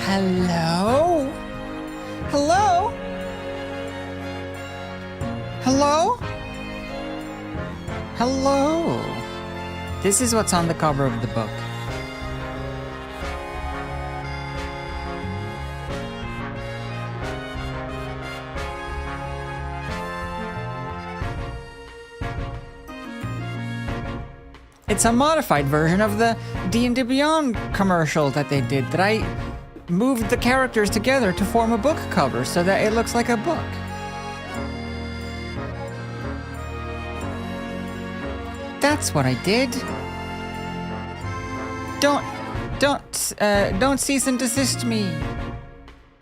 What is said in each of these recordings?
Hello? Hello? Hello? Hello? This is what's on the cover of the book. It's a modified version of the D&D Beyond commercial that they did, that I moved the characters together to form a book cover so that it looks like a book. That's what I did. Don't cease and desist me.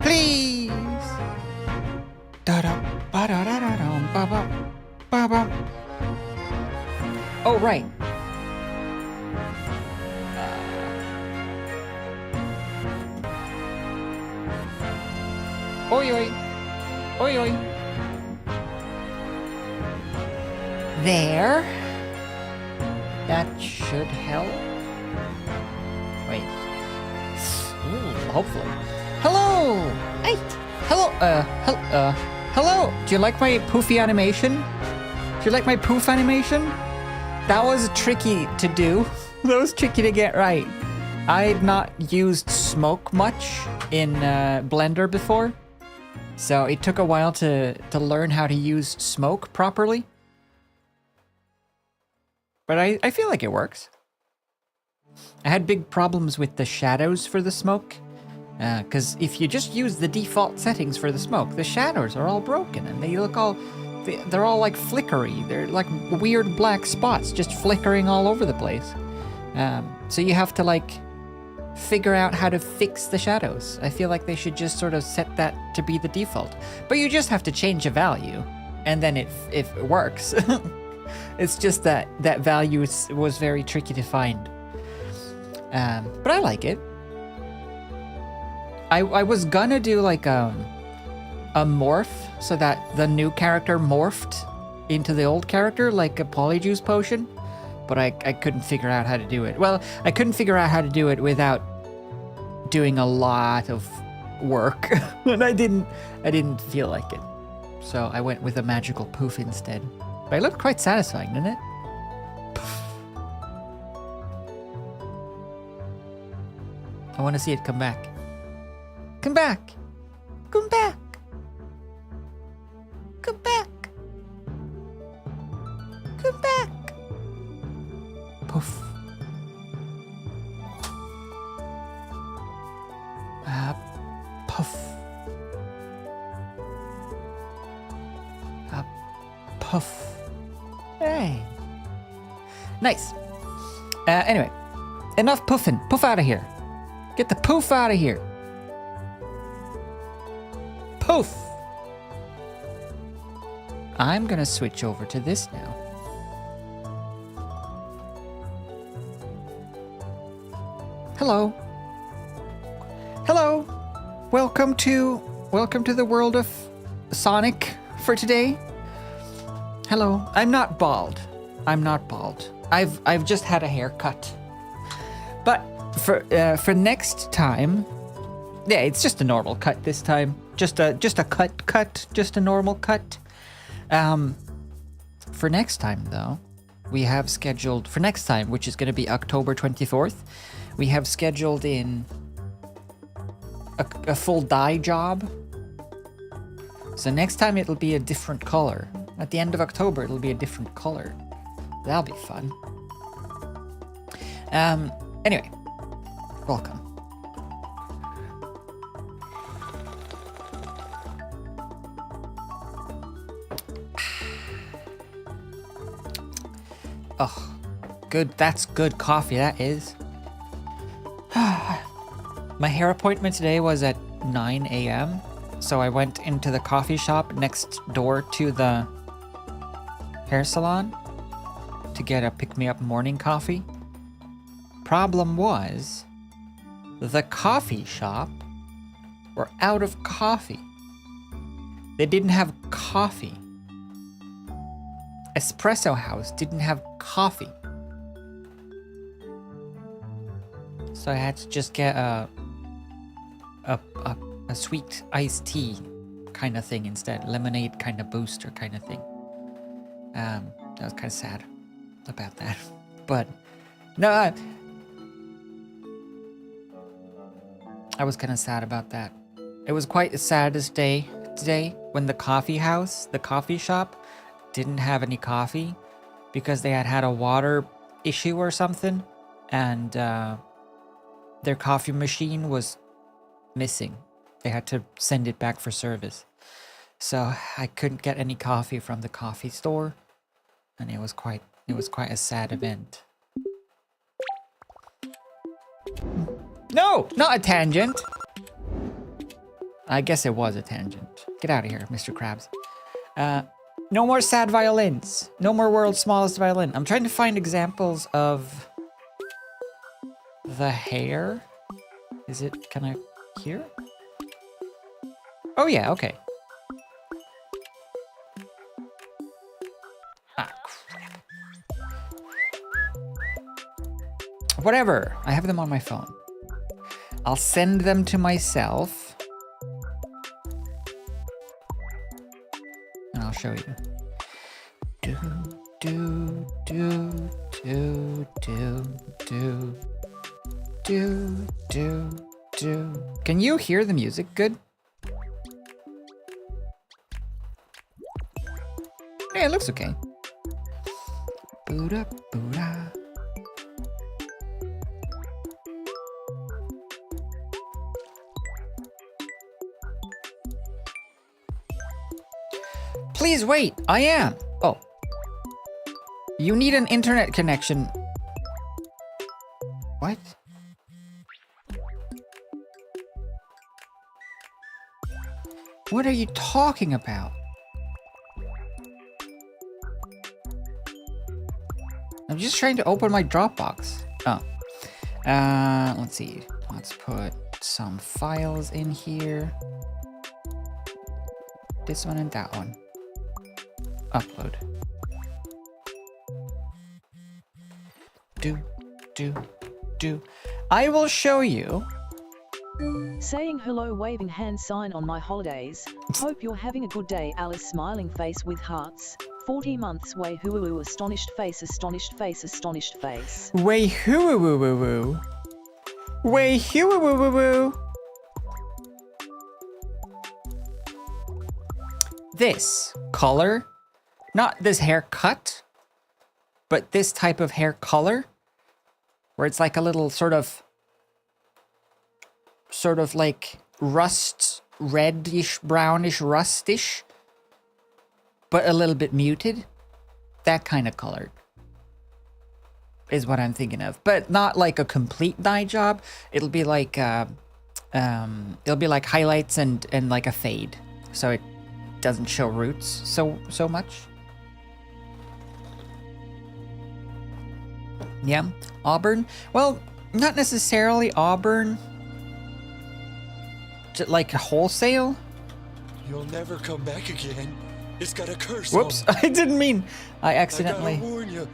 Please. Oh, right. Oi, oi. Oi, oi. There. That should help. Wait. Ooh, hopefully. Hello! Hey! Hello, hello! Do you like my poofy animation? Do you like my poof animation? That was tricky to do. That was tricky to get right. I had not used smoke much in Blender before. So it took a while to learn how to use smoke properly. But I feel like it works. I had big problems with the shadows for the smoke. Because if you just use the default settings for the smoke, the shadows are all broken and they look all... They're all like flickery. They're like weird black spots just flickering all over the place. So you have to like figure out how to fix the shadows. I feel like they should just sort of set that to be the default. But you just have to change a value and then it works. It's just that that value was very tricky to find. But I like it. I was gonna do like a morph so that the new character morphed into the old character like a polyjuice potion, but I couldn't figure out how to do it. Well, I couldn't figure out how to do it without doing a lot of work, and I didn't feel like it. So I went with a magical poof instead. But it looked quite satisfying, didn't it? I want to see it come back. Come back! Come back! Come back! Come back! Poof. Puff. Puff. Hey. Nice. Anyway. Enough puffing. Poof out of here. Get the poof out of here. Poof. I'm gonna switch over to this now. Hello. Hello. Welcome to the world of Sonic for today. Hello. I'm not bald. I've just had a haircut. But for next time, yeah, it's just a normal cut this time. Just a cut, just a normal cut. For next time though, we have scheduled for next time, which is going to be October 24th. We have scheduled in a full dye job. So next time it'll be a different color. At the end of October, it'll be a different color. That'll be fun. Anyway, welcome. Oh, good. That's good coffee, that is. My hair appointment today was at 9 a.m. So I went into the coffee shop next door to the hair salon to get a pick-me-up morning coffee. Problem was, the coffee shop were out of coffee. They didn't have coffee. Espresso House didn't have coffee. So I had to just get a a sweet iced tea kind of thing instead. Lemonade kind of booster kind of thing. That was kind of sad about that. But no, I was kind of sad about that. It was quite the saddest day today when the coffee shop, didn't have any coffee because they had a water issue or something, and their coffee machine was missing. They had to send it back for service. So I couldn't get any coffee from the coffee store, and it was quite a sad event. No, not a tangent. I guess it was a tangent. Get out of here, Mr. Krabs. No more sad violins. No more world's smallest violin. I'm trying to find examples of the hair. Is it, can I hear? Oh yeah, okay. Ah, crap. Whatever, I have them on my phone. I'll send them to myself. And I'll show you. Do, do, do, do, do, do, do, do, do. Can you hear the music good? Yeah, it looks okay. Booda, booda. Please wait, I am. Oh. You need an internet connection. What? What are you talking about? I'm just trying to open my Dropbox. Oh. Let's see. Let's put some files in here. This one and that one. Upload. Do. I will show you. Saying hello, waving hand sign on my holidays. Hope you're having a good day, Alice, smiling face with hearts. 40 months way hoo astonished face, astonished face, astonished face. Way hoo woo woo woo. Way hoo woo woo woo. This color, not this haircut, but this type of hair color, where it's like a little sort of like rust, reddish, brownish, rustish, but a little bit muted. That kind of color is what I'm thinking of, but not like a complete dye job. It'll be like highlights and like a fade, so it doesn't show roots so much. Yeah, auburn. Well, not necessarily auburn. Just like wholesale. You'll never come back again. It's got a curse. Whoops! On. I didn't mean. I accidentally. I gotta warn you.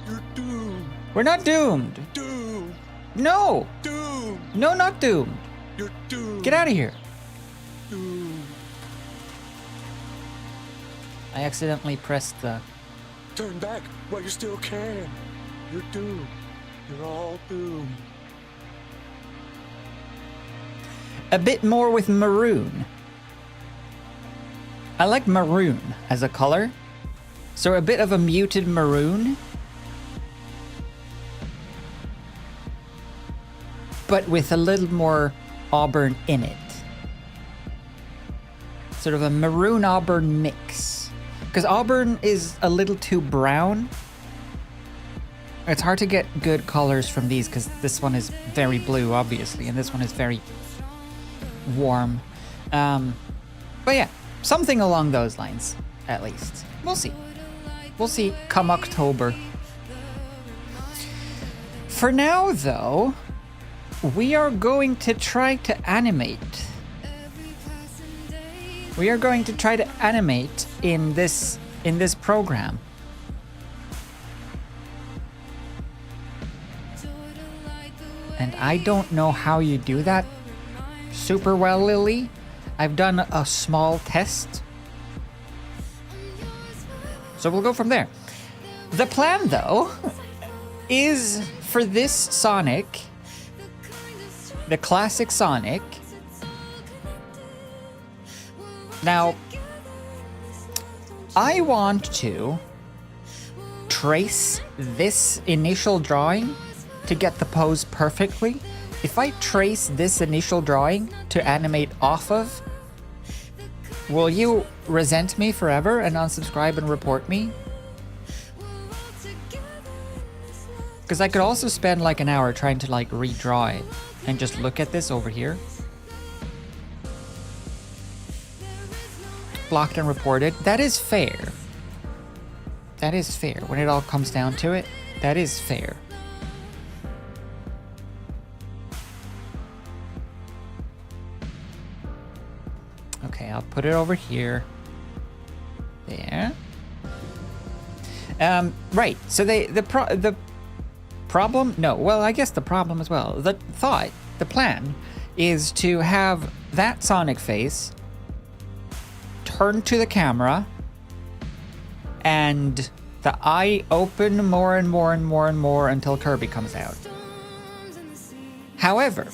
You're doomed. We're not doomed. Doomed. No. Doomed. No, not doomed. You're doomed. Get out of here. Doomed. I accidentally pressed the. Turn back while you still can. You're doomed. You're all doomed. A bit more with maroon. I like maroon as a color. So a bit of a muted maroon. But with a little more auburn in it. Sort of a maroon auburn mix. Because auburn is a little too brown. It's hard to get good colors from these because this one is very blue, obviously, and this one is very warm. But yeah, something along those lines, at least. We'll see. We'll see come October. For now, though, we are going to try to animate. We are going to try to animate in this program. And I don't know how you do that super well, Lily. I've done a small test. So we'll go from there. The plan, though, is for this Sonic, the classic Sonic. Now, I want to trace this initial drawing to get the pose perfectly. If I trace this initial drawing to animate off of, will you resent me forever and unsubscribe and report me? Because I could also spend like an hour trying to like redraw it and just look at this over here. Blocked and reported. That is fair. That is fair. When it all comes down to it, that is fair. Okay, I'll put it over here. There. Right. So the problem? No. Well, I guess the problem as well. The thought, the plan, is to have that Sonic face turn to the camera, and the eye open more and more and more and more until Kirby comes out. However,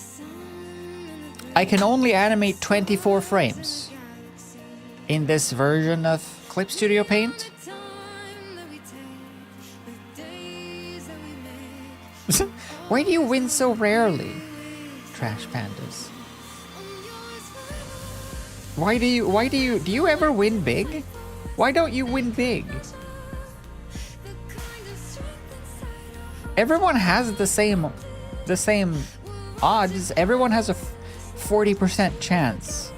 I can only animate 24 frames in this version of Clip Studio Paint. Why do you win so rarely, Trash Pandas? Do you ever win big? Why don't you win big? Everyone has the same odds. Everyone has a 40% chance.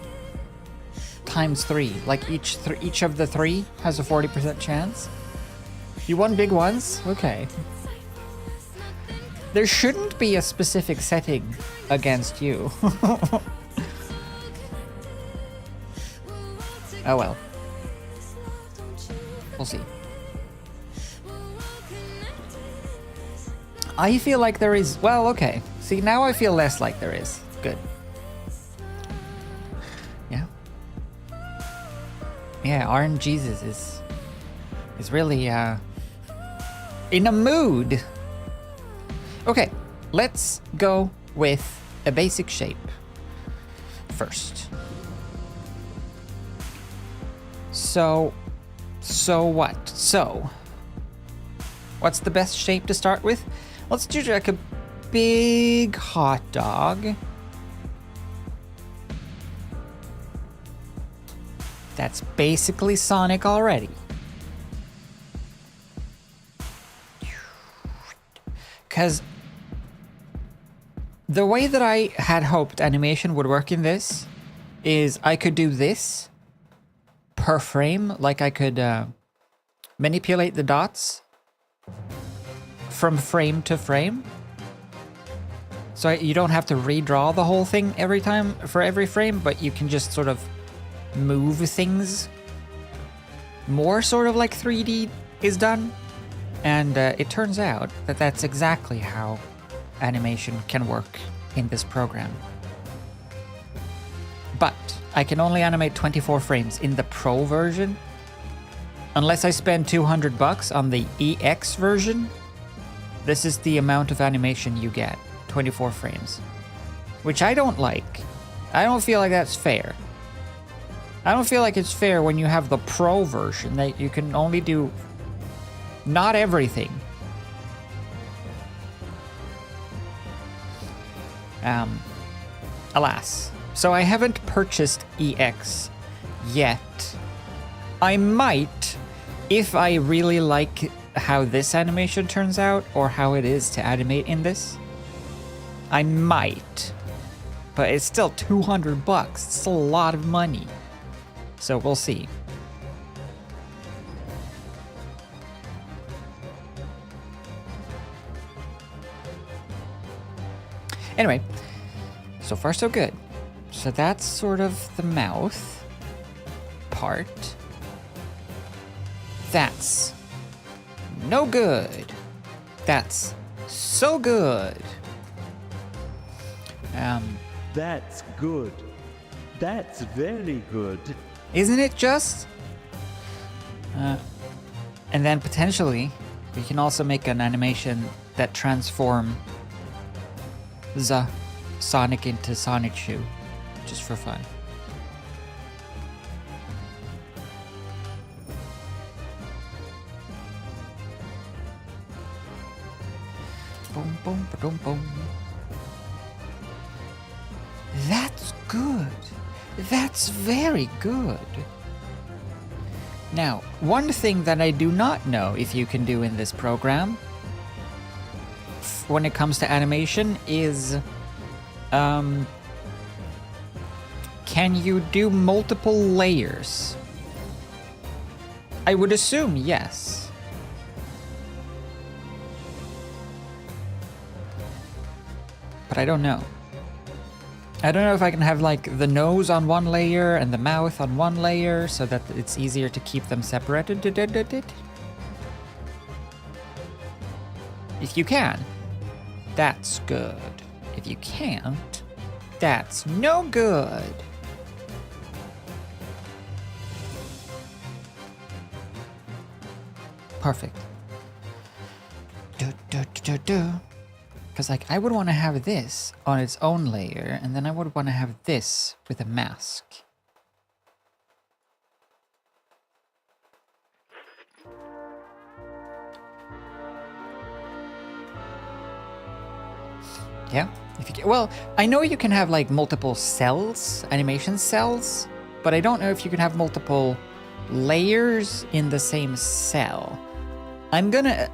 Times 3. Like each of the 3 has a 40% chance. You won big once? Okay. There shouldn't be a specific setting against you. Oh well. We'll see. I feel like there is... Well, okay. See, now I feel less like there is. Good. Yeah. Yeah, Orange Jesus is really, in a mood. Okay, let's go with a basic shape first. So what? So, what's the best shape to start with? Let's do like a big hot dog. That's basically Sonic already. Because the way that I had hoped animation would work in this is I could do this per frame, like I could manipulate the dots from frame to frame. So you don't have to redraw the whole thing every time for every frame, but you can just sort of move things more sort of like 3D is done. And it turns out that that's exactly how animation can work in this program. But I can only animate 24 frames in the Pro version. Unless I spend $200 on the EX version, this is the amount of animation you get, 24 frames. Which I don't like. I don't feel like that's fair. I don't feel like it's fair when you have the Pro version that you can only do not everything. Alas. So I haven't purchased EX yet. I might, if I really like how this animation turns out or how it is to animate in this. I might. But it's still $200. It's a lot of money. So we'll see. Anyway, so far so good. So that's sort of the mouth part. That's no good. That's so good. That's good. That's very good. Isn't it just? And then potentially, we can also make an animation that transform the Sonic into Sonic Shoe, just for fun. Boom, boom, boom, boom. That's good. That's very good. Now, one thing that I do not know if you can do in this program, when it comes to animation, is, can you do multiple layers? I would assume yes. But I don't know. I don't know if I can have like the nose on one layer and the mouth on one layer so that it's easier to keep them separated. If you can, that's good. If you can't, that's no good. Perfect. Because, like, I would want to have this on its own layer, and then I would want to have this with a mask. Yeah, if you can. Well, I know you can have, like, multiple cells, animation cells, but I don't know if you can have multiple layers in the same cell. I'm gonna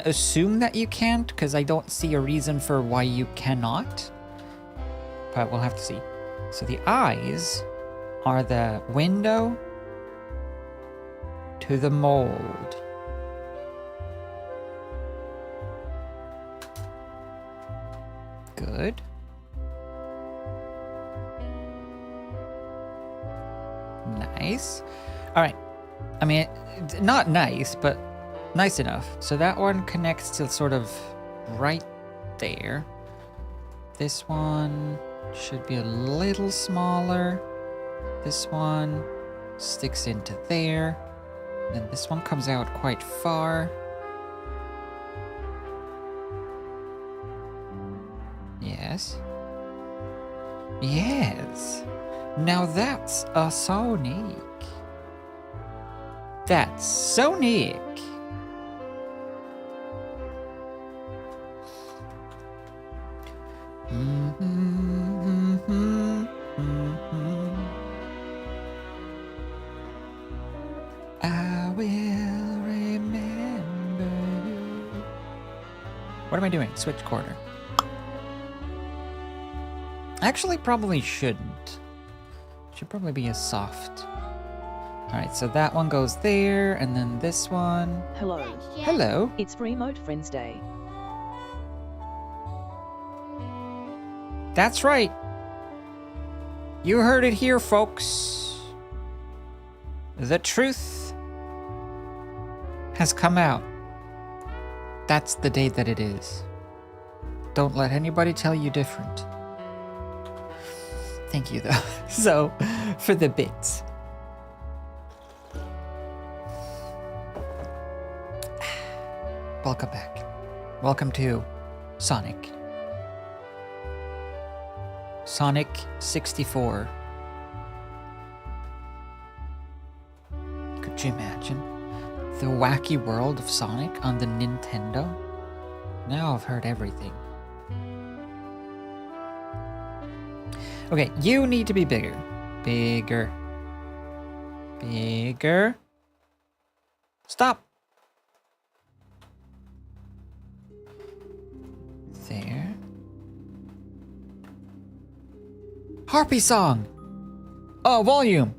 assume that you can't, because I don't see a reason for why you cannot. But we'll have to see. So the eyes are the window to the mold. Good. Nice. All right. I mean, not nice, but nice enough. So that one connects to sort of right there. This one should be a little smaller. This one sticks into there. Then this one comes out quite far. Yes. Yes. Now that's a Sonic. That's Sonic. I will remember you. What am I doing? Switch corner. Actually, probably shouldn't. Should probably be a soft. Alright, so that one goes there, and then this one. Hello. Hello. It's Remote Friends Day. That's right. You heard it here, folks. The truth has come out. That's the day that it is. Don't let anybody tell you different. Thank you, though. So, for the bits. Welcome back. Welcome to Sonic. Sonic 64. Could you imagine the wacky world of Sonic on the Nintendo? Now I've heard everything. Okay, you need to be bigger. Bigger. Bigger. Stop. There. Harpy song. Oh, volume.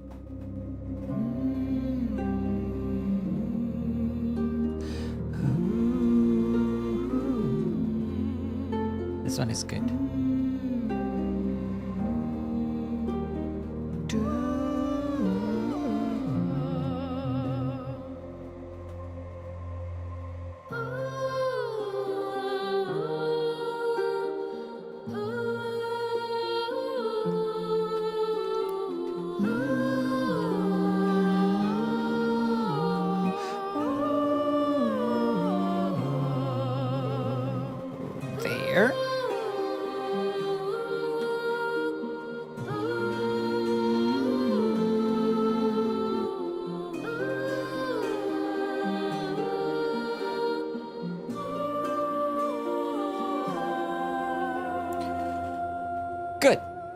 This one is good.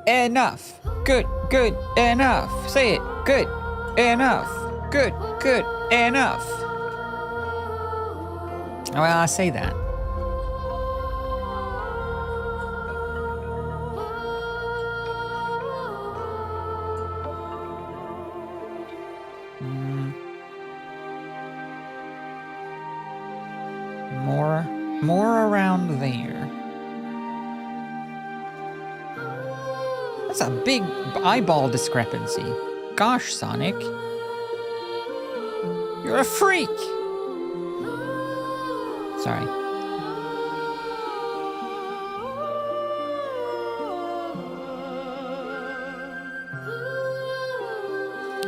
enough. Good, good, enough. Say it. Good, enough. Good, good, enough. Well, I say that. More around there. That's a big eyeball discrepancy. Gosh, Sonic. You're a freak. Sorry.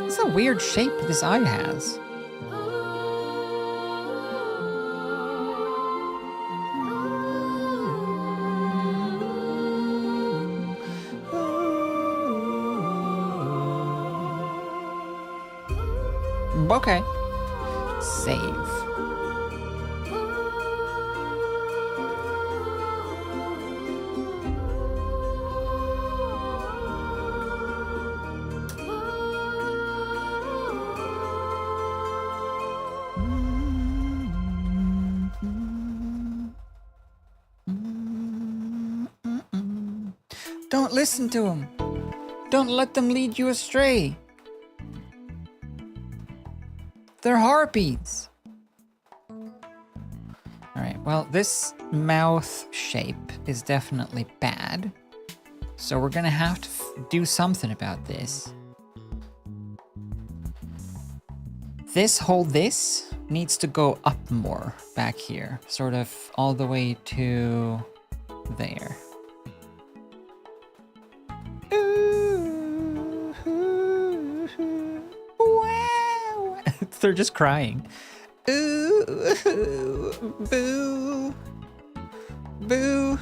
It's a weird shape this eye has. Okay. Save. Don't listen to them. Don't let them lead you astray. They're harpies. Alright, well, this mouth shape is definitely bad. So we're gonna have to do something about this. This needs to go up more back here. Sort of all the way to there. They're just crying. Ooh, boo, boo,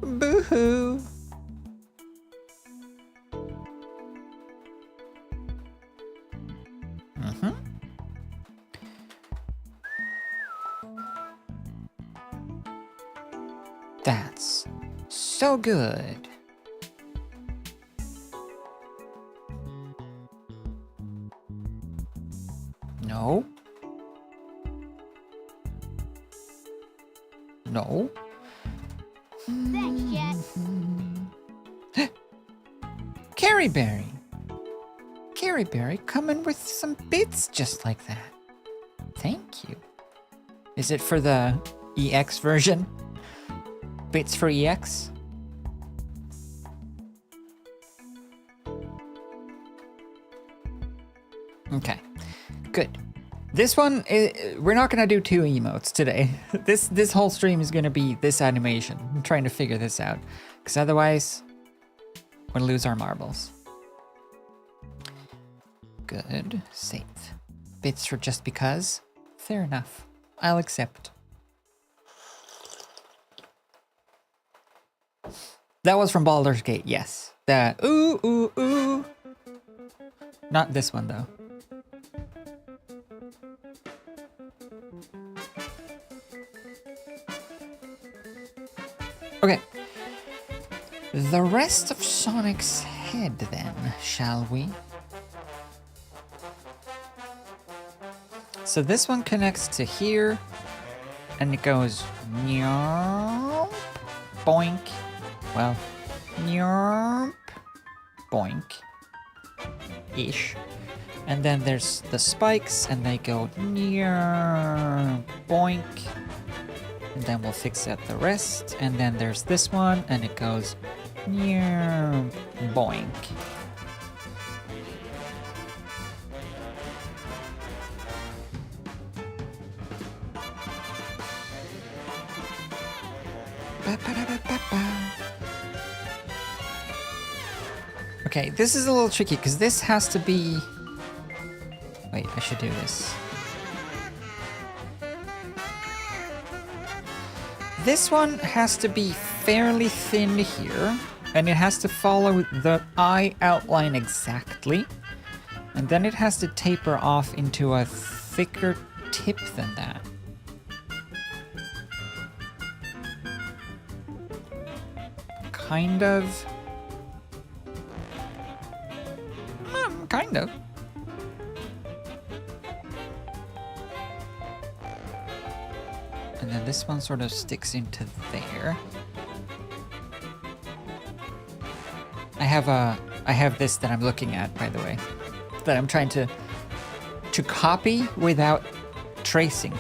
boo-hoo. That's so good. No. No. Thanks, Jet. Carrie Berry. Carrie Berry coming with some bits just like that. Thank you. Is it for the EX version? Bits for EX? Okay. Good. This one, we're not gonna do 2 emotes today. This whole stream is gonna be this animation. I'm trying to figure this out, because otherwise, we'll lose our marbles. Good. Save. Bits for just because? Fair enough. I'll accept. That was from Baldur's Gate, yes. The ooh, ooh, ooh. Not this one, though. Okay. The rest of Sonic's head, then, shall we? So this one connects to here, and it goes nyomp, boink. Well, nyomp, boink, ish. And then there's the spikes, and they go nyomp, boink. And then we'll fix out the rest. And then there's this one, and it goes nyomp, boink. Okay, this is a little tricky because this has to be... Wait, I should do this. This one has to be fairly thin here, and it has to follow the eye outline exactly. And then it has to taper off into a thicker tip than that. Kind of. Kind of. And then this one sort of sticks into there. I have this that I'm looking at, by the way, that I'm trying to copy without tracing.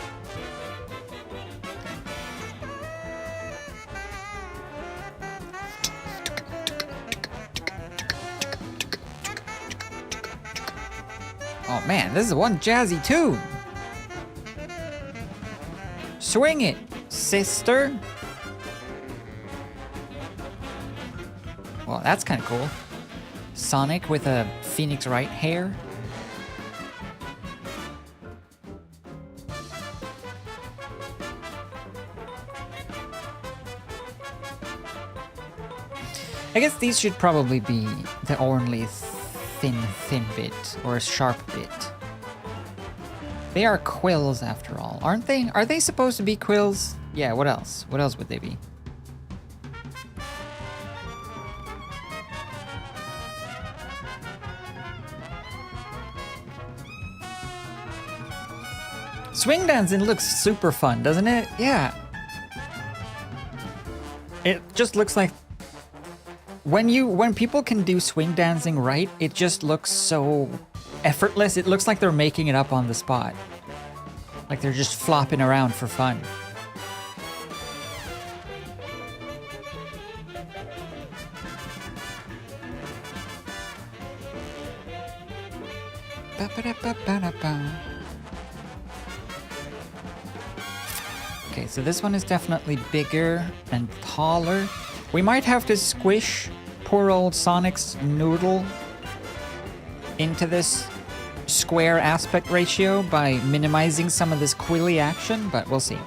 Oh man, this is one jazzy tune. Swing it, sister. Well, that's kind of cool. Sonic with a Phoenix Wright hair. I guess these should probably be the only thin bit, or a sharp bit. They are quills after all, aren't they? Are they supposed to be quills? Yeah, what else? What else would they be? Swing dancing looks super fun, doesn't it? Yeah. It just looks like when people can do swing dancing right, it just looks so effortless. It looks like they're making it up on the spot. Like they're just flopping around for fun. Okay, so this one is definitely bigger and taller. We might have to squish poor old Sonic's noodle into this square aspect ratio by minimizing some of this quilly action, but we'll see.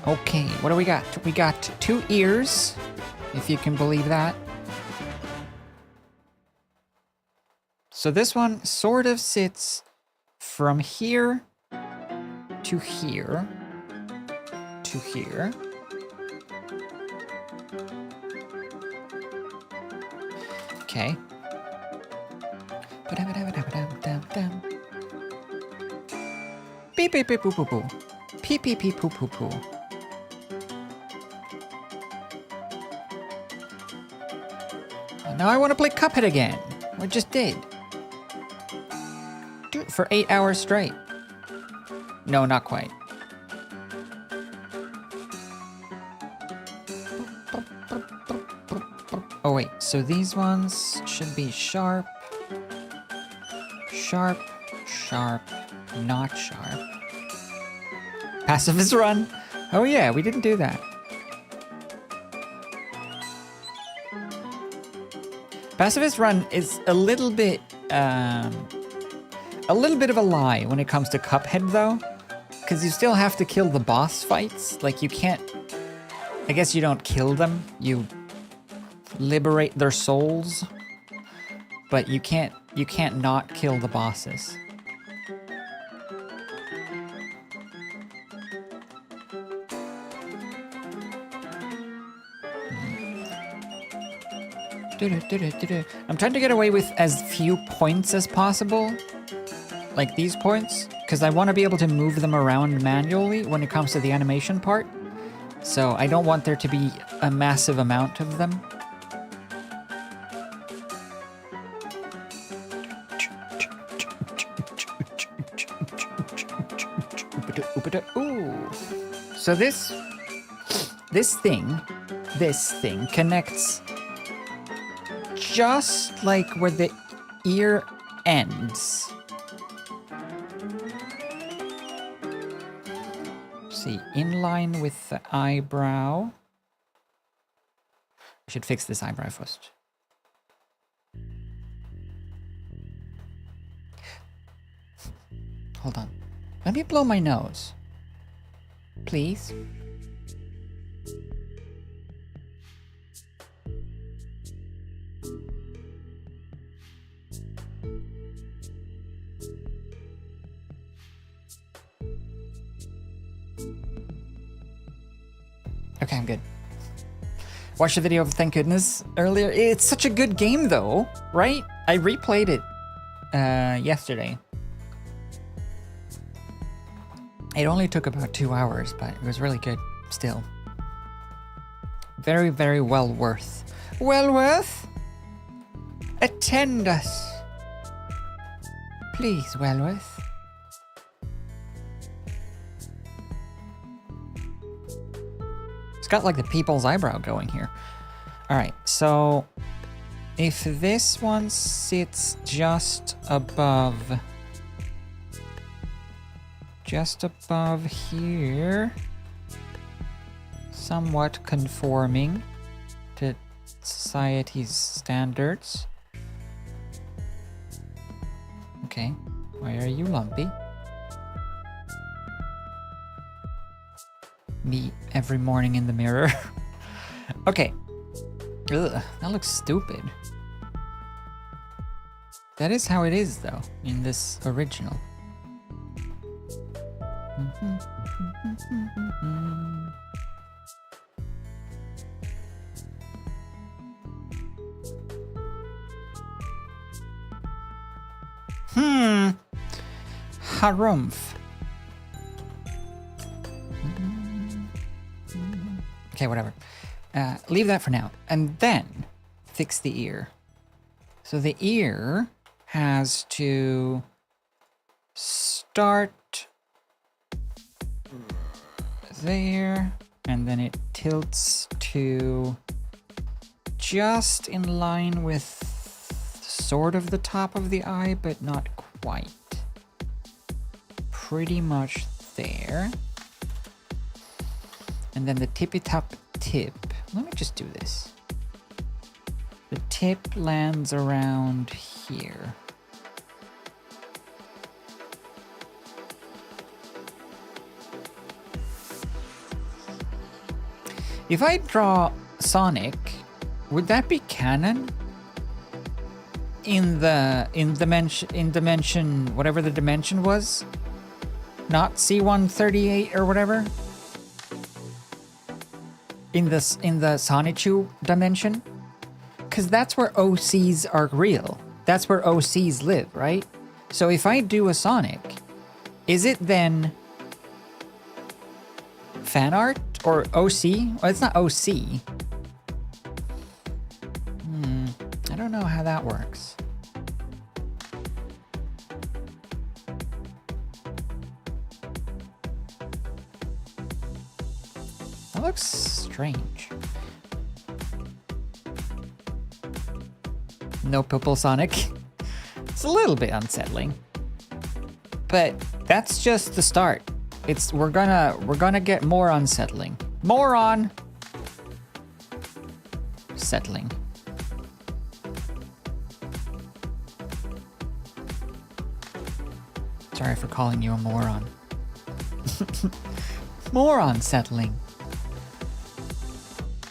Okay, what do we got? We got 2 ears, if you can believe that. So this one sort of sits from here to here to here. Okay. Beep beep beep poo poo poo. Pee pee pee poo poo poo. Now I want to play Cuphead again. I just did. Do it for 8 hours straight. No, not quite. Oh wait, so these ones should be sharp, sharp, sharp, not sharp. Pacifist run. Oh yeah, we didn't do that. Pacifist run is a little bit of a lie when it comes to Cuphead though, because you still have to kill the boss fights. Like you can't, I guess you don't kill them, you liberate their souls, but you can't not kill the bosses. I'm trying to get away with as few points as possible, like these points, because I want to be able to move them around manually when it comes to the animation part. So I don't want there to be a massive amount of them. Ooh. So this thing connects just like where the ear ends. See, in line with the eyebrow. I should fix this eyebrow first. Hold on. Let me blow my nose. Please. Okay, I'm good. Watched the video of Thank Goodness earlier. It's such a good game though, right? I replayed it yesterday. It only took about 2 hours, but it was really good still. Very, very well worth. Well worth? Attend us. Please, Wellworth. It's got like the people's eyebrow going here. Alright, so if this one sits just above here, somewhat conforming to society's standards. Okay, why are you lumpy? Me every morning in the mirror. Okay. Ugh, that looks stupid. That is how it is though, in this original. Harumph. Okay, whatever. Leave that for now. And then fix the ear. So the ear has to start there, and then it tilts to just in line with sort of the top of the eye, but not quite. Pretty much there. And then the tippy top tip. Let me just do this. The tip lands around here. If I draw Sonic, would that be canon? In dimension, whatever the dimension was? Not C138 or whatever? In the Sonichu dimension? Because that's where OCs are real. That's where OCs live, right? So if I do a Sonic, is it then fan art or OC? Well, it's not OC. I don't know how that works. That looks strange. No purple Sonic. It's a little bit unsettling. But that's just the start. We're gonna get more unsettling. More on settling. Sorry for calling you a moron. Moron settling.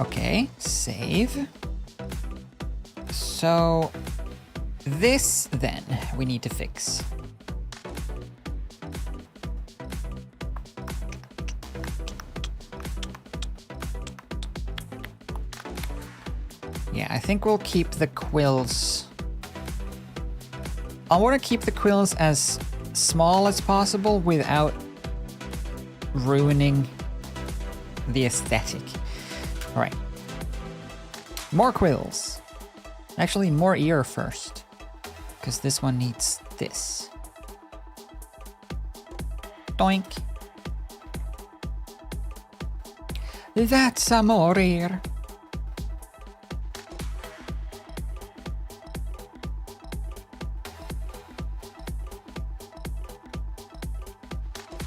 Okay, save. So this then we need to fix. Yeah, I think we'll keep the quills. I want to keep the quills as small as possible without ruining the aesthetic. All right. More quills. Actually, more ear first, because this one needs this. Doink. That's some more ear.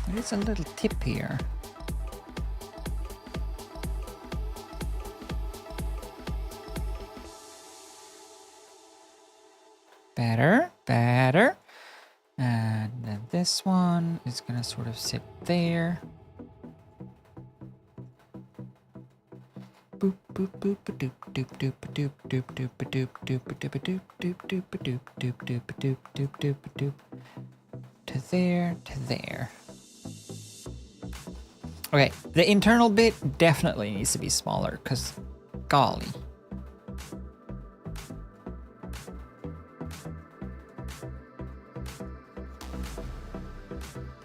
There's a little tip here. Better, better. And then this one is gonna sort of sit there. Boop boop boop doop doop doop doop doop doop doop doop doop doop doop doop doop doop doop doop doop doop to there, to there. Okay, the internal bit definitely needs to be smaller because golly.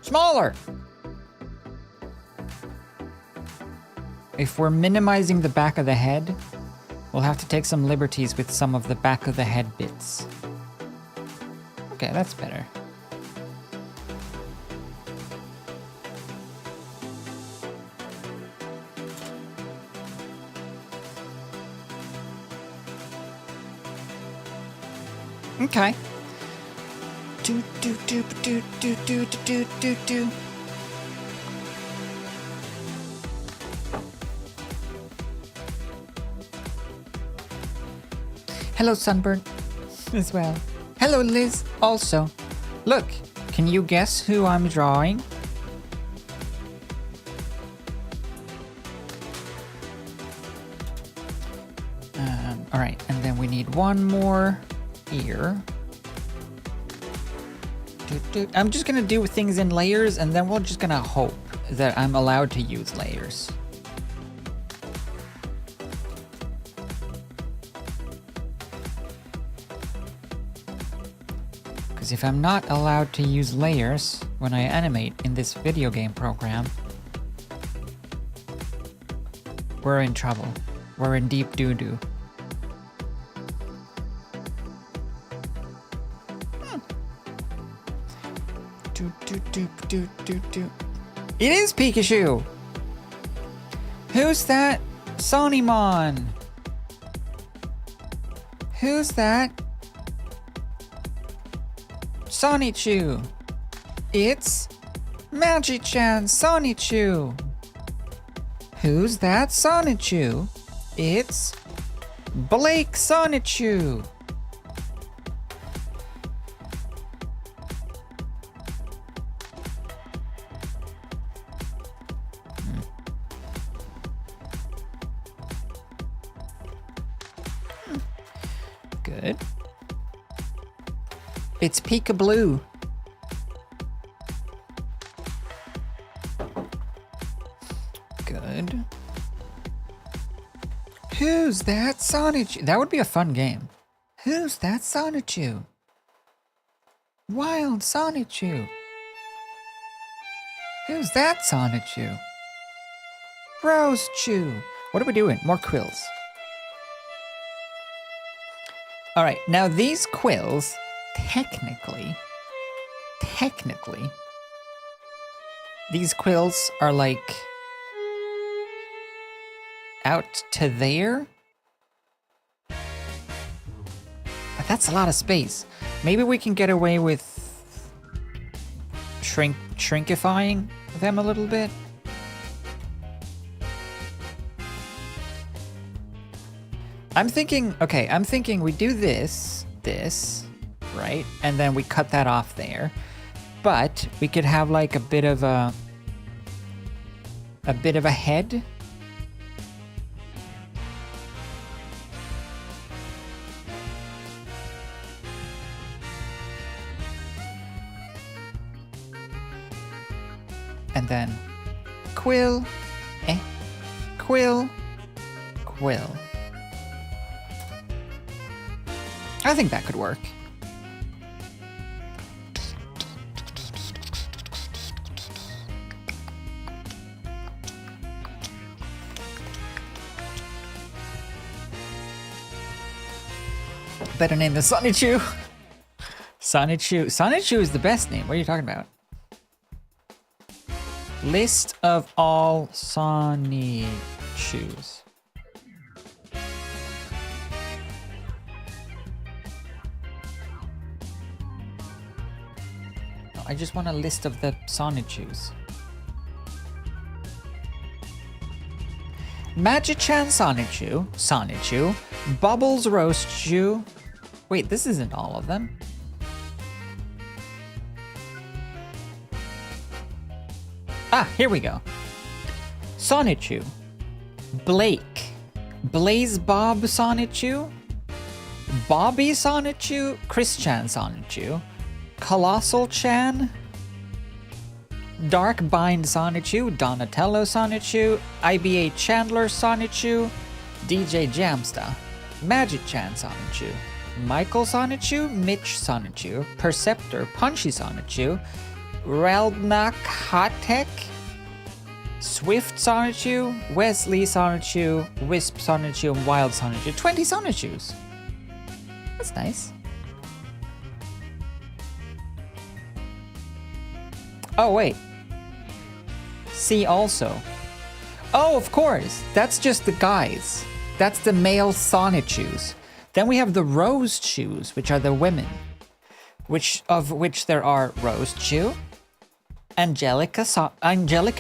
Smaller! If we're minimizing the back of the head, we'll have to take some liberties with some of the back of the head bits. Okay, that's better. Okay. Do do do do do do do do do. Hello, Sunburn, as well. Hello, Liz, also. Look, can you guess who I'm drawing? All right, and then we need one more ear. I'm just gonna do things in layers, and then we're just gonna hope that I'm allowed to use layers. Because if I'm not allowed to use layers when I animate in this video game program, we're in trouble. We're in deep doo-doo. It is Pikachu! Who's that? Sonymon! Who's that? Sonichu! It's Magi-chan Sonichu! Who's that Sonichu? It's Blake Sonichu! Good. It's Pika-Blue. Good. Who's that Sonichu? That would be a fun game. Who's that Sonichu? Wild Sonichu. Who's that Sonichu? Rose Chew. What are we doing? More quills. All right, now these quills, technically, these quills are like out to there. But that's a lot of space. Maybe we can get away with shrinkifying them a little bit. I'm thinking we do this, right? And then we cut that off there. But we could have like a bit of a head. And then quill, quill, quill. I think that could work. Better name than Sonichu. Sonichu is the best name. What are you talking about? List of all Sonichus. I just want a list of the Sonichus. Magi-chan Sonichu, Bubbles Roast Chew. Wait, this isn't all of them. Ah, here we go. Sonichu, Blake, Blaze Bob Sonichu, Bobby Sonichu, Chris-chan Sonichu, Colossal Chan, Dark Bind Sonichu, Donatello Sonichu, IBA Chandler Sonichu, DJ Jamsta, Magic Chan Sonichu, Michael Sonichu, Mitch Sonichu, Perceptor, Punchy Sonichu, Reldnak Hotek, Swift Sonichu, Wesley Sonichu, Wisp Sonichu, and Wild Sonichu. 20 Sonichus. That's nice. Oh, wait. See also. Oh, of course. That's just the guys. That's the male Sonichus. Then we have the Rose Chews, which are the women. Of which there are Rose Chew, Angelica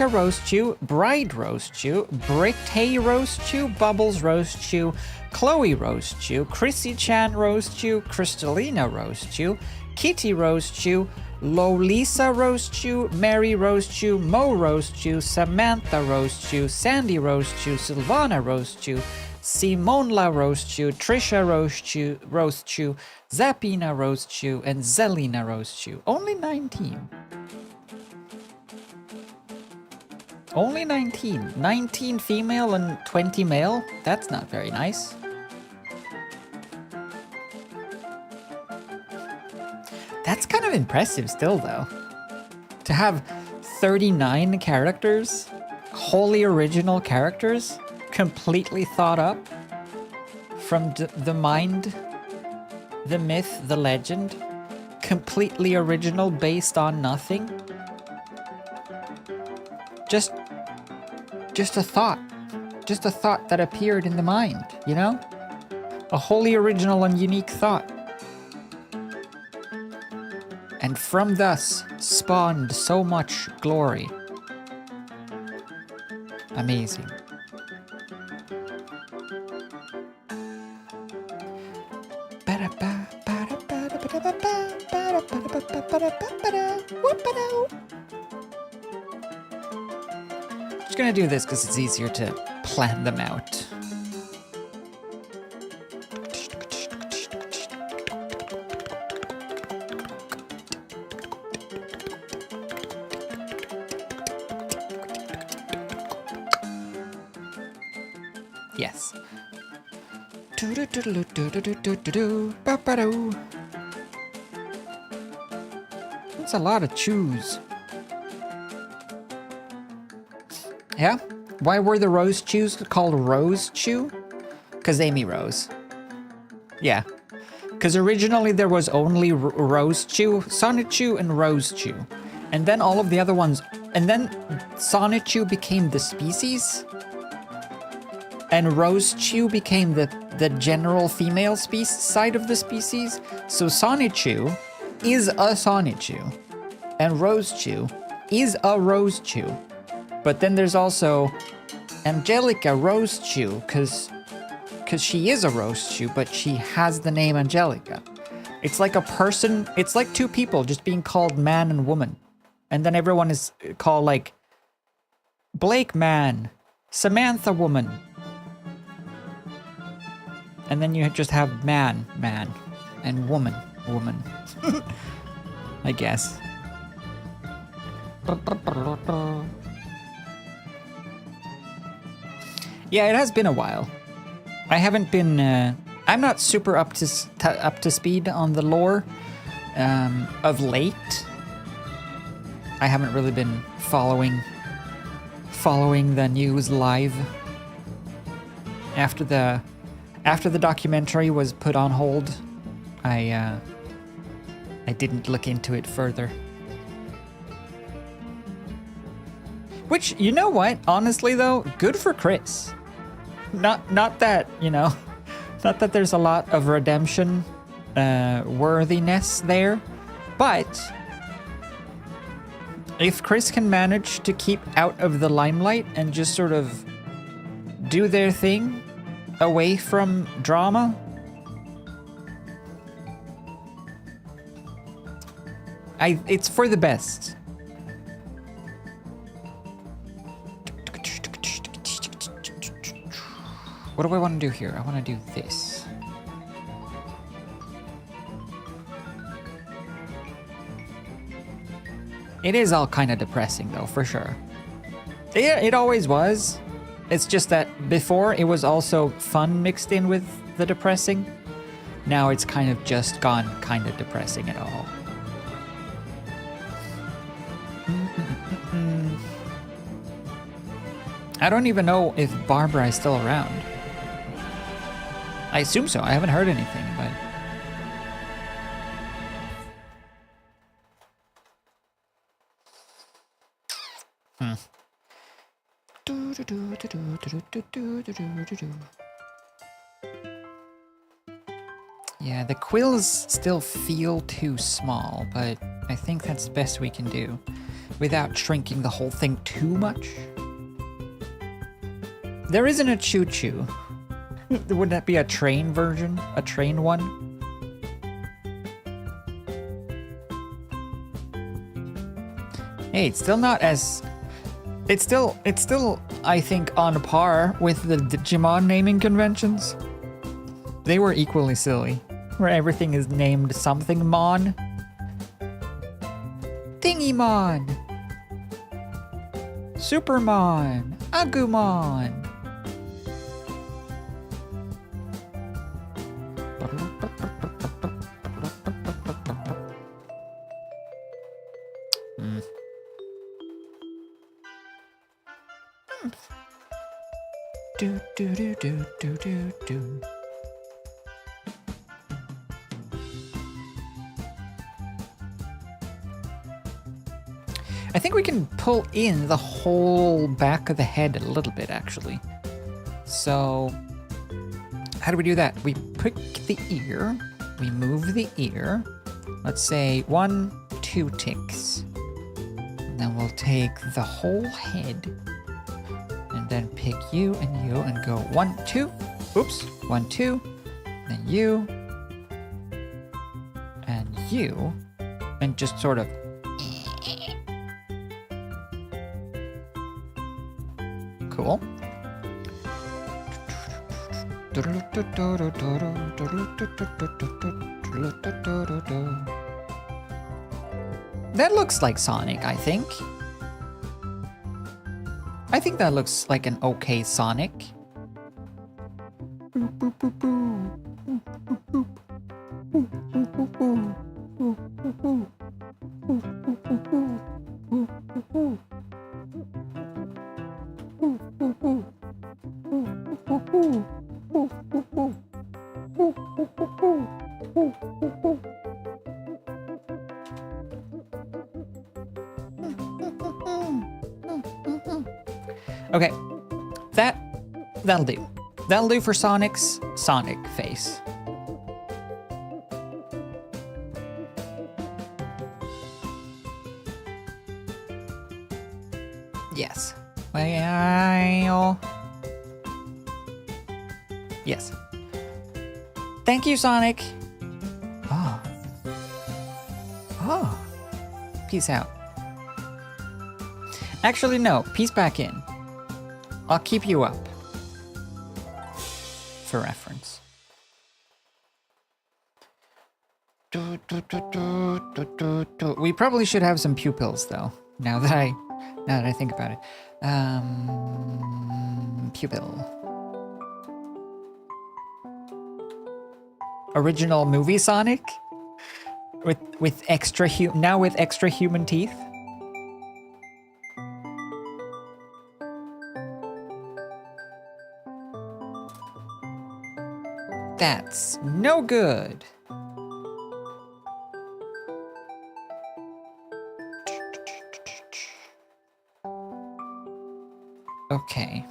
Rose Chew, Bride Rose Chew, Brittay Rose Chew, Bubbles Rose Chew, Chloe Rose Chew, Chrissy Chan Rose Chew, Crystalina Rose Chew, Kitty Rose Chew, Lolisa Rose Chew, Mary Rose Chew, Mo Rose Chew, Samantha Rose Chew, Sandy Rose Chew, Silvana Rose Chew, Simone La Rose Chew, Trisha Rose Chew, Zappina Rose Chew, and Zelina Rose Chew. Only 19. Only 19. 19 female and 20 male? That's not very nice. That's kind of impressive still, though. To have 39 characters, wholly original characters, completely thought up from the mind, the myth, the legend, completely original based on nothing. Just a thought. Just a thought that appeared in the mind, you know? A wholly original and unique thought. And from thus spawned so much glory. Amazing. Just gonna do this because it's easier to plan them out. Yes. That's a lot of chews. Yeah? Why were the Rose Chews called Rose Chew? Because Amy Rose. Yeah. Because originally there was only Rose Chew, Sonichu, and Rose Chew. And then all of the other ones... And then Sonichu became the species. And Rose Chew became the general female side of the species. So Sonichu is a Sonichu. And Rose Chew is a Rose Chew. But then there's also Angelica Rose Chew, because she is a Rose Chew, but she has the name Angelica. It's like a person, it's like two people just being called man and woman. And then everyone is called like Blake man, Samantha woman. And then you just have man, and woman. I guess. Yeah, it has been a while. I haven't been... I'm not super up to speed on the lore of late. I haven't really been following the news live. After the documentary was put on hold, I didn't look into it further. Which, you know what? Honestly, though, good for Chris. Not that, you know, not that there's a lot of redemption worthiness there, but if Chris can manage to keep out of the limelight and just sort of do their thing away from drama, it's for the best. What do I want to do here? I want to do this. It is all kind of depressing, though, for sure. Yeah, it always was. It's just that before it was also fun mixed in with the depressing. Now it's kind of just gone kind of depressing at all. I don't even know if Barbara is still around. I assume so. I haven't heard anything, but... Yeah, the quills still feel too small, but I think that's the best we can do without shrinking the whole thing too much. There isn't a choo-choo. Would that be a train version? A train one? Hey, it's still not as... It's still, I think, on par with the Digimon naming conventions. They were equally silly, where everything is named something Mon. Thingymon! Supermon! Agumon! Do do do do do do do. I think we can pull in the whole back of the head a little bit, actually. So, how do we do that? We pick the ear, we move the ear. Let's say 1, 2 ticks. And then we'll take the whole head. And then pick you and go 1, 2. Oops, 1, 2. Then you. And you. And just sort of. Cool. That looks like Sonic, I think. I think that looks like an okay Sonic. Okay, that'll do. That'll do for Sonic's Sonic face. Yes. Well, yes. Thank you, Sonic. Oh. Oh. Peace out. Actually, no. Peace back in. I'll keep you up. For reference. We probably should have some pupils, though. Now that I think about it. Pupil. Original movie Sonic? With extra human teeth? That's no good. Okay,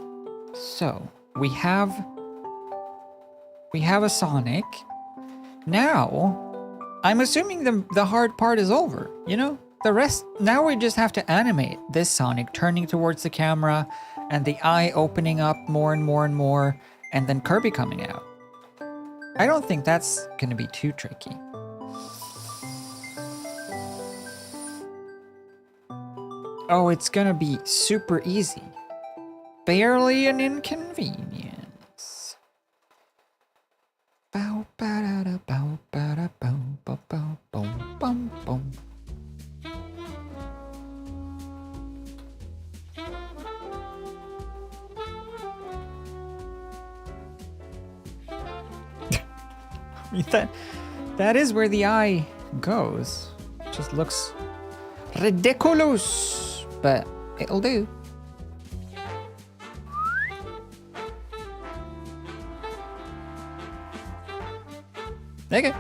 so we have a Sonic. Now, I'm assuming the hard part is over, you know? The rest, now we just have to animate this Sonic turning towards the camera and the eye opening up more and more and more, and then Kirby coming out. I don't think that's gonna be too tricky. Oh, it's gonna be super easy. Barely an inconvenience. Bow ba da da bow ba da bow bow bow boom bum bum. that is where the eye goes. Just looks ridiculous, but it'll do. Okay,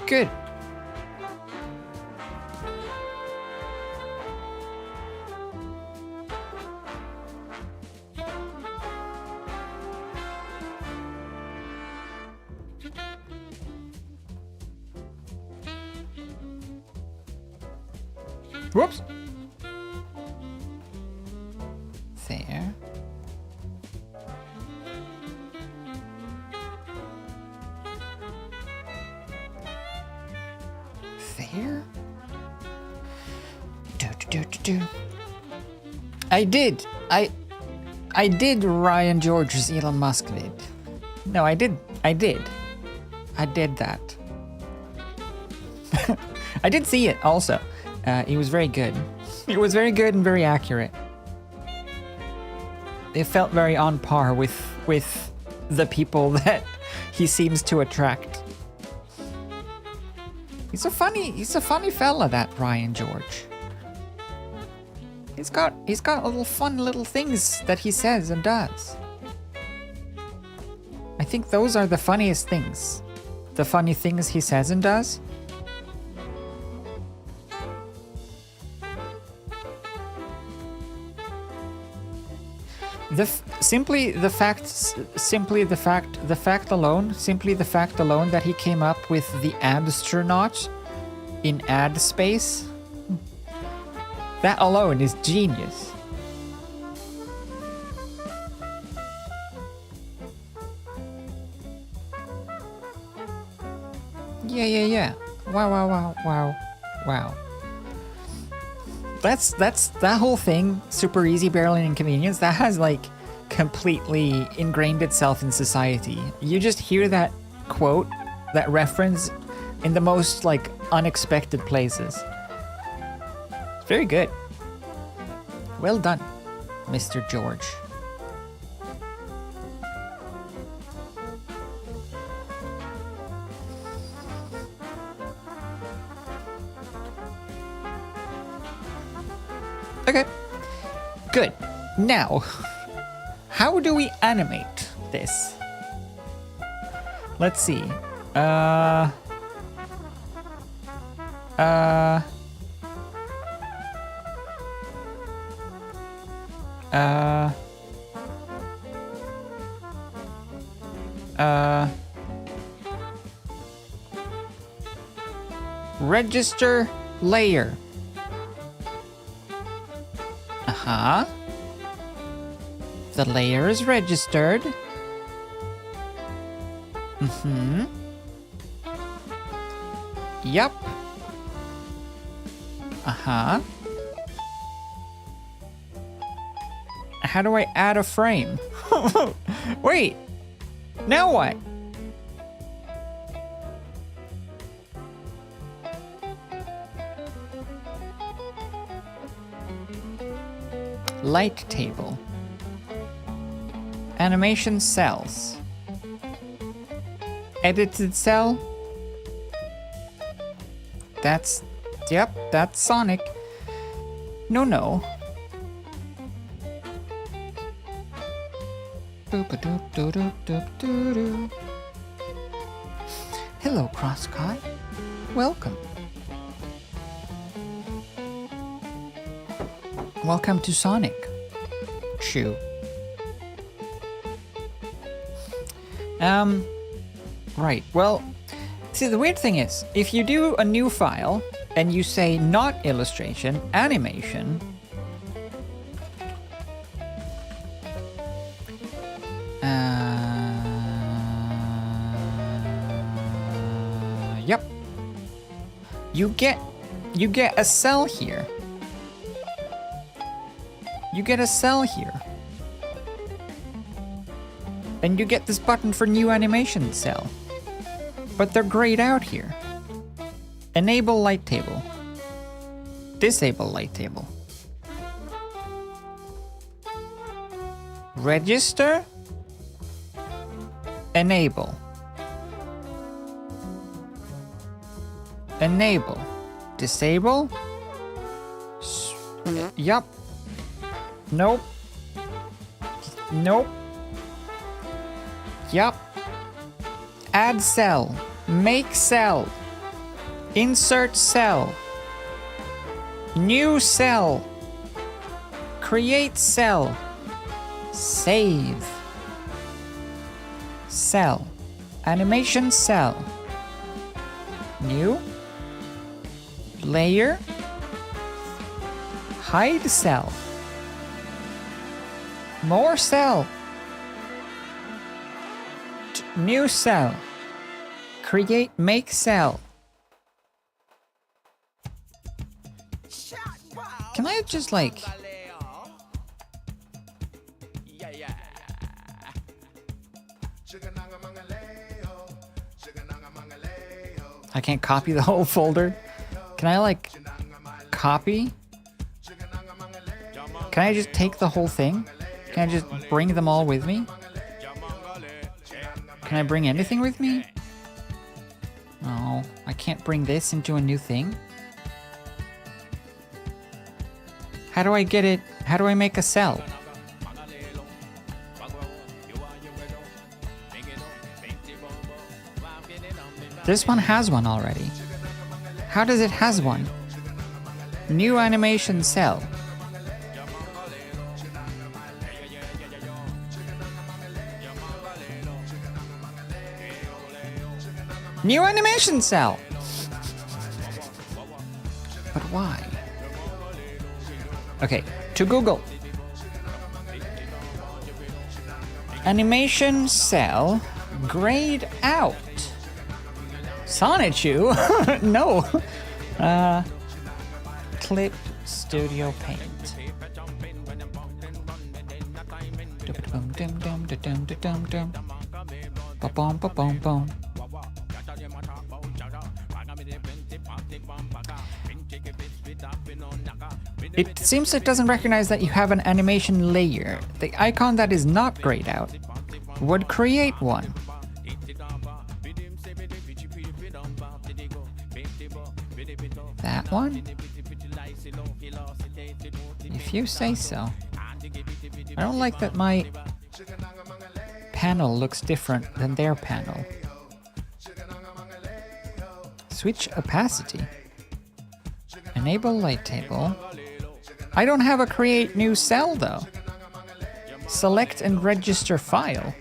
good. Whoops. There. There. Do. I did Ryan George's Elon Musk vid. No, I did that. I did see it also. It was very good. It was very good and very accurate. It felt very on par with the people that he seems to attract. He's a funny fella, that Ryan George. He's got little fun little things that he says and does. I think those are the funniest things. The funny things he says and does. The fact alone that he came up with the astronaut in ad space, that alone is genius. Yeah. Wow. That's that whole thing, super easy barreling inconvenience, that has like completely ingrained itself in society. You just hear that quote, that reference in the most like unexpected places. It's very good. Well done, Mr. George. Okay, good. Now, how do we animate this? Let's see. Register layer. The layer is registered. Yup. How do I add a frame? Wait. Now what? Light table. Animation cells. Edited cell. That's Sonic. No. Hello, Crosscut. Welcome. Welcome to Sonic. Shoo. Right, well, see, the weird thing is, if you do a new file and you say not illustration, animation, yep, you get a cell here. You get a cell here. And you get this button for new animation cell. But they're grayed out here. Enable light table. Disable light table. Register. Enable. Enable. Disable. Yup. Nope. Nope. Yup. Add cell. Make cell. Insert cell. New cell. Create cell. Save. Cell. Animation cell. New. Layer. Hide cell. More cell. New cell. Create make cell. Can I just like... I can't copy the whole folder. Can I like copy? Can I just take the whole thing? Can I just bring them all with me? Can I bring anything with me? No, I can't bring this into a new thing. How do I get it? How do I make a cell? This one has one already. How does it has one? New animation cell. New animation cell. But why? Okay, to Google. Animation cell grayed out. Sonichu? No. Clip Studio Paint. It seems it doesn't recognize that you have an animation layer. The icon that is not grayed out would create one. That one? If you say so. I don't like that my panel looks different than their panel. Switch opacity. Enable light table. I don't have a create new cell though. Select and register file.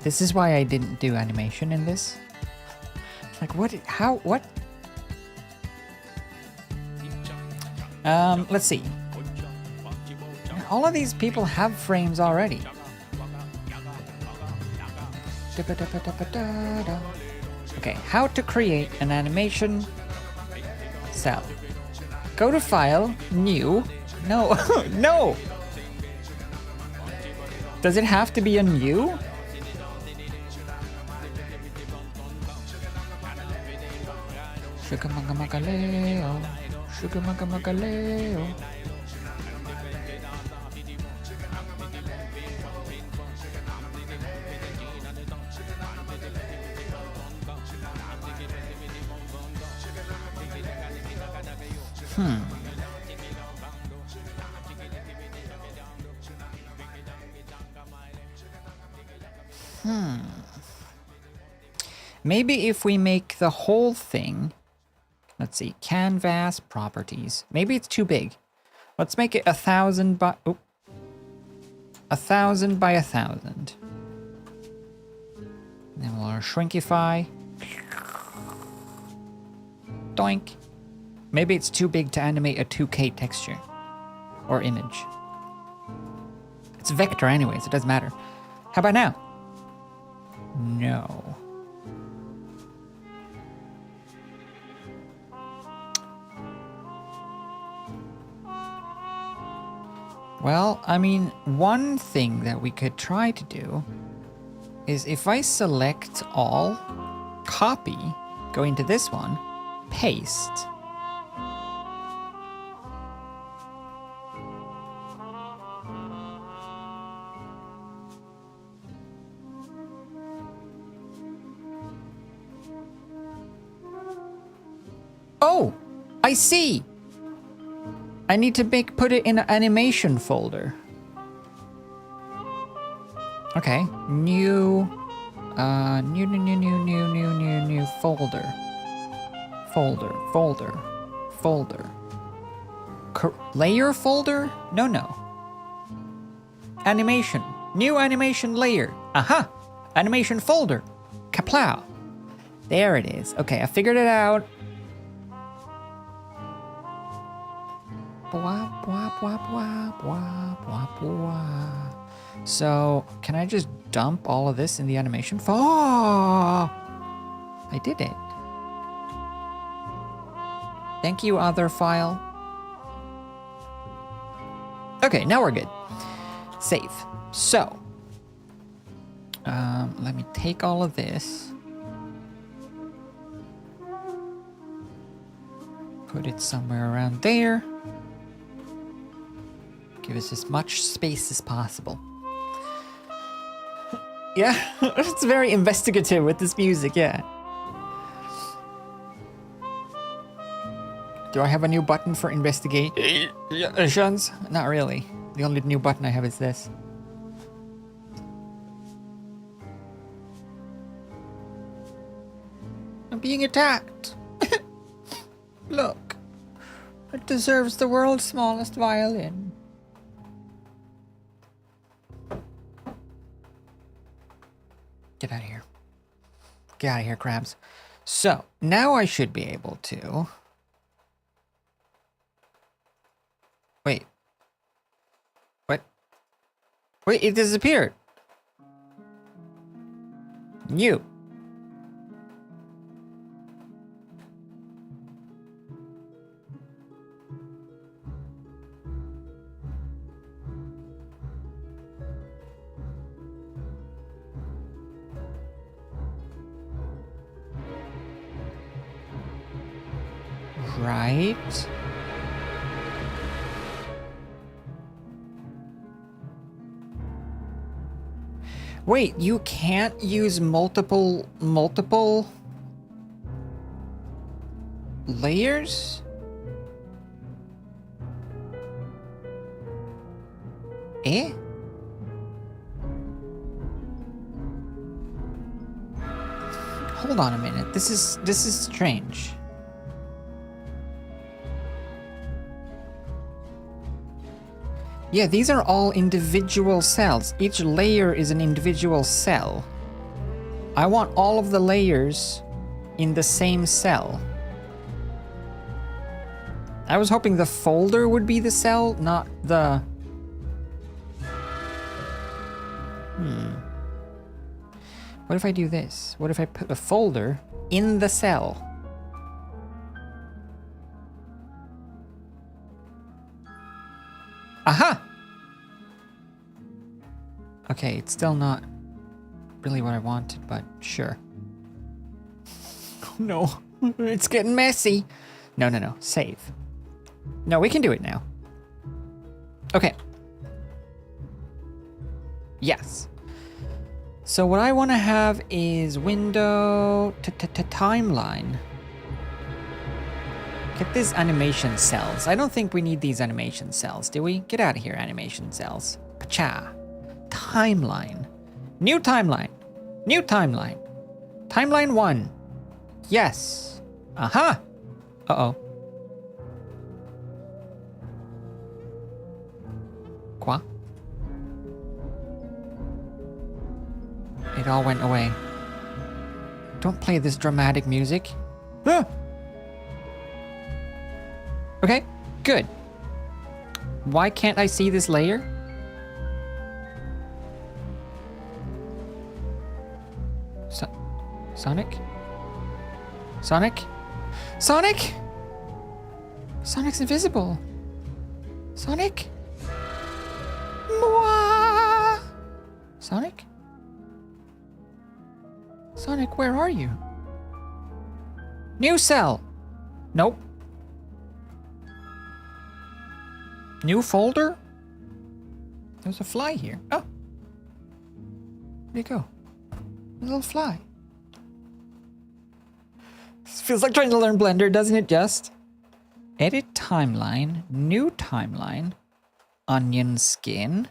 This is why I didn't do animation in this. Like what? How? What? Let's see. All of these people have frames already. Okay, how to create an animation cell. Go to File, New. No, no! Does it have to be a new? Shugamagamagaleo, shugamagamagaleo. Maybe if we make the whole thing, let's see, canvas properties. Maybe it's too big. Let's make it 1,000 by 1,000 by 1,000. Then we'll shrinkify. Doink. Maybe it's too big to animate a 2K texture or image. It's vector anyways, it doesn't matter. How about now? No. Well, I mean, one thing that we could try to do is if I select all, copy, go into this one, paste. Oh, I see. I need to put it in an animation folder. Okay, new folder. Folder. Layer folder? No. Animation. New animation layer. Aha! Animation folder. Kaplow. There it is. Okay, I figured it out. So, can I just dump all of this in the animation? Oh! I did it. Thank you, other file. Okay, now we're good. Save. So, let me take all of this. Put it somewhere around there. Give us as much space as possible. Yeah, it's very investigative with this music, yeah. Do I have a new button for investigations? Not really. The only new button I have is this. I'm being attacked. Look. It deserves the world's smallest violin. Get out of here. Get out of here, crabs. So, now I should be able to... Wait. What? Wait, it disappeared. New. Right. Wait, you can't use multiple layers? Eh? Hold on a minute. This is strange. Yeah, these are all individual cells. Each layer is an individual cell. I want all of the layers in the same cell. I was hoping the folder would be the cell, not the... What if I do this? What if I put a folder in the cell? Aha! Okay, it's still not really what I wanted, but sure. Oh no, it's getting messy. No, save. No, we can do it now. Okay. Yes. So what I want to have is window timeline. Get these animation cells. I don't think we need these animation cells, do we? Get out of here, animation cells. Pacha. Timeline. New timeline. New timeline. Timeline 1. Yes. Aha. Uh-oh. Quoi? It all went away. Don't play this dramatic music. Ah! Okay, good. Why can't I see this layer? Sonic? Sonic? Sonic? Sonic's invisible. Sonic? Mwah! Sonic? Sonic, where are you? New cell. Nope. New folder? There's a fly here. Oh. Where'd it go? A little fly. It's Feels like trying to learn Blender, doesn't it just? Edit timeline, new timeline, onion skin,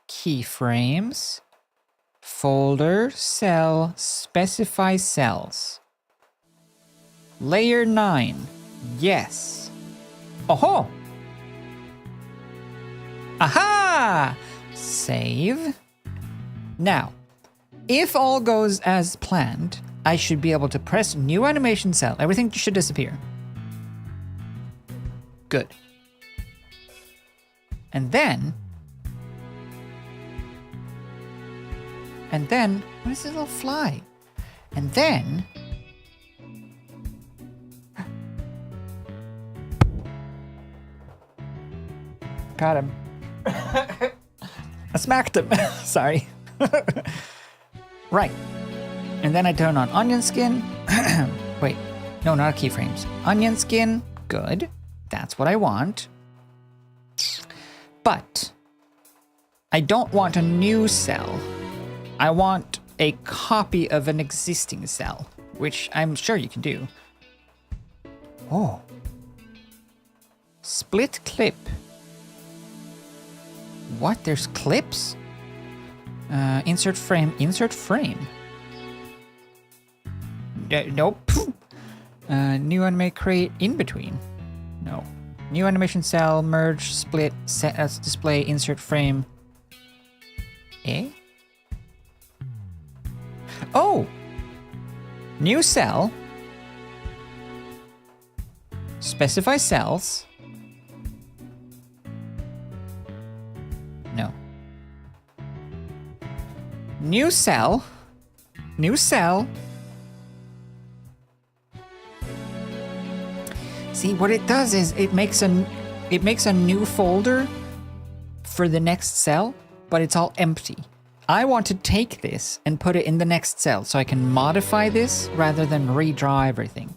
keyframes, folder, cell, specify cells. Layer 9, yes. Oh-ho! Aha! Save. Now, if all goes as planned, I should be able to press new animation cell. Everything should disappear. Good. And then, what is this little fly? And then, got him. I smacked him. Sorry. Right. And then I turn on onion skin. Wait, no, not keyframes. Onion skin, good. That's what I want. But I don't want a new cell. I want a copy of an existing cell, which I'm sure you can do. Oh. Split clip. What? There's clips? Insert frame, insert frame. Nope. New animate create in between. No. New animation cell, merge, split, set as display, insert frame. Eh? Oh! New cell. Specify cells. No. New cell. New cell. See, what it does is it makes a new folder for the next cell, but it's all empty. I want to take this and put it in the next cell so I can modify this rather than redraw everything.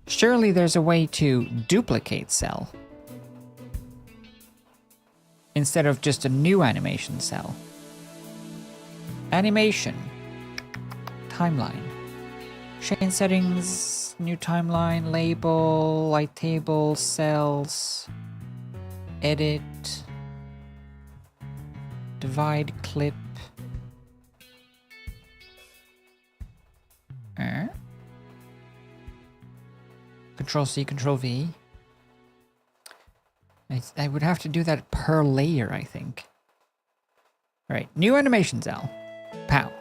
Surely there's a way to duplicate cell instead of just a new animation cell. Animation. Timeline. Chain settings, new timeline, label, light table, cells, edit, divide clip. Control C, Control V. I would have to do that per layer, I think. All right, new animation cell. Pow.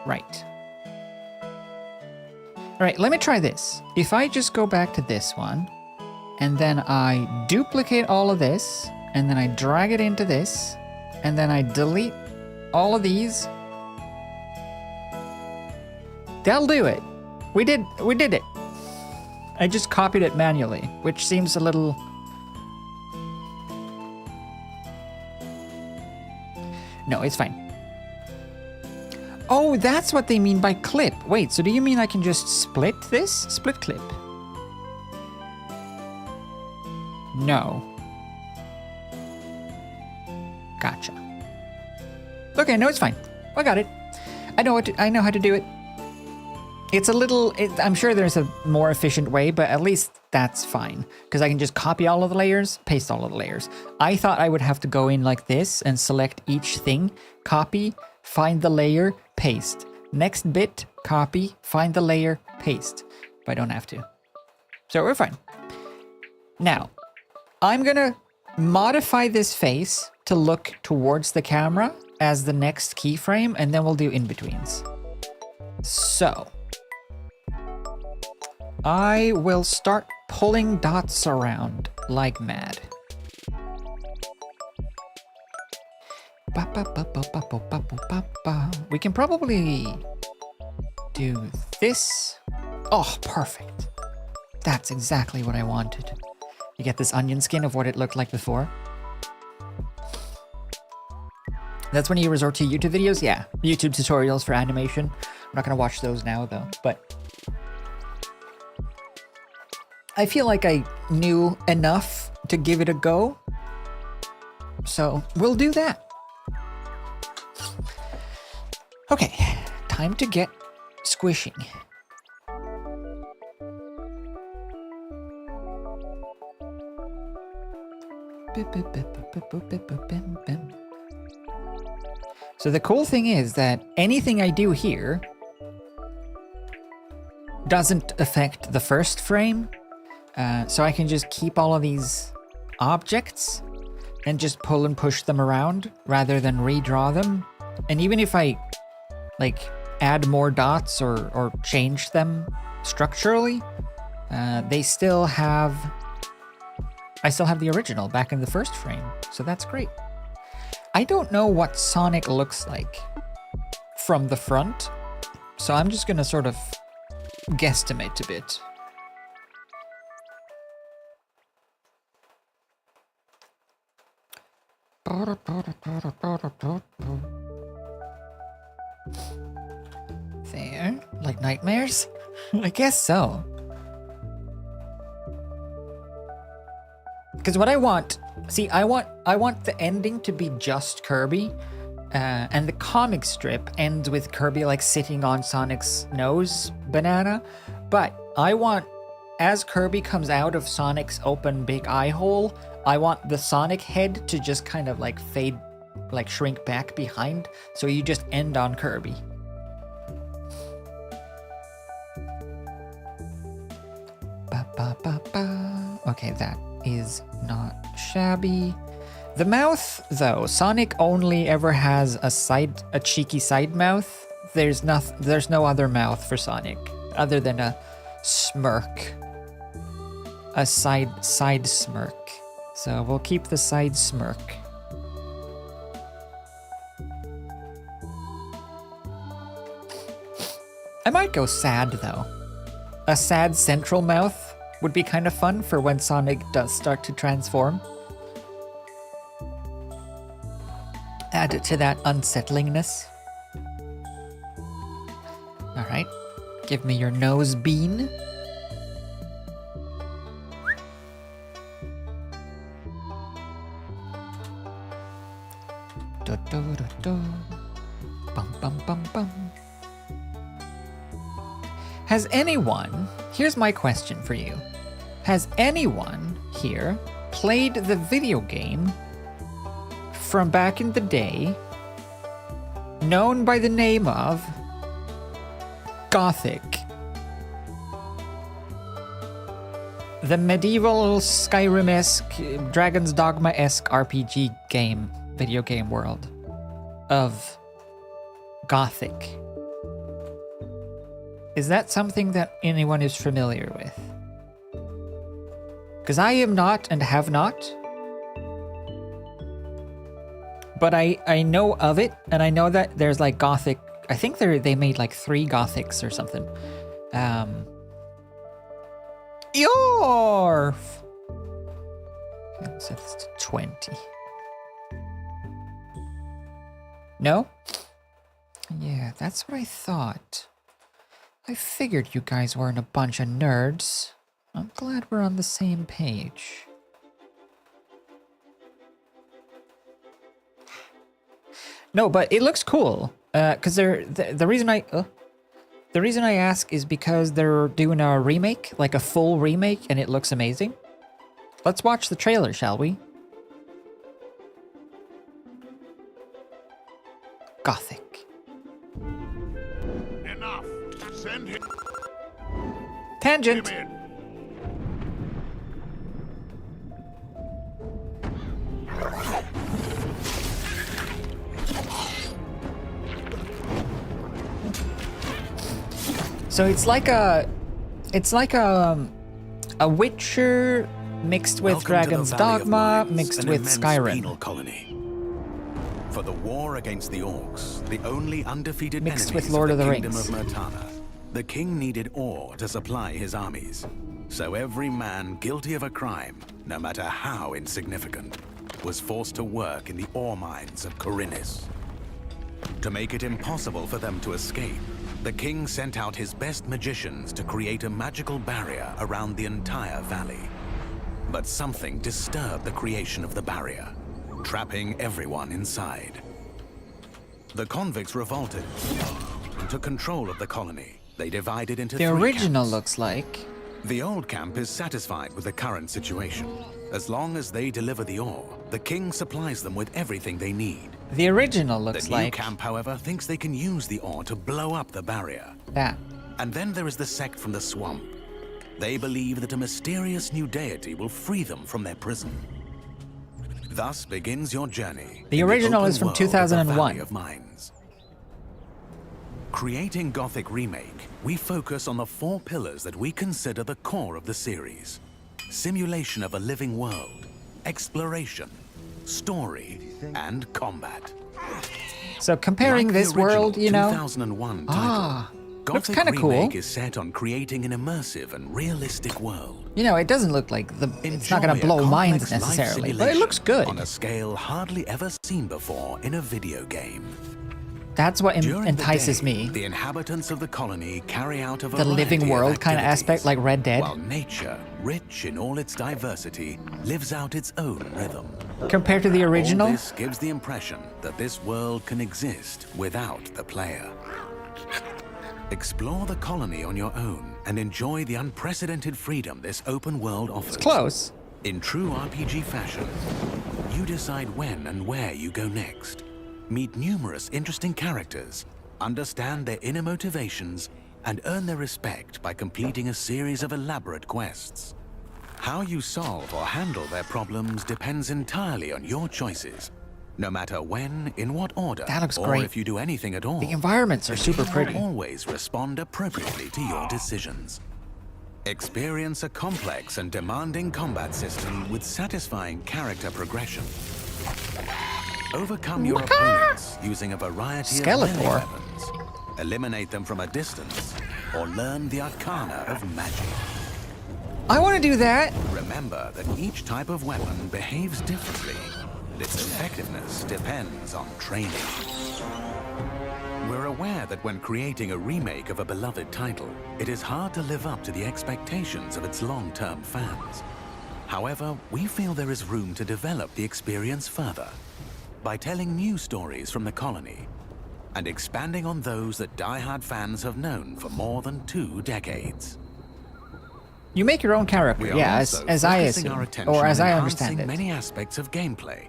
Right. All right, let me try this. If I just go back to this one, and then I duplicate all of this, and then I drag it into this, and then I delete all of these, that'll do it. We did it. I just copied it manually, which seems a little... No, it's fine. Oh, that's what they mean by clip. Wait, so do you mean I can just split this? Split clip. No. Gotcha. Okay, no, it's fine. I got it. I know how to do it. It's a little... I'm sure there's a more efficient way, but at least that's fine. Because I can just copy all of the layers, paste all of the layers. I thought I would have to go in like this and select each thing, copy, find the layer, paste. Next bit, copy, find the layer, paste. But I don't have to. So we're fine. Now, I'm gonna modify this face to look towards the camera as the next keyframe, and then we'll do in-betweens. So, I will start pulling dots around like mad. We can probably do this. Oh, perfect. That's exactly what I wanted. You get this onion skin of what it looked like before. That's when you resort to YouTube videos? Yeah, YouTube tutorials for animation. I'm not gonna watch those now though, but I feel like I knew enough to give it a go. So we'll do that. Okay, time to get squishing. So the cool thing is that anything I do here doesn't affect the first frame. So I can just keep all of these objects and just pull and push them around rather than redraw them. And even if I like add more dots or change them structurally, I still have the original back in the first frame. So that's great. I don't know what Sonic looks like from the front, so I'm just gonna sort of guesstimate a bit. There, like nightmares? I guess so. Because what I want, see, I want the ending to be just Kirby, and the comic strip ends with Kirby like sitting on Sonic's nose banana. But I want, as Kirby comes out of Sonic's open big eye hole, I want the Sonic head to just kind of like fade, like shrink back behind, so you just end on Kirby. Ba ba ba ba. Okay, that is not shabby. The mouth, though, Sonic only ever has a cheeky side mouth. There's no other mouth for Sonic other than a smirk, a side smirk. So we'll keep the side smirk. I might go sad though. A sad central mouth would be kind of fun for when Sonic does start to transform. Add it to that unsettlingness. Alright, give me your nose bean. Do, do, do, do. Bum, bum, bum, bum. Has anyone, here's my question for you. Has anyone here played the video game from back in the day known by the name of Gothic? The medieval Skyrim-esque, Dragon's Dogma-esque RPG game, video game world of Gothic. Is that something that anyone is familiar with? Because I am not and have not. But I know of it, and I know that there's like Gothic. I think they made like 3 Gothics or something. Yorf! Set this to 20. No? Yeah, that's what I thought. I figured you guys weren't a bunch of nerds. I'm glad we're on the same page. No, but it looks cool. Cause the reason I ask is because they're doing a remake, like a full remake, and it looks amazing. Let's watch the trailer, shall we? Gothic. Enough. Send him. Tangent. in. So it's like a Witcher mixed with Dragon's Dogma mixed with Skyrim. Penal colony. For the war against the orcs, the only undefeated Mixed enemies with Lord of the kingdom Rings. of Murtana, the king needed ore to supply his armies. So every man guilty of a crime, no matter how insignificant, was forced to work in the ore mines of Khorinis. To make it impossible for them to escape, the king sent out his best magicians to create a magical barrier around the entire valley. But something disturbed the creation of the barrier, trapping everyone inside. The convicts revolted and took control of the colony. They divided into The three original camps. looks like. The old camp is satisfied with the current situation. As long as they deliver the ore, the king supplies them with everything they need. The original The looks new like camp, however, thinks they can use the ore to blow up the barrier. that. And then there is the sect from the swamp. They believe that a mysterious new deity will free them from their prison. Thus begins your journey. The in original open is from world of the 2001. Valley of Mines. Creating Gothic Remake, we focus on the 4 pillars that we consider the core of the series. Simulation of a living world, exploration, story, and combat. So comparing Like the this world, original you know, 2001 title, Ah, looks Gothic kinda cool. Remake is set on creating an immersive and realistic world. you know, it doesn't look like it's not Enjoy gonna a blow minds complex life necessarily, but it looks simulation good. on a scale hardly ever seen before in a video game. That's what During entices the day, me. The inhabitants of the colony carry out a The variety living world kind of activities, aspect, like Red Dead. while nature, rich in all its diversity, lives out its own rhythm. Compared to the original, All this gives the impression that this world can exist without the player. Explore the colony on your own and enjoy the unprecedented freedom this open world offers. close. In true RPG fashion, you decide when and where you go next. Meet numerous interesting characters, understand their inner motivations, and earn their respect by completing a series of elaborate quests. How you solve or handle their problems depends entirely on your choices. No matter when, in what order, That looks or great. if you do anything at all. The environments are super Will pretty. always respond appropriately to your decisions. Experience a complex and demanding combat system with satisfying character progression. Overcome your opponents using a variety of melee Skeletor. weapons. Eliminate them from a distance, or learn the arcana of magic. I want to do that. Remember that each type of weapon behaves differently, and its effectiveness depends on training. We're aware that when creating a remake of a beloved title, it is hard to live up to the expectations of its long-term fans. However, we feel there is room to develop the experience further by telling new stories from the colony and expanding on those that die-hard fans have known for more than 2 decades. You make your own character, We are yeah, also as I focusing our assume, attention or as on I enhancing understand it. many aspects of gameplay,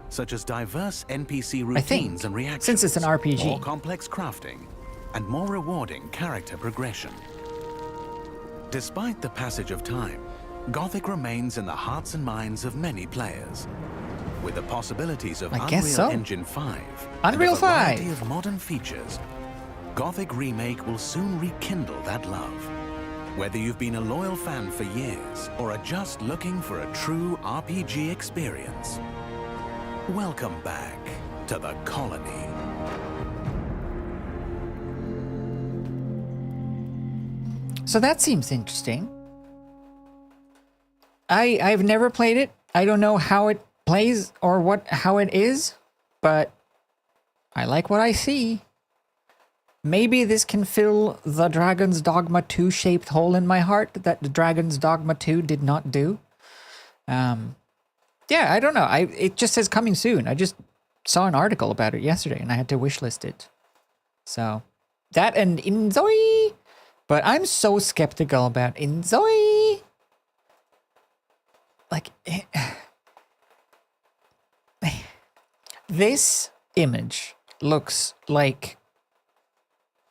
such as diverse NPC I routines think, and reactions, since it's an RPG. more complex crafting, and more rewarding character progression. Despite the passage of time, Gothic remains in the hearts and minds of many players. With the possibilities of I Unreal guess so. Engine 5 Unreal and a variety 5. of modern features, Gothic Remake will soon rekindle that love. Whether you've been a loyal fan for years or are just looking for a true RPG experience, welcome back to the colony. So that seems interesting. I've never played it. I don't know how it plays or how it is, but I like what I see. Maybe this can fill the Dragon's Dogma 2 shaped hole in my heart that the Dragon's Dogma 2 did not do. Yeah, I don't know. It just says coming soon. I just saw an article about it yesterday and I had to wishlist it. So that and Enzooy. But I'm so skeptical about Enzooy. Like, this image looks like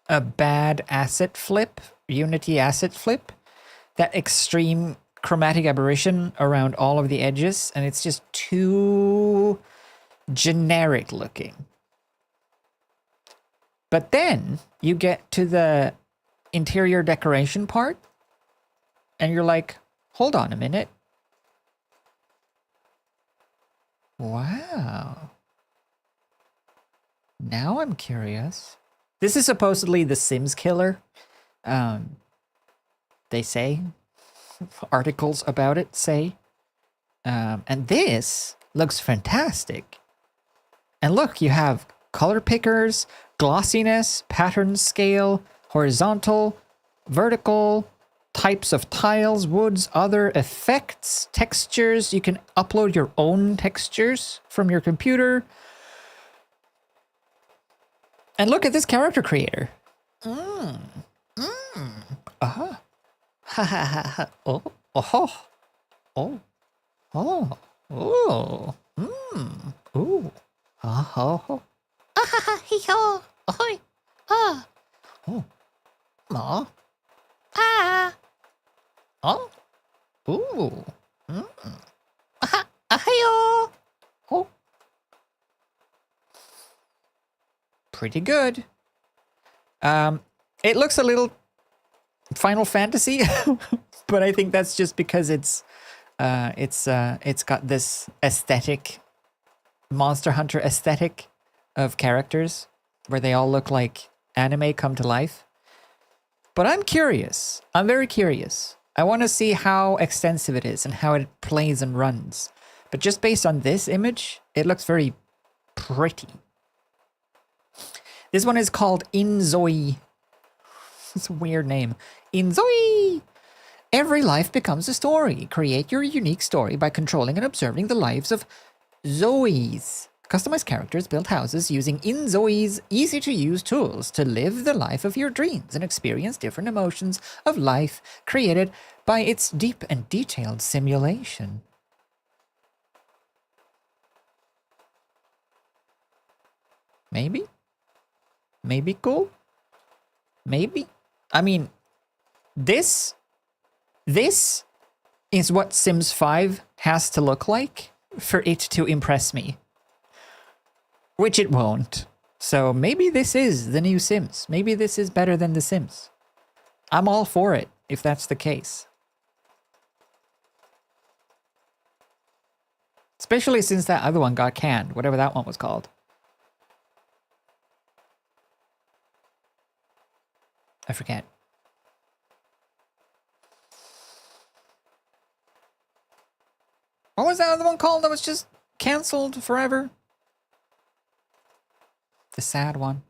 a bad asset flip, Unity asset flip, that extreme chromatic aberration around all of the edges, and it's just too generic looking. But then you get to the interior decoration part, and you're like, hold on a minute. Wow. Now I'm curious. This is supposedly the Sims killer. They say. Articles about it say. And this looks fantastic. And look, you have color pickers, glossiness, pattern scale, horizontal, vertical, types of tiles, woods, other effects, textures. You can upload your own textures from your computer. And look at this character creator. Ha ha ha ha. Oh. Oh. Oh. Oh. Oh. Ooh. Oh. Ah ha ha hee ho. Ahoy. Ah. Oh. Ma. Ah. Oh. Ooh. Aha. Ahayo. Oh. Pretty good. It looks a little Final Fantasy, but I think that's just because it's got this aesthetic, Monster Hunter aesthetic of characters where they all look like anime come to life. But I'm curious. I'm very curious. I want to see how extensive it is and how it plays and runs. But just based on this image, it looks very pretty. This one is called Enzooy. It's a weird name. Enzooy! Every life becomes a story. Create your unique story by controlling and observing the lives of Zoes. Customize characters, build houses using Enzooy's easy-to-use tools to live the life of your dreams and experience different emotions of life created by its deep and detailed simulation. Maybe? Maybe cool? Maybe? I mean, this is what Sims 5 has to look like for it to impress me. Which it won't. So maybe this is the new Sims. Maybe this is better than The Sims. I'm all for it, if that's the case. Especially since that other one got canned, whatever that one was called. I forget. What was that other one called that was just cancelled forever? The sad one.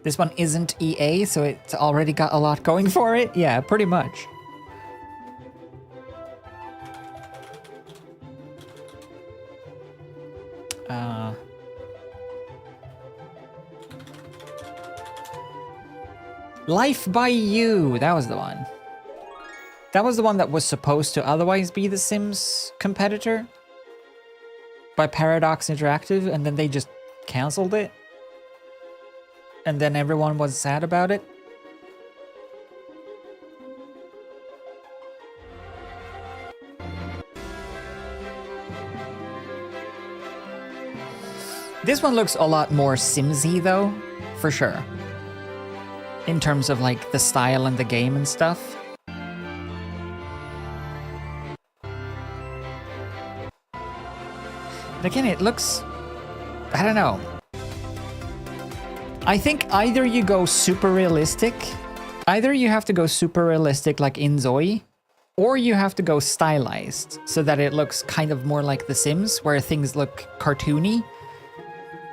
This one isn't EA, so it's already got a lot going for it. Yeah, pretty much. Life by You, that was the one. That was the one that was supposed to otherwise be the Sims competitor by Paradox Interactive, and then they just cancelled it. And then everyone was sad about it. This one looks a lot more Simsy though, for sure. In terms of like the style and the game and stuff. But again, it looks, I don't know. I think either you go super realistic, either you have to go super realistic like Enzooy, or you have to go stylized so that it looks kind of more like The Sims, where things look cartoony.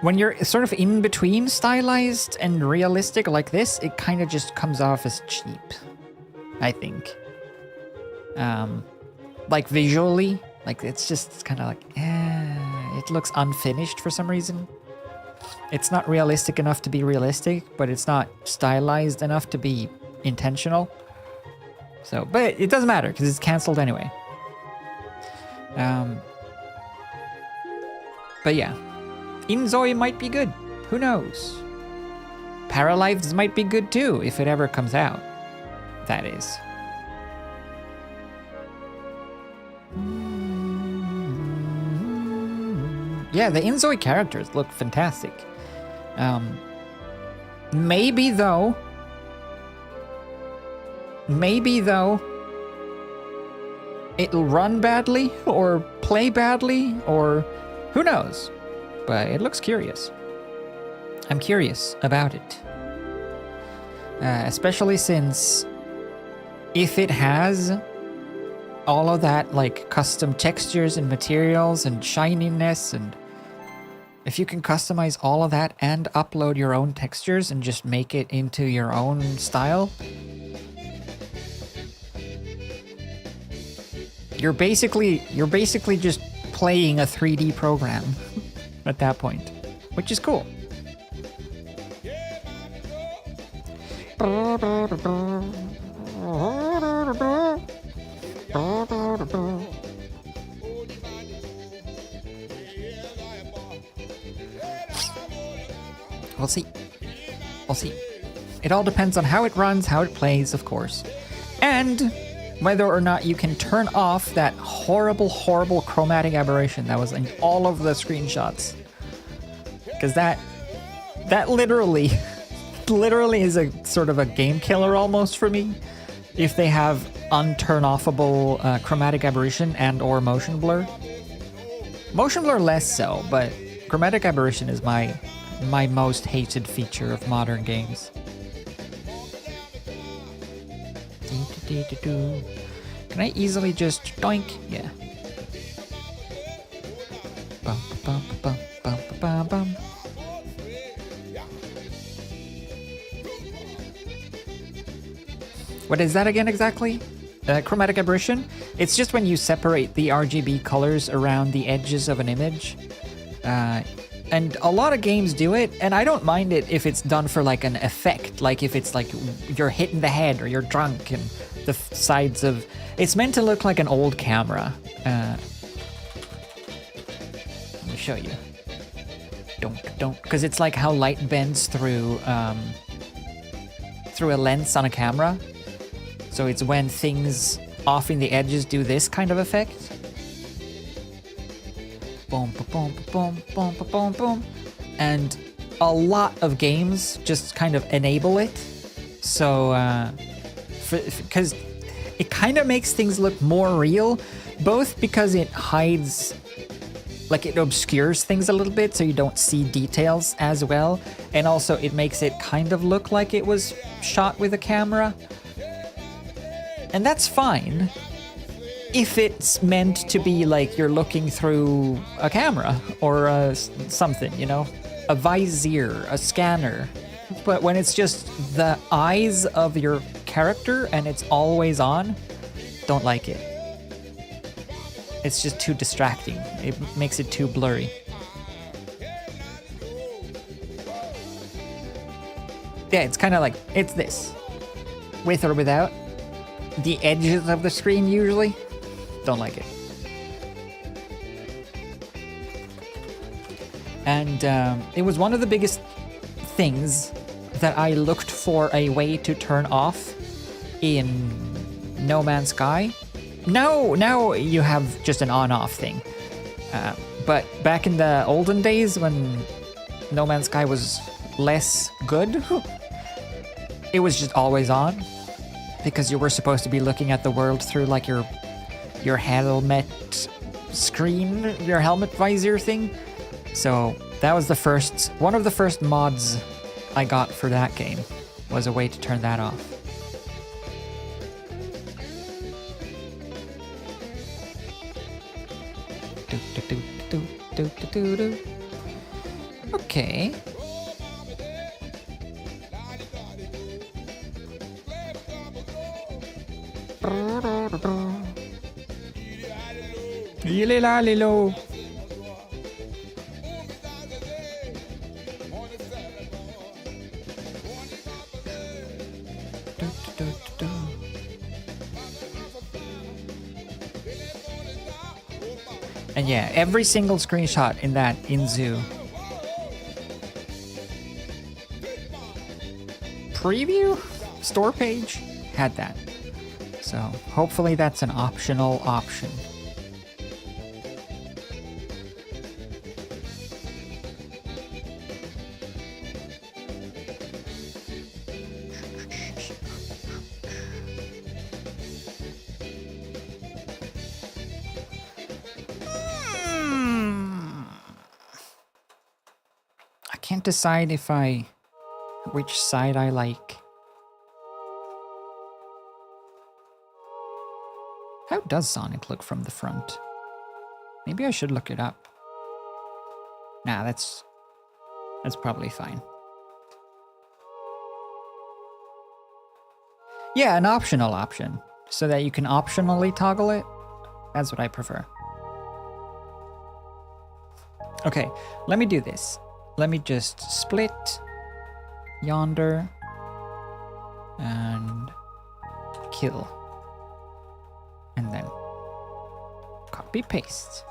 When you're sort of in between stylized and realistic like this, it kind of just comes off as cheap, I think. Like visually, like it's kind of like, it looks unfinished for some reason. It's not realistic enough to be realistic, but it's not stylized enough to be intentional. So, but it doesn't matter because it's canceled anyway. But yeah. Enzooy might be good. Who knows? Paralives might be good too, if it ever comes out. That is. Yeah, the Enzooy characters look fantastic. Maybe though, it'll run badly or play badly or who knows? But it looks curious. I'm curious about it. Especially since if it has all of that like custom textures and materials and shininess, and if you can customize all of that and upload your own textures and just make it into your own style, You're basically just playing a 3D program at that point, which is cool. We'll see. We'll see. It all depends on how it runs, how it plays, of course. And whether or not you can turn off that horrible, horrible chromatic aberration that was in all of the screenshots. Because that literally is a sort of a game killer almost for me. If they have unturn-offable chromatic aberration and or motion blur. Motion blur less so, but chromatic aberration is my most hated feature of modern games. Can I easily just doink? Yeah. Bum, bum, bum, bum, bum, bum. What is that again exactly? Chromatic aberration? It's just when you separate the RGB colors around the edges of an image. And a lot of games do it, and I don't mind it if it's done for like an effect, like if it's like you're hitting the head or you're drunk and the sides of... It's meant to look like an old camera. Let me show you. Don't, because it's like how light bends through a lens on a camera. So it's when things off in the edges do this kind of effect. Boom, boom, boom, boom, boom, boom, boom. And a lot of games just kind of enable it. So, because it kind of makes things look more real, both because it hides, like it obscures things a little bit so you don't see details as well. And also it makes it kind of look like it was shot with a camera. And that's fine. If it's meant to be like you're looking through a camera or something, you know, a visor, a scanner. But when it's just the eyes of your character and it's always on, don't like it. It's just too distracting. It makes it too blurry. Yeah, it's kind of like, it's this. With or without. The edges of the screen usually. Don't like it. And it was one of the biggest things that I looked for a way to turn off in No Man's Sky. Now you have just an on-off thing. But back in the olden days when No Man's Sky was less good, it was just always on. Because you were supposed to be looking at the world through like your helmet screen, your helmet visor thing. So that was one of the first mods I got for that game, was a way to turn that off. Okay. Yililalo. And yeah, every single screenshot in that Enzooy preview store page had that. So hopefully that's an optional option. I can't decide which side I like. How does Sonic look from the front? Maybe I should look it up. Nah, that's probably fine. Yeah, an optional option, so that you can optionally toggle it. That's what I prefer. Okay, let me do this. Let me just split yonder and kill. And then copy paste.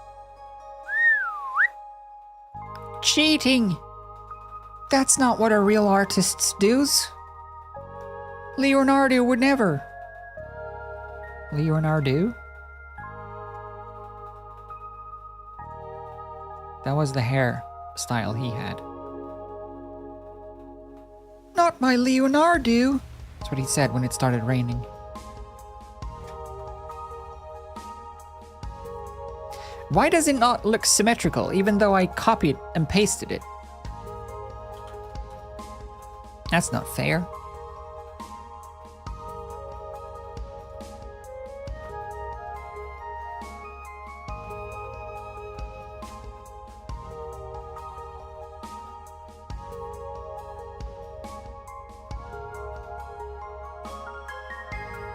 Cheating! That's not what a real artist does. Leonardo would never. Leonardo? That was the hair style he had. Not my Leonardo! That's what he said when it started raining. Why does it not look symmetrical, even though I copied and pasted it? That's not fair.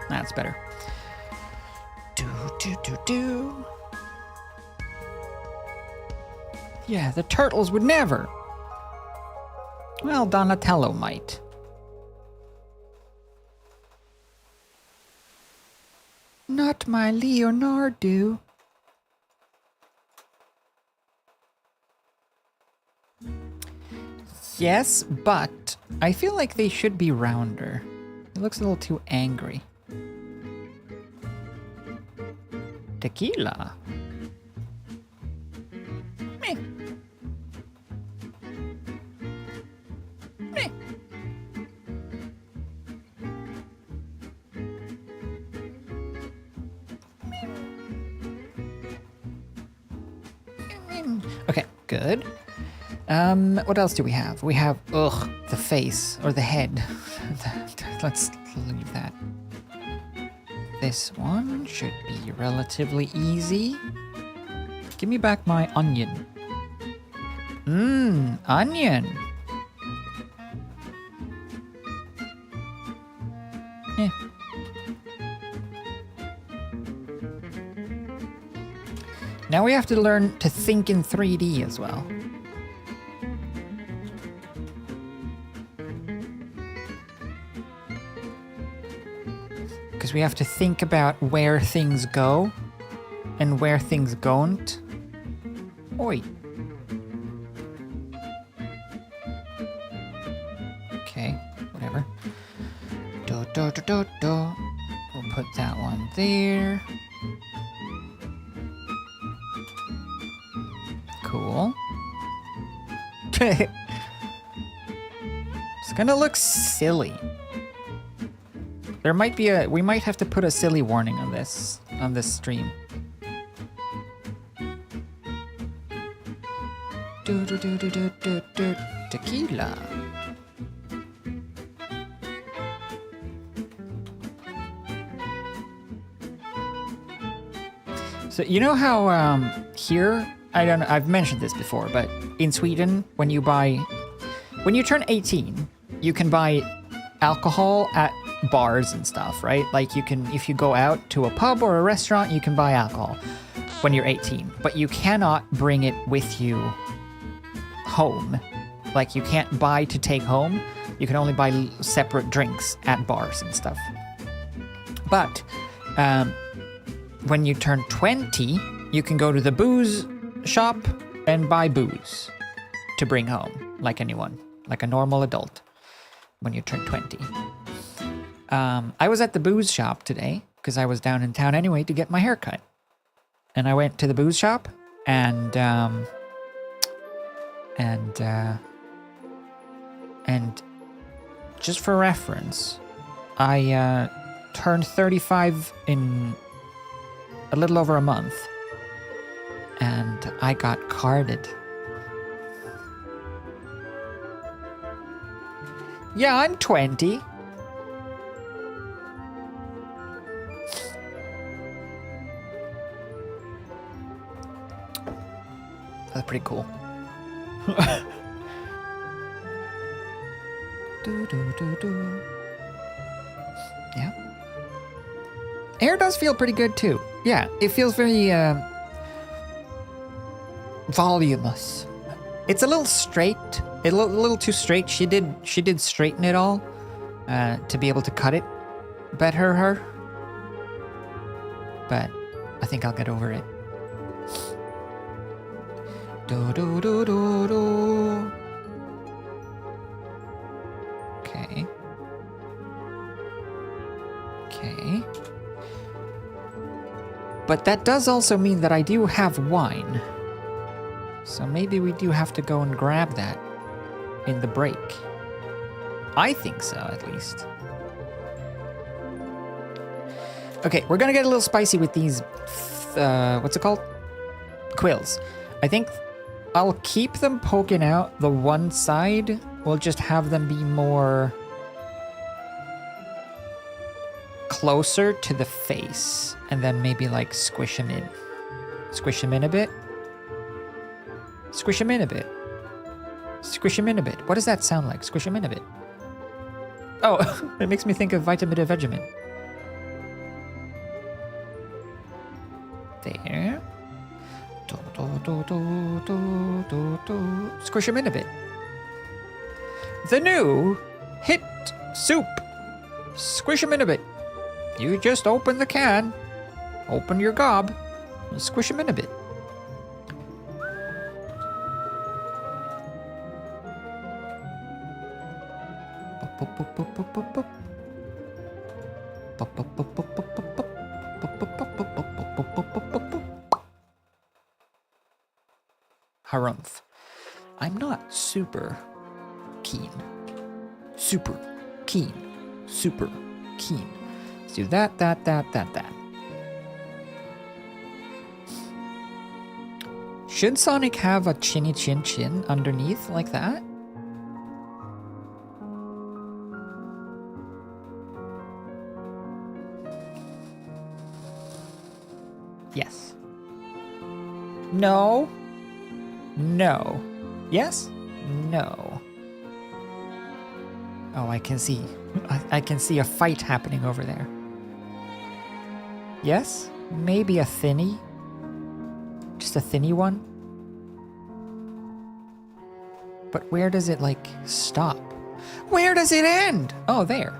That's better. Do. Yeah, the turtles would never. Well, Donatello might. Not my Leonardo. Yes, but I feel like they should be rounder. It looks a little too angry. Tequila. Meh. Meh. Okay, good. What else do we have? We have, the face, or the head. Let's leave that. This one should be relatively easy. Give me back my onion. Onion. Yeah. Now we have to learn to think in 3D as well. Because we have to think about where things go and where things don't. Oi. Okay, whatever. Do. We'll put that one there. Cool. It's gonna look silly. There might be we might have to put a silly warning on this stream. Tequila. So you know how here, I don't know, I've mentioned this before, but in Sweden, when you turn 18, you can buy alcohol at bars and stuff, right? Like you can, if you go out to a pub or a restaurant, you can buy alcohol when you're 18, but you cannot bring it with you home. Like you can't buy to take home. You can only buy separate drinks at bars and stuff. But when you turn 20, you can go to the booze shop and buy booze to bring home, like anyone, like a normal adult, when you turn 20. I was at the booze shop today because I was down in town anyway to get my hair cut. And I went to the booze shop and just for reference, I turned 35 in a little over a month and I got carded. Yeah, I'm 20. That's pretty cool. Yeah. Air does feel pretty good too. Yeah, it feels very voluminous. It's a little straight, a little too straight. She did straighten it all to be able to cut it better. But I think I'll get over it. Do do do do do. Okay. Okay. But that does also mean that I do have wine. So maybe we do have to go and grab that in the break. I think so, at least. Okay, we're gonna get a little spicy with these, what's it called? Quills. I think I'll keep them poking out the one side. We'll just have them be more closer to the face. And then maybe like squish them in. Squish them in a bit. Squish them in a bit. Squish them in a bit. What does that sound like? Squish them in a bit. Oh, it makes me think of Vitamin D Vegemin. There. Do, do, do, do, do, do, do. Squish them in a bit. The new hit soup. Squish them in a bit. You just open the can, open your gob, and squish them in a bit. Harumph. I'm not super keen. Super keen. Super keen. Let's do that. Should Sonic have a chinny chin chin underneath like that? Yes. No. No. Yes? No. Oh, I can see. I can see a fight happening over there. Yes? Maybe a thinny? Just a thinny one? But where does it, like, stop? Where does it end? Oh, there.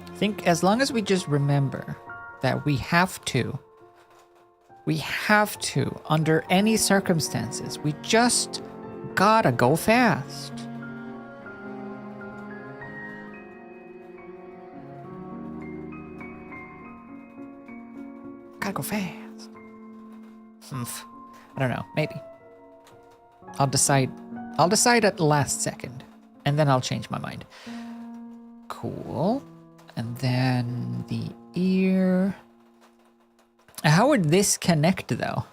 I think as long as we just remember that we have to, under any circumstances, we just gotta go fast. Gotta go fast. I don't know, maybe. I'll decide at the last second, and then I'll change my mind. Cool. And then the ear. How would this connect, though?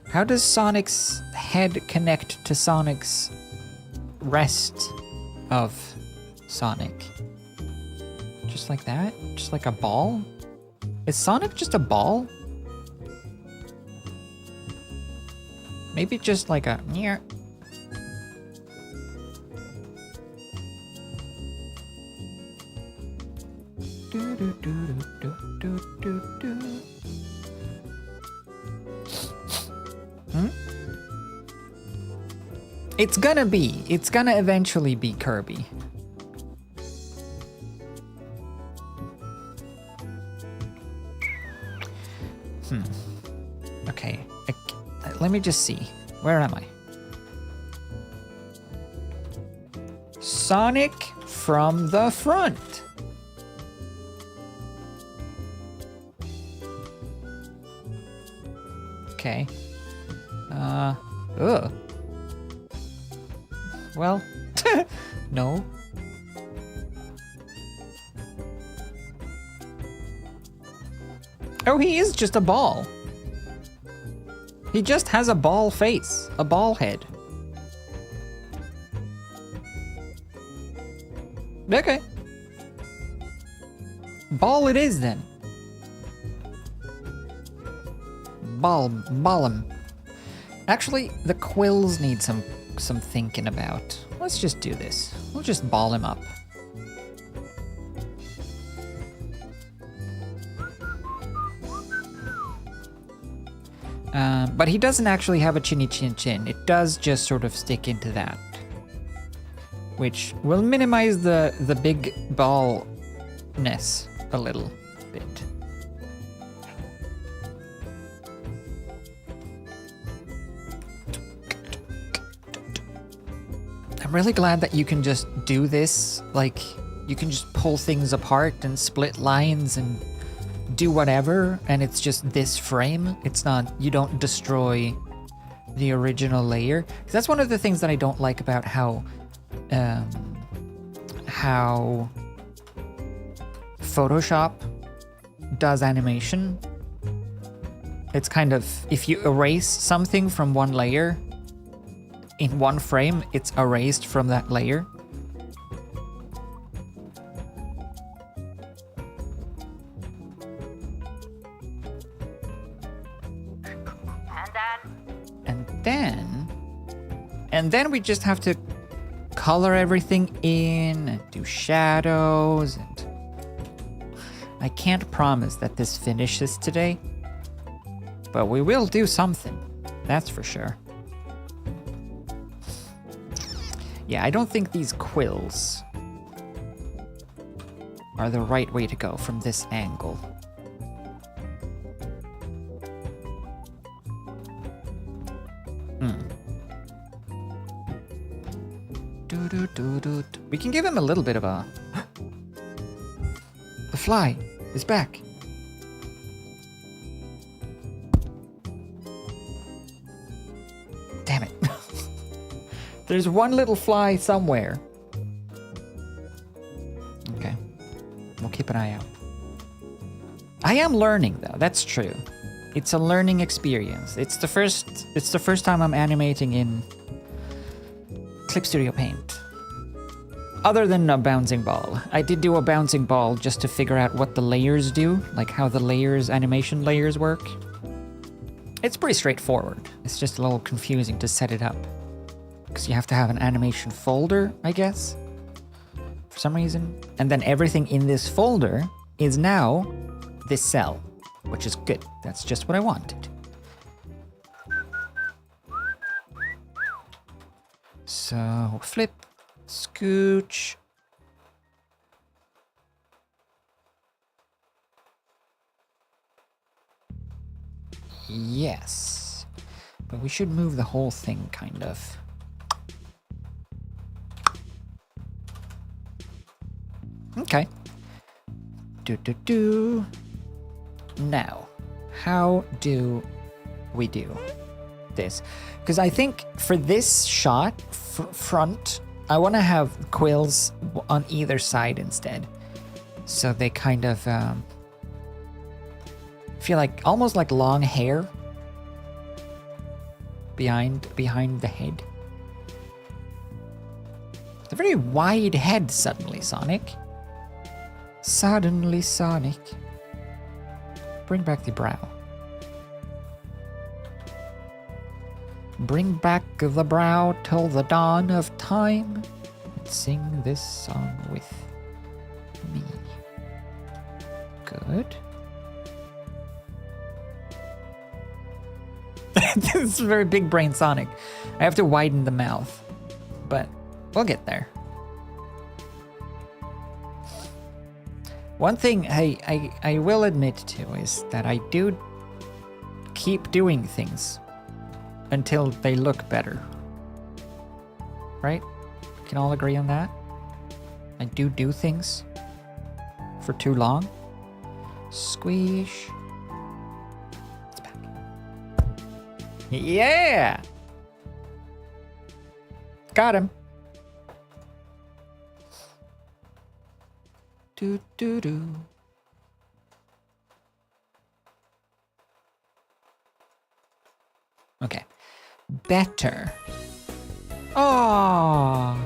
How does Sonic's head connect to Sonic's rest of Sonic? Just like that? Just like a ball? Is Sonic just a ball? Maybe just like a... It's gonna eventually be Kirby. Okay, let me just see. Where am I? Sonic from the front. Okay. Ugh. Well, no. Oh, he is just a ball. He just has a ball face, a ball head. Okay. Ball it is then. Ball him. Actually, the quills need some thinking about. Let's just do this. We'll just ball him up. But he doesn't actually have a chinny chin chin. It does just sort of stick into that, which will minimize the big ballness a little bit. I'm really glad that you can just do this. Like, you can just pull things apart and split lines and do whatever, and it's just this frame. It's not, you don't destroy the original layer. 'Cause that's one of the things that I don't like about how Photoshop does animation. It's kind of, if you erase something from one layer in one frame, it's erased from that layer. And then we just have to color everything in and do shadows. And I can't promise that this finishes today, but we will do something. That's for sure. Yeah, I don't think these quills are the right way to go from this angle. We can give him a little bit of a... The fly is back. Damn it. There's one little fly somewhere. Okay. We'll keep an eye out. I am learning though, that's true. It's a learning experience. It's the first time I'm animating in Clip Studio Paint. Other than a bouncing ball. I did do a bouncing ball just to figure out what the layers do, like how the layers, animation layers work. It's pretty straightforward. It's just a little confusing to set it up, because you have to have an animation folder, I guess, for some reason. And then everything in this folder is now this cell, which is good. That's just what I wanted. So flip, scooch. Yes, but we should move the whole thing, kind of. Okay. Now, how do we do this? Because I think for this shot, front, I want to have quills on either side instead. So they kind of feel like almost like long hair behind the head. It's a very wide head suddenly, Sonic. Suddenly, Sonic. Bring back the brow. Bring back the brow till the dawn of time. And sing this song with me. Good. This is very big brain Sonic. I have to widen the mouth, but we'll get there. One thing I will admit to is that I do keep doing things until they look better. Right? We can all agree on that? I do things for too long. Squish. It's back. Yeah! Got him. Do do do. Okay. Better. Oh.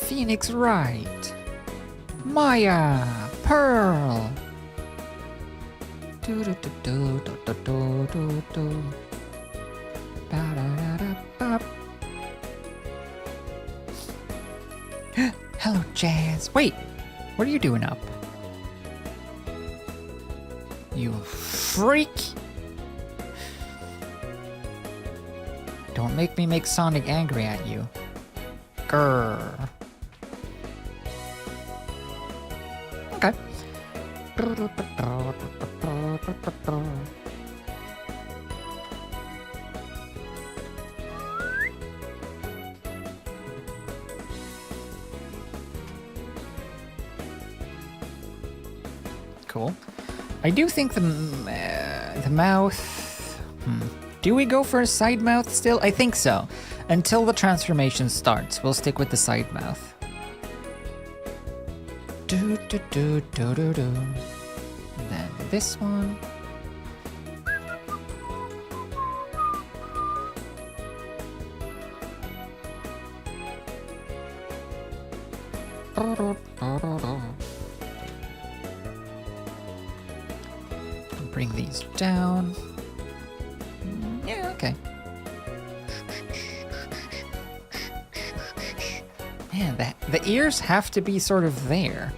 Phoenix Wright. Maya. Pearl. Do do do do do do do do do. Ba da da da bop. Hello, Jazz. Wait, what are you doing up? You freak! Don't make me make Sonic angry at you. Grrr. Okay. Cool. I do think the mouth... Do we go for a side mouth still? I think so. Until the transformation starts, we'll stick with the side mouth. Do do do do do do. And then this one. Bring these down. Yeah, okay. Man, the ears have to be sort of there.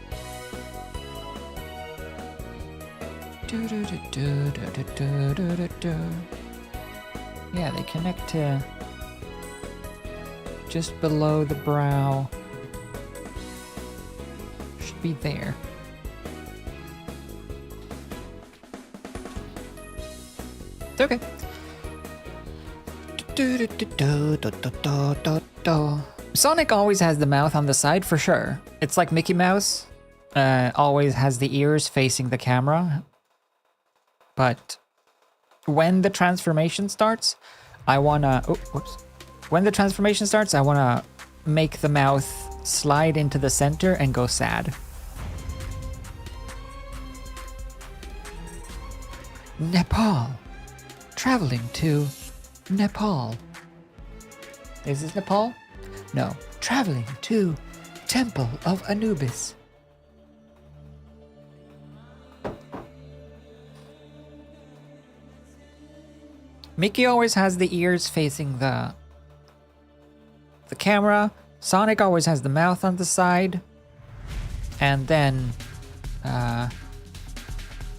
Yeah, they connect to just below the brow. Should be there. Okay. Sonic always has the mouth on the side for sure. It's like Mickey Mouse always has the ears facing the camera. But when the transformation starts, I wanna... Oh, whoops. When the transformation starts, I wanna make the mouth slide into the center and go sad. Nepal. Traveling to Nepal. Is this Nepal? No. Traveling to Temple of Anubis. Mickey always has the ears facing the camera. Sonic always has the mouth on the side. And then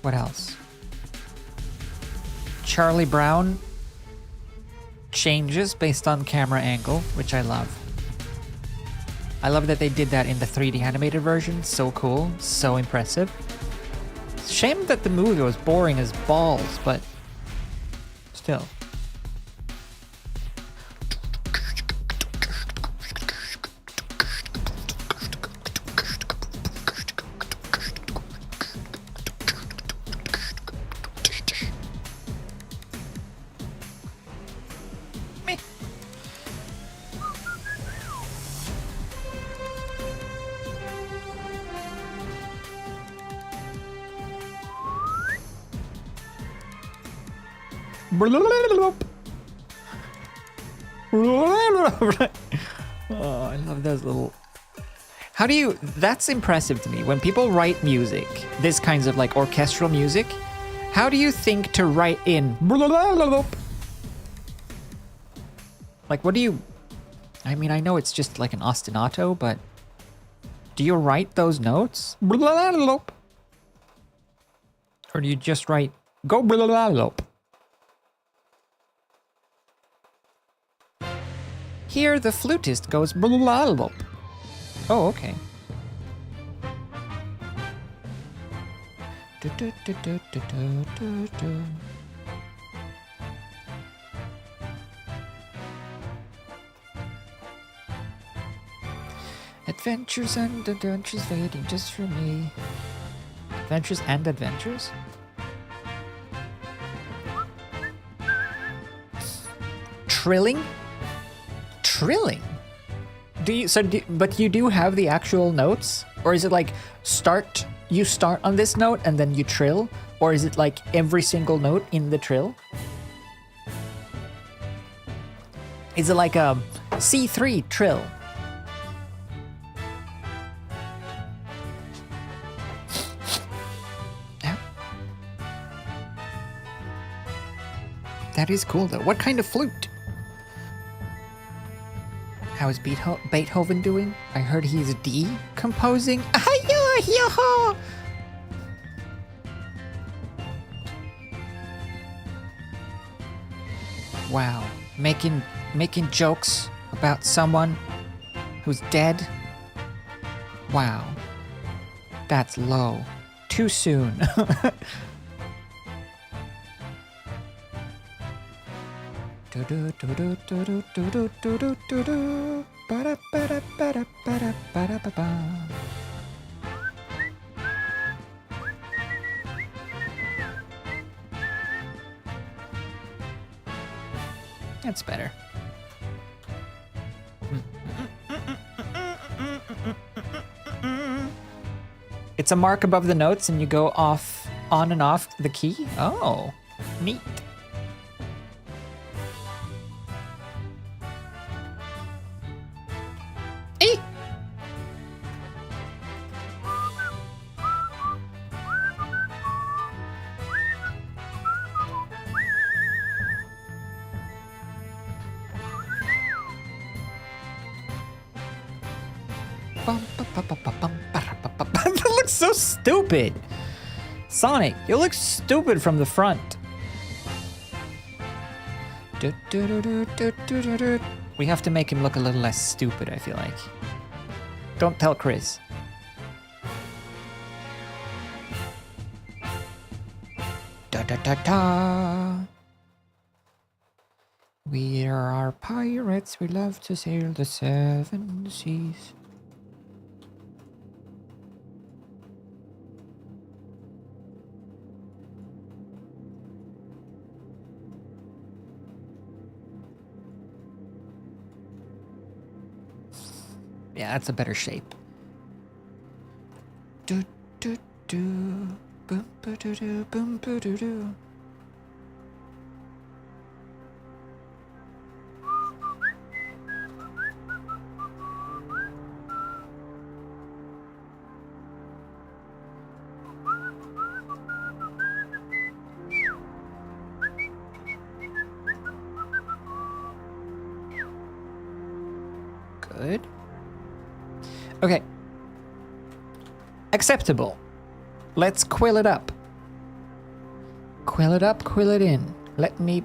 what else? Charlie Brown changes based on camera angle, which I love. I love that they did that in the 3D animated version. So cool, so impressive. Shame that the movie was boring as balls, but still. Oh, I love those little... How do you... That's impressive to me. When people write music, this kinds of like orchestral music, how do you think to write in... Like, what do you... I mean, I know it's just like an ostinato, but... Do you write those notes? Or do you just write... Go... Here the flutist goes blablabla. Oh, okay. Adventures and adventures waiting just for me. Adventures and adventures? Trilling? Trilling? But you do have the actual notes? Or is it like you start on this note and then you trill? Or is it like every single note in the trill? Is it like a C3 trill? That is cool though. What kind of flute? How is Beethoven doing? I heard he's decomposing. Aha-ya-ya-ha! Wow, making jokes about someone who's dead. Wow, that's low. Too soon. That's better. It's a mark above the notes and you go off, on and off the key? Oh, neat. Eee! That looks so stupid. Sonic, you look stupid from the front. We have to make him look a little less stupid, I feel like. Don't tell Chris. Da da da da. We are pirates, we love to sail the seven seas. Yeah, that's a better shape. Do do do, boom ba do do, boom ba do do. Good. Okay. Acceptable. Let's quill it up. Quill it up, quill it in. Let me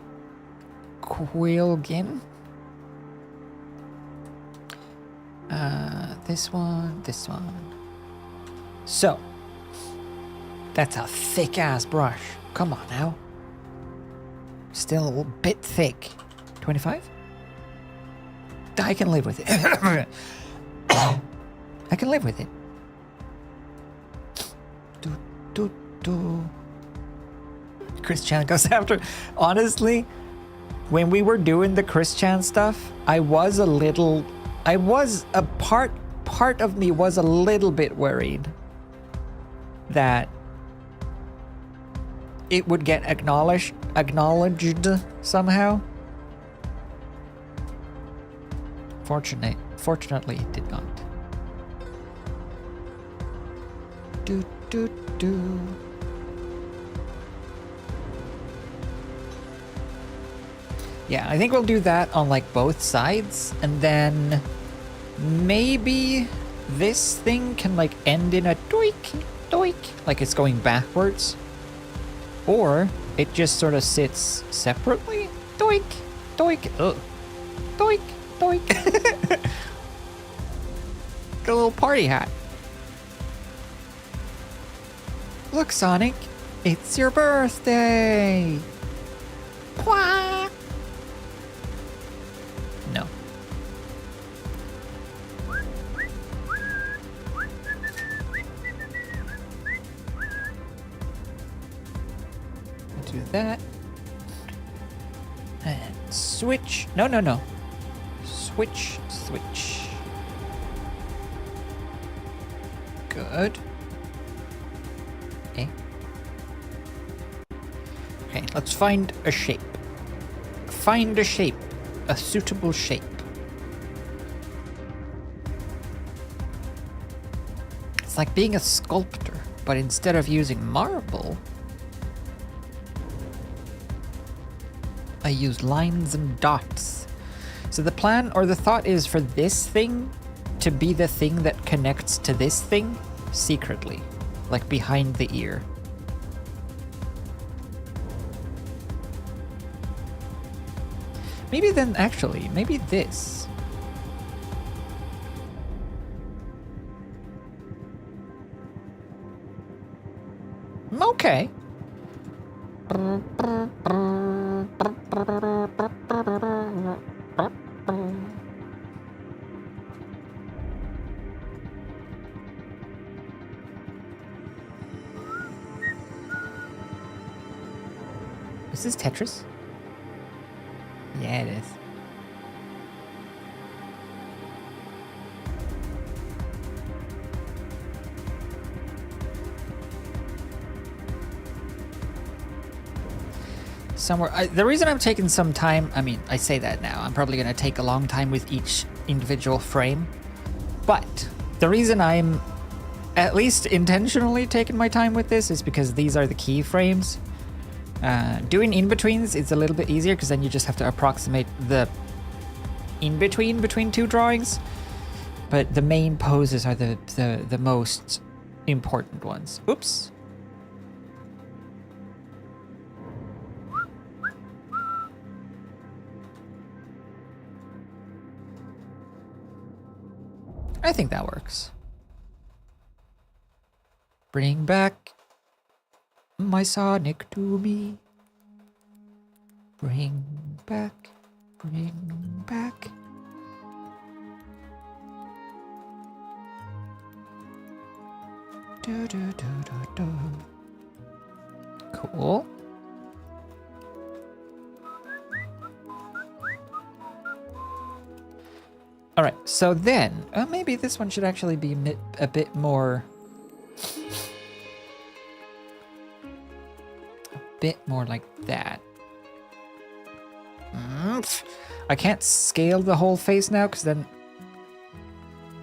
quill again. This one, this one. So. That's a thick ass brush. Come on now. Still a bit thick. 25? I can live with it. I can live with it. Christian goes after. Honestly, when we were doing the Christian stuff, I was a part of me was a little bit worried that it would get acknowledged somehow. Fortunately, it did not. Do. Yeah, I think we'll do that on like both sides, and then maybe this thing can like end in a doik, like it's going backwards, or it just sort of sits separately. Doik, ugh. Doik. Got a little party hat. Look, Sonic, it's your birthday. Quack. No. Do that. And switch. No. Switch. Good. Okay, let's find a shape. A suitable shape. It's like being a sculptor, but instead of using marble, I used lines and dots. So the plan or the thought is for this thing to be the thing that connects to this thing secretly, like behind the ear. Maybe then, actually, maybe this. Okay. Is this Tetris? Yeah, it is. Somewhere, the reason I'm taking some time, I mean, I say that now, I'm probably going to take a long time with each individual frame, but the reason I'm at least intentionally taking my time with this is because these are the key frames. Doing in-betweens is a little bit easier because then you just have to approximate the in-between between two drawings, but the main poses are the most important ones. Oops. I think that works. Bring back my Sonic to me. Bring back. Cool. All right, so then maybe this one should actually be a bit more. Like that. I can't scale the whole face now because then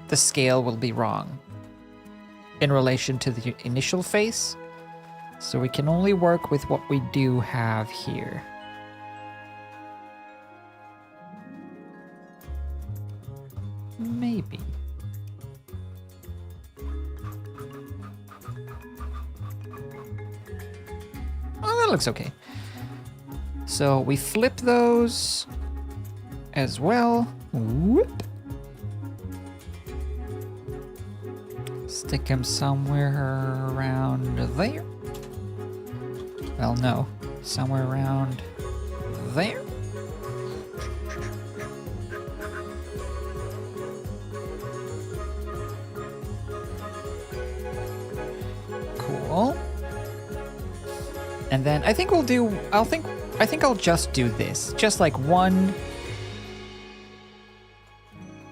the scale will be wrong in relation to the initial face. So we can only work with what we do have here. Maybe. Oh, that looks okay. So we flip those as well. Whoop. Stick them somewhere around there. Well, no. Somewhere around there. Cool. And then I think we'll do, I think I'll just do this. Just like one.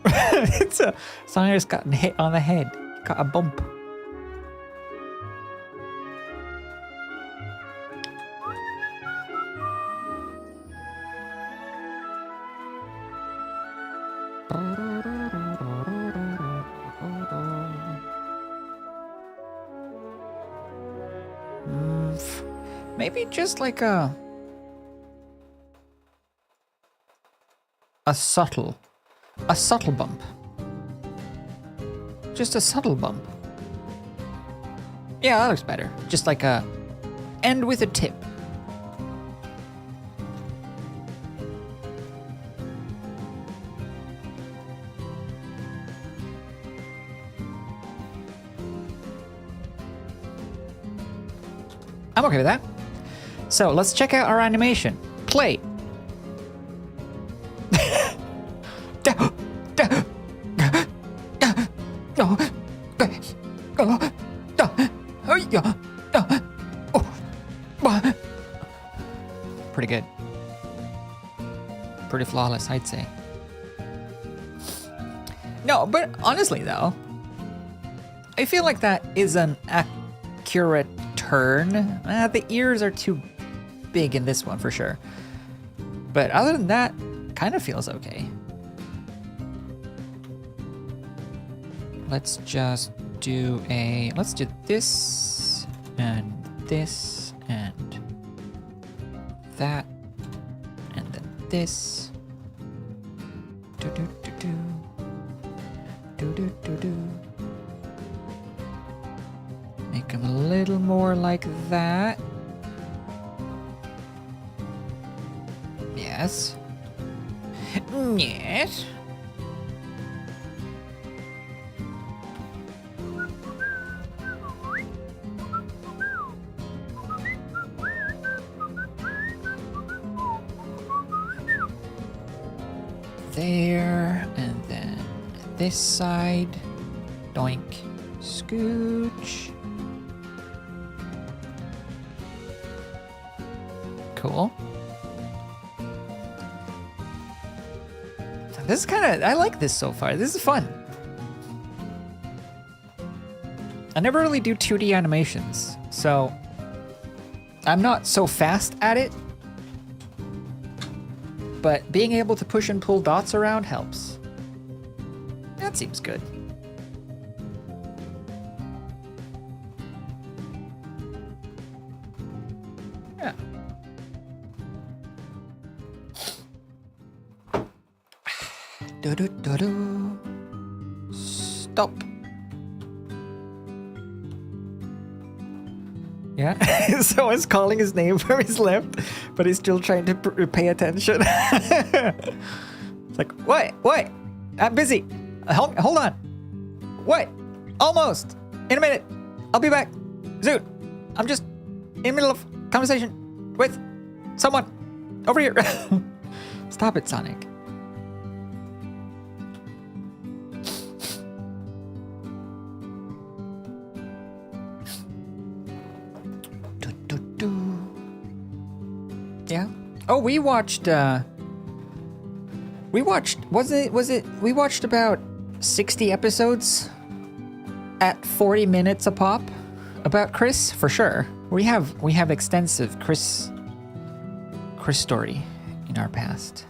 It's a Sonya's gotten hit on the head. Got a bump. Maybe just like a subtle bump. Just a subtle bump. Yeah, that looks better. Just like a end with a tip. I'm okay with that. So let's check out our animation. Play. Pretty good. Pretty flawless, I'd say. No, but honestly though, I feel like that is an accurate turn. The ears are too big in this one for sure. But other than that, kind of feels okay. Let's just do let's do this and that and this. Do do do do. Do do do do. Make them a little more like that. Yes. Yes. There, and then this side. Doink. Scooch. Cool. This is kind of, I like this so far. This is fun. I never really do 2D animations, so I'm not so fast at it. But being able to push and pull dots around helps. That seems good. Yeah. Do-do-do-do. Stop. Yeah, someone's calling his name from his left, but he's still trying to pay attention. It's like, what? What? I'm busy. Hold on. What? Almost. In a minute. I'll be back. Zoot. I'm just in the middle of conversation with someone over here. Stop it, Sonic. Yeah. Oh, we watched we watched about 60 episodes at 40 minutes a pop about Chris, for sure. We have extensive Chris story in our past.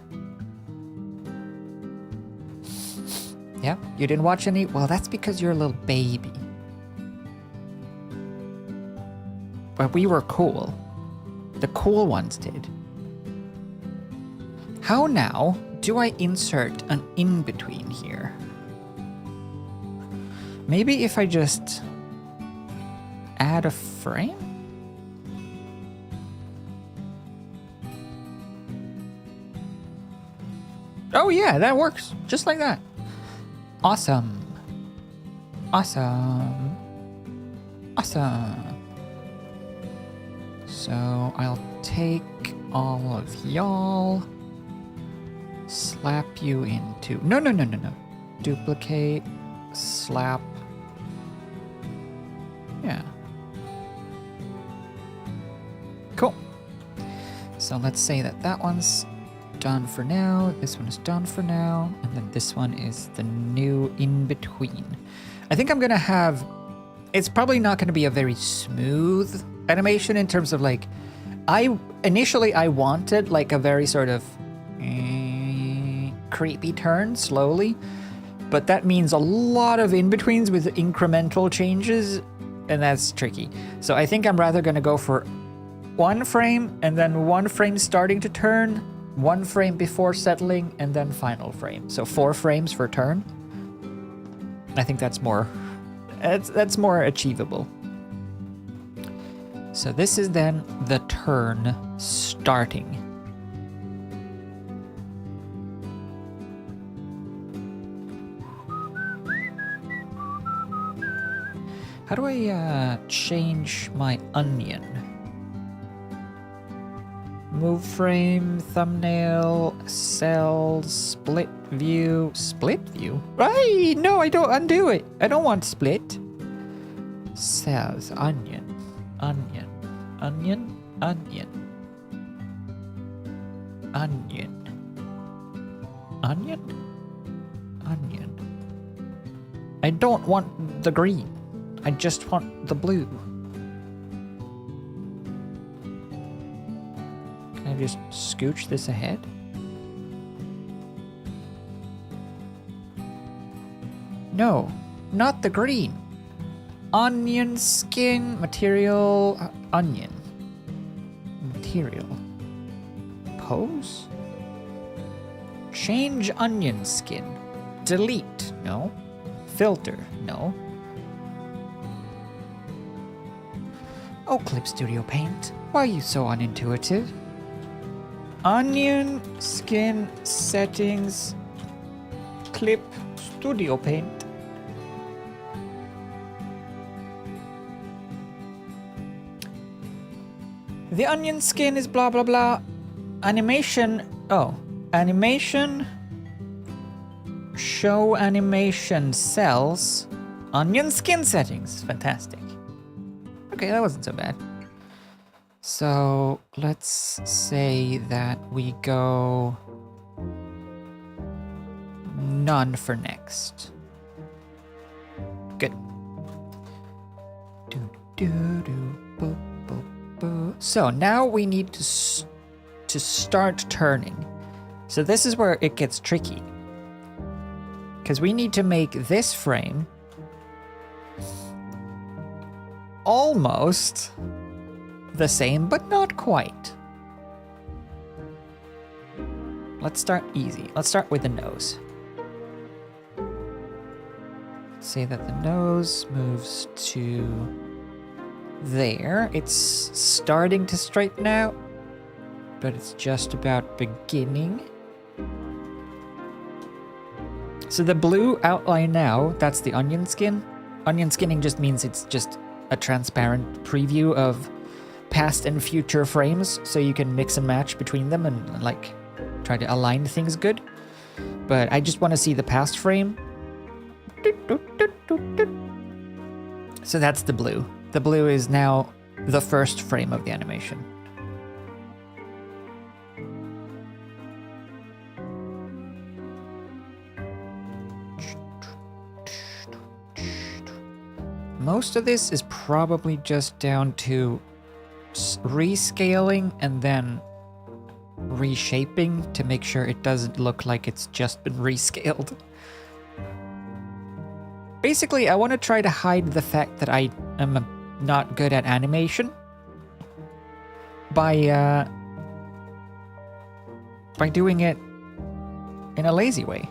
Yeah, you didn't watch any? Well, that's because you're a little baby. But we were cool. The cool ones did. How now do I insert an in-between here? Maybe if I just add a frame? Oh yeah, that works. Just like that. Awesome. Awesome. Awesome. So I'll take all of y'all, slap you into, no. Duplicate, slap. Yeah. Cool. So let's say that one's done for now, this one is done for now, and then this one is the new in-between. I think I'm gonna have, it's probably not gonna be a very smooth animation in terms of like, initially I wanted like a very sort of creepy turn slowly, but that means a lot of in-betweens with incremental changes, and that's tricky. So I think I'm rather gonna go for one frame and then one frame starting to turn, one frame before settling, and then final frame. So 4 frames for turn. I think that's more achievable. So this is then the turn starting. How do I change my onion? Move frame, thumbnail, cells, split view. Split view? Right, no, I don't undo it. I don't want split. Cells, onion. Onion, onion, onion, onion, onion, onion. I don't want the green. I just want the blue. Can I just scooch this ahead? No, not the green. Onion skin material, onion material pose. Change onion skin. Delete. No. Filter. No. Oh, Clip Studio Paint. Why are you so unintuitive? Onion skin settings. Clip Studio Paint. The onion skin is blah blah blah. Animation. Oh, animation. Show animation cells. Onion skin settings. Fantastic. Okay, that wasn't so bad. So let's say that we go none for next. Good. So now we need to start turning. So this is where it gets tricky. Because we need to make this frame almost the same, but not quite. Let's start easy. Let's start with the nose. Say that the nose moves to there. It's starting to straighten out, but it's just about beginning. So the blue outline now, that's the onion skin. Onion skinning just means it's just a transparent preview of past and future frames, so you can mix and match between them and like try to align things good. But I just want to see the past frame. So that's the blue. The blue is now the first frame of the animation. Most of this is probably just down to rescaling and then reshaping to make sure it doesn't look like it's just been rescaled. Basically, I want to try to hide the fact that I am not good at animation by doing it in a lazy way.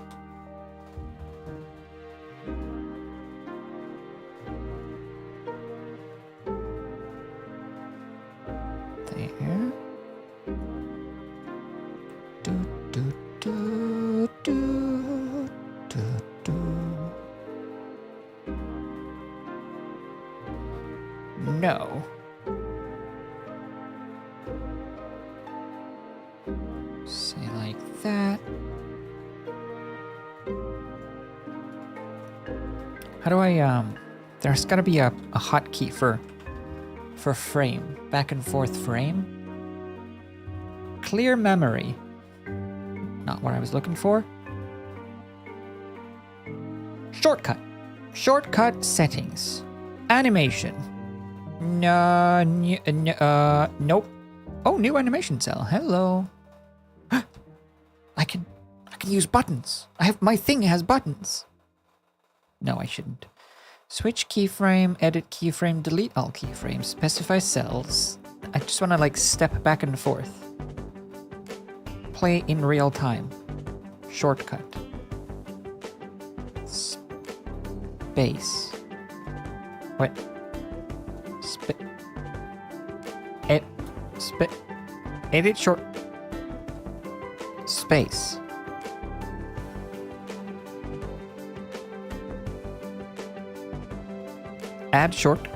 There. No. Say like that. How do I, there's gotta be a hotkey for frame. Back and forth frame. Clear memory. Not what I was looking for. Shortcut. Shortcut settings. Animation. Nope. Oh, new animation cell. Hello. I can use buttons. My thing has buttons. No, I shouldn't. Switch keyframe, edit keyframe, delete all keyframes, specify cells. I just want to like step back and forth. Play in real time. Shortcut. Space. What? Edit short. Space. Add short.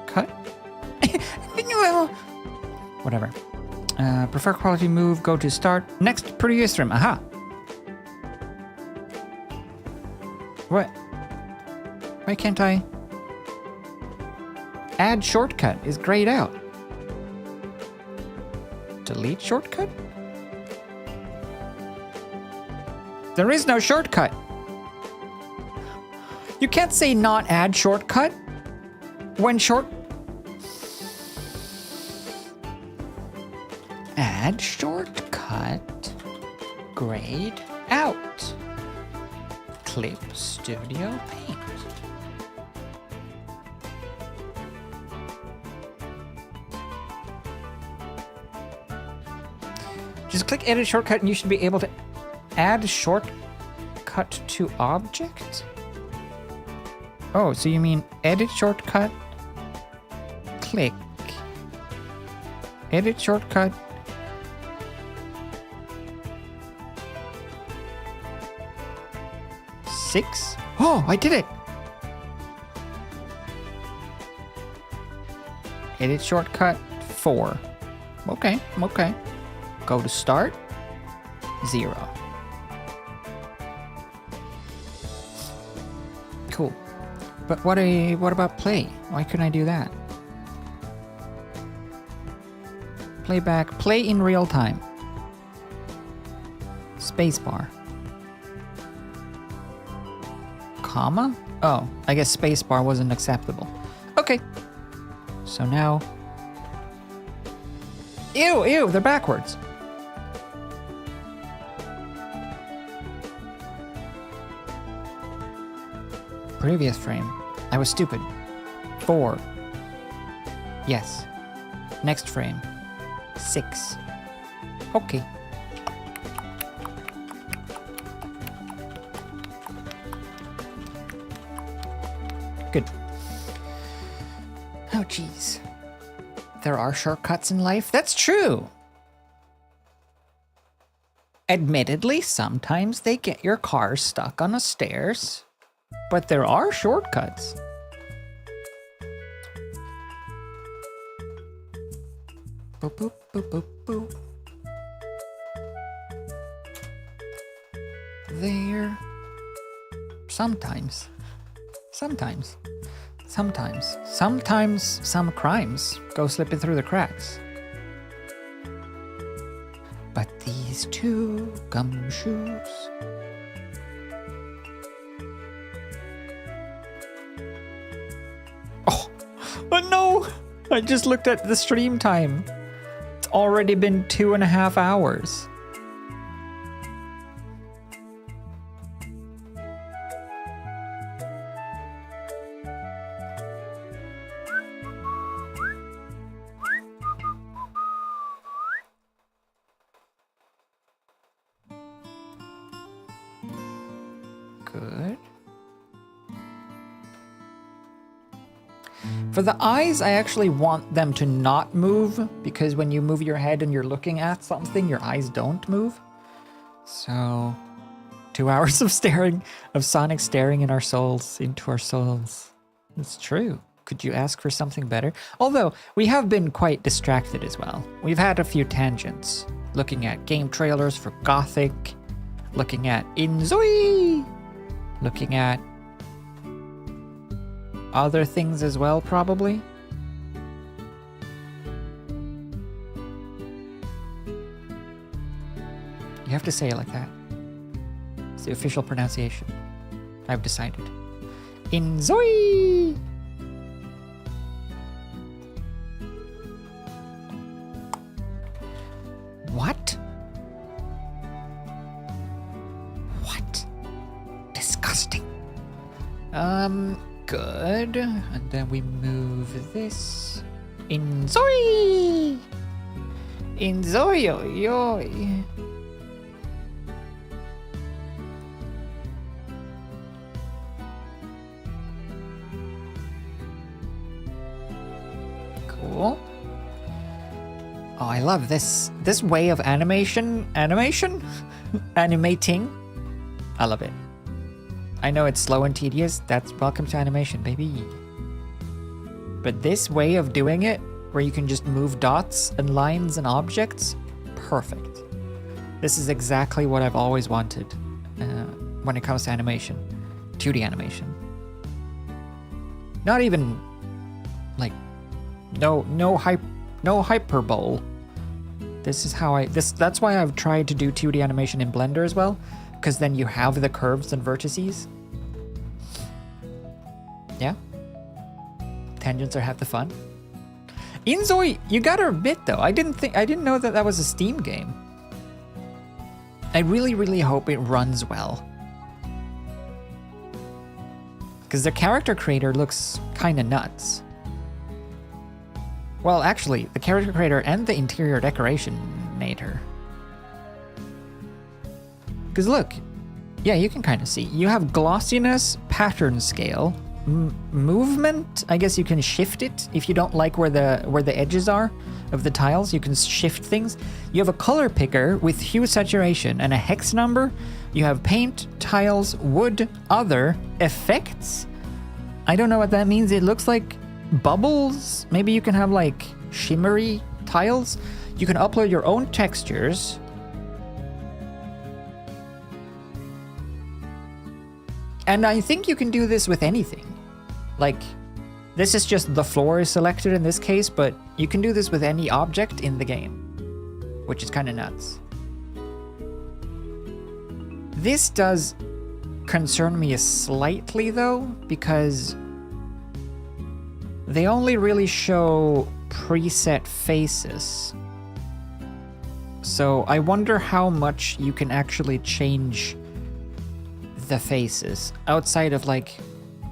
Cut. Whatever. Prefer quality move. Go to start. Next previous trim. Aha. What? Why can't I? Add shortcut is grayed out. Delete shortcut? There is no shortcut. You can't say not add shortcut when add shortcut grayed out. Clip Studio Paint. Just click edit shortcut and you should be able to add shortcut to object? Oh, so you mean edit shortcut, click, edit shortcut, six? Oh, I did it! Edit shortcut 4. Okay, okay. Go to start, 0. Cool. But what about play? Why couldn't I do that? Playback, play in real time. Spacebar. Comma? Oh, I guess spacebar wasn't acceptable. Okay. So now... Ew, they're backwards. Previous frame. I was stupid. 4. Yes. Next frame. 6. Okay. Good. Oh, jeez. There are shortcuts in life. That's true. Admittedly, sometimes they get your car stuck on the stairs, but there are shortcuts. Boop, boop, boop, boop, boop. There. Sometimes some crimes go slipping through the cracks. But these two gumshoes. Oh no! I just looked at the stream time. It's already been 2.5 hours. Good. For the eyes, I actually want them to not move, because when you move your head and you're looking at something, your eyes don't move. So, 2 hours of staring, of Sonic staring in our souls, into our souls. It's true. Could you ask for something better? Although, we have been quite distracted as well. We've had a few tangents, looking at game trailers for Gothic, looking at Enzooy, looking at other things as well, probably. You have to say it like that. It's the official pronunciation. I've decided. Enzooy! What? What? Disgusting. Good. And then we move this. Enzooy! Enzooy, yo. Cool. Oh, I love this way of animation. Animating. I love it. I know it's slow and tedious. That's welcome to animation, baby. But this way of doing it, where you can just move dots and lines and objects, perfect. This is exactly what I've always wanted when it comes to animation. 2D animation. Not even like no hyperbole. This is how that's why I've tried to do 2D animation in Blender as well, because then you have the curves and vertices. Yeah. Tangents are half the fun. Enzooy, you gotta admit though, I didn't know that was a Steam game. I really hope it runs well. Because the character creator looks kinda nuts. Well, actually, the character creator and the interior decorationator. Because look, yeah, you can kind of see. You have glossiness, pattern scale, movement. I guess you can shift it if you don't like where the edges are of the tiles. You can shift things. You have a color picker with hue saturation and a hex number. You have paint, tiles, wood, other, effects. I don't know what that means. It looks like bubbles. Maybe you can have like shimmery tiles. You can upload your own textures. And I think you can do this with anything. Like, this is just the floor is selected in this case, but you can do this with any object in the game, which is kind of nuts. This does concern me slightly though, because they only really show preset faces. So I wonder how much you can actually change the faces outside of like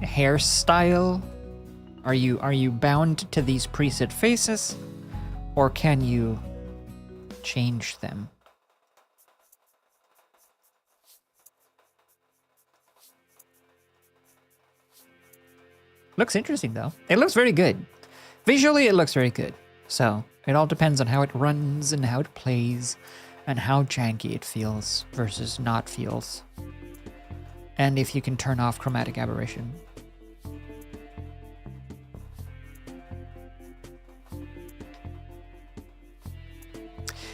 hairstyle. Are you bound to these preset faces, or can you change them? Looks interesting though. It looks very good. Visually it looks very good. So it all depends on how it runs and how it plays and how janky it feels versus not feels. And if you can turn off chromatic aberration.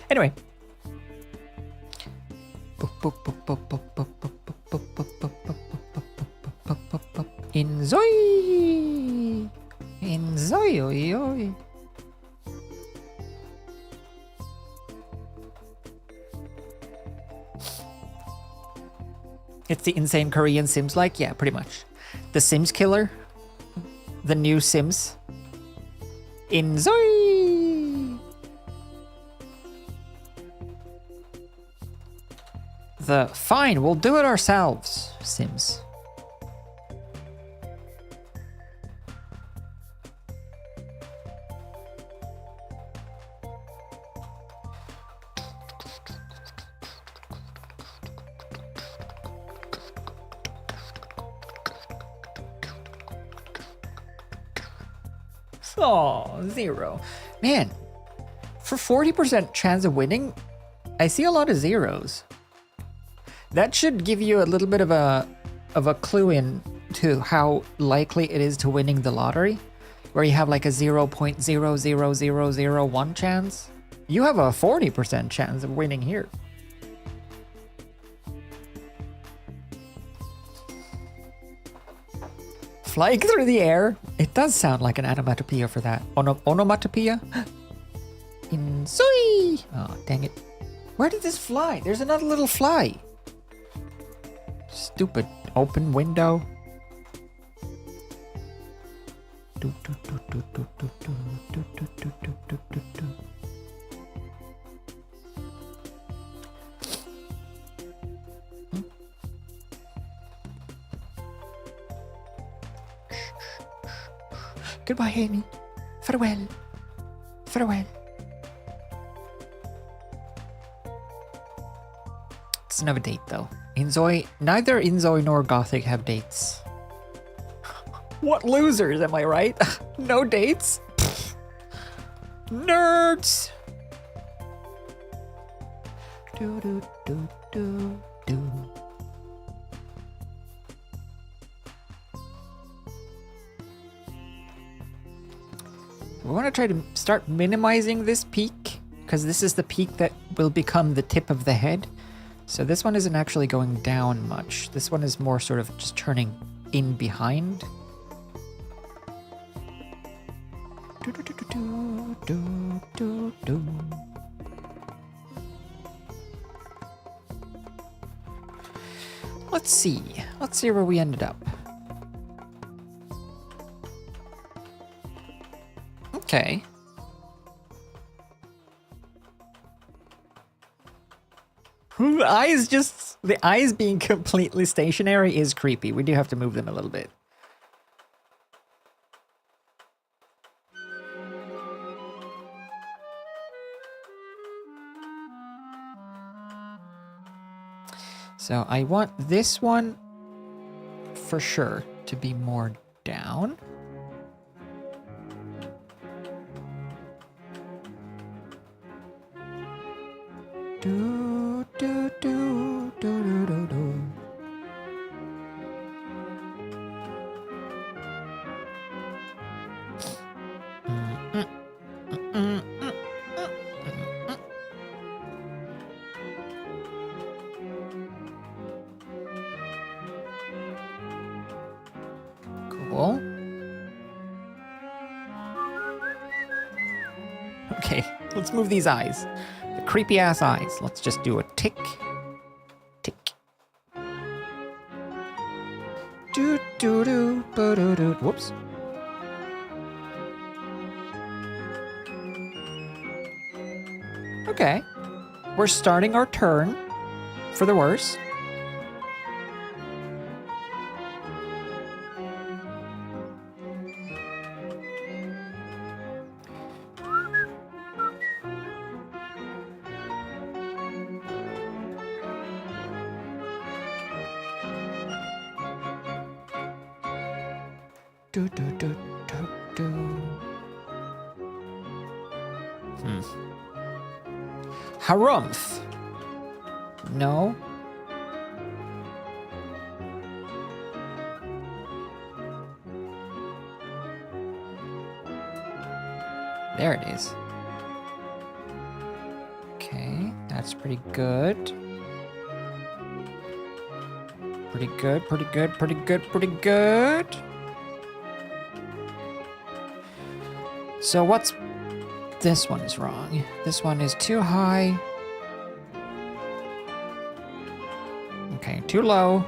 Anyway. Enzooy! Enzooy, oi, oi. It's the insane Korean Sims like? Yeah, pretty much. The Sims killer. The new Sims. Enzooy! The fine, we'll do it ourselves, Sims. Oh, 0. Man, for 40% chance of winning, I see a lot of zeros. That should give you a little bit of a clue in to how likely it is to winning the lottery, where you have like a 0.00001 chance. You have a 40% chance of winning here. Flying through the air. It does sound like an onomatopoeia for that. Onomatopoeia? Enzooy! Oh, dang it. Where did this fly? There's another little fly. Stupid open window. Goodbye, Amy. Farewell. Farewell. Doesn't have a date though. Enzooy, neither Enzooy nor Gothic have dates. What losers, am I right? No dates? Nerds! Do do do do do. We want to try to start minimizing this peak, because this is the peak that will become the tip of the head. So this one isn't actually going down much. This one is more sort of just turning in behind. Do, do, do, do, do, do, do. Let's see. Let's see where we ended up. Okay. The eyes being completely stationary is creepy. We do have to move them a little bit. So I want this one for sure to be more down. Do, do, do, do, do, do, do. Cool. Okay, let's move these eyes. The creepy ass eyes. Let's just do a tick. Tick. Do do do bo do do. Whoops. Okay. We're starting our turn for the worse. Do do do do do. Harumph. No. There it is. Okay, that's pretty good. Pretty good, pretty good, pretty good, pretty good. So what's... This one is wrong. This one is too high. Okay, too low.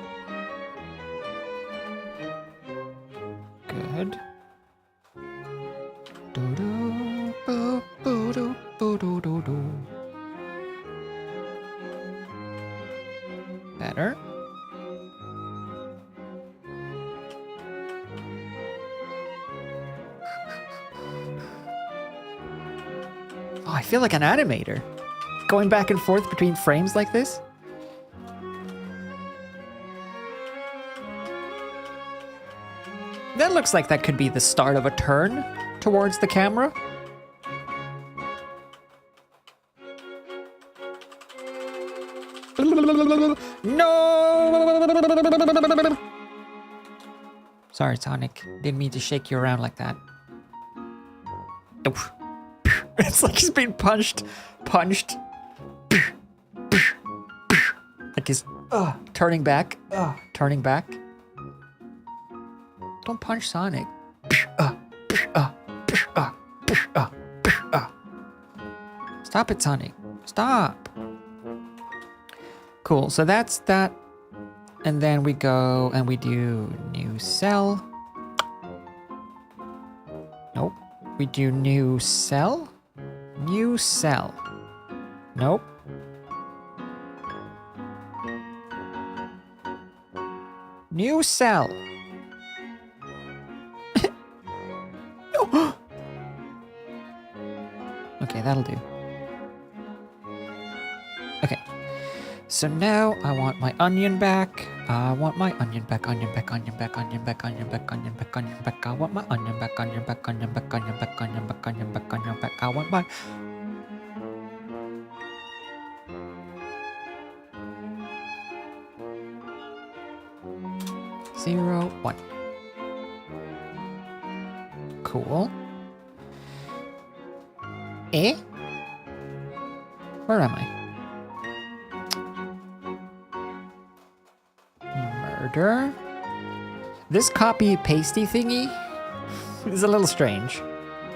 Good. Do-do, boo, boo-do, boo-do-do-do. Better. Oh, I feel like an animator. Going back and forth between frames like this. That looks like that could be the start of a turn towards the camera. No! Sorry, Sonic. Didn't mean to shake you around like that. Oof. It's like he's being punched. Like he's turning back. Turning back. Don't punch Sonic. Stop it, Sonic. Stop. Cool, so that's that. And then we go and we do new cell. Nope. We do new cell. New cell. Nope. New cell. No. Okay, that'll do. Okay. So now I want my onion back. I want my onion back, onion back, onion back, onion back, onion back, onion back, onion back. I want my onion back, onion back, onion back, onion back, onion back, onion back, onion back. I want my... Zero, one. Cool. Eh? Where am I? Murder? This copy-pasty thingy is a little strange.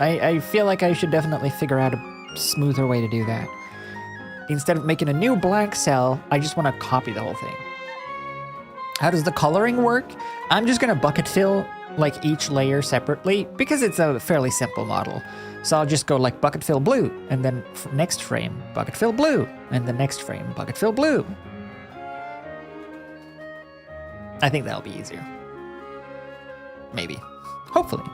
I feel like I should definitely figure out a smoother way to do that. Instead of making a new blank cell, I just want to copy the whole thing. How does the coloring work? I'm just going to bucket fill like each layer separately because it's a fairly simple model. So I'll just go like bucket fill blue, and then next frame, bucket fill blue, and the next frame, bucket fill blue. I think that'll be easier. Maybe. Hopefully.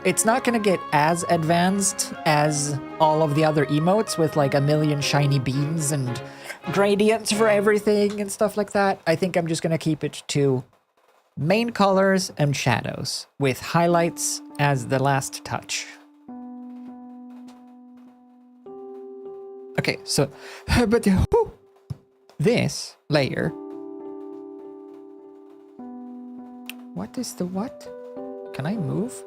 it's not gonna get as advanced as all of the other emotes with like a million shiny beans and gradients for everything and stuff like that. I think I'm just gonna keep it to main colors and shadows with highlights as the last touch. Okay, so, but this layer. What is the what? Can I move?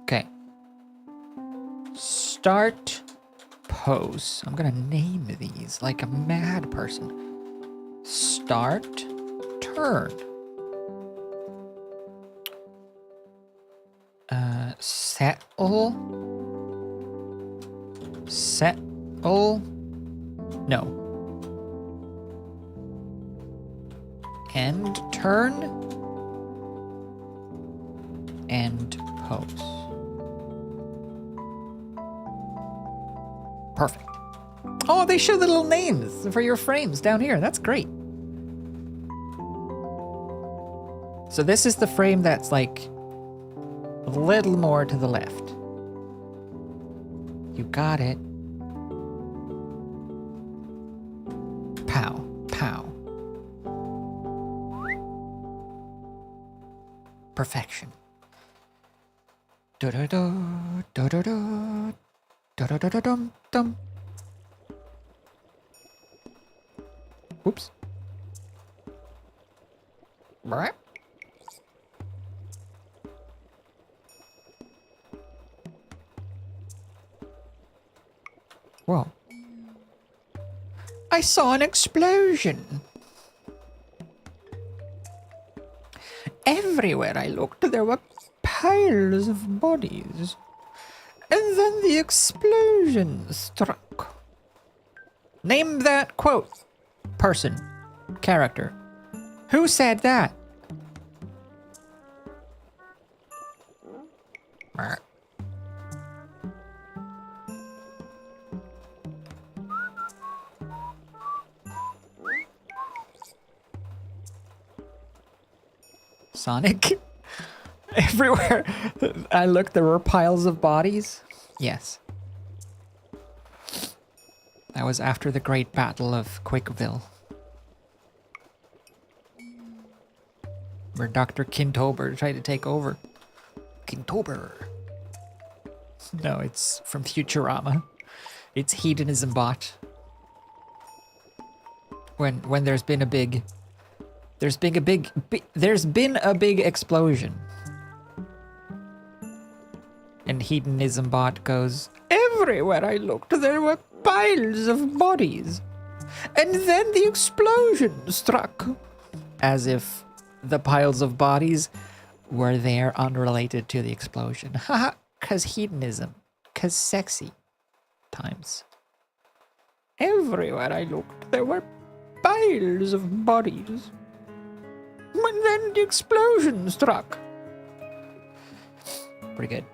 Okay. Start pose. I'm gonna name these like a mad person. Start turn. Settle. Settle. No. End turn. End pose. Perfect. Oh, they show the little names for your frames down here. That's great. So this is the frame that's like a little more to the left. You got it. Pow, pow. Perfection. Do-do-do, do-do-do, do-do-do-do-dum-dum. Oops. Right. Whoa. I saw an explosion. Everywhere I looked, there were piles of bodies. And then the explosion struck. Name that quote. Person. Character. Who said that? Sonic? Everywhere I looked, there were piles of bodies? Yes. That was after the Great Battle of Quickville. Where Dr. Kintober tried to take over. Kintober. No, it's from Futurama. It's Hedonism Bot. When there's been a big... There's been a big explosion. And Hedonism Bot goes, everywhere I looked, there were piles of bodies. And then the explosion struck. As if the piles of bodies were there unrelated to the explosion. Haha, 'cause hedonism. 'Cause sexy times. Everywhere I looked, there were piles of bodies. And then the explosion struck. Pretty good.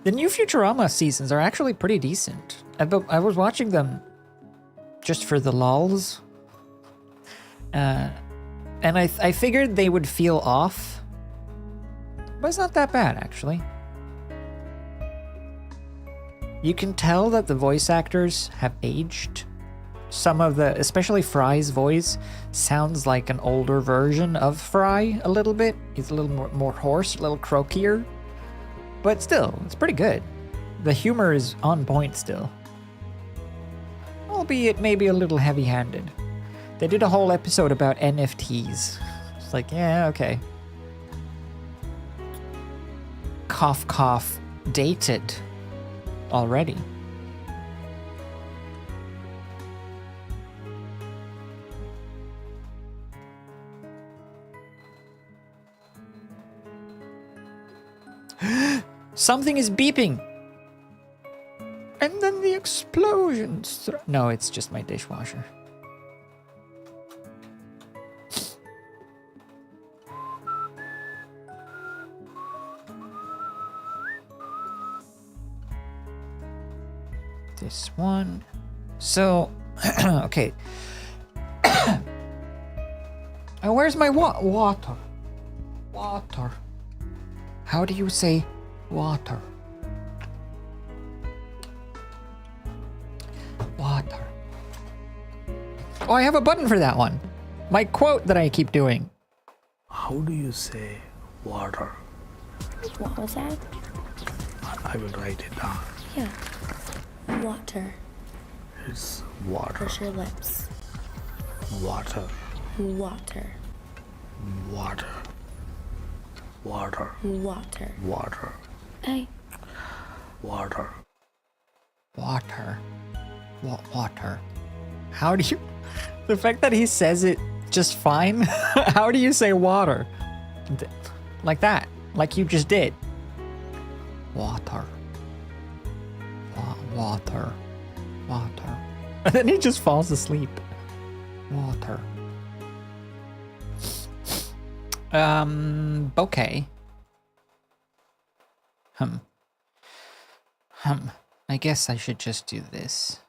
The new Futurama seasons are actually pretty decent. I was watching them just for the lulz. And I figured they would feel off. But it's not that bad, actually. You can tell that the voice actors have aged. Some of the, especially Fry's voice, sounds like an older version of Fry a little bit. He's a little more hoarse, a little croakier. But still, it's pretty good. The humor is on point still. Albeit maybe a little heavy-handed. They did a whole episode about NFTs. It's like, yeah, okay. Cough, cough, dated already. Something is beeping. And then the explosion. No, it's just my dishwasher. this one. So, okay. Where's my water? Water. How do you say water? Water. Oh, I have a button for that one. My quote that I keep doing. How do you say water? What was that? I will write it down. Yeah. Water. It's water. Push your lips. Water. Water. Water. Water. Water. Water. Hey. Water. Water. Water. How do you... The fact that he says it just fine. How do you say water? Like that. Like you just did. Water. Water. Water. And then he just falls asleep. Water. Okay. I guess I should just do this.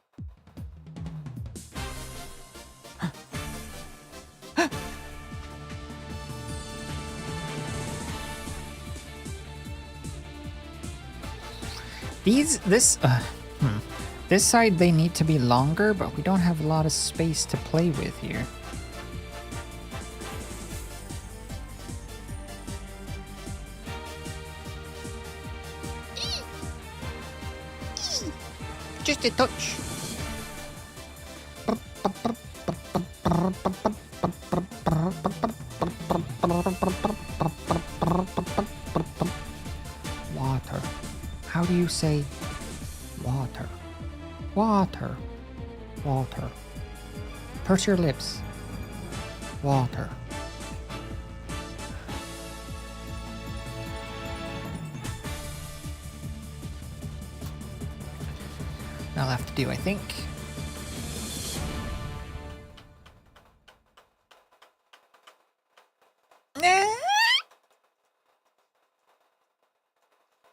This side they need to be longer, but we don't have a lot of space to play with here. Just a touch. Water. How do you say water? Water. Water. Purse your lips. Water. I'll have to do, I think.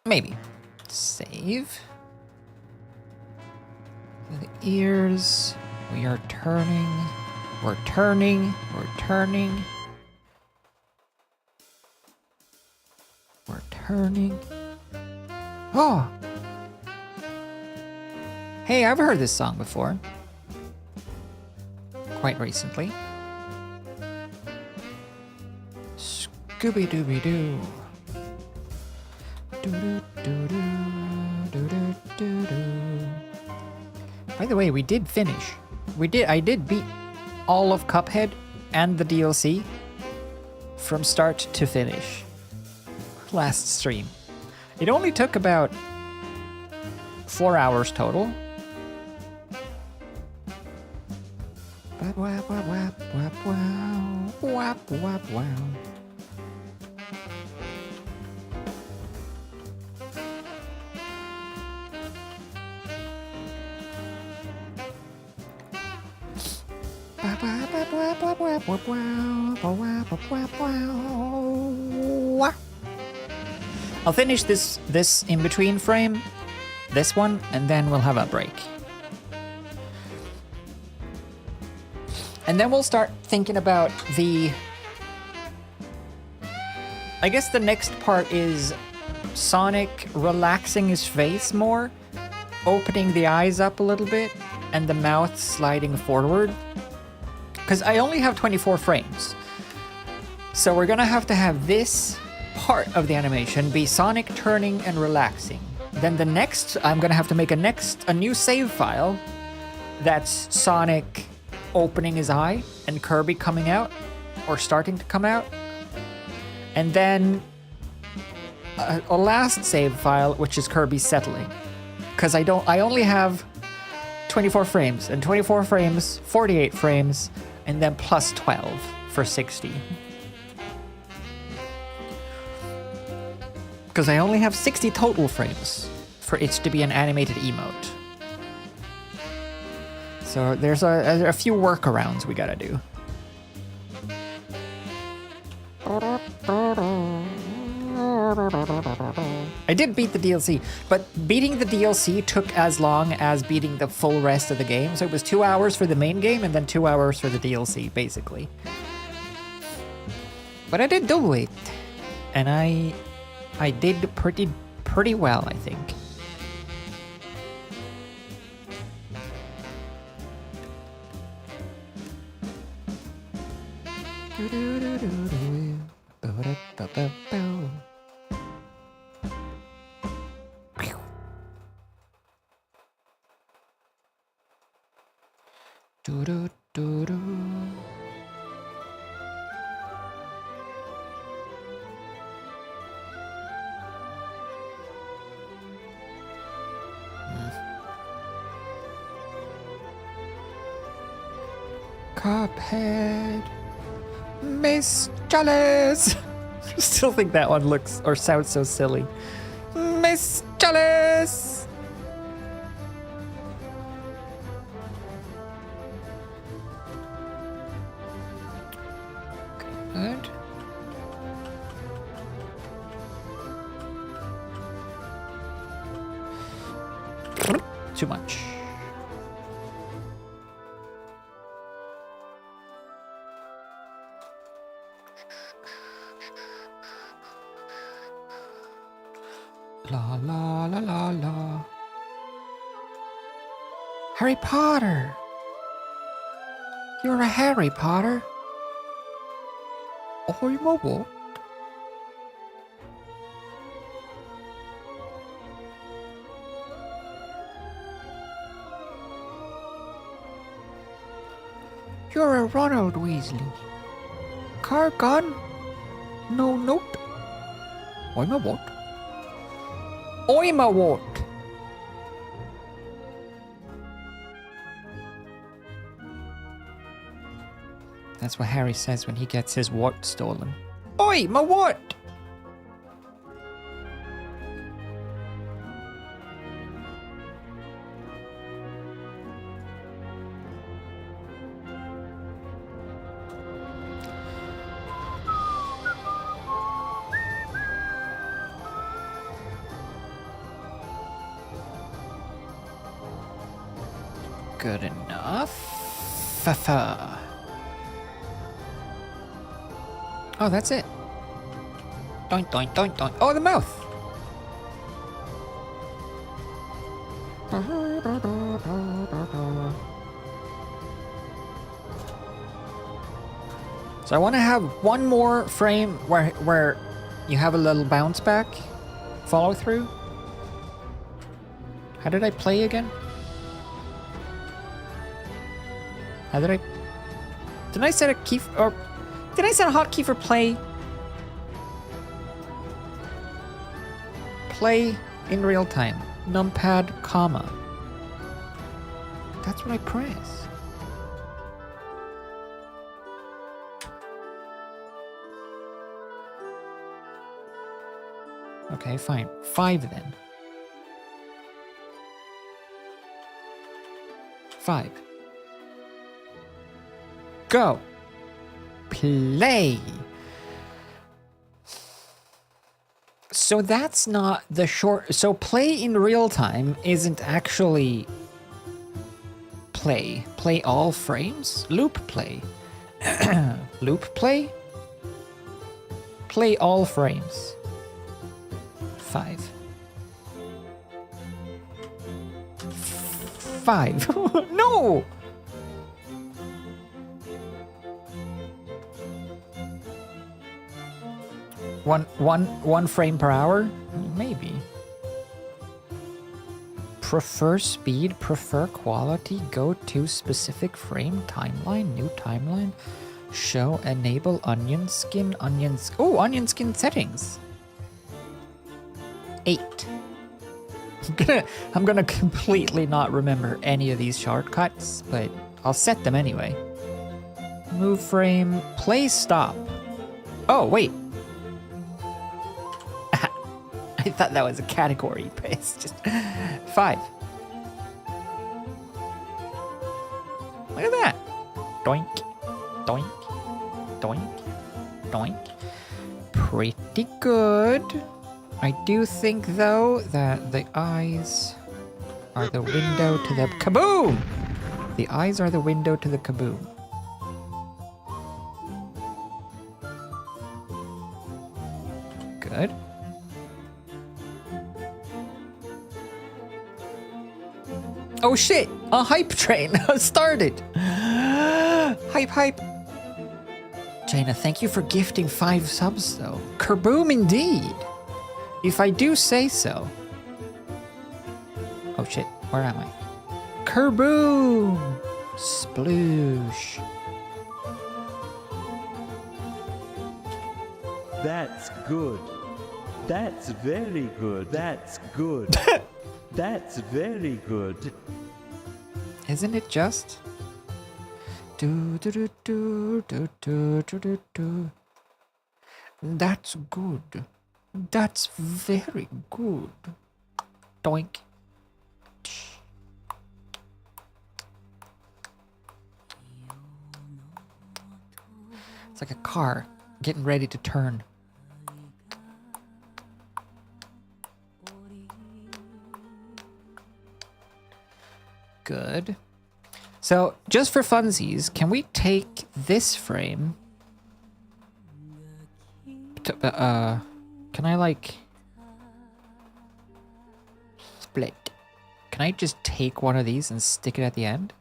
Maybe. Save. The ears. We are turning. We're turning. We're turning. We're turning. Oh! Hey, I've heard this song before. Quite recently. Scooby-Dooby-Doo. By the way, we did finish. I did beat all of Cuphead and the DLC from start to finish. Last stream. It only took about 4 hours total. Wap, wap, wap, wap, wap, wow. Wap, wap, wow. I'll finish this in between frame, this one, and then we'll have a break. And then we'll start thinking about I guess the next part is Sonic relaxing his face more, opening the eyes up a little bit, and the mouth sliding forward. Because I only have 24 frames. So we're gonna have to have this part of the animation be Sonic turning and relaxing. Then the next, I'm gonna have to make a new save file that's Sonic opening his eye and Kirby coming out, or starting to come out. And then a last save file, which is Kirby settling. Because I only have 24 frames, and 24 frames, 48 frames, and then plus 12 for 60. Because I only have 60 total frames for it to be an animated emote. So there's a few workarounds we gotta do. I did beat the DLC, but beating the DLC took as long as beating the full rest of the game. So it was 2 hours for the main game and then 2 hours for the DLC, basically. But I did do it, and I did pretty well, I think. Cuphead, Miss Chalice. Still think that one looks or sounds so silly. Miss Chalice. Good. Too much. La la la la la. Harry Potter. You're a Harry Potter. I'm a what? You're a Ronald Weasley. Car gun? No note. I'm a what? I'm a what? That's what Harry says when he gets his what stolen. Oi, my what? Good enough. Fa-fa. Oh, that's it. Doink, doink, doink, doink. Oh, the mouth. So I want to have one more frame where you have a little bounce back follow through. How did I play again? How did I... Did I set a key... Or... Did I set a hotkey for play? Play in real time. Numpad, comma. That's what I press. Okay, fine. 5 then. 5. Go. Play. So that's not the short... So play in real time isn't actually play. Play all frames? Loop play. Loop play? Play all frames. 5. 5. No! One frame per hour? Maybe. Prefer speed, prefer quality, go to specific frame, timeline, new timeline, show, enable, onion skin, oh, onion skin settings. 8. I'm gonna completely not remember any of these shortcuts, but I'll set them anyway. Move frame, play stop. Oh, wait. I thought that was a category, but it's just 5. Look at that. Doink, doink, doink, doink. Pretty good. I do think, though, that the eyes are the window to the kaboom! The eyes are the window to the kaboom. Good. Oh shit! A hype train has started! Hype, hype! Jaina, thank you for gifting 5 subs, though. Kerboom indeed! If I do say so. Oh shit, where am I? Kerboom! Sploosh. That's good. That's very good. That's good. That's very good. Isn't it just? Do do do do do do do do do. That's good. That's very good. Doink. It's like a car getting ready to turn. Good. So, just for funsies, can we take this frame? Can I like split? Can I just take one of these and stick it at the end?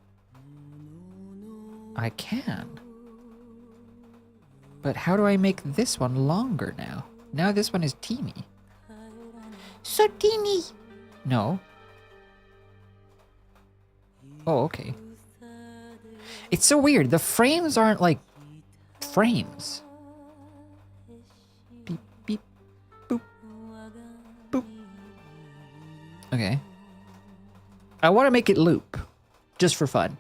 I can. But how do I make this one longer now? Now this one is teeny. So teeny! No. Oh, okay. It's so weird. The frames aren't like frames. Beep, beep, boop, boop. Okay. I want to make it loop. Just for fun.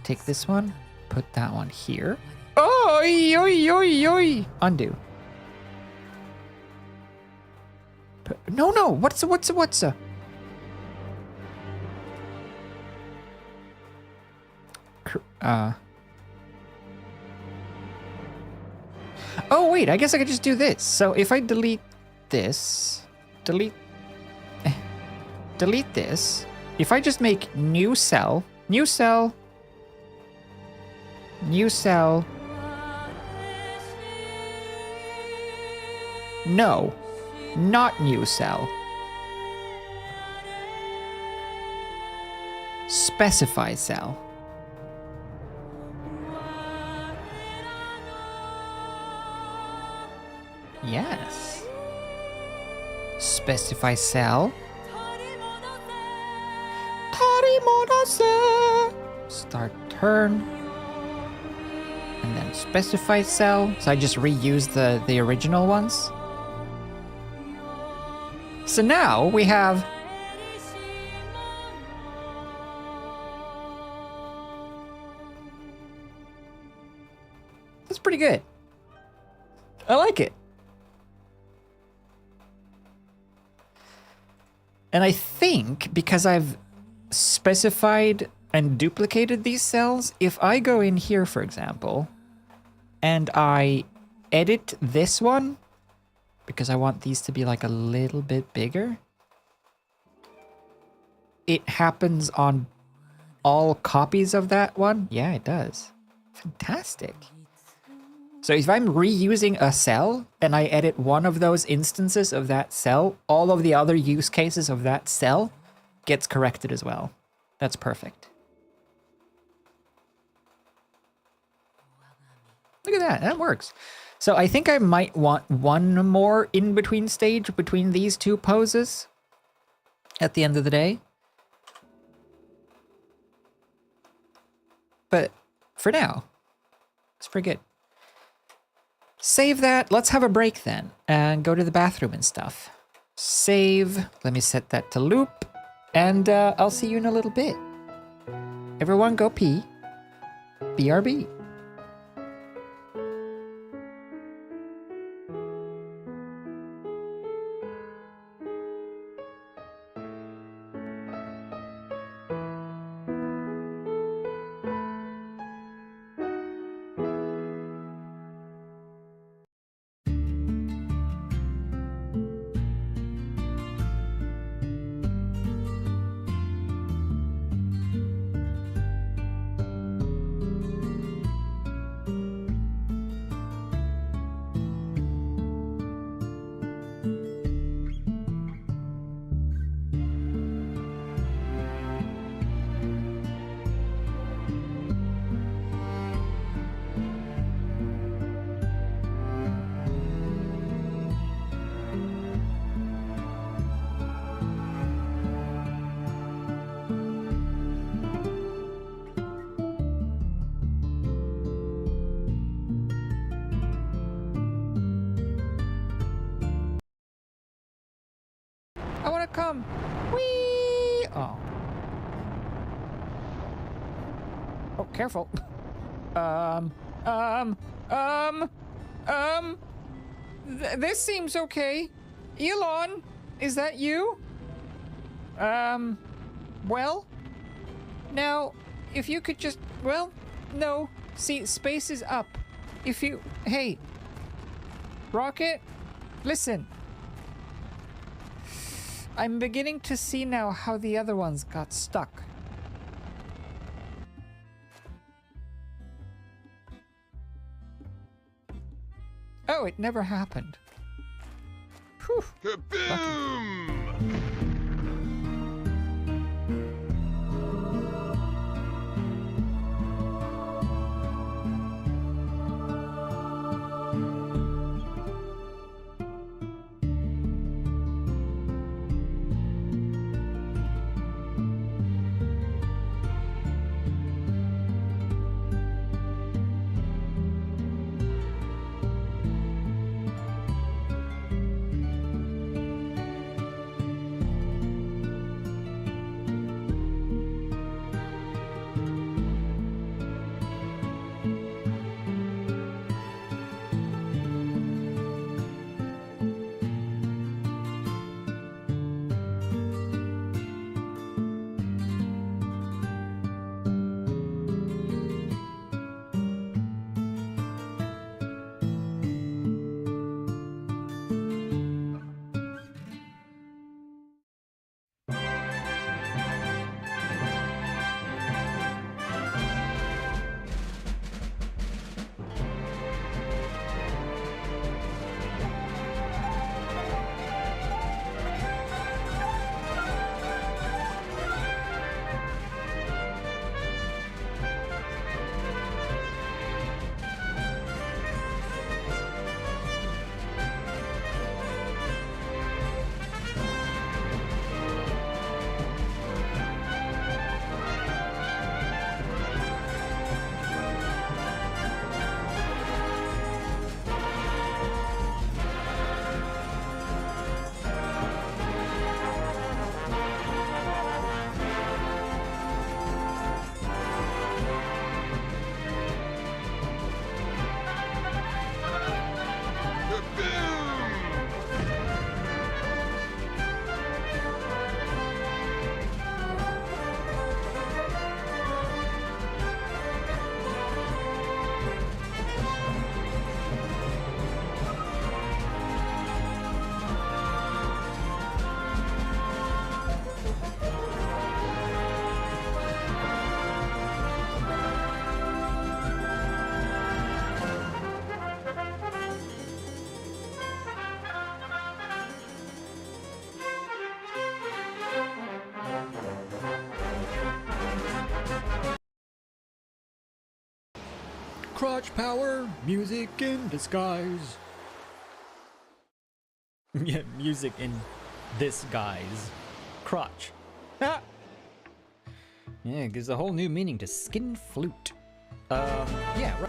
Take this one. Put that one here. Oi, oi, oi, oi. Undo. No, no. What's a? Oh, wait, I guess I could just do this. So if I delete this, delete this. If I just make new cell, new cell, new cell. No, not new cell. Specify cell. Yes. Specify cell. Start turn. And then specify cell. So I just reuse the original ones. So now we have that's pretty good. I like it. And I think because I've specified and duplicated these cells, if I go in here, for example, and I edit this one, because I want these to be like a little bit bigger, it happens on all copies of that one. Yeah, it does. Fantastic. So if I'm reusing a cell and I edit one of those instances of that cell, all of the other use cases of that cell gets corrected as well. That's perfect. Look at that, that works. So I think I might want one more in-between stage between these two poses at the end of the day. But for now, it's pretty good. Save that. Let's have a break then and go to the bathroom and stuff. Save. Let me set that to loop. And I'll see you in a little bit. Everyone go pee. BRB. Whee! Oh. Oh, careful. This seems okay. Elon, is that you? Well? Now, if you could just, well, no. See, space is up. If you, hey, Rocket, listen. I'm beginning to see now how the other ones got stuck. Oh, it never happened. Whew. Kaboom! Crotch power, music in disguise. Yeah, music in this guise. Crotch. Ah! Yeah, it gives a whole new meaning to skin flute. Yeah, right.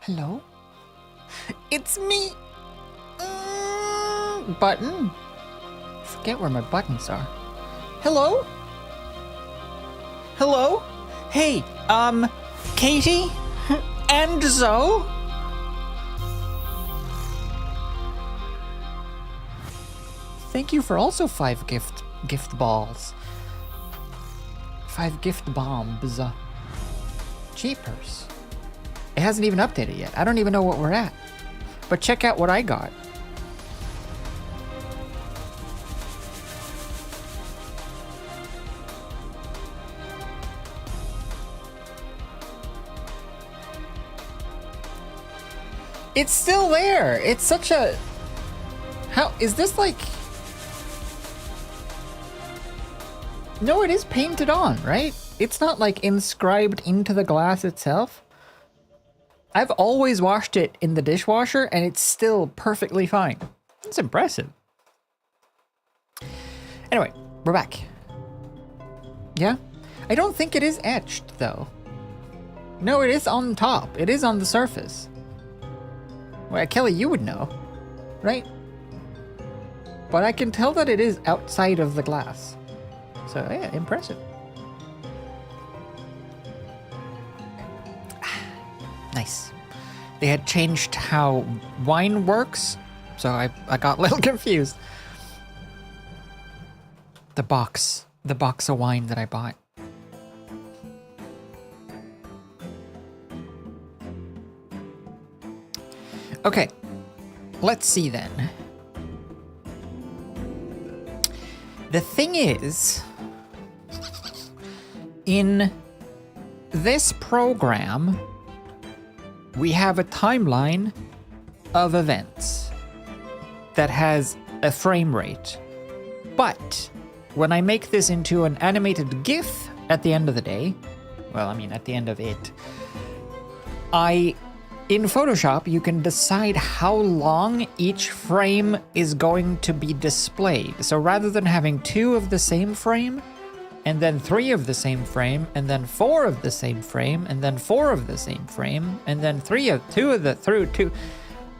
Hello? It's me! Button? Forget where my buttons are. Hello? Hello? Hey, Katie? And Zoe? Thank you for also 5 gift balls. 5 gift bombs. Jeepers. It hasn't even updated yet. I don't even know what we're at. But check out what I got. It's still there. It's such a... How... Is this like... No, it is painted on, right? It's not like inscribed into the glass itself. I've always washed it in the dishwasher and it's still perfectly fine. It's impressive. Anyway, we're back. Yeah? I don't think it is etched though. No, it is on top. It is on the surface. Well, Kelly, you would know, right? But I can tell that it is outside of the glass. So yeah, impressive. Nice. They had changed how wine works, so I got a little confused. The box of wine that I bought. Okay, let's see then. The thing is, in this program, we have a timeline of events that has a frame rate. But when I make this into an animated GIF at the end of the day, well, I mean, at the end of it, in Photoshop, you can decide how long each frame is going to be displayed. So rather than having 2 of the same frame, and then 3 of the same frame, and then 4 of the same frame, and then 4 of the same frame, and then 2 of the through 2,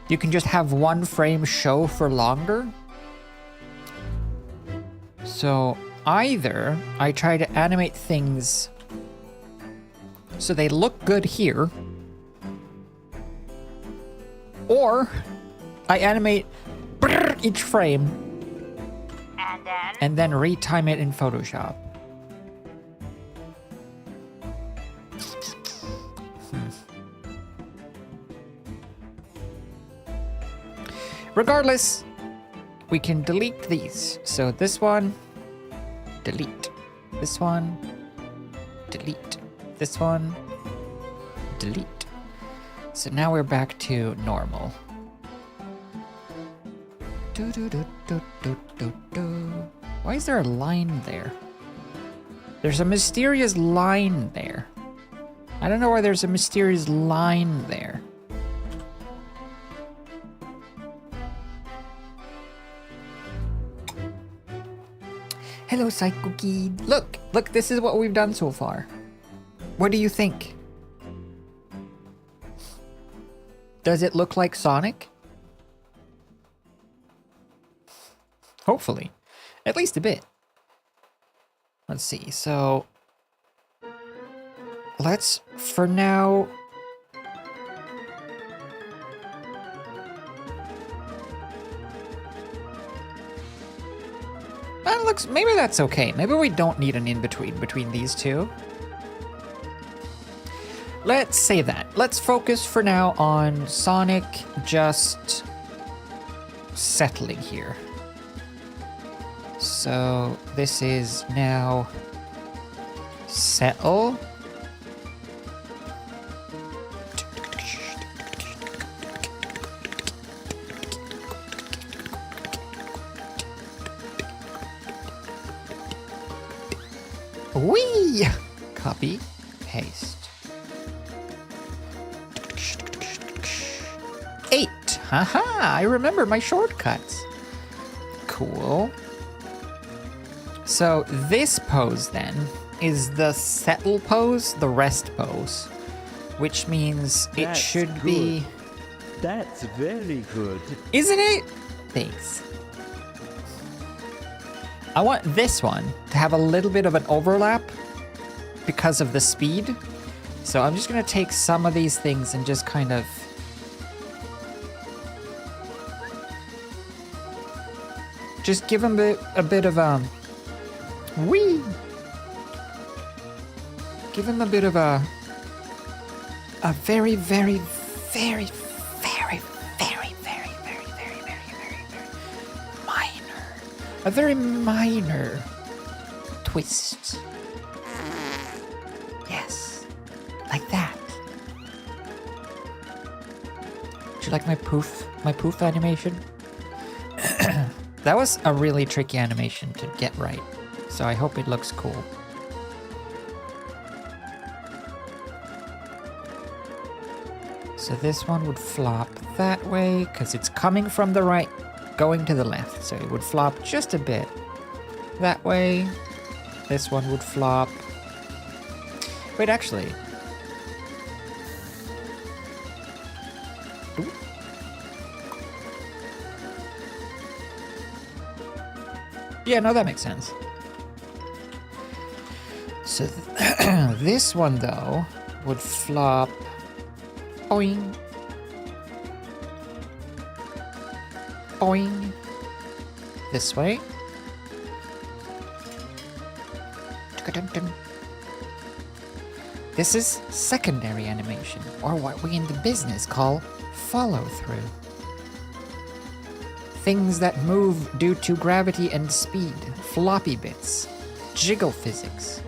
you can just have 1 frame show for longer. So either I try to animate things so they look good here, or I animate each frame and then retime it in Photoshop. Regardless, we can delete these. So this one, delete. This one, delete. This one, delete. So now we're back to normal. Why is there a line there? There's a mysterious line there. I don't know why there's a mysterious line there. Hello, Psycho Kid. Look, this is what we've done so far. What do you think? Does it look like Sonic? Hopefully. At least a bit. Let's see, so... Let's, for now... That looks... Maybe that's okay. Maybe we don't need an in-between between these two. Let's say that. Let's focus for now on Sonic just settling here. So this is now settle. Whee! Copy, paste. 8. Haha, I remember my shortcuts. Cool. So this pose then is the settle pose, the rest pose. which means it That's should good. be... That's very good. Isn't it? Thanks. I want this one to have a little bit of an overlap because of the speed. So I'm just going to take some of these things and just kind of... just give them a bit of a... Whee! Give them a bit of a very, very, very, very, very, very, very, very, very, very minor. A very minor twist. Yes. Like that. Do you like my poof animation? That was a really tricky animation to get right. So I hope it looks cool. So this one would flop that way because it's coming from the right, going to the left. So it would flop just a bit that way. This one would flop. Wait, actually. Ooh. Yeah, no, that makes sense. So this one, though, would flop. Boing. Boing. This way. This is secondary animation, or what we in the business call follow-through. Things that move due to gravity and speed, floppy bits, jiggle physics.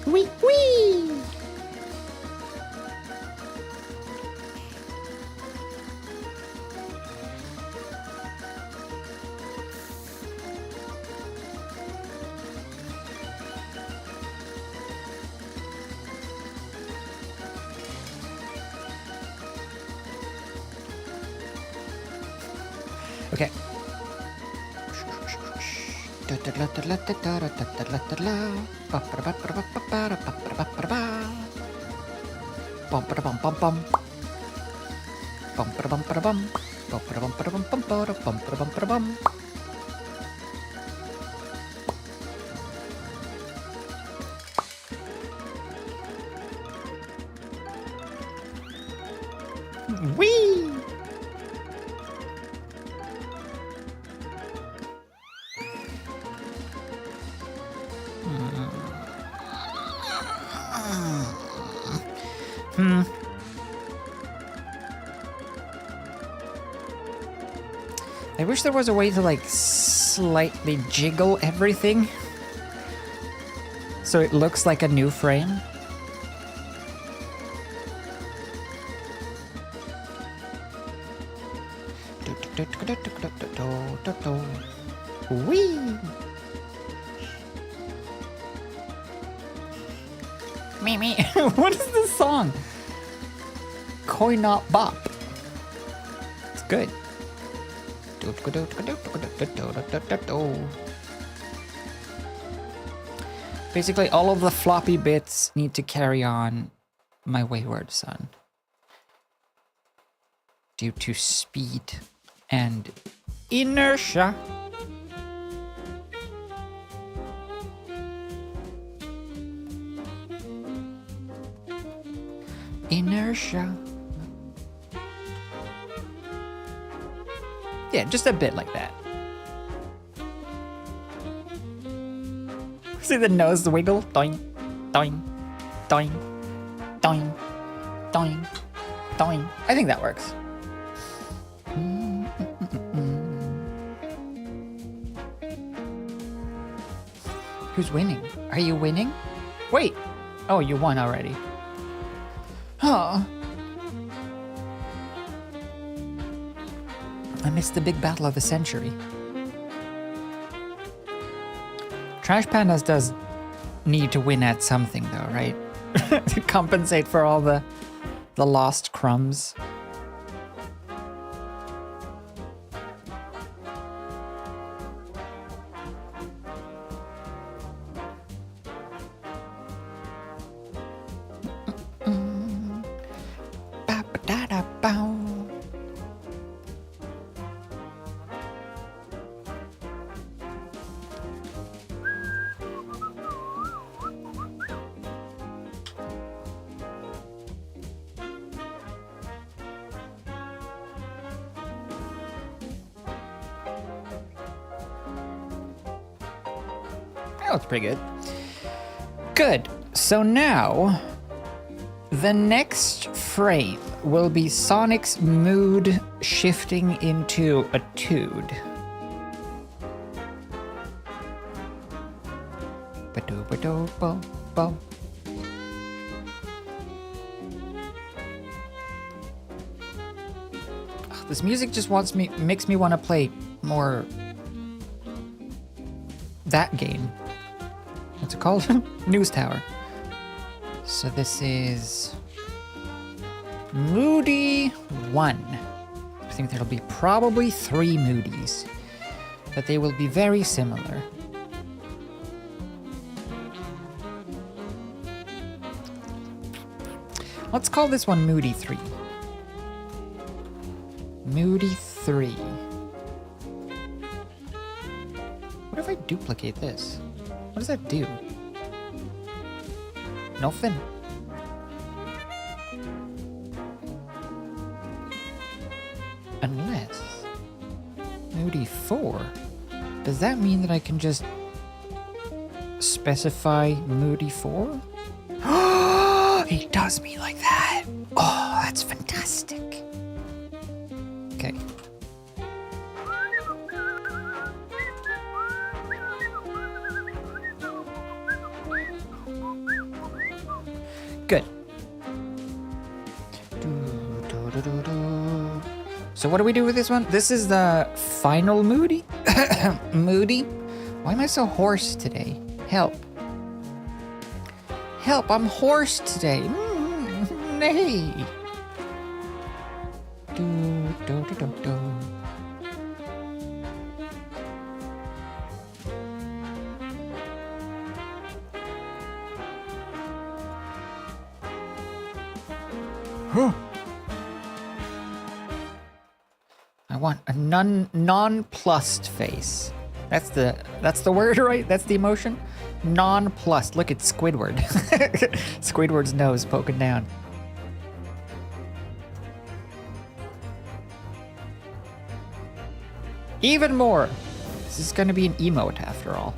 Wee wee! Okay. Whee! I wish there was a way to like slightly jiggle everything so it looks like a new frame. Whee! Me. What is this song? Koi Not Bop. It's good. Basically, all of the floppy bits need to carry on my wayward son due to speed and inertia. Inertia. Yeah, just a bit like that. See the nose wiggle? Doing, doing, doing, doing, doing, doing. I think that works. Who's winning? Are you winning? Wait. Oh, you won already. Oh. I missed the big battle of the century. Trash Pandas does need to win at something though, right? To compensate for all the lost crumbs. da da bow. That looks pretty good. Good. So now, the next frame will be Sonic's mood shifting into a tude. Ba-do-ba-do-bo-bo. Ugh, this music just makes me want to play more that game. What's it called? News Tower. So this is Moody 1. I think there'll be probably 3 Moodies, but they will be very similar. Let's call this one Moody 3. Moody 3. What if I duplicate this? What does that do? Nothing. Unless Moody 4. Does that mean that I can just specify Moody 4? He does me like that. Oh, that's fantastic. Okay. Good. So what do we do with this one? This is the final Moody. Moody? Why am I so hoarse today? Help. Help, I'm hoarse today. Nay. Do, do, do, do, do. Huh. I want a nonplussed face. That's the word, right? That's the emotion? Nonplussed. Look at Squidward. Squidward's nose poking down. Even more. This is gonna be an emote after all.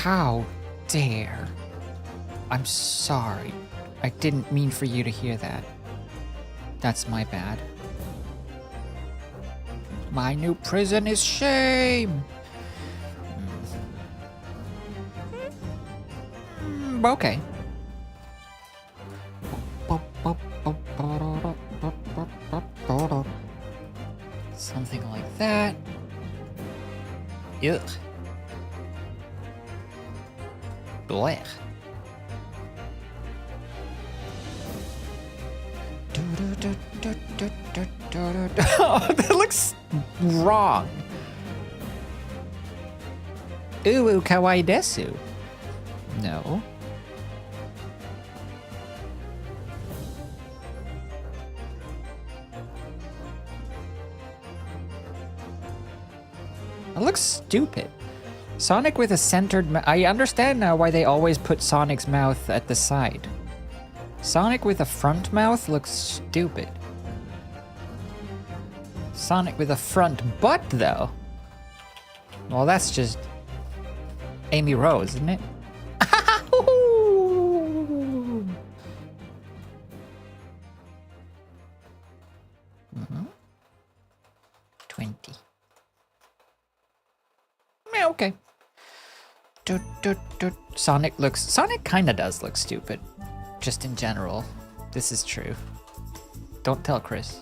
How dare. I'm sorry. I didn't mean for you to hear that. That's my bad. My new prison is shame. Okay. Something like that. Ugh. Blech. Oh, that looks wrong. Ooh, kawaii desu. No. It looks stupid. Sonic with a centered I understand now why they always put Sonic's mouth at the side. Sonic with a front mouth looks stupid. Sonic with a front butt, though. Well, that's just Amy Rose, isn't it? Mm-hmm. 20. Yeah, okay. Sonic kinda does look stupid. Just in general. This is true. Don't tell Chris.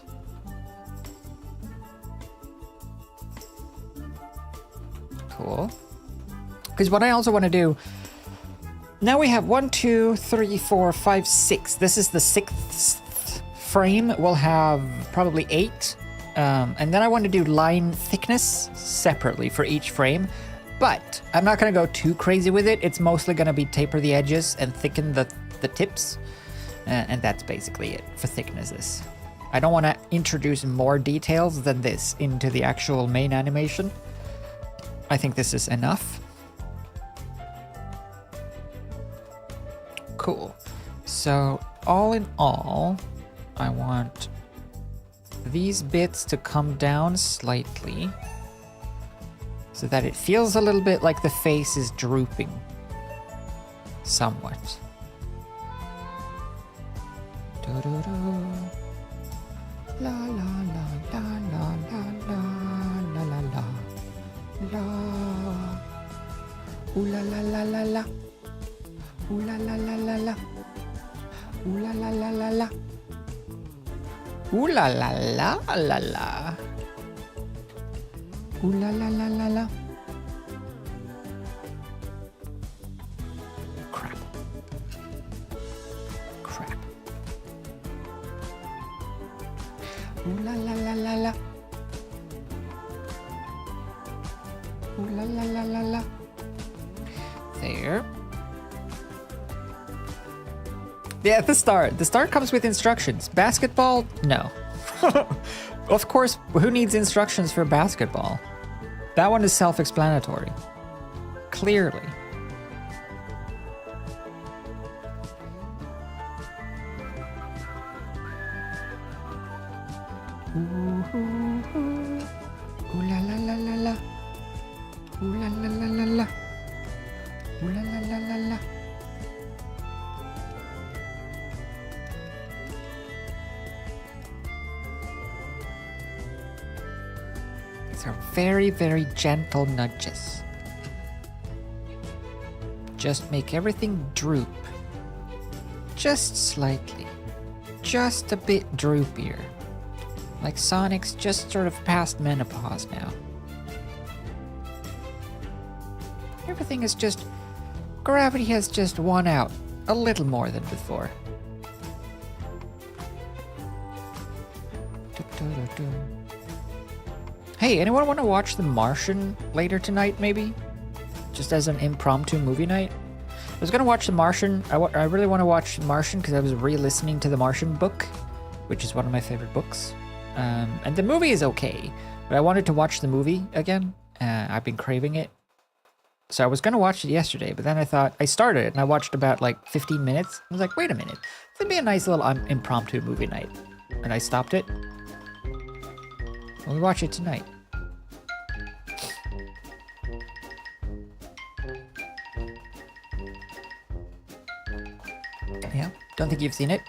Cool. Because what I also want to do... Now we have 1, 2, 3, 4, 5, 6. This is the 6th frame will have probably 8. And then I want to do line thickness separately for each frame. But I'm not going to go too crazy with it. It's mostly going to be taper the edges and thicken the tips. And that's basically it for thicknesses. I don't want to introduce more details than this into the actual main animation. I think this is enough. Cool. So all in all, I want these bits to come down slightly so that it feels a little bit like the face is drooping somewhat. Do-do-do. La la la la la la la la la la. Ooh la la la la la. Ooh la la la la la. Ooh la la la la la. Ooh la la la la la. Ooh la la la la la. Crap. Crap. Ooh la la la la la. Ooh la la la la la. There. Yeah, the start. The start comes with instructions. Basketball? No. Of course, who needs instructions for basketball? That one is self-explanatory. Clearly. Ooh, ooh, ooh. Ooh la la la la la. Ooh la la la la la. Ooh la la la la la. These are very, very gentle nudges. Just make everything droop. Just slightly. Just a bit droopier. Like Sonic's just sort of past menopause now. Everything is just... Gravity has just won out a little more than before. Hey, anyone want to watch The Martian later tonight, maybe? Just as an impromptu movie night? I was going to watch The Martian. I really want to watch The Martian because I was re-listening to The Martian book, which is one of my favorite books. And the movie is okay, but I wanted to watch the movie again. I've been craving it. So I was going to watch it yesterday, but then I thought, I started it and I watched about like 15 minutes. I was like, wait a minute, this would be a nice little impromptu movie night. And I stopped it. We'll watch it tonight. Yeah, don't think you've seen it.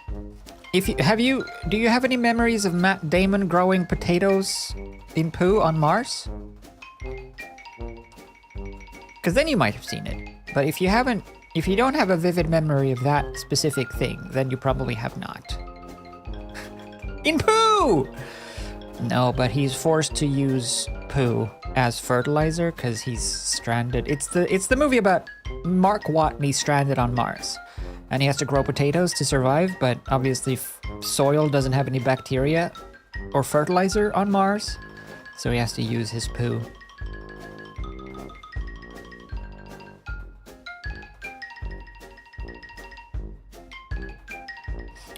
Do you have any memories of Matt Damon growing potatoes in poo on Mars? Because then you might have seen it. But if you don't have a vivid memory of that specific thing, then you probably have not. In poo! No, but he's forced to use poo as fertilizer because he's stranded. It's the movie about Mark Watney stranded on Mars. And he has to grow potatoes to survive, but obviously soil doesn't have any bacteria or fertilizer on Mars, so he has to use his poo.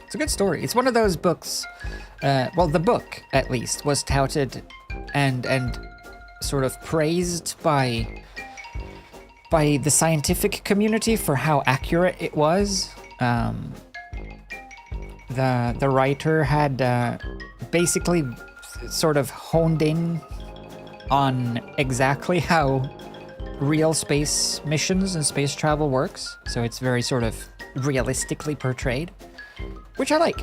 It's a good story. It's one of those books, well, the book, at least, was touted and sort of praised by the scientific community for how accurate it was. The writer had basically sort of honed in on exactly how real space missions and space travel works. So it's very sort of realistically portrayed, which I like.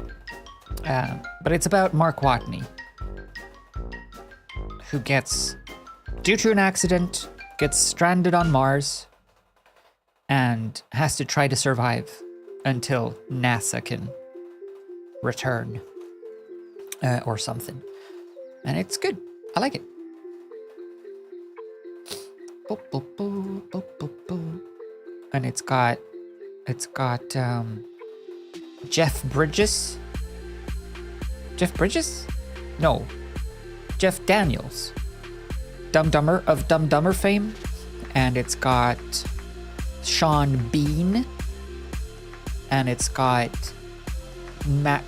But it's about Mark Watney, who gets, due to an accident, gets stranded on Mars and has to try to survive until NASA can return or something. And it's good. I like it. And it's got Jeff Bridges Jeff Bridges? No. Jeff Daniels. Dumb Dumber of Dumb Dumber fame. And it's got Sean Bean. And it's got Matt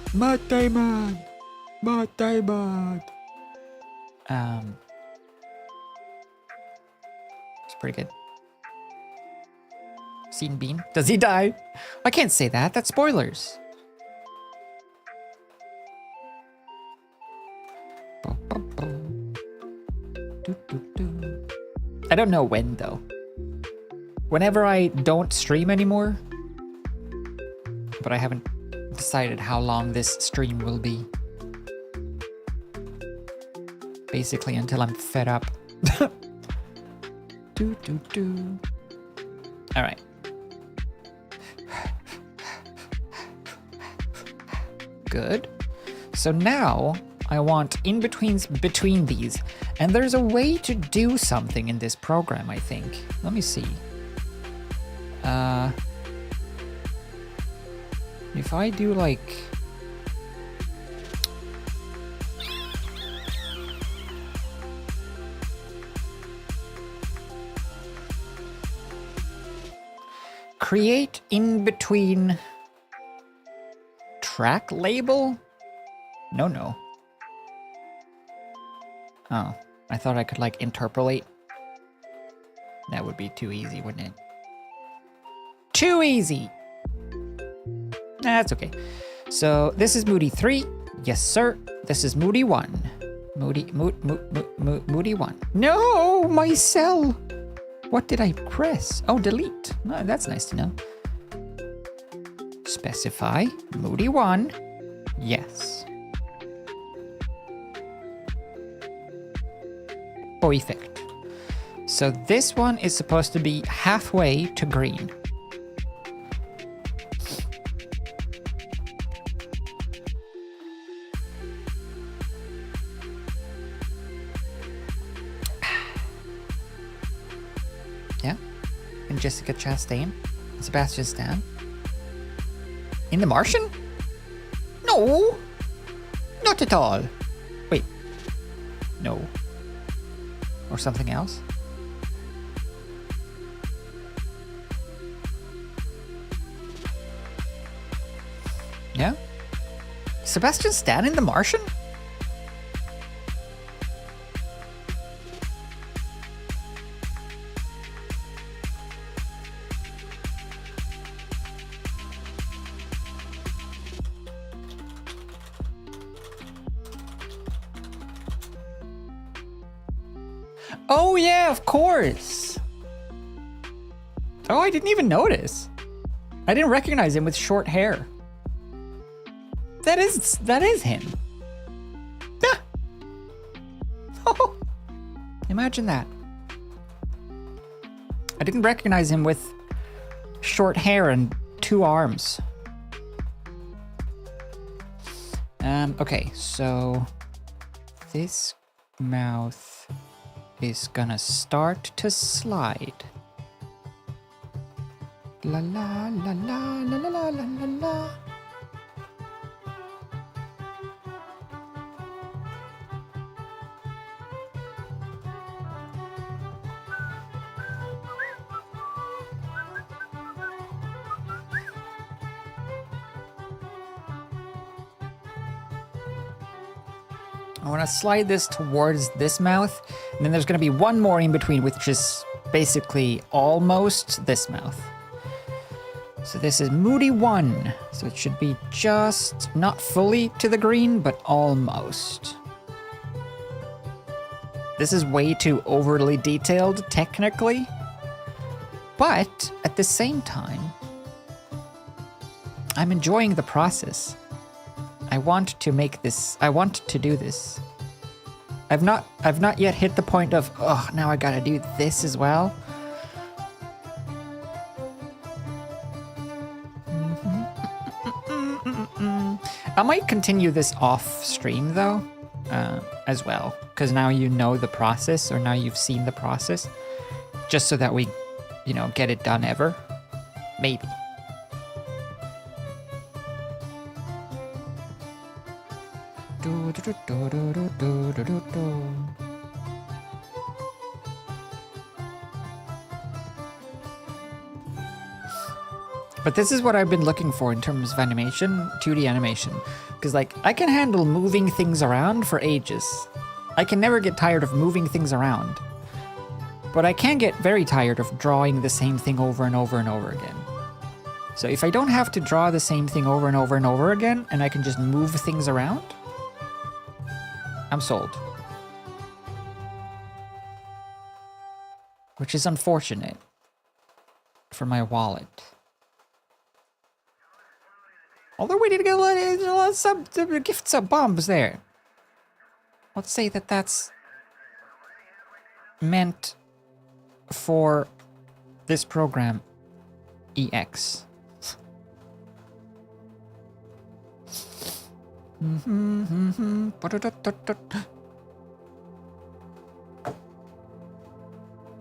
Damon. Matt Damon. It's pretty good. Sean Bean. Does he die? I can't say that. That's spoilers. I don't know when though. Whenever I don't stream anymore, but I haven't decided how long this stream will be. Basically until I'm fed up. All right. Good. So now I want in-betweens between these. And there's a way to do something in this program, I think. Let me see. If I do like... create in-between track label? No. Oh, I thought I could like interpolate. That would be too easy, wouldn't it? Too easy! That's okay. So this is Moody 3. Yes, sir. This is Moody 1. Moody 1. No, my cell! What did I press? Oh, delete. Oh, that's nice to know. Specify Moody 1. Yes. Perfect. So this one is supposed to be halfway to green. Yeah. And Jessica Chastain. Sebastian Stan. In The Martian? No! Not at all. Wait. No. Or something else? Yeah? Sebastian Stan in The Martian? Oh yeah, of course. Oh, I didn't even notice. I didn't recognize him with short hair. That is him. Ah. Oh, imagine that. I didn't recognize him with short hair and 2 arms. Okay, so this mouth is gonna start to slide. La la la la la la la la la. I want to slide this towards this mouth, and then there's going to be one more in between, which is basically almost this mouth. So this is Moody 1, so it should be just not fully to the green, but almost. This is way too overly detailed, technically, but at the same time, I'm enjoying the process. I want to make this, I want to do this. I've not yet hit the point of, oh, now I gotta do this as well. I might continue this off stream though, as well, because now you know the process, or now you've seen the process, just so that we, you know, get it done ever. Maybe. But this is what I've been looking for in terms of animation, 2D animation. Because, like, I can handle moving things around for ages. I can never get tired of moving things around. But I can get very tired of drawing the same thing over and over and over again. So if I don't have to draw the same thing over and over and over again, and I can just move things around, I'm sold. Which is unfortunate for my wallet. Although we did get a lot of gift sub bombs there. Let's say that that's meant for this program, EX.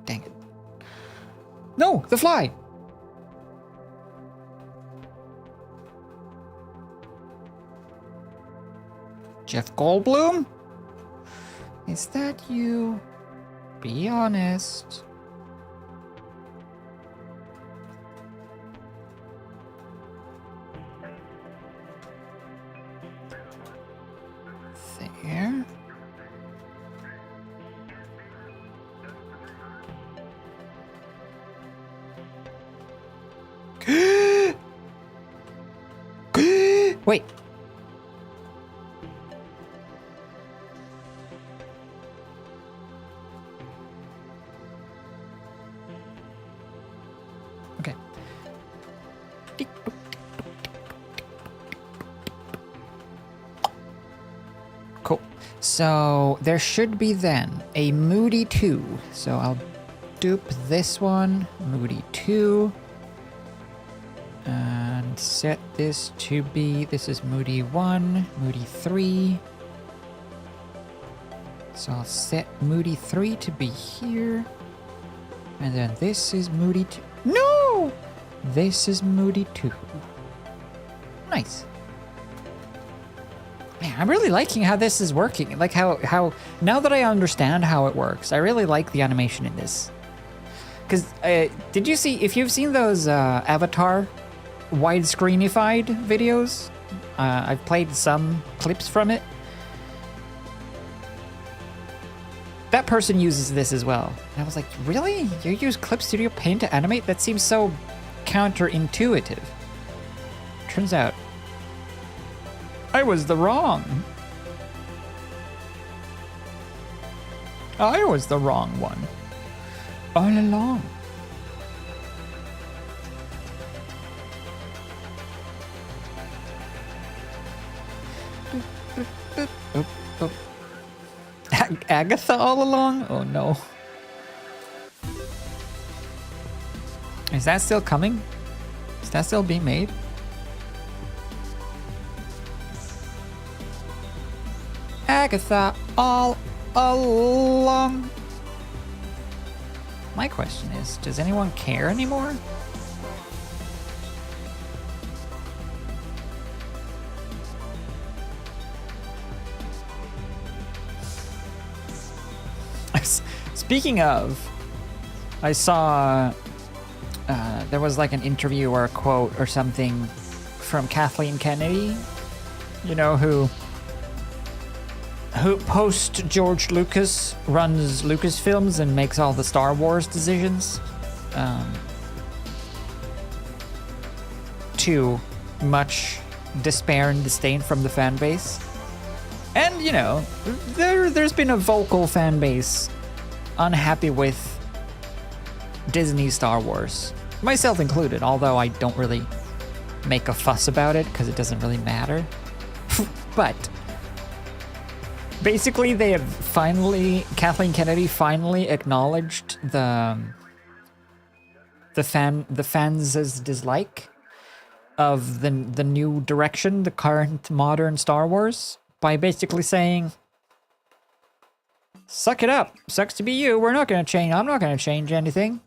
Dang it. No, the fly! Jeff Goldblum? Is that you? Be honest. There. Wait. Okay. Cool. So there should be then a Moody 2. So I'll dupe this one, Moody 2. And set this to be, this is Moody 1, Moody 3. So I'll set Moody 3 to be here. And then this is Moody 2. No! This is Moody 2. Nice. Man, I'm really liking how this is working. Like how now that I understand how it works, I really like the animation in this. Because, did you see, if you've seen those Avatar widescreenified videos, I've played some clips from it. That person uses this as well. And I was like, really? You use Clip Studio Paint to animate? That seems so counterintuitive. Turns out, I was the wrong. I was the wrong one. All along. Agatha all along? Oh no. Is that still coming? Is that still being made? Agatha all along. My question is, does anyone care anymore? Speaking of, I saw there was like an interview or a quote or something from Kathleen Kennedy, you know, who post George Lucas runs Lucasfilms and makes all the Star Wars decisions. To much despair and disdain from the fan base. And, you know, there's been a vocal fan base unhappy with Disney Star Wars, myself included, although I don't really make a fuss about it because it doesn't really matter. But basically they have Kathleen Kennedy finally acknowledged the fans' dislike of the new direction, the current modern Star Wars, by basically saying, suck it up. Sucks to be you. We're not going to change. I'm not going to change anything.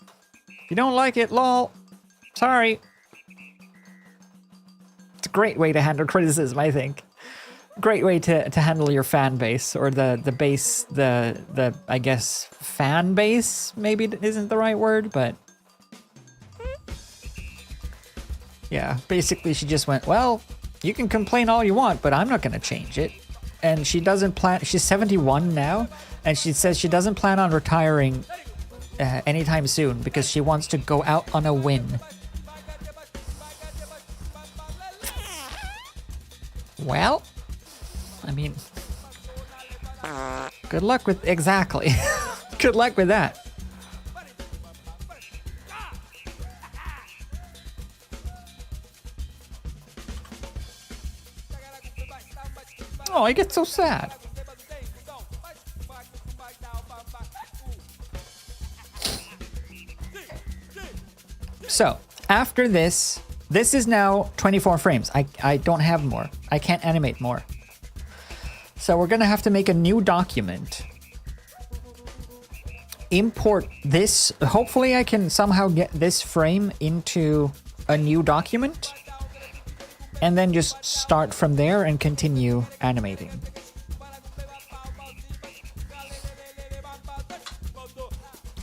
If you don't like it, lol. Sorry. It's a great way to handle criticism, I think. great way to handle your fan base, or the base, the I guess fan base maybe isn't the right word, but yeah, basically she just went, well, you can complain all you want, but I'm not going to change it. And she doesn't plan, she's 71 now, and she says she doesn't plan on retiring anytime soon because she wants to go out on a win. Well, I mean, good luck with, exactly. Good luck with that. Oh, I get so sad. So, after this is now 24 frames. I don't have more. I can't animate more. So we're gonna have to make a new document. Import this. Hopefully I can somehow get this frame into a new document. And then just start from there and continue animating.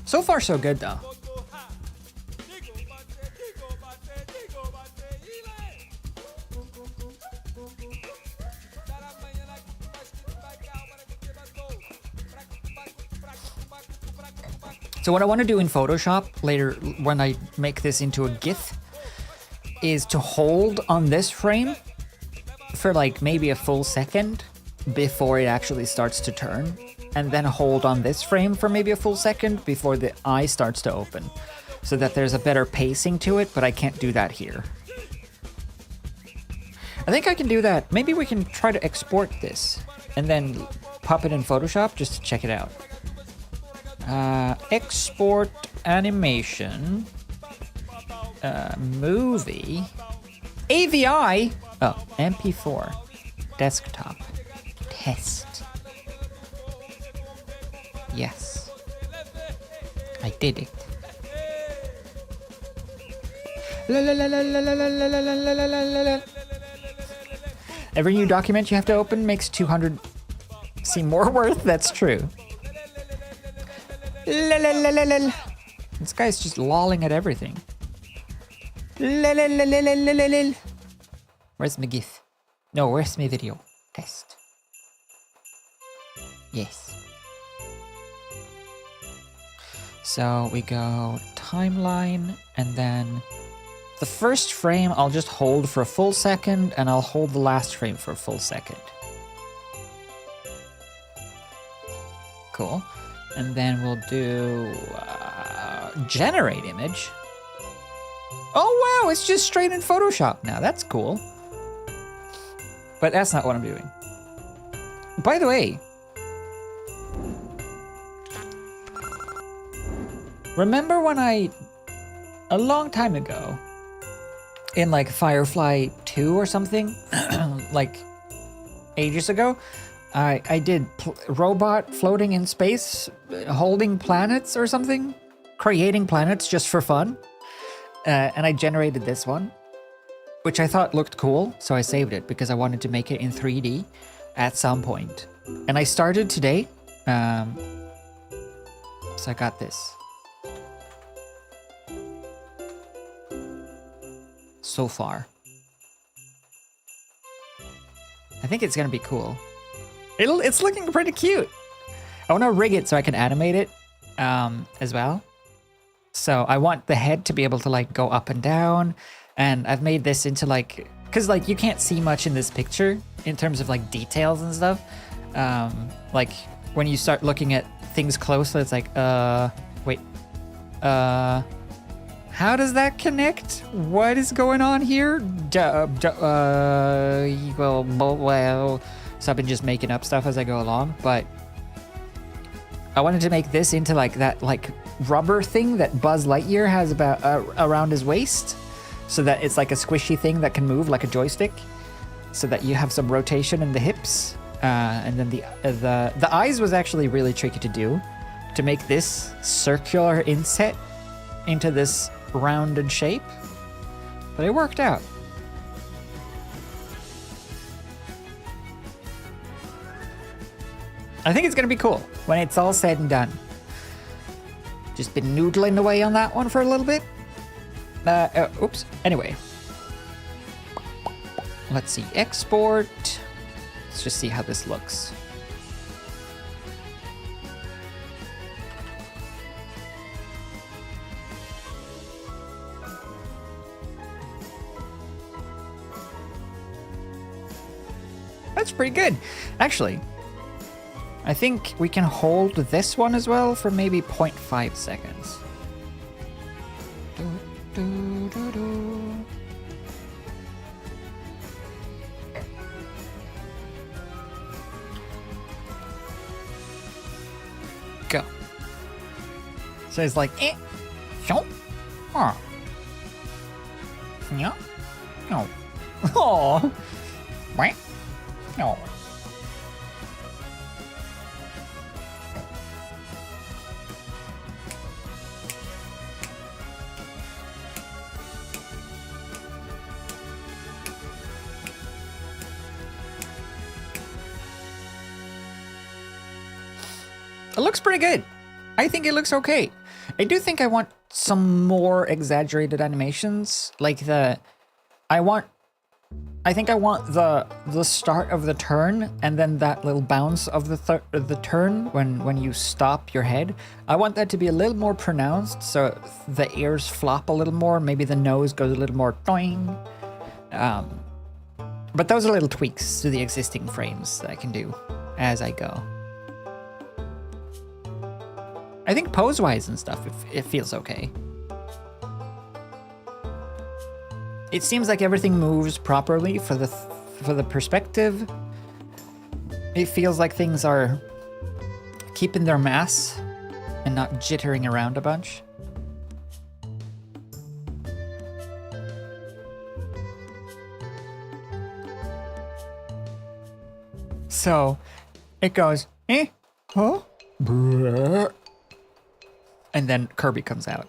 So far so good though. So what I want to do in Photoshop later when I make this into a GIF is to hold on this frame for like maybe a full second before it actually starts to turn, and then hold on this frame for maybe a full second before the eye starts to open, so that there's a better pacing to it, but I can't do that here. I think I can do that. Maybe we can try to export this and then pop it in Photoshop just to check it out. Export animation. Movie. AVI. Oh, MP4. Desktop. Test. Yes. I did it. La la la la la la la la la la la la la. Every new document you have to open makes 200 seem more worth. That's true. La la la la la. This guy's just lolling at everything. La la la la la la la la. Where's my GIF? No, where's my video? Test. Yes. So we go timeline, and then the first frame I'll just hold for a full second, and I'll hold the last frame for a full second. Cool. And then we'll do generate image. Oh wow, it's just straight in Photoshop now. That's cool. But that's not what I'm doing. By the way, remember when a long time ago, in like Firefly 2 or something, like ages ago, I did robot floating in space, holding planets or something, creating planets just for fun. And I generated this one, which I thought looked cool, so I saved it because I wanted to make it in 3D at some point. And I started today, so I got this. So far. I think it's gonna be cool. It's looking pretty cute. I want to rig it so I can animate it as well. So I want the head to be able to like go up and down, and I've made this into like, cause like you can't see much in this picture in terms of like details and stuff. Like when you start looking at things closely, it's like, wait, how does that connect? What is going on here? Well, so I've been just making up stuff as I go along, but I wanted to make this into like that like rubber thing that Buzz Lightyear has about around his waist, so that it's like a squishy thing that can move like a joystick, so that you have some rotation in the hips. And then the eyes was actually really tricky to do, to make this circular inset into this rounded shape, but it worked out. I think it's gonna be cool when it's all said and done. Just been noodling away on that one for a little bit. Oops. Anyway. Let's see. Export. Let's just see how this looks. That's pretty good. Actually, I think we can hold this one as well for maybe 0.5 seconds. Go. So it's like, shoo, yeah, no, oh, no. It looks pretty good. I think it looks okay. I do think I want some more exaggerated animations, like I think I want the start of the turn and then that little bounce of the turn when you stop your head. I want that to be a little more pronounced, so the ears flop a little more. Maybe the nose goes a little more doing. But those are little tweaks to the existing frames that I can do as I go. I think pose-wise and stuff, it feels okay. It seems like everything moves properly for the perspective. It feels like things are keeping their mass and not jittering around a bunch. So it goes, huh? And then Kirby comes out.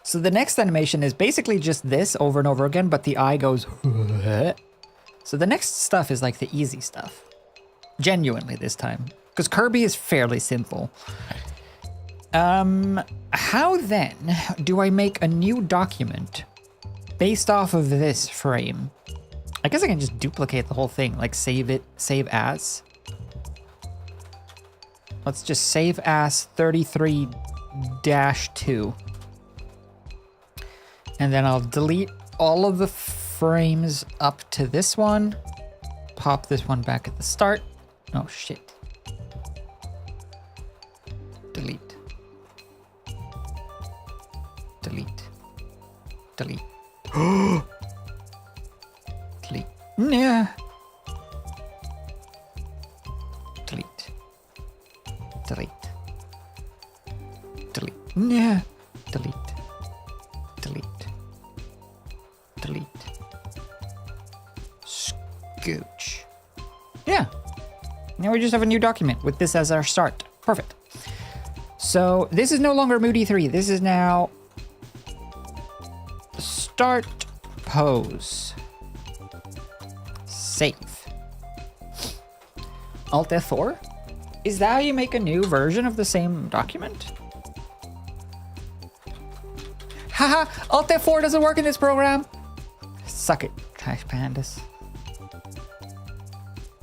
So the next animation is basically just this over and over again, but the eye goes. So the next stuff is like the easy stuff. Genuinely this time. Because Kirby is fairly simple. How then do I make a new document based off of this frame? I guess I can just duplicate the whole thing, like save as. Let's just save as 33-2. And then I'll delete all of the frames up to this one. Pop this one back at the start. Oh, shit. Delete. Delete. Delete. Delete. Nah. Delete. Delete. Delete. Nah. Delete. Delete. Delete. Scooch. Yeah. Now we just have a new document with this as our start. Perfect. So this is no longer Moody 3. This is now start pose. Save. Alt F4? Is that how you make a new version of the same document? Haha, Alt F4 doesn't work in this program. Suck it, Trash Pandas.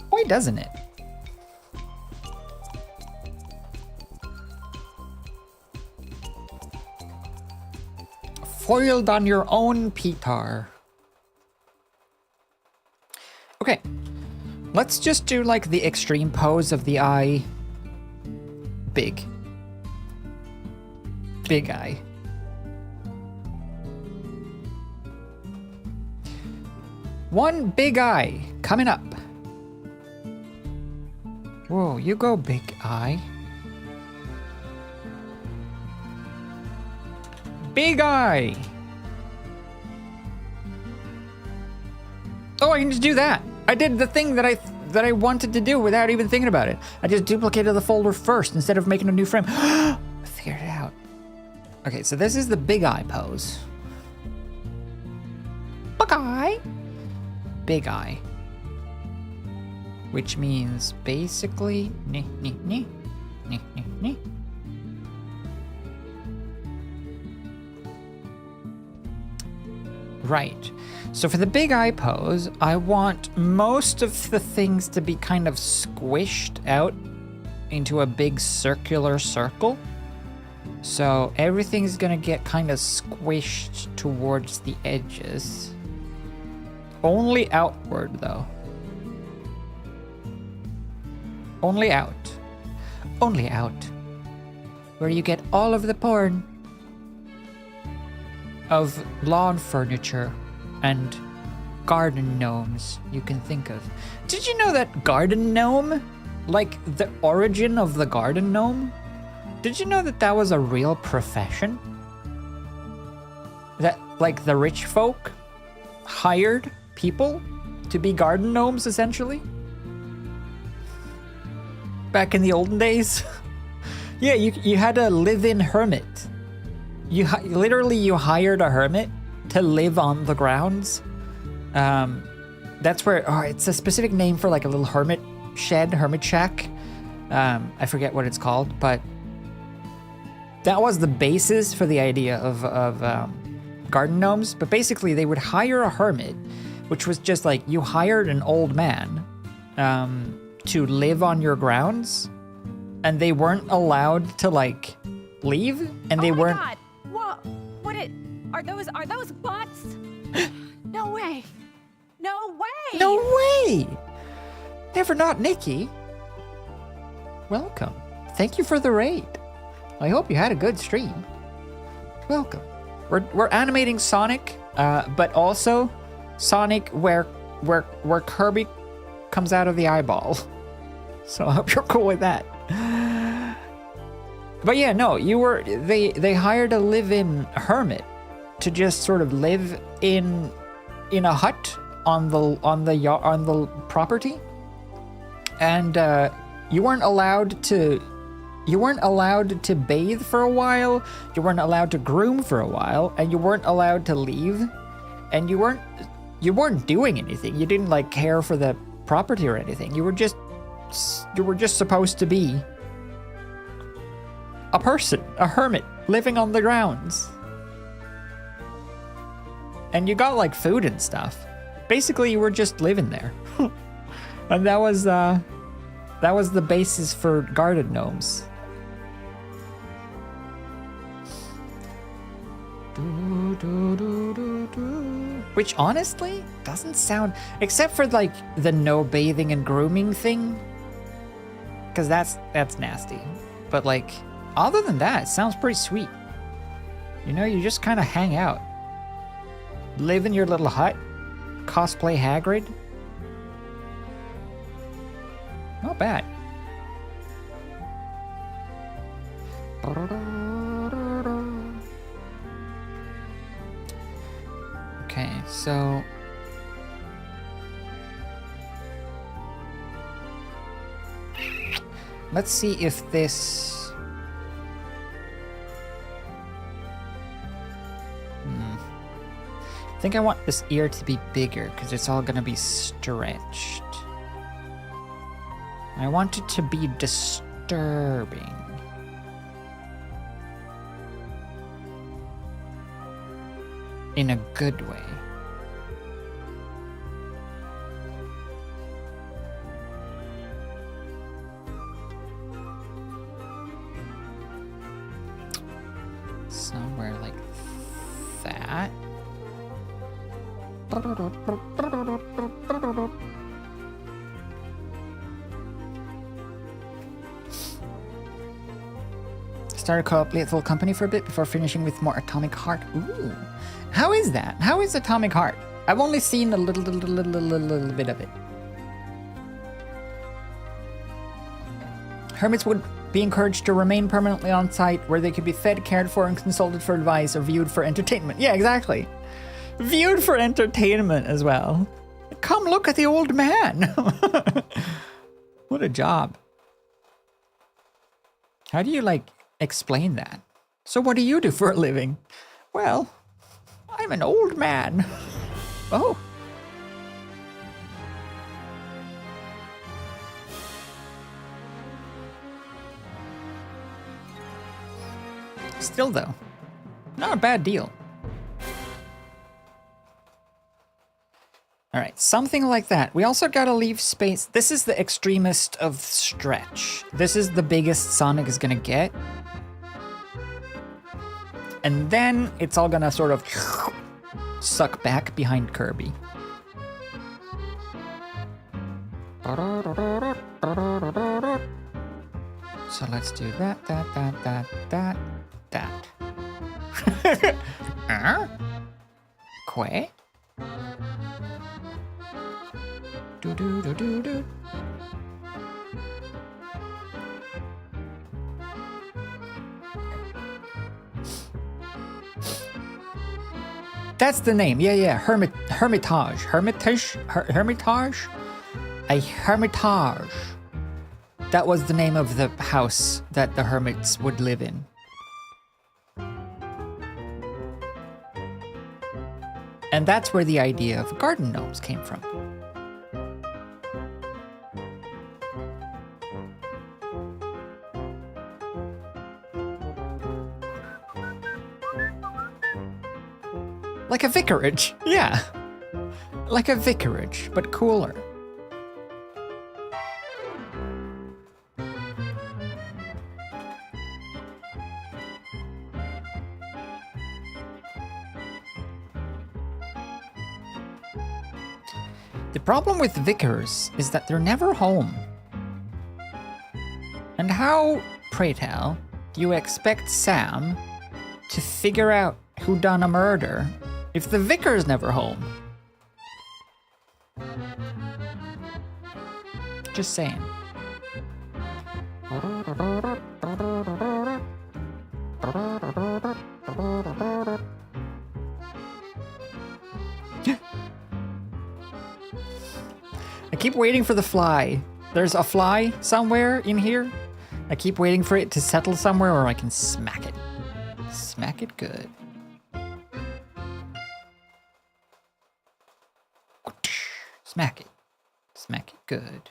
Why doesn't it? Foiled on your own, Petar. Okay, let's just do like the extreme pose of the eye. Big. Big eye. One big eye coming up. Whoa, you go, big eye. Big eye. Oh, I can just do that. I did the thing that I wanted to do without even thinking about it. I just duplicated the folder first instead of making a new frame. I figured it out. Okay, so this is the big eye pose. Big eye. Big eye. which means basically Right. So for the big eye pose, I want most of the things to be kind of squished out into a big circular circle. So everything's gonna get kind of squished towards the edges. Only outward though. Only out. Only out. Where you get all of the porn of lawn furniture and garden gnomes you can think of. Did you know that garden gnome, like the origin of the garden gnome, did you know that that was a real profession? That like the rich folk hired people to be garden gnomes essentially? Back in the olden days? Yeah, you had a live-in hermit. You hired a hermit to live on the grounds. That's where it's a specific name for like a little hermit shed, hermit shack. I forget what it's called, but that was the basis for the idea of garden gnomes. But basically, they would hire a hermit, which was just like you hired an old man to live on your grounds, and they weren't allowed to like leave, and they weren't. God. Are those bots? No way. No way. No way. Never not Nikki. Welcome. Thank you for the raid. I hope you had a good stream. Welcome. We're animating Sonic, but also Sonic where Kirby comes out of the eyeball. So I hope you're cool with that. But yeah, no, they hired a live-in hermit to just sort of live in a hut on the property, and you weren't allowed to bathe for a while, you weren't allowed to groom for a while, and you weren't allowed to leave, and you weren't doing anything. You didn't like care for the property or anything. You were just supposed to be a person, a hermit, living on the grounds. And you got like food and stuff. Basically, you were just living there. And that was the basis for garden gnomes. Which honestly doesn't sound, except for like the no bathing and grooming thing, because that's nasty. But like, other than that, it sounds pretty sweet. You know, you just kind of hang out, live in your little hut, cosplay Hagrid. Not bad. Okay, so let's see if this I think I want this ear to be bigger because it's all gonna be stretched. I want it to be disturbing. In a good way. Somewhere like that. Started co-op Lethal Company for a bit before finishing with more Atomic Heart. Ooh. How is that? How is Atomic Heart? I've only seen a little bit of it. Hermits would be encouraged to remain permanently on site where they could be fed, cared for, and consulted for advice or viewed for entertainment. Yeah, exactly. Viewed for entertainment as well. Come look at the old man. What a job. How do you, like, explain that? So what do you do for a living? Well, I'm an old man. Oh. Still though, not a bad deal. All right, something like that. We also gotta leave space. This is the extremist of stretch. This is the biggest Sonic is gonna get. And then it's all gonna sort of suck back behind Kirby. So let's do that. Quay? Do. That's the name. Yeah. Hermitage. Hermitage? A hermitage. That was the name of the house that the hermits would live in. And that's where the idea of garden gnomes came from. Like a vicarage, yeah. Like a vicarage, but cooler. The problem with vicars is that they're never home. And how, pray tell, do you expect Sam to figure out who done a murder if the vicar's never home? Just saying. I keep waiting for the fly. There's a fly somewhere in here. I keep waiting for it to settle somewhere where I can smack it. Smack it good. Smack it. Smack it good.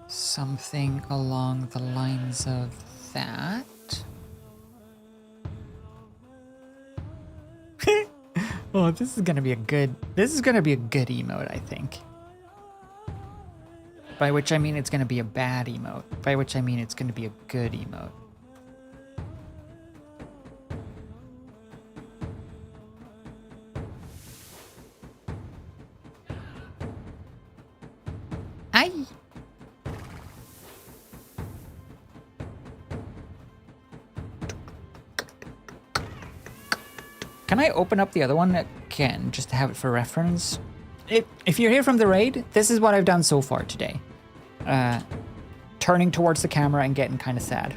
Something along the lines of that. Oh, this is gonna be a good emote, I think. By which I mean it's gonna be a bad emote. By which I mean it's gonna be a good emote. Aye. Can I open up the other one again, just to have it for reference? If you're here from the raid, this is what I've done so far today. Turning towards the camera and getting kind of sad.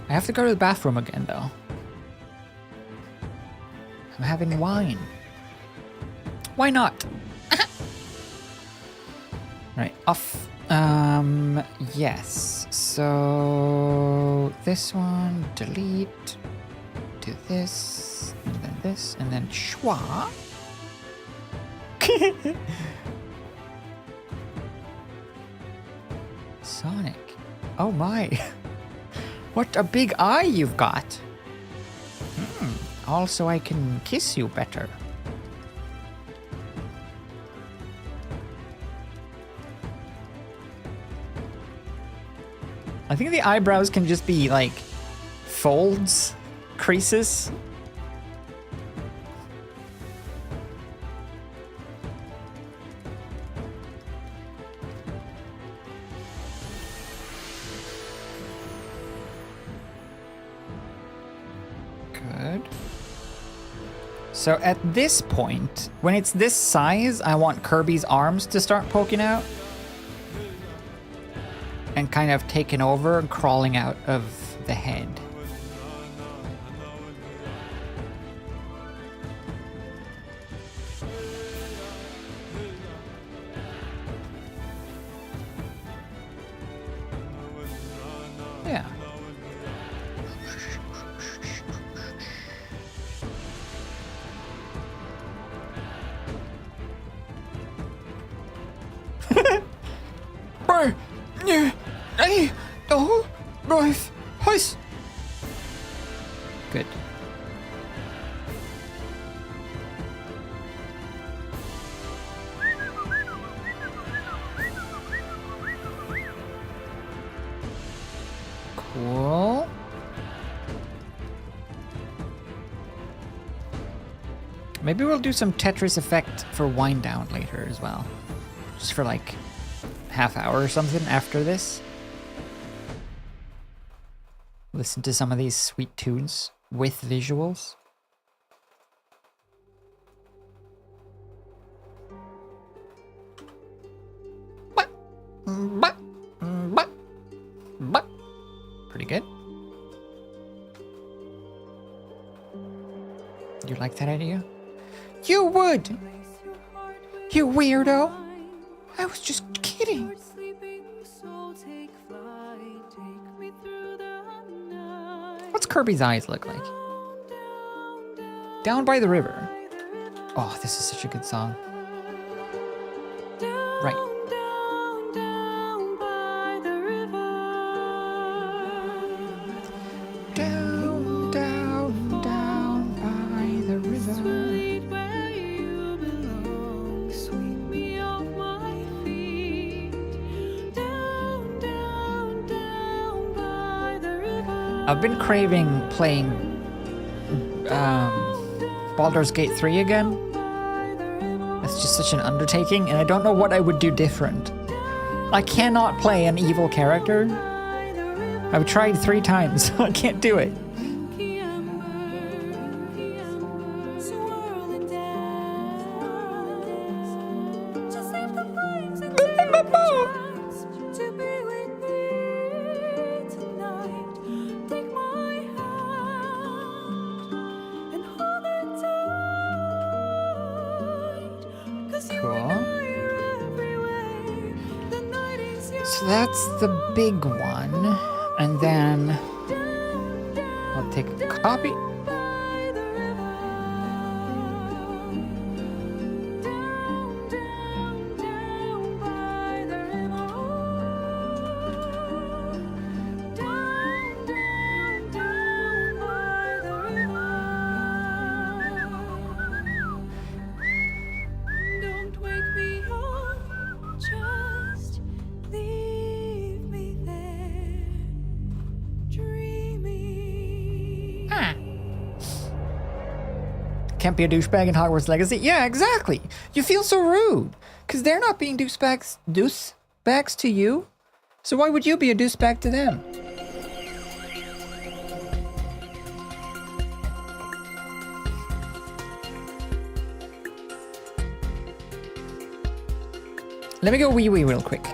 I have to go to the bathroom again, though. I'm having wine. Why not? Right, off. Yes. So this one, delete. Do this, and then schwa. Sonic. Oh my. What a big eye you've got. Also, I can kiss you better. I think the eyebrows can just be like folds, creases. Good. So at this point, when it's this size, I want Kirby's arms to start poking out. And kind of taking over and crawling out of the head. Yeah. Good. Cool. Maybe we'll do some Tetris effect for wind down later as well. Just for like half hour or something after this. Listen to some of these sweet tunes with visuals. Pretty good. You like that idea? You would! You weirdo! I was just kidding. What's Kirby's eyes look like? Down by the river. Oh, this is such a good song. Right. Down, down, down by the river. I've been craving playing Baldur's Gate 3 again. It's just such an undertaking, and I don't know what I would do different. I cannot play an evil character. I've tried 3 times, so I can't do it. That's the big one, and then I'll take a copy. Can't be a douchebag in Hogwarts Legacy. Yeah, exactly. You feel so rude. Because they're not being douchebags to you. So why would you be a douchebag to them? Let me go wee-wee real quick.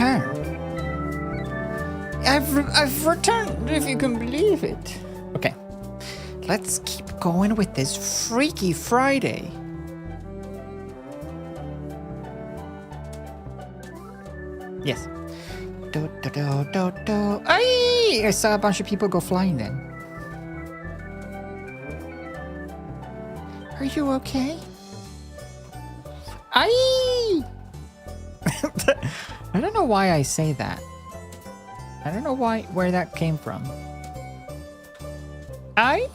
returned. I've returned, if you can believe it. Okay, let's keep going with this Freaky Friday. Yes. Do, do, do, do, do. Ay! I saw a bunch of people go flying then. Are you okay? Ay! I don't know why I say that. I don't know where that came from. Ay!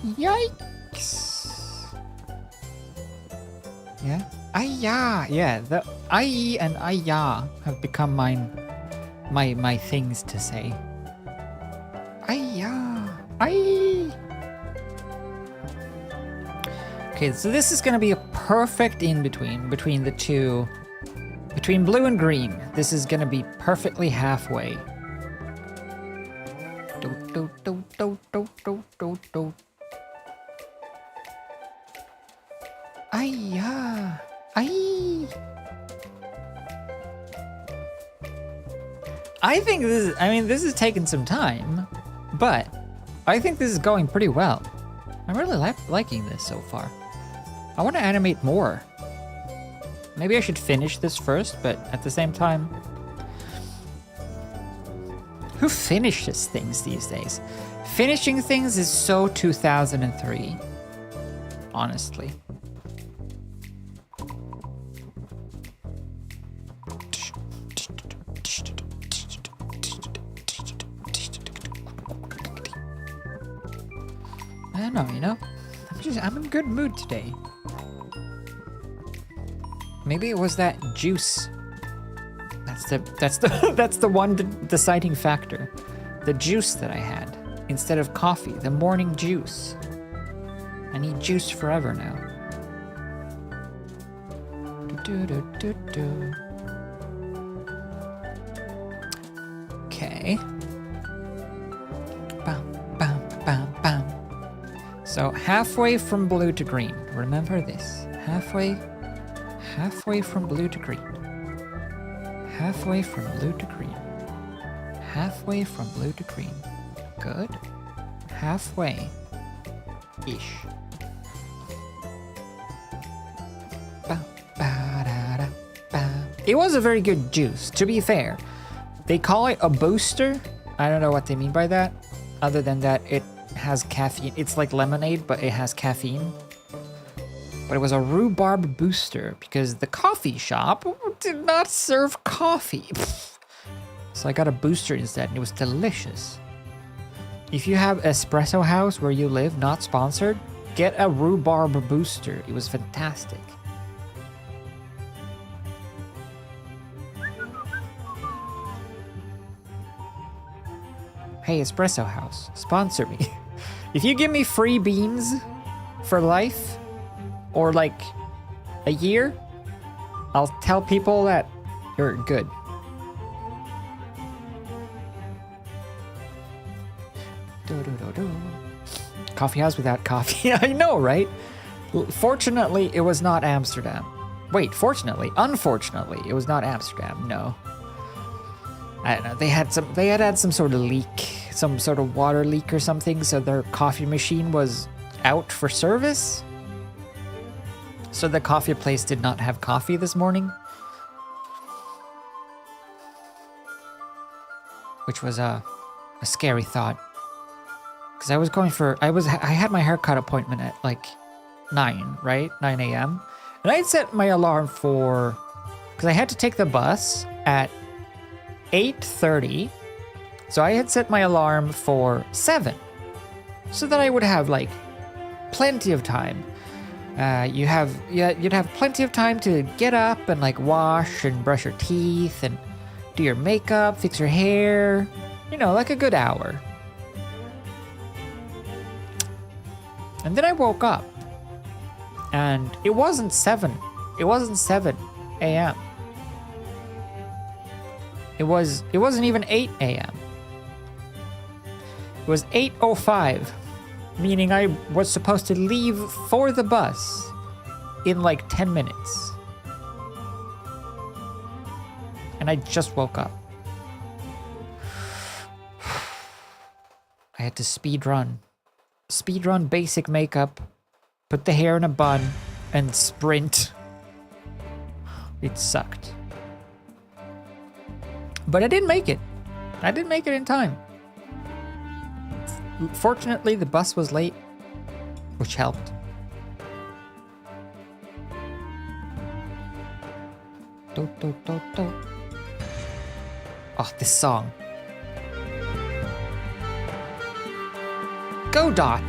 Yikes! Yeah. Ayya! Yeah, the ay and ayya have become my things to say. Ayya! Ay! Okay, so this is gonna be a perfect in-between between the two. Between blue and green. This is gonna be perfectly halfway. Do, do, do, do, do, do, do, do. Ayya! Ay! I think this is taking some time, but I think this is going pretty well. I'm really liking this so far. I want to animate more. Maybe I should finish this first, but at the same time, who finishes things these days? Finishing things is so 2003, honestly. I don't know, you know? I'm in a good mood today. Maybe it was that juice. That's the one deciding factor. The juice that I had instead of coffee, the morning juice. I need juice forever now. Okay. Bam, bam, bam, bam. So halfway from blue to green. Remember this. Halfway from blue to green. Halfway from blue to green. Halfway from blue to green. Good. Halfway-ish. It was a very good juice, to be fair. They call it a booster. I don't know what they mean by that. Other than that, it has caffeine. It's like lemonade, but it has caffeine. But it was a rhubarb booster because the coffee shop did not serve coffee. So I got a booster instead, and it was delicious. If you have Espresso House where you live, not sponsored, get a rhubarb booster. It was fantastic. Hey, Espresso House, sponsor me. If you give me free beans for life, or like a year, I'll tell people that you're good. Coffee house without coffee. I know, right? Fortunately, it was not Amsterdam. Wait, unfortunately, it was not Amsterdam. No. I don't know. They had some sort of leak, some sort of water leak or something, so their coffee machine was out for service. So the coffee place did not have coffee this morning. Which was a scary thought. Because I had my haircut appointment at like 9, right? 9 a.m. And I had set my alarm for, because I had to take the bus at 8:30. So I had set my alarm for 7. So that I would have like plenty of time. You'd have plenty of time to get up and like wash and brush your teeth and do your makeup, fix your hair, you know, like a good hour. And then I woke up and it wasn't 7 a.m. It wasn't even 8 a.m. It was 8:05. Meaning I was supposed to leave for the bus in like 10 minutes. And I just woke up. I had to speed run basic makeup, put the hair in a bun, and sprint. It sucked. But I didn't make it. I didn't make it in time. Fortunately, the bus was late, which helped. Do, do, do, do. Oh, this song. Go Dot.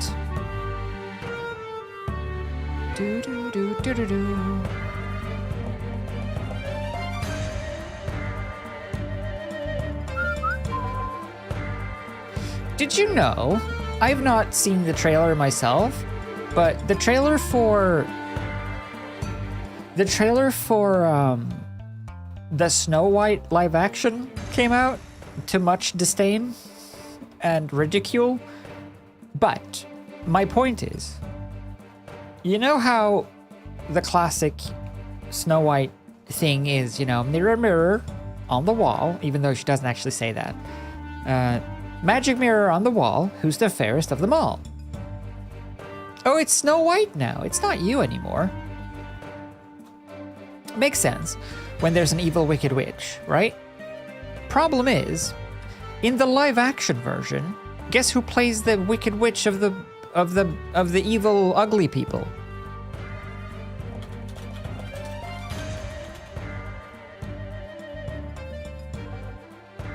Do do do do do do. Did you know? I've not seen the trailer myself, but the trailer for the Snow White live action came out to much disdain and ridicule. But my point is, you know how the classic Snow White thing is, you know, mirror, mirror on the wall, even though she doesn't actually say that. Magic mirror on the wall, who's the fairest of them all? Oh, it's Snow White now. It's not you anymore. Makes sense when there's an evil wicked witch, right? Problem is, in the live action version, guess who plays the wicked witch of the evil ugly people?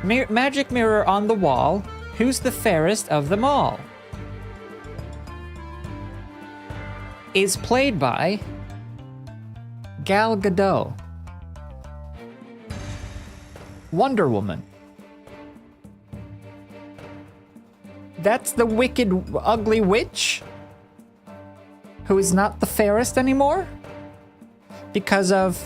Magic mirror on the wall, who's the fairest of them all? Is played by Gal Gadot. Wonder Woman. That's the wicked, ugly witch who is not the fairest anymore because of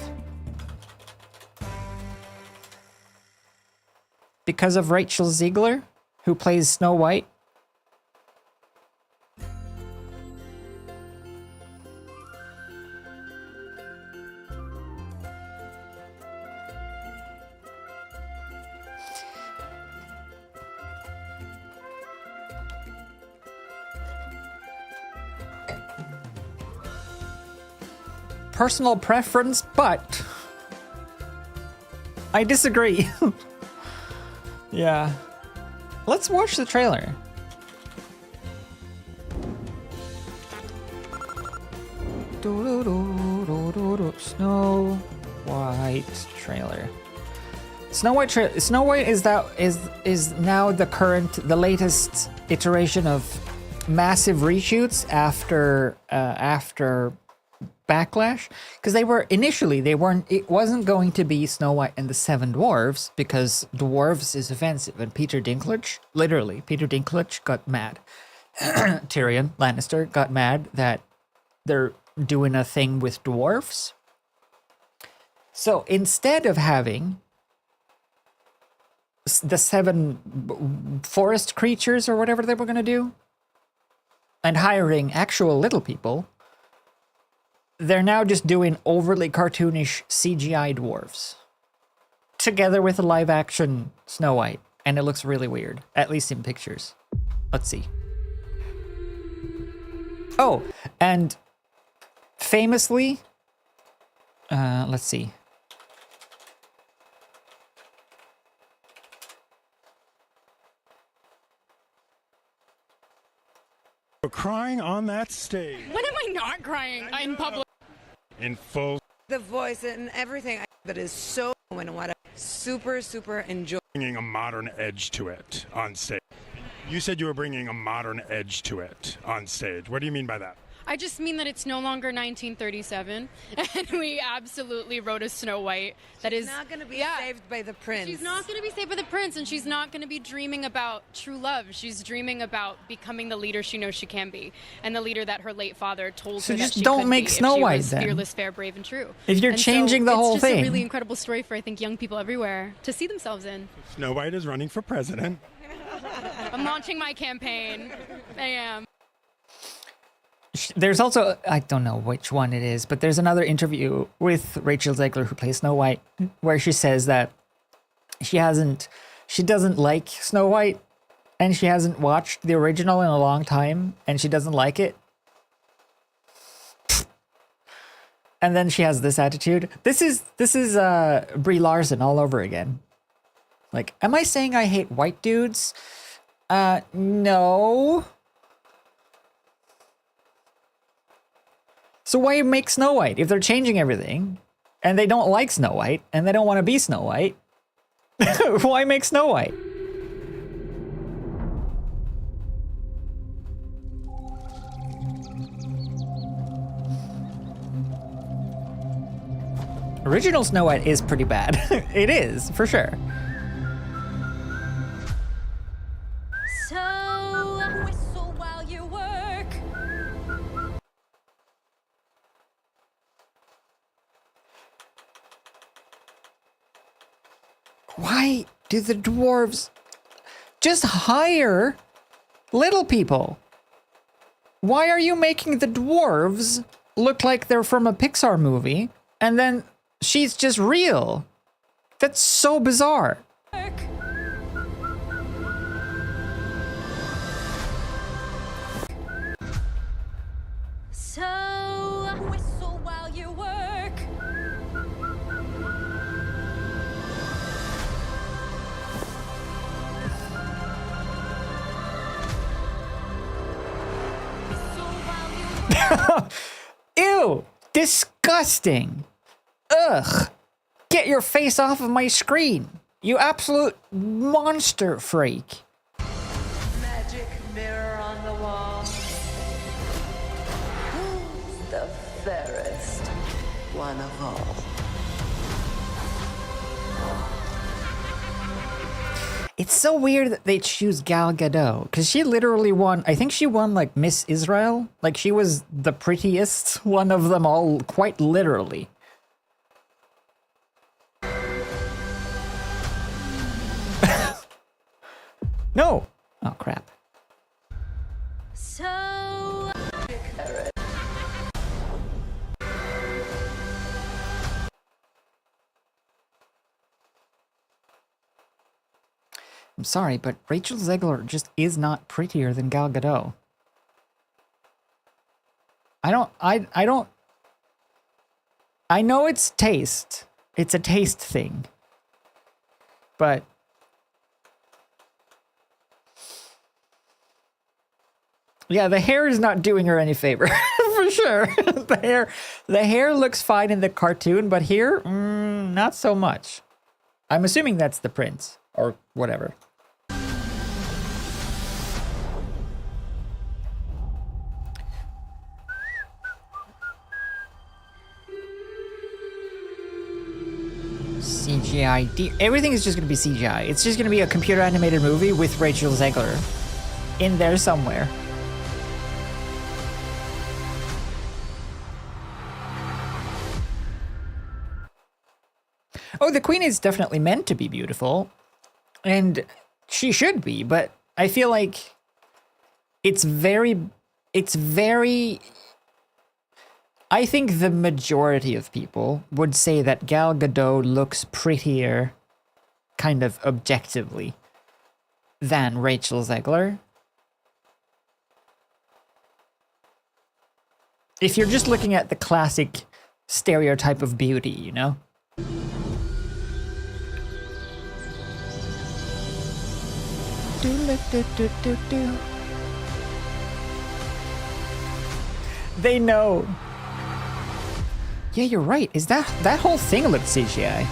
Rachel Ziegler, who plays Snow White. Personal preference, but I disagree. Yeah. Let's watch the trailer. Snow White trailer. Snow White is now the latest iteration of massive reshoots after Backlash, because it wasn't going to be Snow White and the Seven Dwarves because dwarves is offensive, and Peter Dinklage got mad. Tyrion Lannister got mad that they're doing a thing with dwarves. So instead of having the seven forest creatures or whatever they were going to do and hiring actual little people, they're now just doing overly cartoonish CGI dwarves together with a live action Snow White, and it looks really weird, at least in pictures. Let's see. Oh, and famously, let's see. Crying on that stage When am I not crying in public? in full, The voice and everything that is so and what I super enjoy. bringing a modern edge to it on stage. You said you were bringing a modern edge to it on stage. What do you mean by that? I just mean that it's no longer 1937, and we absolutely wrote a Snow White that is Not going to be saved by the prince. She's not going to be saved by the prince, and she's not going to be dreaming about true love. She's dreaming about becoming the leader she knows she can be, and the leader that her late father told So her just that she don't could make be Snow if she White was then. fearless, fair, brave, and true. If you're And changing the whole it's just thing. a really incredible story for, I think, young people everywhere to see themselves in. Snow White is running for president. I'm launching my campaign. I am. There's also, I don't know which one it is, but there's another interview with Rachel Zegler, who plays Snow White, where she says that she doesn't like Snow White, and she hasn't watched the original in a long time, and she doesn't like it. And then she has this attitude. This is Brie Larson all over again. Like, am I saying I hate white dudes? No. So why make Snow White if they're changing everything and they don't like Snow White and they don't want to be Snow White? Why make Snow White? Original Snow White is pretty bad. It is, for sure. So, whistle while you work. Why do the dwarves just hire little people? Why are you making the dwarves look like they're from a Pixar movie and then she's just real? That's so bizarre. So, whistle while you work. Whistle while you work. Ew! Disgusting! Ugh! Get your face off of my screen! You absolute monster freak! Magic mirror on the wall. Who's the fairest one of all? It's so weird that they choose Gal Gadot, because she literally won, I think she won like Miss Israel. Like she was the prettiest one of them all, quite literally. No! Oh crap. So, I'm sorry, but Rachel Zegler just is not prettier than Gal Gadot. I know it's taste. It's a taste thing. But yeah, the hair is not doing her any favor. For sure. The hair looks fine in the cartoon, but here, not so much. I'm assuming that's the prince or whatever. CGI. Everything is just going to be CGI. It's just going to be a computer animated movie with Rachel Zegler in there somewhere. Oh, the queen is definitely meant to be beautiful, and she should be, but I feel like it's very, I think the majority of people would say that Gal Gadot looks prettier, kind of objectively, than Rachel Zegler. If you're just looking at the classic stereotype of beauty, you know? They know. Yeah, you're right. Is that whole thing looked CGI?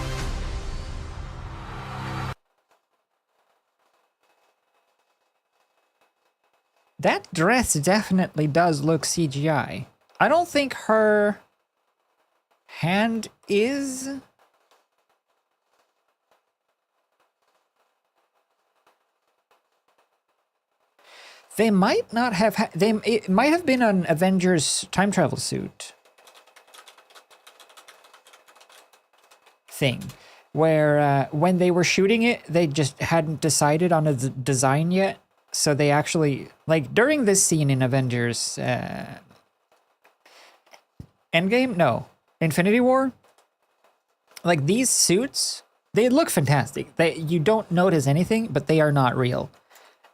That dress definitely does look CGI. I don't think her hand is. They might not have it might have been an Avengers time travel suit thing, where when they were shooting it, they just hadn't decided on a design yet. So they actually, like during this scene in Avengers Endgame? No, Infinity War? Like these suits They look fantastic. You don't notice anything, but they are not real.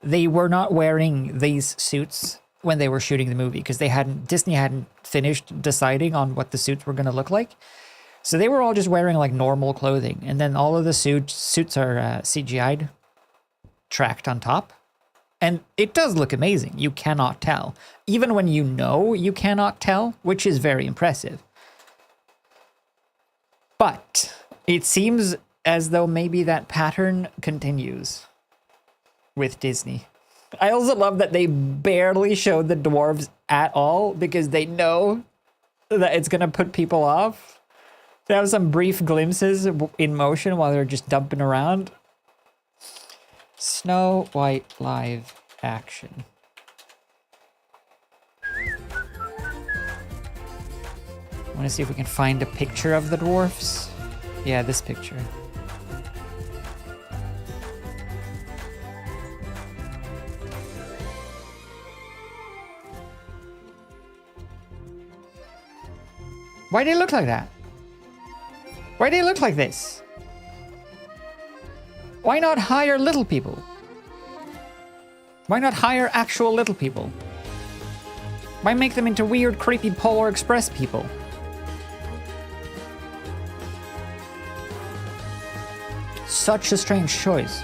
They were not wearing these suits when they were shooting the movie because Disney hadn't finished deciding on what the suits were going to look like. So they were all just wearing like normal clothing, and then all of the suits are CGI'd, tracked on top. And it does look amazing. You cannot tell. Even when you know you cannot tell, which is very impressive. But it seems as though maybe that pattern continues with Disney. I also love that they barely showed the dwarves at all because they know that it's going to put people off. They have some brief glimpses in motion while they're just dumping around. Snow White live action. I want to see if we can find a picture of the dwarfs. Yeah, this picture. Why do they look like that? Why do they look like this? Why not hire little people? Why not hire actual little people? Why make them into weird, creepy Polar Express people? Such a strange choice.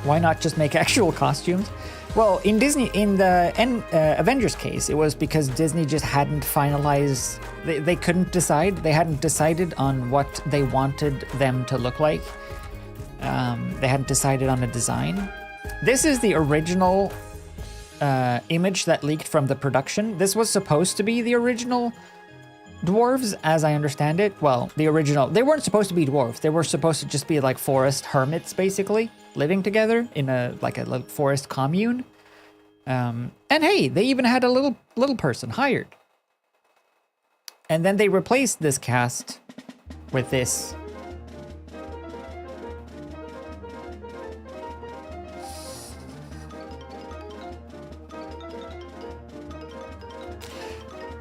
Why not just make actual costumes? Well, in the Avengers case, it was because Disney just hadn't finalized. They couldn't decide. They hadn't decided on what they wanted them to look like. They hadn't decided on a design. This is the original image that leaked from the production. This was supposed to be the original dwarves, as I understand it. Well, the original. They weren't supposed to be dwarves. They were supposed to just be like forest hermits, basically, living together in a little forest commune. And hey, they even had a little person hired. And then they replaced this cast with this.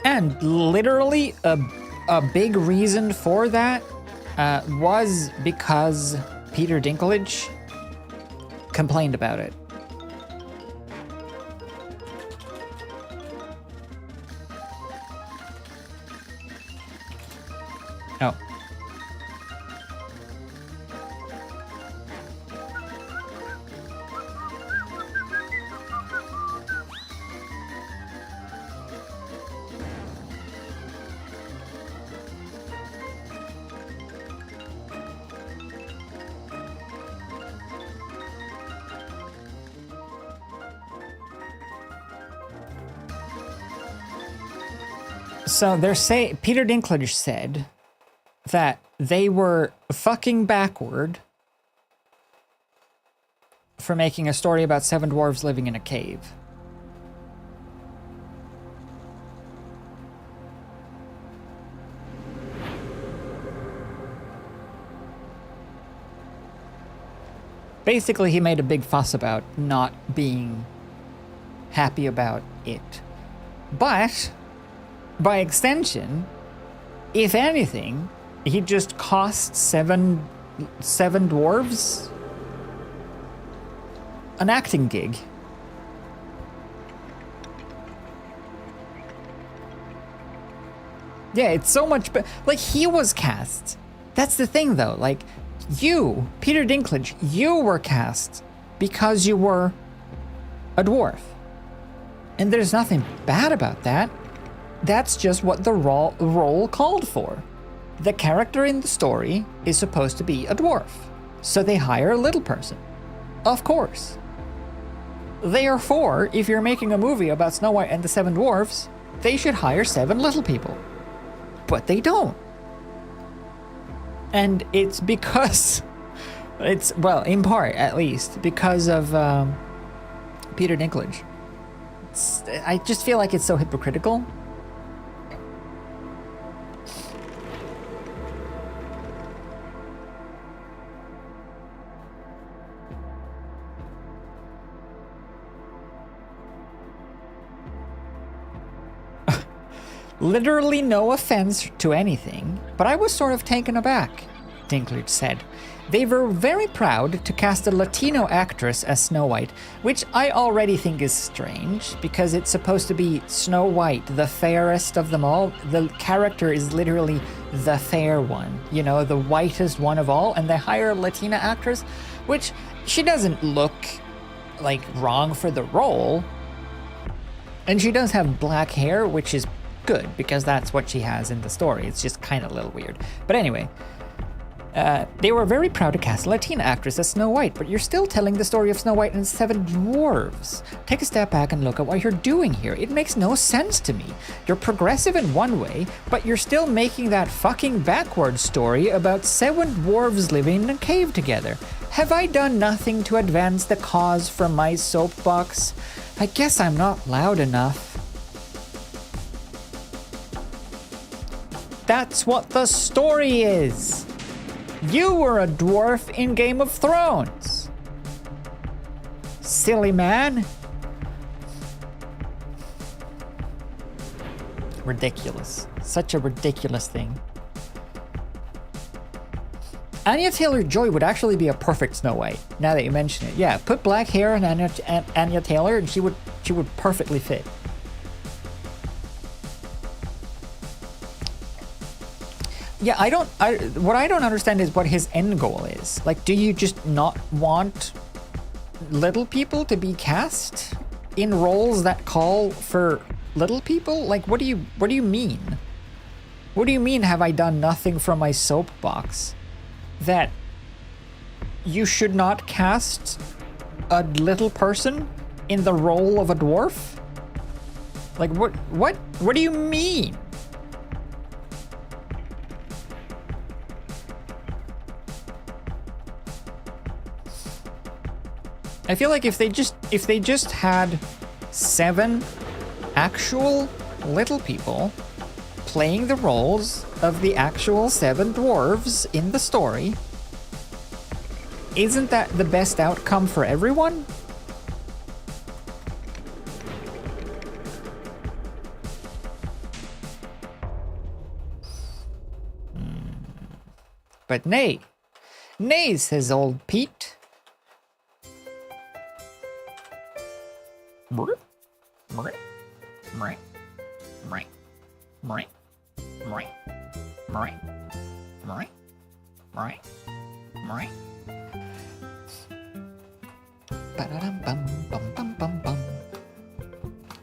And literally a big reason for that was because Peter Dinklage complained about it. Oh. So Peter Dinklage said that they were fucking backward for making a story about 7 dwarves living in a cave. Basically, he made a big fuss about not being happy about it. But by extension, if anything, he just cost seven dwarves an acting gig. Yeah, it's so much better. Like, he was cast. That's the thing, though. Like, you, Peter Dinklage, you were cast because you were a dwarf. And there's nothing bad about that. That's just what the role called for. The character in the story is supposed to be a dwarf. So they hire a little person. Of course. Therefore, if you're making a movie about Snow White and the 7 dwarfs, they should hire 7 little people. But they don't. And it's because... well, in part, at least, because of Peter Dinklage. I just feel like it's so hypocritical. Literally no offense to anything, but I was sort of taken aback, Dinklage said. They were very proud to cast a Latino actress as Snow White, which I already think is strange, because it's supposed to be Snow White, the fairest of them all. The character is literally the fair one, you know, the whitest one of all, and they hire a Latina actress, which she doesn't look like wrong for the role. And she does have black hair, which is good, because that's what she has in the story. It's just kind of a little weird. But anyway, they were very proud to cast a Latina actress as Snow White, but you're still telling the story of Snow White and 7 dwarves. Take a step back and look at what you're doing here. It makes no sense to me. You're progressive in one way, but you're still making that fucking backwards story about 7 dwarves living in a cave together. Have I done nothing to advance the cause from my soapbox? I guess I'm not loud enough. That's what the story is. You were a dwarf in Game of Thrones. Silly man. Ridiculous. Such a ridiculous thing. Anya Taylor-Joy would actually be a perfect Snow White, now that you mention it. Yeah, put black hair on Anya Taylor and she would perfectly fit. Yeah, what I don't understand is what his end goal is. Like, do you just not want little people to be cast in roles that call for little people? Like, what do you mean? What do you mean, have I done nothing from my soapbox? That you should not cast a little person in the role of a dwarf? Like, what do you mean? I feel like if they just had 7 actual little people playing the roles of the actual 7 dwarves in the story, isn't that the best outcome for everyone? But nay, says old Pete.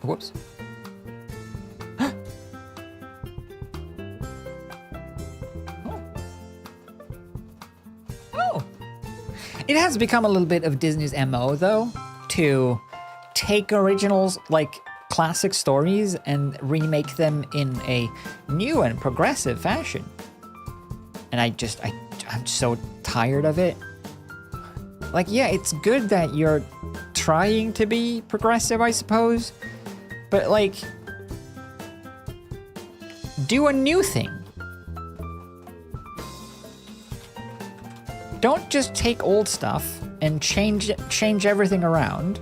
Whoops. Oh. It has become a little bit of Disney's MO, though, to take originals like classic stories and remake them in a new and progressive fashion. And I'm so tired of it. Like, yeah, it's good that you're trying to be progressive, I suppose, but like, do a new thing. Don't just take old stuff and change everything around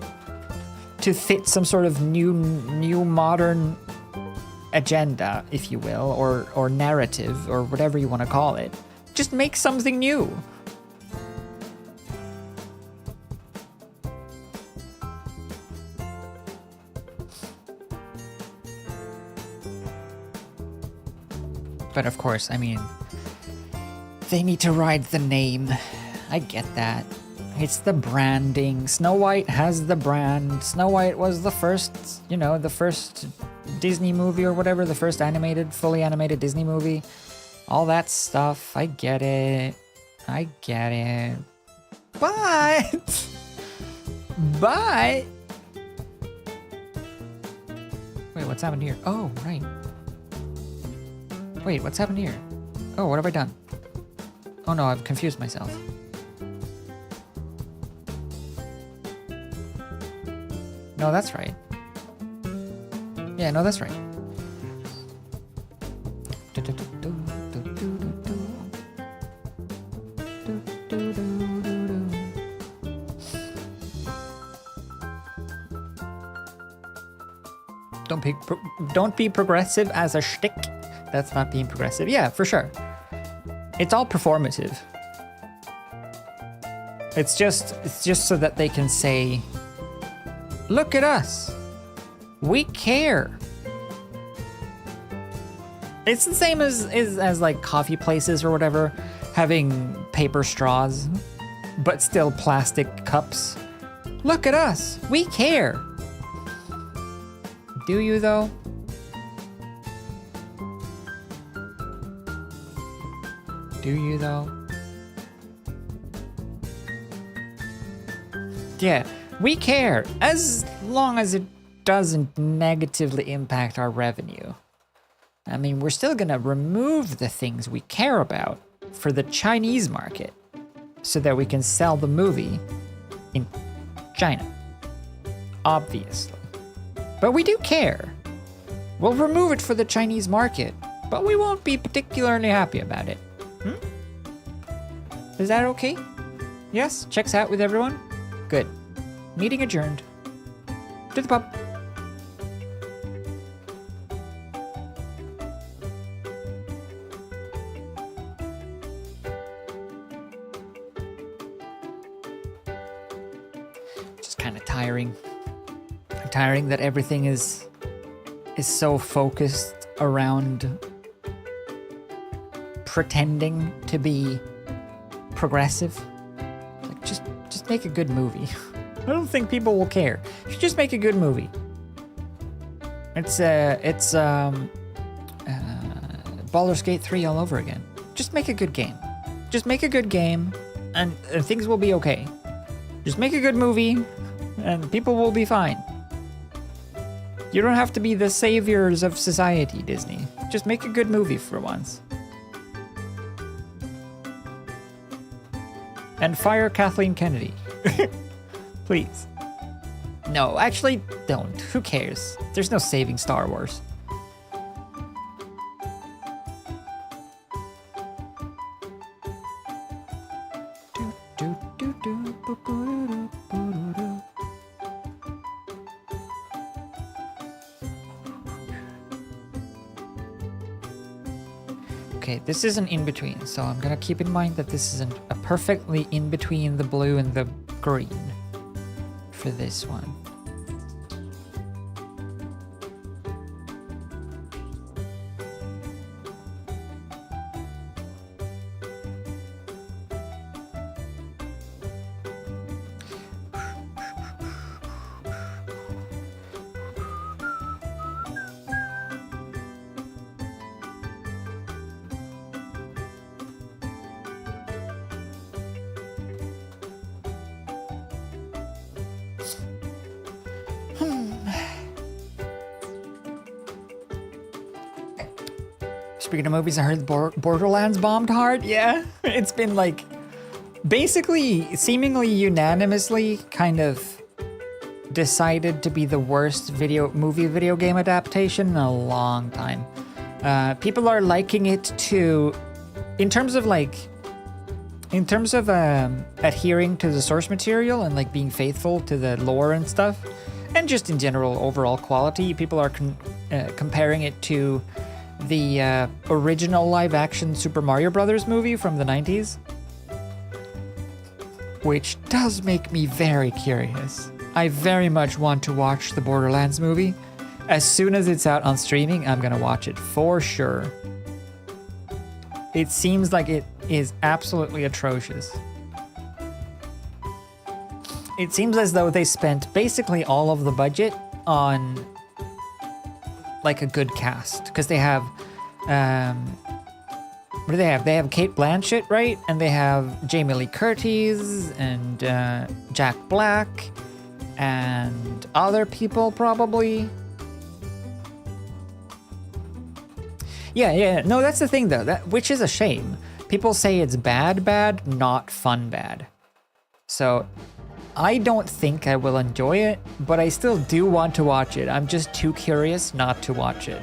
to fit some sort of new modern agenda, if you will, or narrative, or whatever you want to call it. Just make something new. But of course, I mean, they need to ride the name. I get that. It's the branding. Snow White has the brand. Snow White was the first, the first Disney movie or whatever, the first fully animated Disney movie. All that stuff. I get it. But... Wait, what's happened here? Oh, right. Wait, what's happened here? Oh, what have I done? Oh no, I've confused myself. No, that's right. Yeah, no, that's right. Don't be progressive as a shtick. That's not being progressive. Yeah, for sure. It's all performative. It's just so that they can say, look at us. We care. It's the same as like coffee places or whatever, having paper straws, but still plastic cups. Look at us. We care. Do you though? Do you though? Yeah, we care as long as it doesn't negatively impact our revenue. I mean, we're still gonna remove the things we care about for the Chinese market so that we can sell the movie in China. Obviously. But we do care. We'll remove it for the Chinese market, but we won't be particularly happy about it. Is that okay? Yes? Checks out with everyone? Good. Meeting adjourned. To the pub. Just kind of tiring. Tiring that everything is so focused around pretending to be progressive. Like just make a good movie. I don't think people will care. You should just make a good movie. It's Baldur's Gate 3 all over again. Just make a good game. Just make a good game and things will be okay. Just make a good movie and people will be fine. You don't have to be the saviors of society, Disney. Just make a good movie for once. And fire Kathleen Kennedy. Please. No, actually, don't. Who cares? There's no saving Star Wars. Okay, this is an in-between, so I'm gonna keep in mind that this isn't a perfectly in-between the blue and the green for this one. Speaking of movies, I heard Borderlands bombed hard. Yeah, it's been like basically seemingly unanimously kind of decided to be the worst video game adaptation in a long time. People are liking it to, in terms of adhering to the source material and like being faithful to the lore and stuff, and just in general overall quality. People are comparing it to the original live-action Super Mario Brothers movie from the 90s, which does make me very curious. I very much want to watch the Borderlands movie. As soon as it's out on streaming, I'm gonna watch it for sure. It seems like it is absolutely atrocious. It seems as though they spent basically all of the budget on like a good cast, because they have what do they have? They have Kate Blanchett, right? And they have Jamie Lee Curtis and Jack Black and other people probably. Yeah. No, that's the thing though, which is a shame. People say it's bad, not fun bad. So I don't think I will enjoy it, but I still do want to watch it. I'm just too curious not to watch it.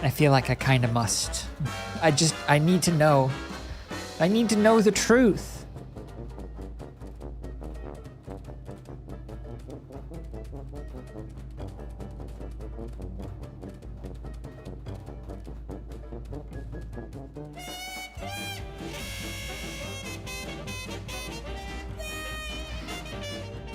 I feel like I kind of must. I need to know. I need to know the truth.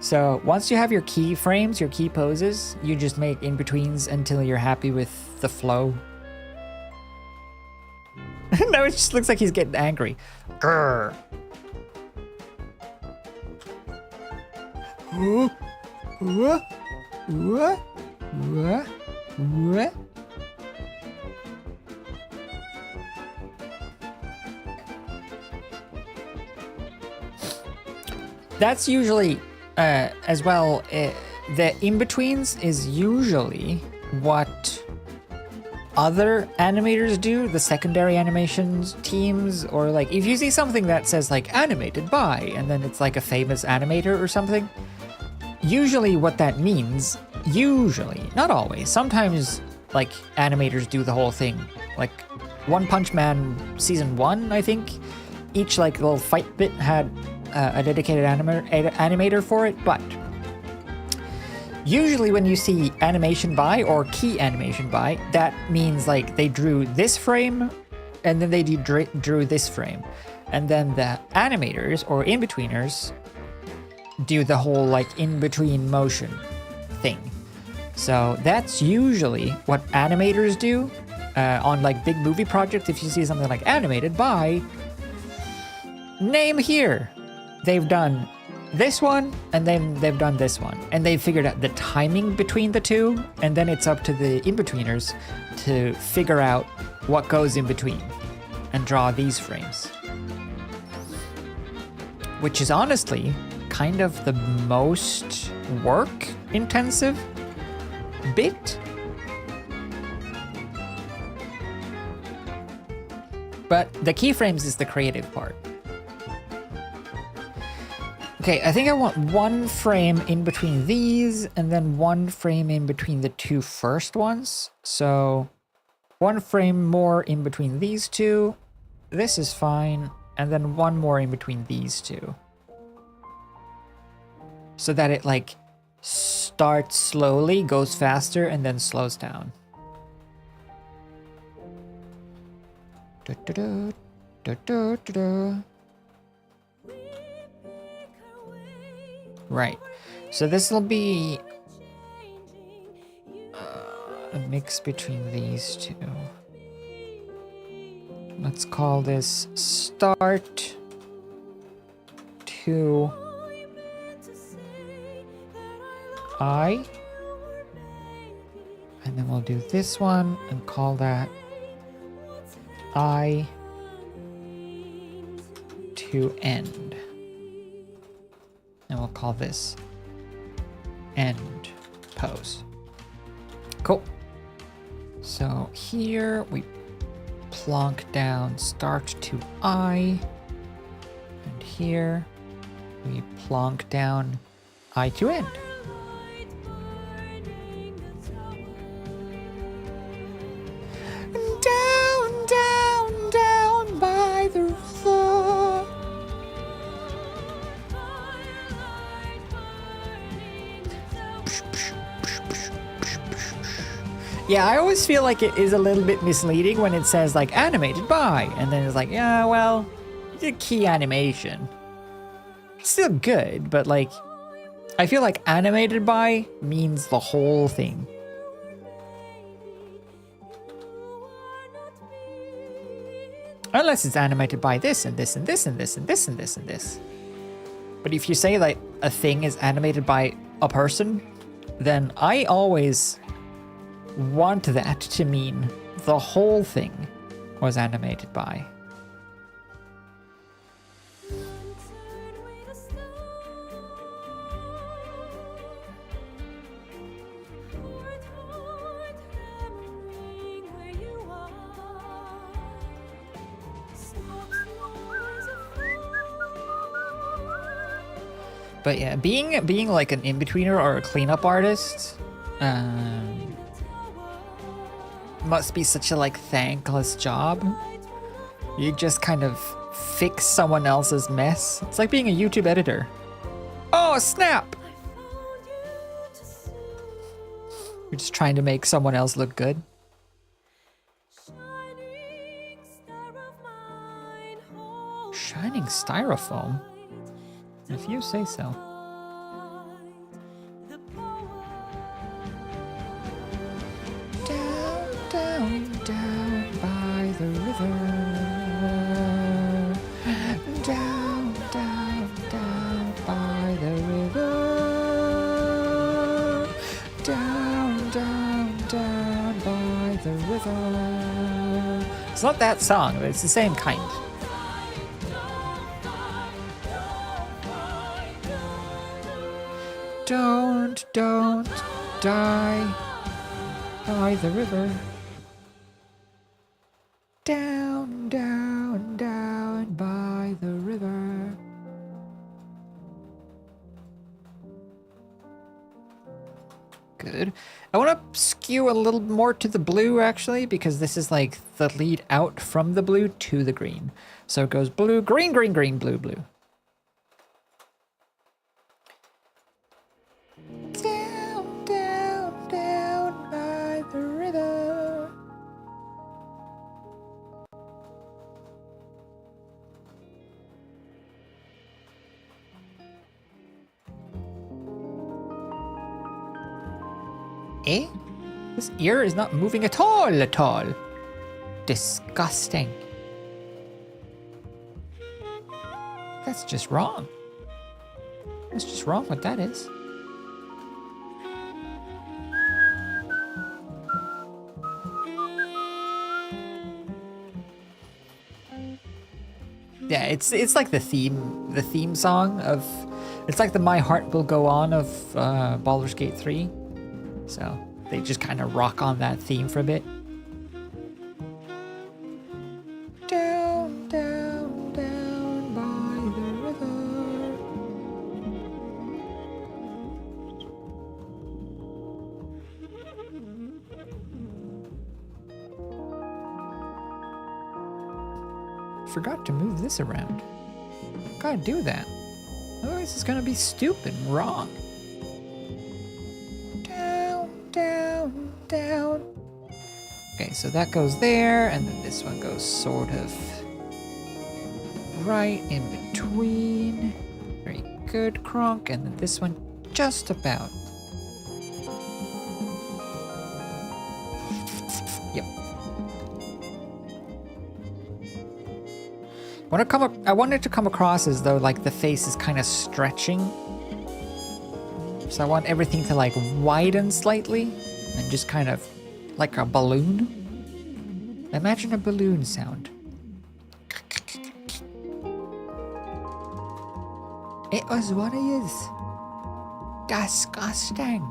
So once you have your keyframes, your key poses, you just make in-betweens until you're happy with the flow. No, it just looks like he's getting angry. Grr. That's usually, as well, the in-betweens is usually what other animators do, the secondary animations teams, or like if you see something that says like animated by, and then it's like a famous animator or something, usually what that means, usually, not always, sometimes like animators do the whole thing. Like One Punch Man season 1, I think, each like little fight bit had a dedicated animator for it, but usually when you see animation by or key animation by, that means like they drew this frame and then they drew this frame. And then the animators or in-betweeners do the whole like in-between motion thing. So that's usually what animators do on like big movie projects. If you see something like animated by, name here. They've done this one, and then they've done this one. And they've figured out the timing between the two, and then it's up to the in-betweeners to figure out what goes in between and draw these frames. Which is honestly kind of the most work-intensive bit. But the keyframes is the creative part. Okay, I think I want one frame in between these and then one frame in between the two first ones. So one frame more in between these two. This is fine. And then one more in between these two. So that it like starts slowly, goes faster, and then slows down. Da-da-da, da-da-da-da. Right, so this will be a mix between these two. Let's call this start to I, and then we'll do this one and call that I to end. And we'll call this end pose. Cool. So here we plonk down start to I. And here we plonk down I to end. Down, down, down by the floor. Yeah, I always feel like it is a little bit misleading when it says like animated by, and then it's like, yeah, well, it's a key animation. It's still good, but like, I feel like animated by means the whole thing. Unless it's animated by this and this and this and this and this and this and this. But if you say like a thing is animated by a person, then I always want that to mean the whole thing was animated by. But yeah, being like an in-betweener or a cleanup artist must be such a like thankless job. You just kind of fix someone else's mess. It's like being a YouTube editor. Oh, snap! You're just trying to make someone else look good. Shining styrofoam? If you say so. river. It's not that song, but it's the same kind. Don't die by the river. Down, down, down by the river. Good. I want to skew a little more to the blue, actually, because this is like the lead out from the blue to the green. So it goes blue, green, green, green, blue, blue. Down, down, down by the river. Eh? This ear is not moving at all, at all. Disgusting. That's just wrong. That's just wrong what that is. Yeah, it's like the theme song of, it's like the My Heart Will Go On of Baldur's Gate 3. So they just kind of rock on that theme for a bit. Down, down, down by the river. Forgot to move this around. Gotta do that. Otherwise it's gonna be stupid and wrong. Down, down. Okay, so that goes there, and then this one goes sort of right in between. Very good, Kronk, and then this one just about. Yep. I want it to come across as though like the face is kind of stretching. So I want everything to like widen slightly and just kind of like a balloon. Imagine a balloon sound. It was what it is. Disgusting.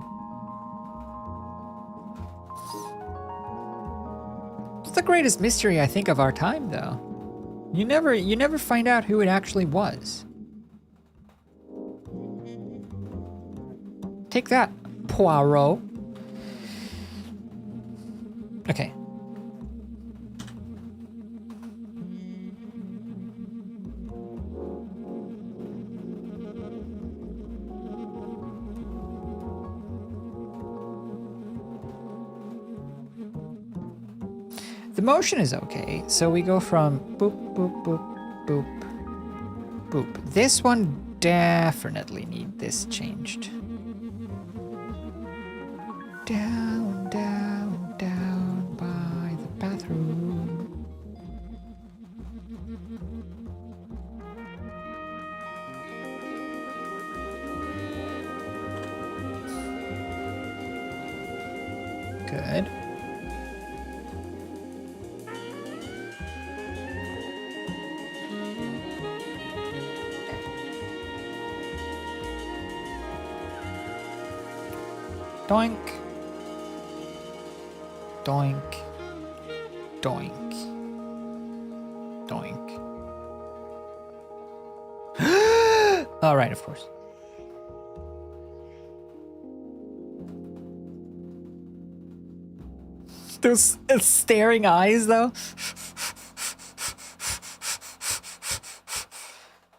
It's the greatest mystery I think of our time though. You never find out who it actually was. Take that, Poirot. Okay. The motion is okay, so we go from boop, boop, boop, boop, boop. This one definitely need this changed. Down, down, down by the bathroom. Good. Doink. Doink. Doink. Doink. All right, of course. Those staring eyes, though.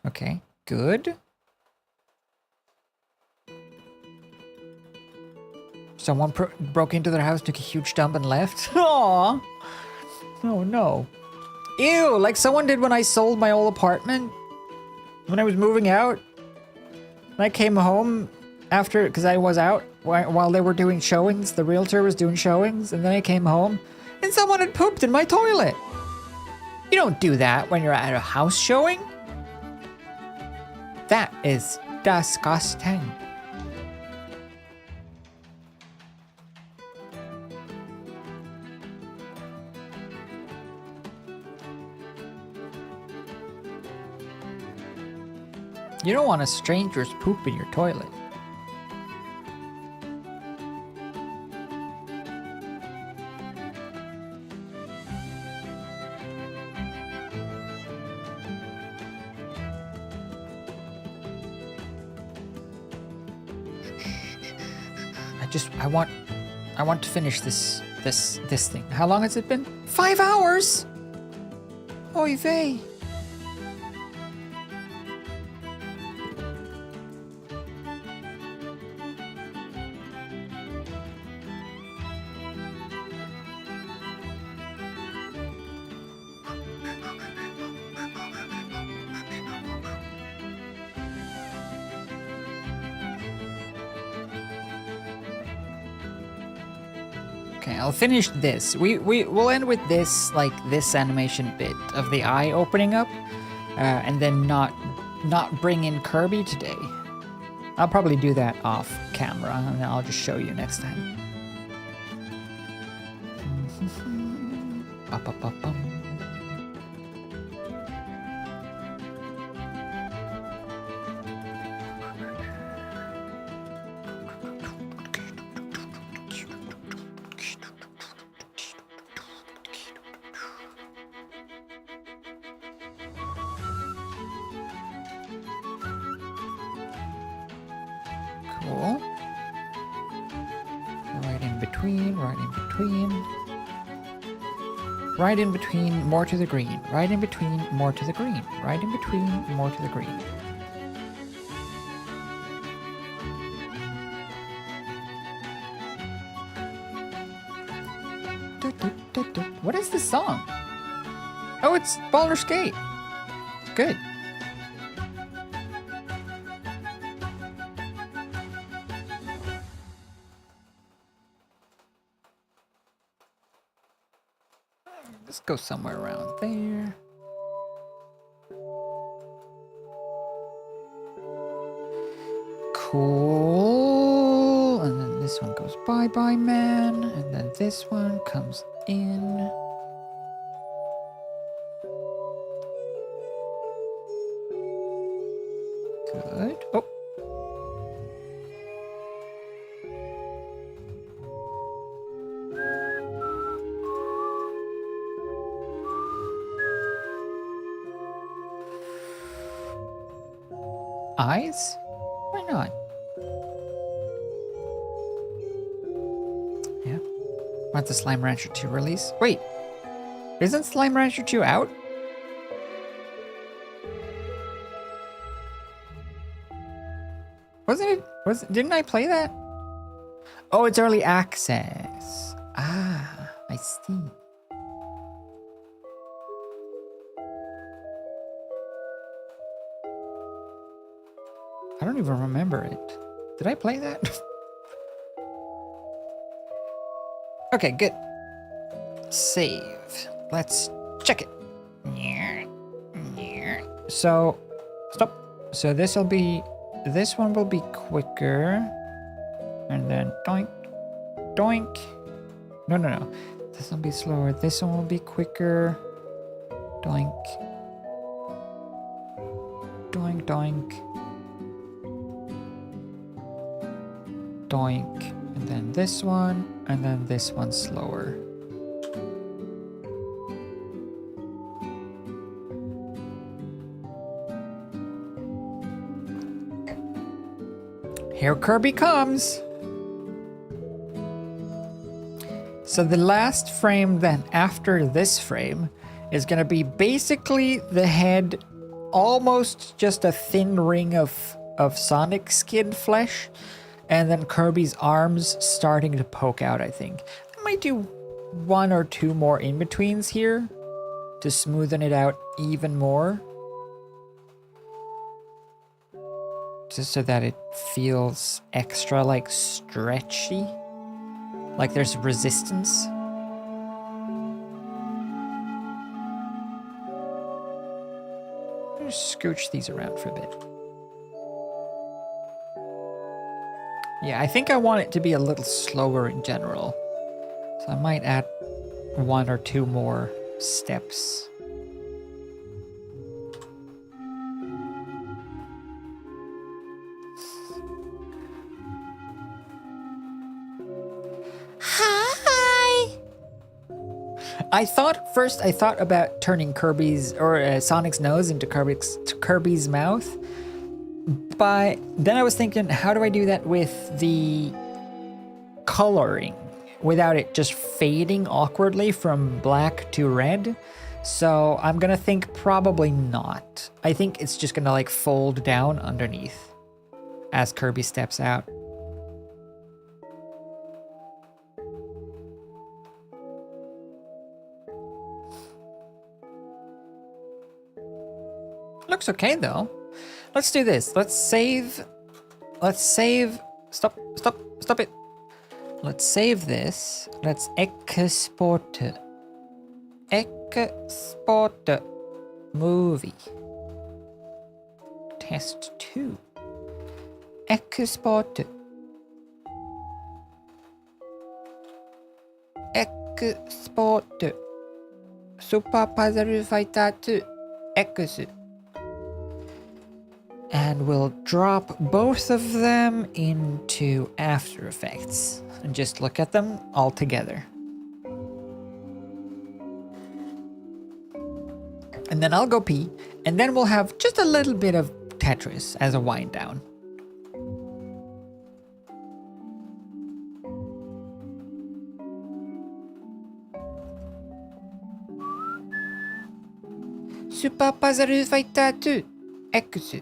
Okay, good. Someone broke into their house, took a huge dump, and left. Aww. Oh no. Ew, like someone did when I sold my old apartment. When I was moving out. And I came home after, because I was out while they were doing showings. The realtor was doing showings. And then I came home and someone had pooped in my toilet. You don't do that when you're at a house showing. That is disgusting. You don't want a stranger's poop in your toilet. I want to finish this thing. How long has it been? 5 hours. Oy vey. Okay, I'll finish this. We'll end with this, like this animation bit of the eye opening up, and then not bring in Kirby today. I'll probably do that off camera, and I'll just show you next time. Ba-ba-ba-bum. Cool. Right in between, right in between. Right in between, more to the green. Right in between, more to the green. Right in between, more to the green. What is this song? Oh, it's Baldur's Gate. It's good. Let's go somewhere around there. Cool. And then this one goes bye-bye, man. And then this one comes in. Good. Oh. Eyes? Why not? Yeah. Want the Slime Rancher 2 release? Wait. Isn't Slime Rancher 2 out? Wasn't it? Didn't I play that? Oh, it's early access. Ah, I see. I don't even remember it. Did I play that? Okay, good. Save. Let's check it. So, stop. So this one will be quicker. And then doink, doink. No. This will be slower. This one will be quicker. Doink. Doink, doink. Doink, and then this one, and then this one slower. Here Kirby comes! So the last frame then after this frame is gonna be basically the head, almost just a thin ring of Sonic skin flesh. And then Kirby's arms starting to poke out, I think. I might do 1 or 2 more in-betweens here to smoothen it out even more. Just so that it feels extra, like, stretchy. Like there's resistance. Just scooch these around for a bit. Yeah, I think I want it to be a little slower in general. So I might add 1 or 2 more steps. Hi. I thought about turning Kirby's or Sonic's nose into Kirby's mouth, but then I was thinking, how do I do that with the coloring without it just fading awkwardly from black to red? So I'm gonna think probably not. I think it's just gonna like fold down underneath as Kirby steps out. Looks okay though. Let's do this. Let's save. Stop it. Let's save this. Let's export it. Export movie. Test 2. Export. Export. Super Puzzle Fighter 2. X. And we'll drop both of them into After Effects and just look at them all together. And then I'll go pee, and then we'll have just a little bit of Tetris as a wind down. Super Puzzle Fighter 2 X.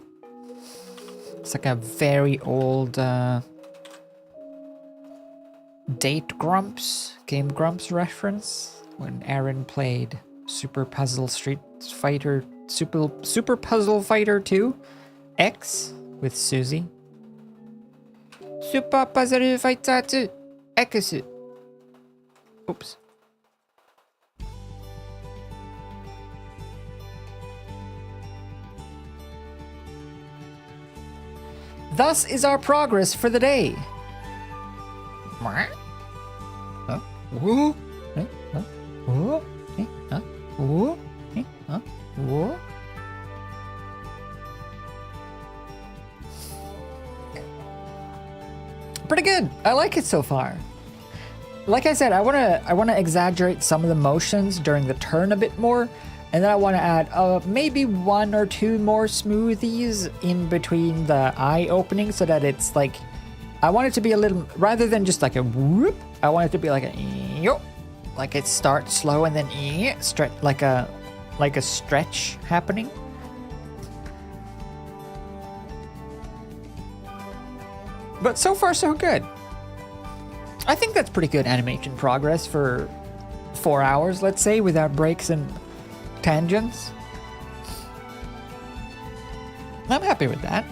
It's like a very old Game Grumps reference when Aaron played Super Puzzle Fighter 2 X with Susie. Super Puzzle Fighter 2 X. Oops. Thus is our progress for the day. Huh? Woo? Huh? Woo? Huh? Woo? Huh? Woo? Pretty good. I like it so far. Like I said, I wanna exaggerate some of the motions during the turn a bit more. And then I want to add maybe 1 or 2 more smoothies in between the eye openings so that it's like, I want it to be a little, rather than just like a whoop, I want it to be like a yo, like it starts slow and then stretch, like a stretch happening. But so far so good. I think that's pretty good animation progress for 4 hours, let's say, without breaks and tangents. I'm happy with that.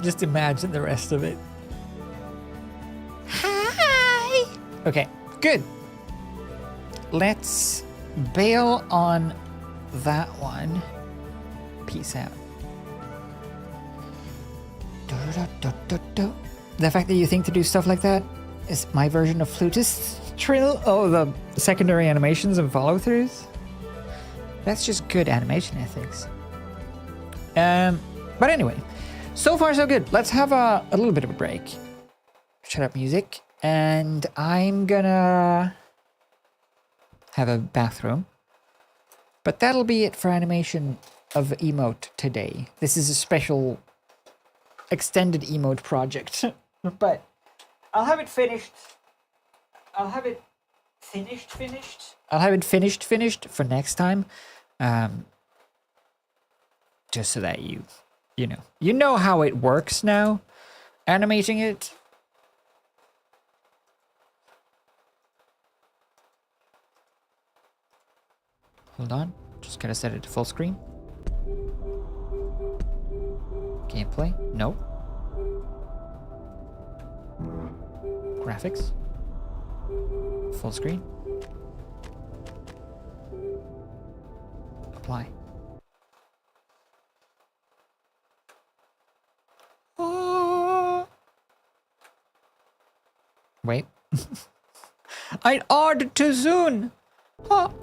Just imagine the rest of it. Hi! Okay, good. Let's bail on that one. Peace out. The fact that you think to do stuff like that is my version of flutist trill. Oh, the secondary animations and follow-throughs. That's just good animation ethics. But anyway, so far so good. Let's have a little bit of a break. Shut up, music. And I'm gonna have a bathroom. But that'll be it for animation of emote today. This is a special extended emote project. But I'll have it finished. I'll have it finished. I'll have it finished for next time. Just so that you know how it works now, animating it. Hold on, just gotta set it to full screen. Gameplay, no. Graphics, full screen. Apply. Wait. I ordered too soon. Oh.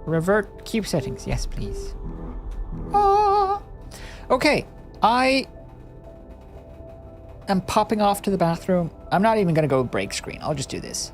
Revert cube settings. Yes, please. Okay. I am popping off to the bathroom. I'm not even going to go break screen. I'll just do this.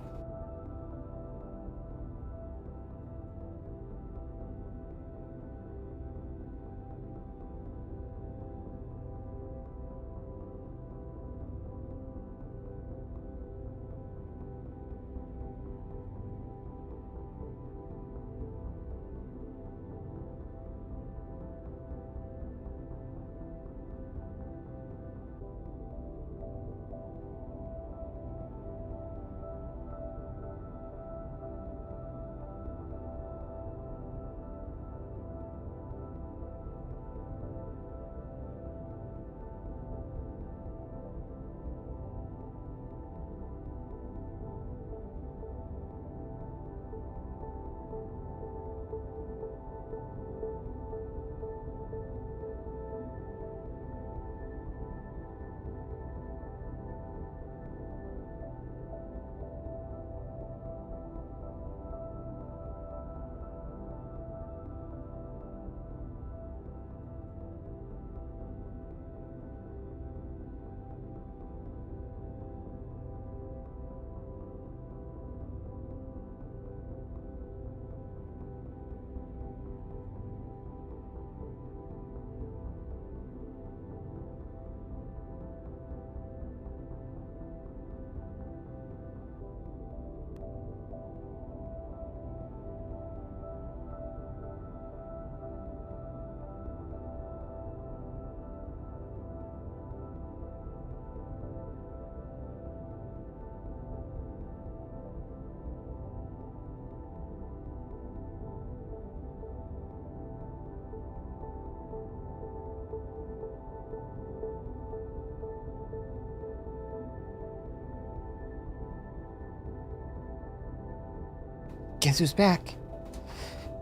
Guess who's back?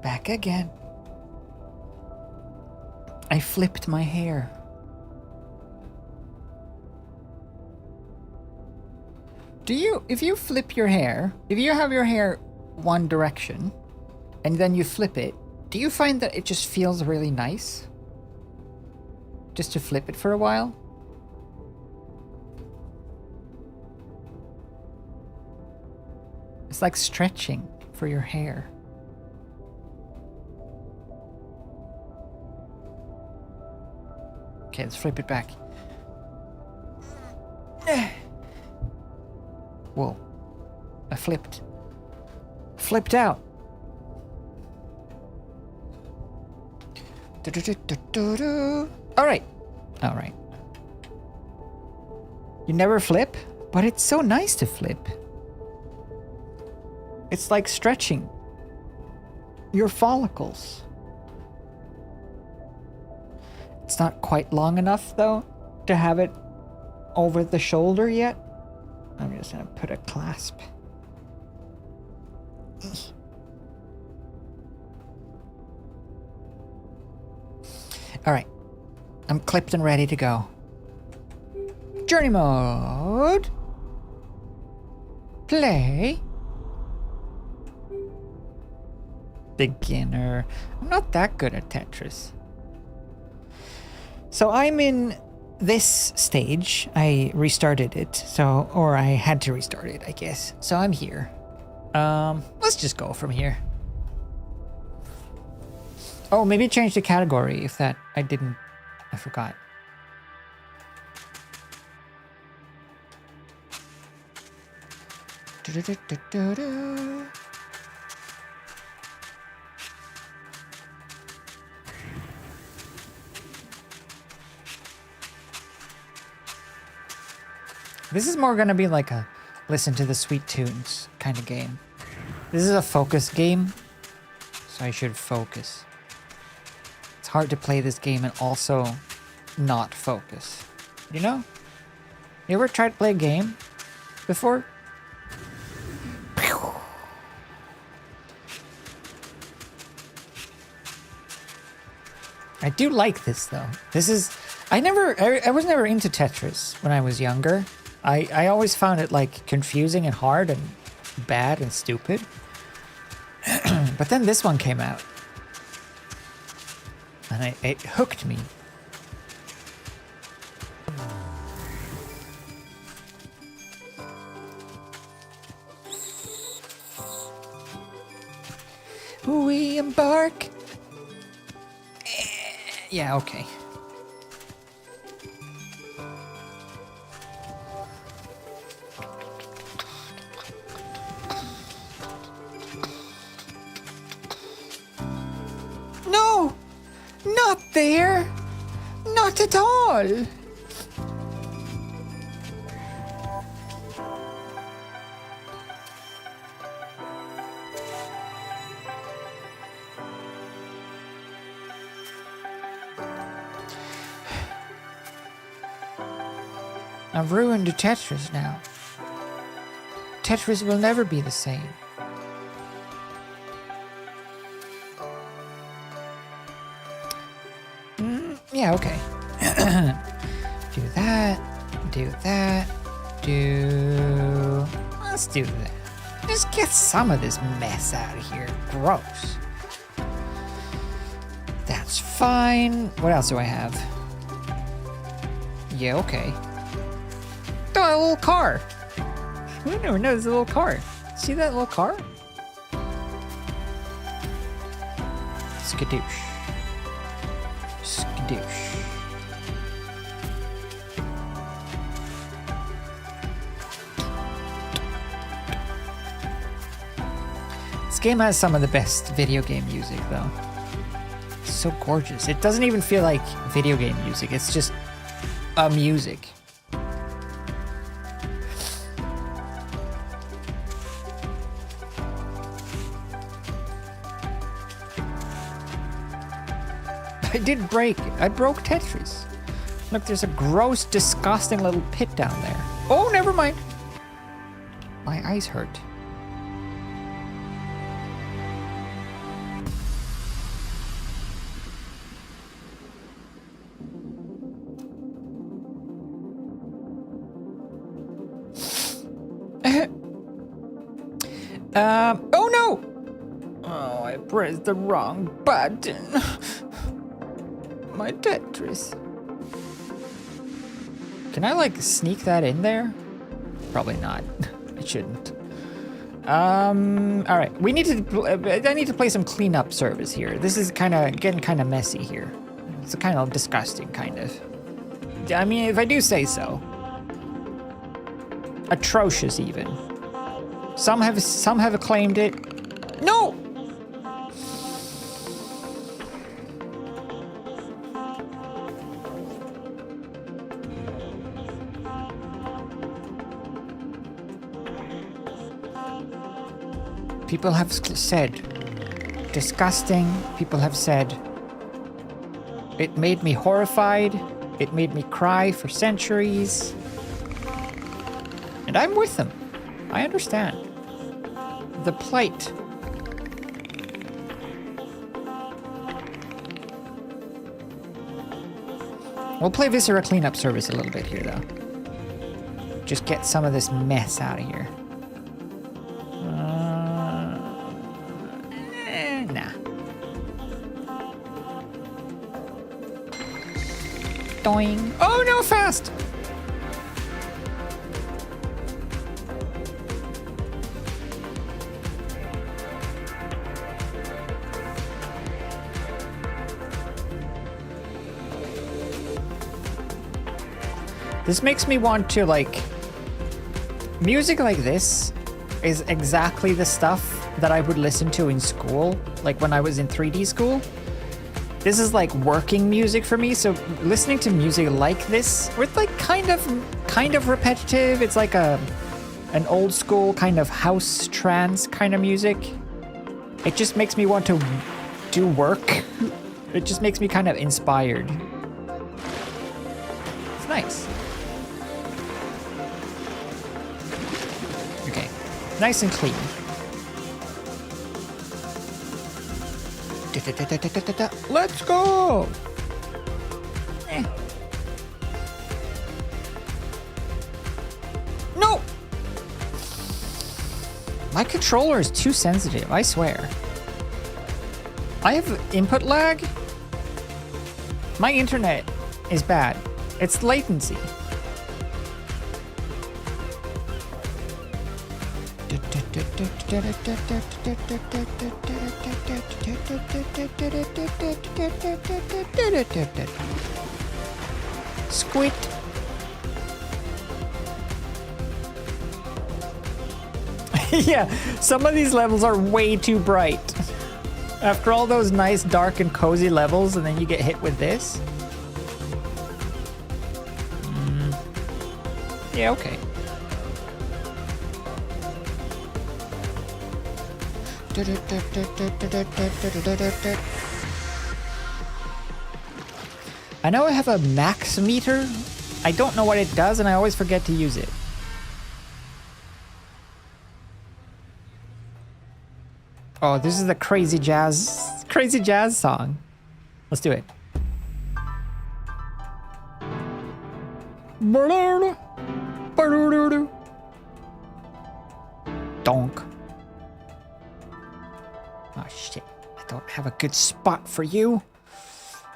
Back again. I flipped my hair. If you flip your hair, if you have your hair one direction and then you flip it, do you find that it just feels really nice? Just to flip it for a while? It's like stretching for your hair. Okay, let's flip it back. Whoa. I flipped. Flipped out. Alright. Alright. You never flip? But it's so nice to flip. It's like stretching your follicles. It's not quite long enough, though, to have it over the shoulder yet. I'm just gonna put a clasp. All right, I'm clipped and ready to go. Journey mode. Play. Beginner. I'm not that good at Tetris. So I'm in this stage. I restarted it, or I had to restart it, I guess. So I'm here. Let's just go from here. Oh, maybe change the category if that I forgot. This is more gonna be like a listen to the sweet tunes kind of game. This is a focus game, so I should focus. It's hard to play this game and also not focus. You know? You ever tried to play a game before? I do like this though. This is I was never into Tetris when I was younger. I always found it like confusing and hard and bad and stupid. But then this one came out. And it hooked me. We embark. Yeah, okay. No! Not there! Not at all! I've ruined the Tetris now. Tetris will never be the same. Yeah, okay. Do that, do that, do... Let's do that. Just get some of this mess out of here. Gross. That's fine. What else do I have? Yeah, okay. Oh, a little car. Who never knows a little car? See that little car? Skadoosh. Skadoosh. This game has some of the best video game music, though. It's so gorgeous. It doesn't even feel like video game music. It's just a music. I broke Tetris. Look, there's a gross, disgusting little pit down there. Oh, never mind. My eyes hurt. Oh no! Oh, I pressed the wrong button. My Tetris. Can I like sneak that in there? Probably not. I shouldn't. All right. We need to. I need to play some cleanup service here. This is getting kind of messy here. It's kind of disgusting, kind of. I mean, if I do say so. Atrocious, even. Some have acclaimed it. No. People have said, disgusting. People have said, it made me horrified. It made me cry for centuries. And I'm with them. I understand. The plight. We'll play Viscera cleanup service a little bit here, though. Just get some of this mess out of here. Nah. Doing. Oh no, fast! This makes me want to, like... Music like this is exactly the stuff that I would listen to in school, like when I was in 3D school. This is like working music for me, so listening to music like this, with like kind of repetitive, it's like an old school kind of house trance kind of music. It just makes me want to do work. It just makes me kind of inspired. It's nice. Okay, nice and clean. Let's go! No! My controller is too sensitive, I swear. I have input lag. My internet is bad. It's latency. Squid. Yeah, some of these levels are way too bright. After all those nice dark and cozy levels, and then you get hit with this. Yeah, okay. I know I have a max meter. I don't know what it does, and I always forget to use it. Oh, this is the crazy jazz song. Let's do it. Donk. Oh shit, I don't have a good spot for you.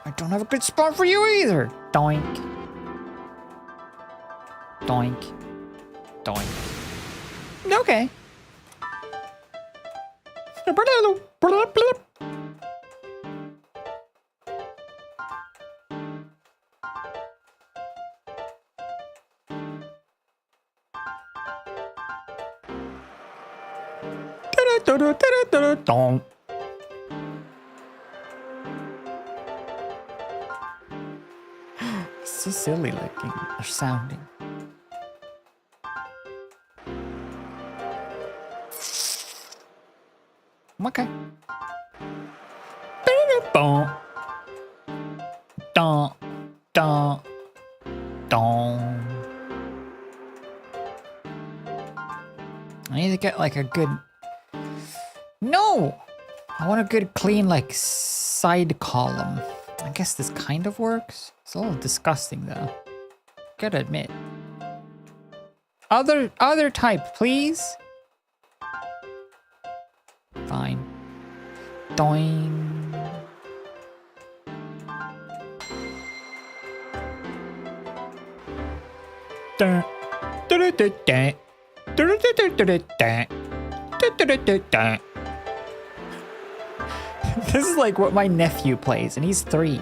I don't have a good spot for you either. Doink. Doink. Doink. Okay. Donk. So silly looking or sounding. Okay. Don, don, don, don. I need to get like a good. No, I want a good clean like side column. I guess this kind of works. It's a little disgusting though. Gotta admit. Other type, please. Fine. Doing. This is like what my nephew plays, and he's 3.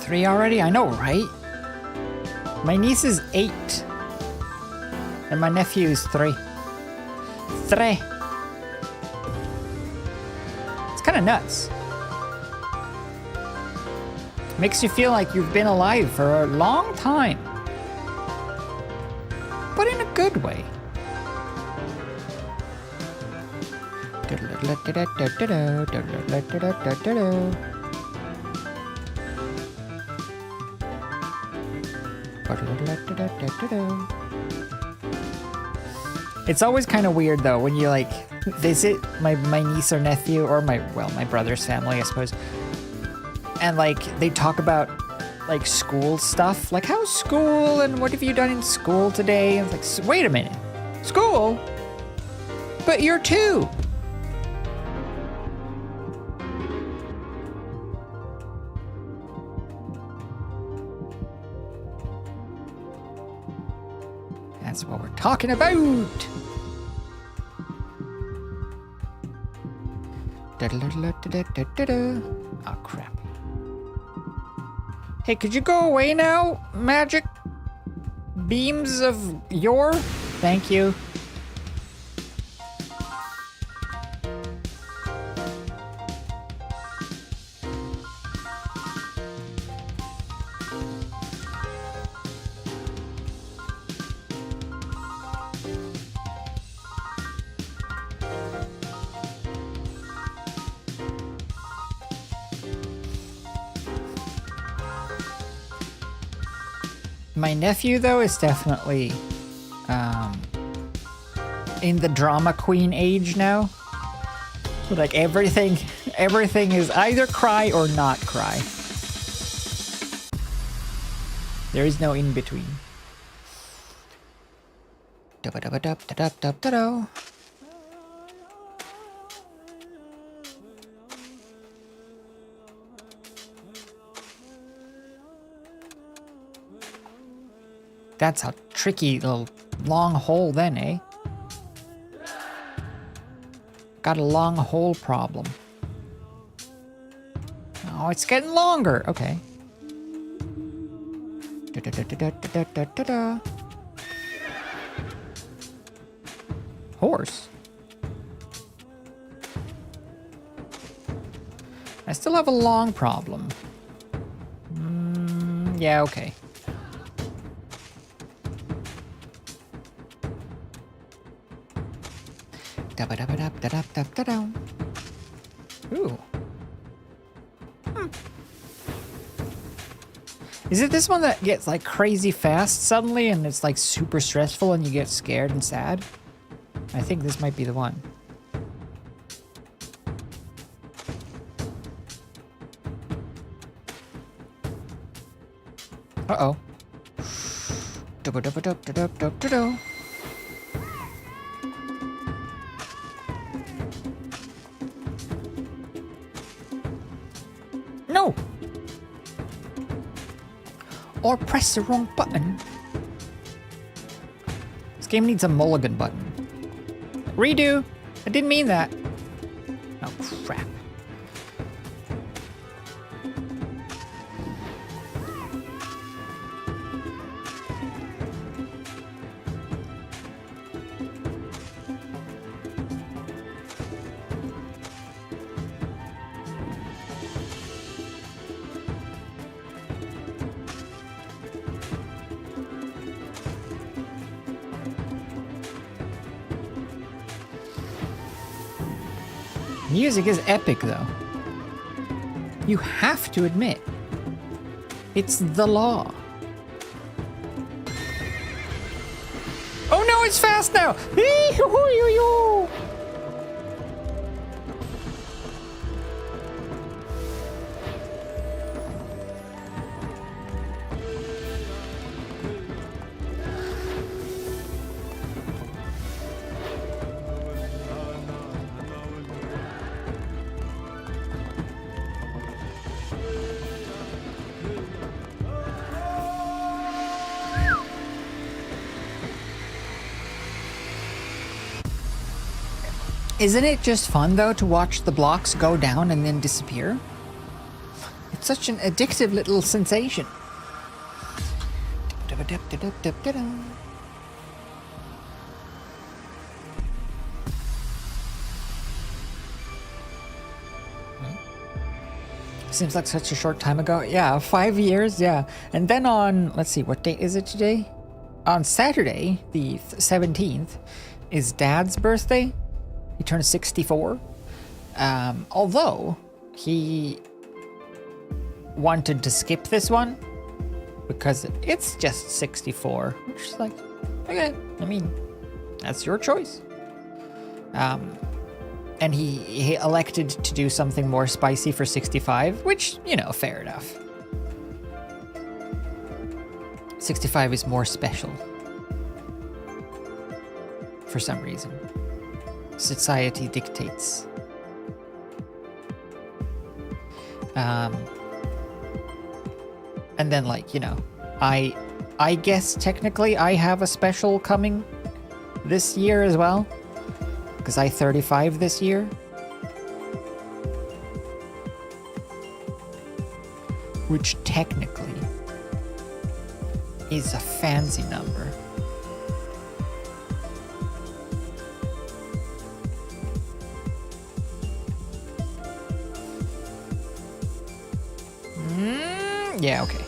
Three already? I know, right? My niece is 8. And my nephew is 3. 3. It's kind of nuts. Makes you feel like you've been alive for a long time. But in a good way. It's always kind of weird though when you like visit my niece or nephew or my brother's family, I suppose, and like they talk about like school stuff, like how's school and what have you done in school today? And it's like, wait a minute, school? But you're 2. That's what we're talking about. Oh crap. Hey, could you go away now, magic beams of yore? Thank you. My nephew, though, is definitely in the drama queen age now. Like everything is either cry or not cry. There is no in between. Da-ba-da-ba-da-da-da-da-da. That's a tricky little long hole then, eh? Got a long hole problem. Oh, it's getting longer. Okay. Da-da-da-da-da-da-da-da. Horse. I still have a long problem. Yeah, okay. Da-ba-da-ba-da-da-da-da-da. Ooh. Is it this one that gets like crazy fast suddenly and it's like super stressful and you get scared and sad? I think this might be the one. Uh-oh. Da-ba-da-ba-da-da-da-da-da. No! Or press the wrong button. This game needs a mulligan button. Redo! I didn't mean that. Oh, crap. Music is epic, though. You have to admit, it's the law. Oh no, it's fast now! Isn't it just fun, though, to watch the blocks go down and then disappear? It's such an addictive little sensation. Seems like such a short time ago. Yeah, 5 years, yeah. And then on, let's see, what date is it today? On Saturday, the 17th, is Dad's birthday. He turned 64. Although he wanted to skip this one because it's just 64, which is like, okay, I mean, that's your choice. And he elected to do something more spicy for 65, which, you know, fair enough. 65 is more special for some reason. Society dictates. And then, like, you know, I guess technically I have a special coming this year as well, because I 35 this year. Which technically is a fancy number. Yeah, okay.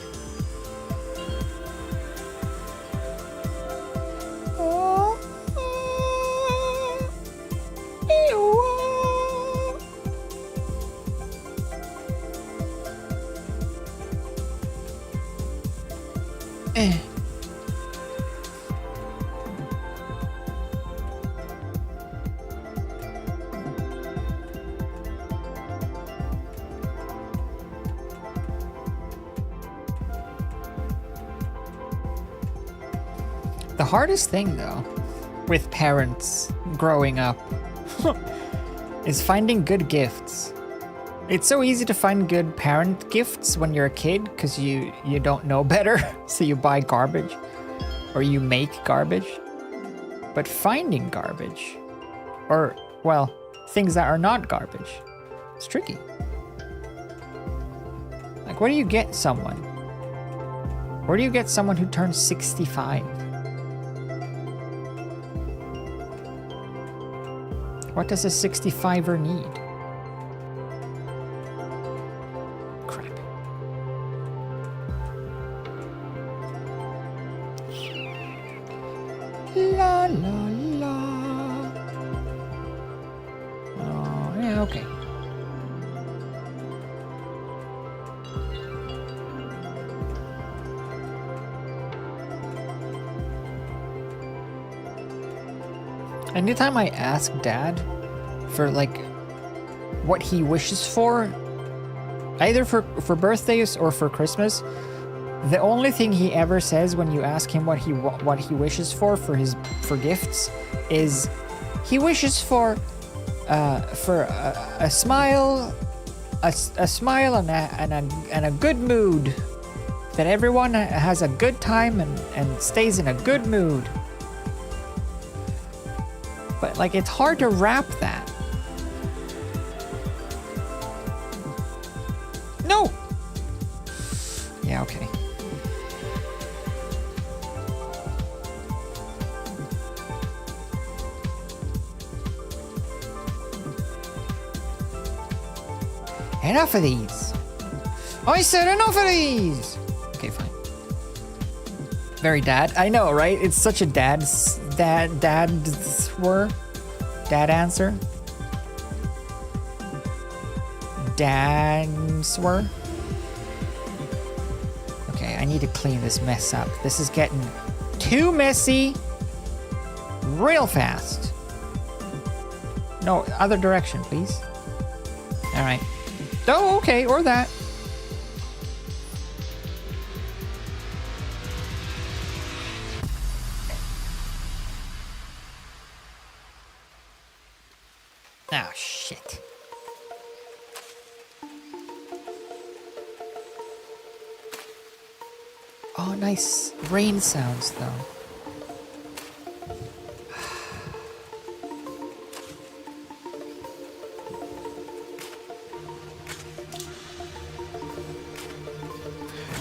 The hardest thing, though, with parents growing up is finding good gifts. It's so easy to find good parent gifts when you're a kid because you don't know better, so you buy garbage or you make garbage. But finding garbage, or, well, things that are not garbage, it's tricky. Like, what do you get someone? Where do you get someone who turns 65? What does a 65er need? Crap. La la la. Oh, yeah, okay. Anytime I ask Dad for, like, what he wishes for, either for birthdays or for Christmas, the only thing he ever says when you ask him what he wishes for gifts is he wishes for a smile, a smile and a good mood, that everyone has a good time and stays in a good mood. But, like, it's hard to wrap that. No! Yeah, okay. Enough of these! I said enough of these! Okay, fine. Very dad. I know, right? It's such a dad answer. Danswer. Okay, I need to clean this mess up. This is getting too messy real fast. No, other direction, please. All right. Oh, okay, or that. Oh, shit. Oh, nice rain sounds, though.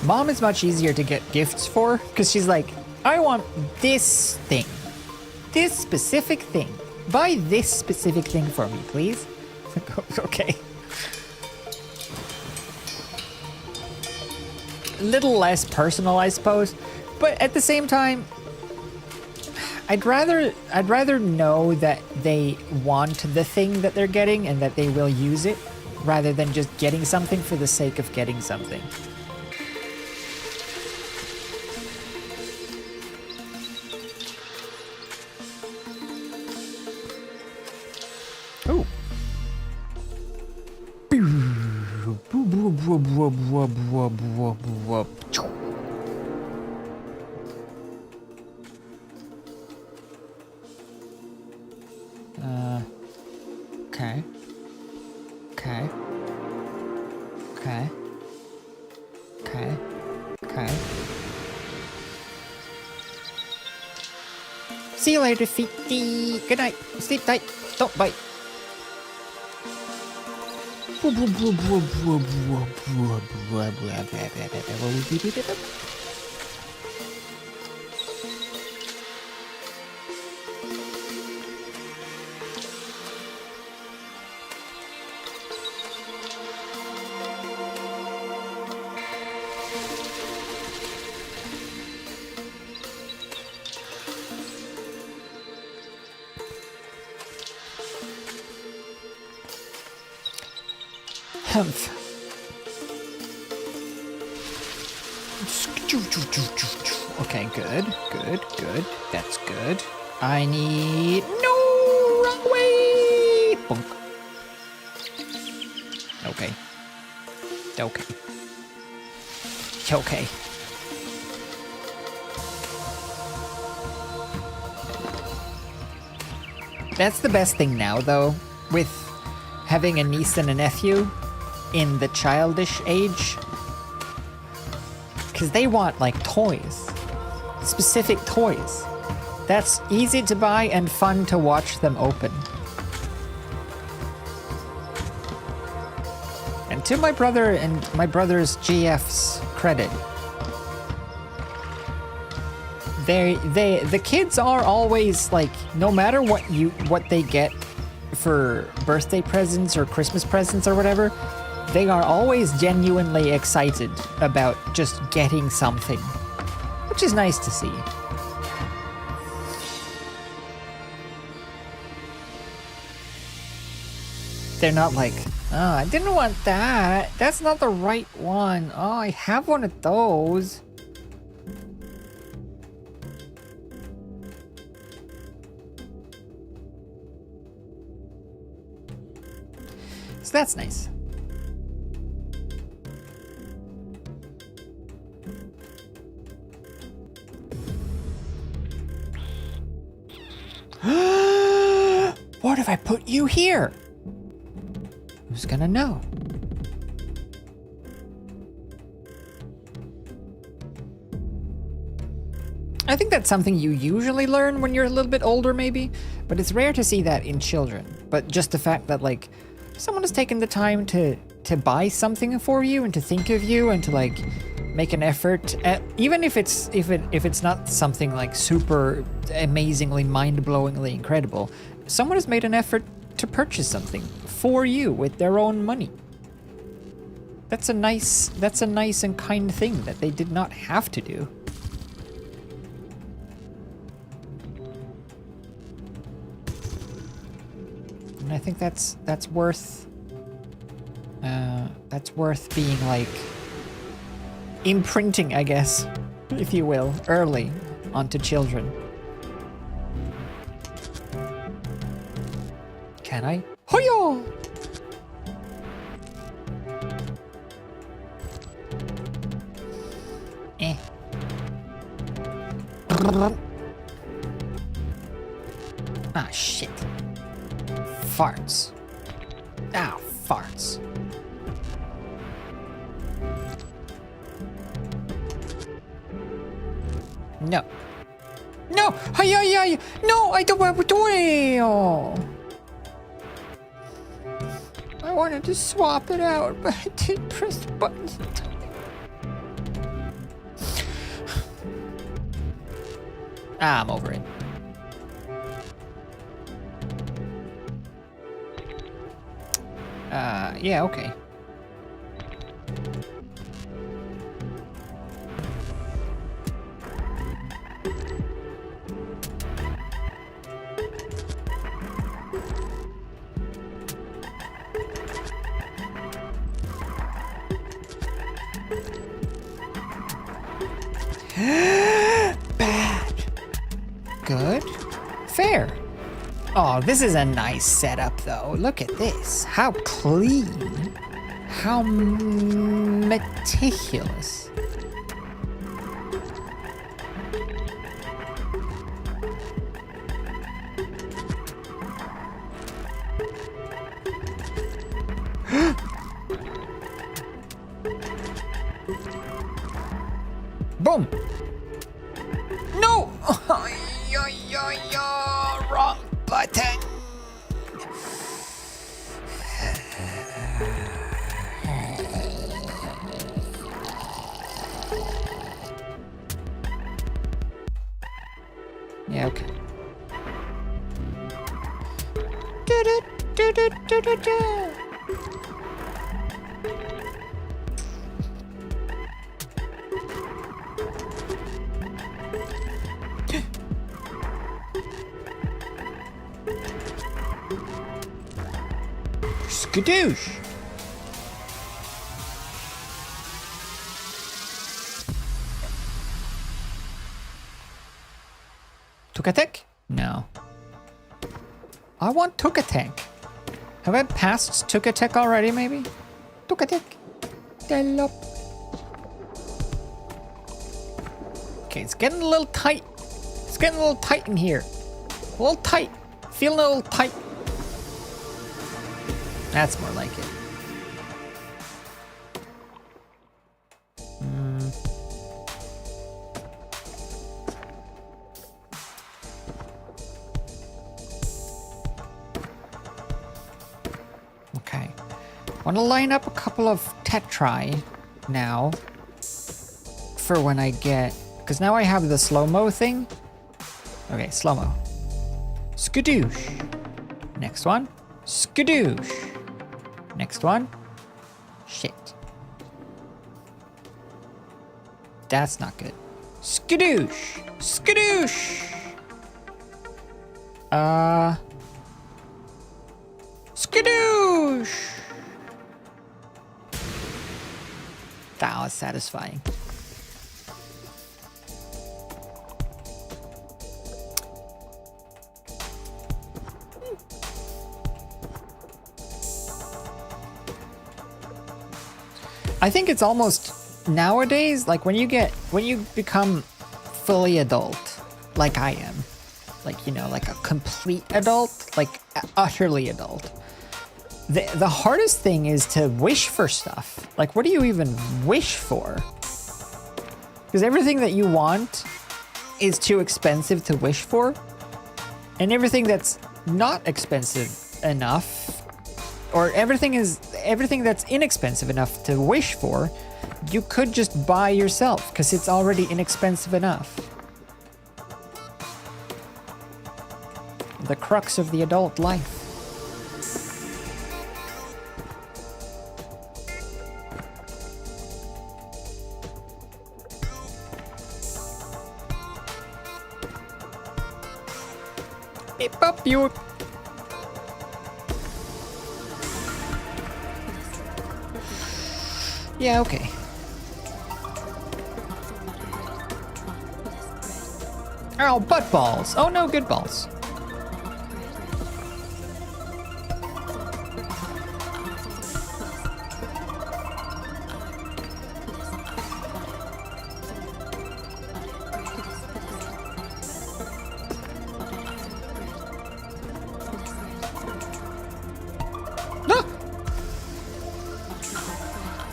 Mom is much easier to get gifts for, because she's like, I want this thing. This specific thing. Buy this specific thing for me, please. Okay. A little less personal, I suppose, but at the same time, I'd rather know that they want the thing that they're getting and that they will use it, rather than just getting something for the sake of getting something. Ooh. Okay. Okay. Okay. Okay. Okay. See you later, feety. Good night. Sleep tight. Don't bite. Humph. Okay, good, good, good. That's good. I need... No! Wrong way! Bonk. Okay. Okay. Okay. That's the best thing now, though, with having a niece and a nephew in the childish age. Because they want, like, toys. Specific toys. That's easy to buy and fun to watch them open. And to my brother and my brother's GF's credit, the kids are always like, no matter what they get for birthday presents or Christmas presents or whatever, they are always genuinely excited about just getting something, which is nice to see. They're not like, oh, I didn't want that. That's not the right one. Oh, I have one of those. So that's nice. What if I put you here? Who's gonna know? I think that's something you usually learn when you're a little bit older, maybe, but it's rare to see that in children. But just the fact that, like, someone has taken the time to buy something for you and to think of you and to, like, make an effort, even if it's not something like super amazingly, mind-blowingly incredible, someone has made an effort to purchase something for you with their own money. That's a nice and kind thing that they did not have to do. And I think that's worth being, like, imprinting, I guess, if you will, early onto children. Can I? Hoyo! Eh. Ah, shit. Farts. Ah, farts. No. No! Hi! No, I don't want to do it! I wanted to swap it out, but I didn't press the button. I'm over it. Yeah, okay. Bad. Good. Fair. Oh, this is a nice setup, though. Look at this. How clean. How meticulous. Boom. No! Wrong button. Yeah, okay. Skadoosh! Tukatek? No. I want Tukatek. Have I passed Tukatek already, maybe? Tukatek. Delop. Okay, it's getting a little tight. It's getting a little tight in here. A little tight. feeling a little tight. That's more like it. Okay. I want to line up a couple of Tetris now for when I get... Because now I have the slow-mo thing. Okay, slow-mo. Skadoosh. Next one. Skadoosh. Next one. Shit. That's not good. Skadoosh. Skadoosh. Skadoosh. That was satisfying. I think it's almost nowadays, like when you become fully adult, like I am, like, you know, like a complete adult, like utterly adult. The hardest thing is to wish for stuff. Like, what do you even wish for? Because everything that you want is too expensive to wish for. And everything that's not expensive enough, or everything that's inexpensive enough to wish for, you could just buy yourself because it's already inexpensive enough. The crux of the adult life. Beep up you. Yeah, okay. Oh, butt balls. Oh no, good balls.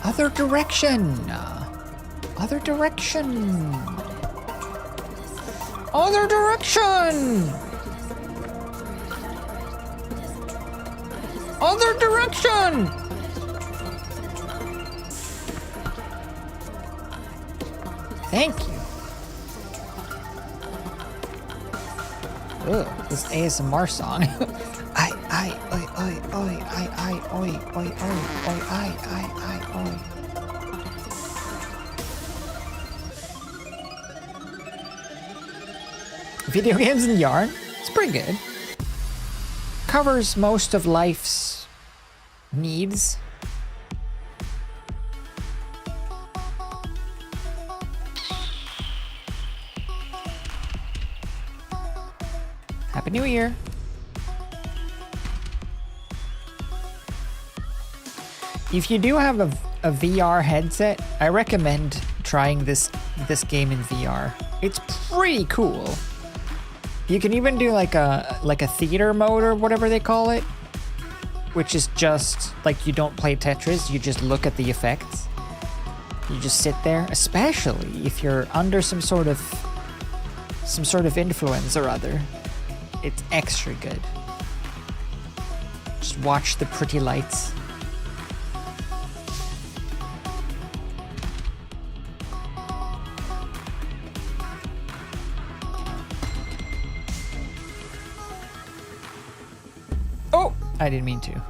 Other direction. Other direction. Other direction. Other direction. Thank you. Ugh, this ASMR song. Video games and yarn? It's pretty good. Covers most of life's needs. Happy New Year. If you do have a VR headset, I recommend trying this game in VR. It's pretty cool. You can even do like a theater mode or whatever they call it, which is just like you don't play Tetris, you just look at the effects. You just sit there, especially if you're under some sort of influence or other. It's extra good. Just watch the pretty lights. Oh, I didn't mean to.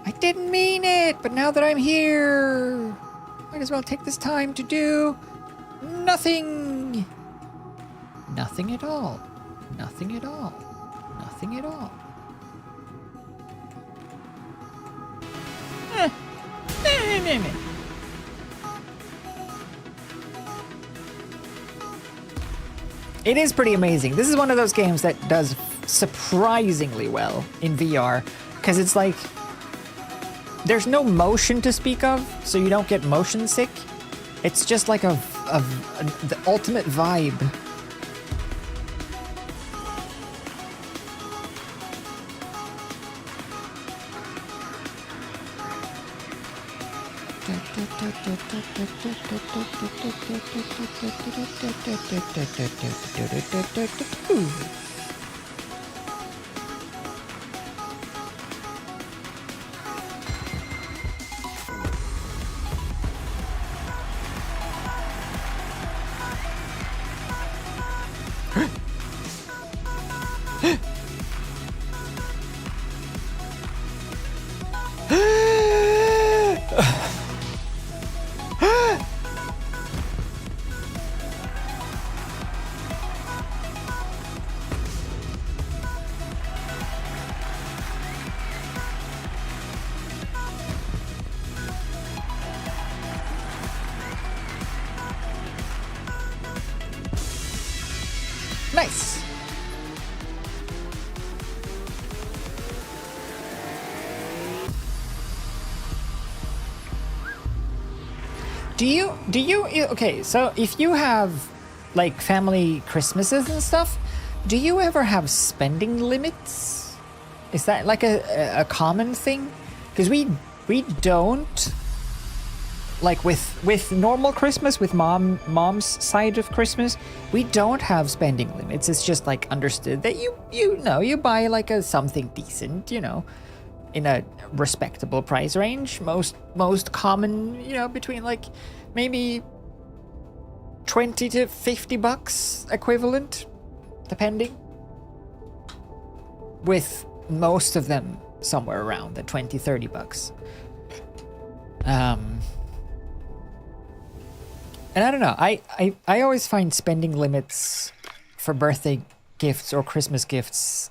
I didn't mean it, but now that I'm here, might as well take this time to do nothing. Nothing at all. Nothing at all. Nothing at all. It is pretty amazing. This is one of those games that does surprisingly well in VR, because it's like there's no motion to speak of, so you don't get motion sick. It's just like the ultimate vibe. Nice. Do you okay, so if you have like family Christmases and stuff, do you ever have spending limits? Is that like a common thing? Because we don't, like with normal Christmas, with mom's side of Christmas, we don't have spending limits. It's just like understood that you buy like a something decent, you know, in a respectable price range. Most common, you know, between like maybe 20 to 50 bucks equivalent, depending. With most of them somewhere around the 20-30 bucks. And I don't know, I always find spending limits for birthday gifts or Christmas gifts,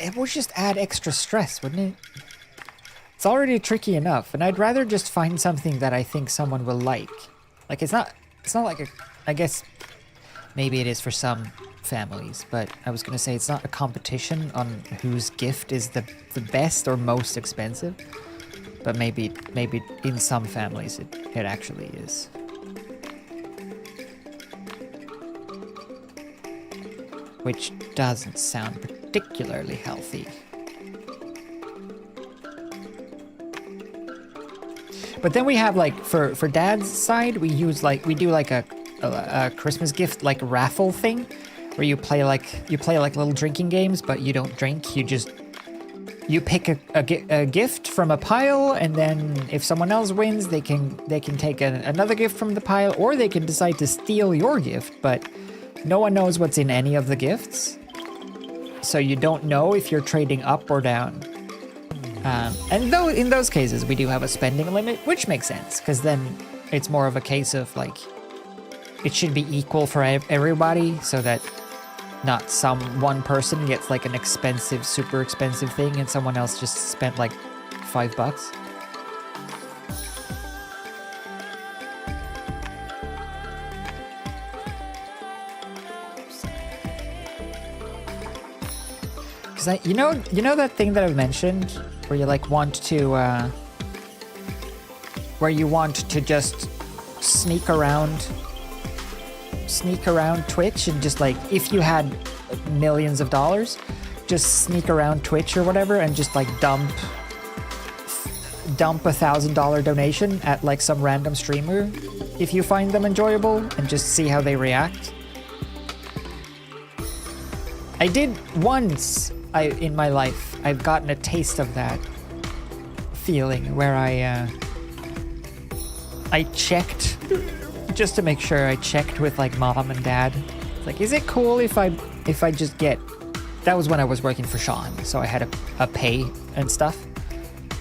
it would just add extra stress, wouldn't it? It's already tricky enough, and I'd rather just find something that I think someone will like. Like it's not like I guess maybe it is for some families, but I was gonna say it's not a competition on whose gift is the best or most expensive. But maybe in some families it actually is. Which doesn't sound particularly healthy. But then we have like for dad's side, we do like a Christmas gift like raffle thing where you play like little drinking games, but you don't drink, you pick a gift from a pile, and then if someone else wins, they can take another gift from the pile, or they can decide to steal your gift, but no one knows what's in any of the gifts. So you don't know if you're trading up or down. And though in those cases, we do have a spending limit, which makes sense, because then it's more of a case of like, it should be equal for everybody, so that not one person gets like an expensive, super expensive thing and someone else just spent like $5. Because you know that thing that I mentioned where you like want to where you want to just sneak around Twitch and just like, if you had millions of dollars, just sneak around Twitch or whatever and just like dump $1,000 donation at like some random streamer if you find them enjoyable and just see how they react. I did once in my life. I've gotten a taste of that feeling where I checked just to make sure. I checked with like mom and dad. It's like, is it cool if I just get, that was when I was working for Sean, so I had a pay and stuff.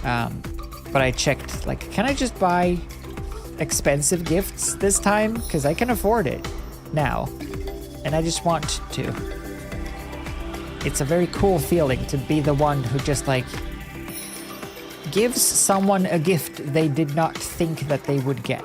But I checked like, can I just buy expensive gifts this time? Because I can afford it now. And I just want to. It's a very cool feeling to be the one who just like gives someone a gift they did not think that they would get.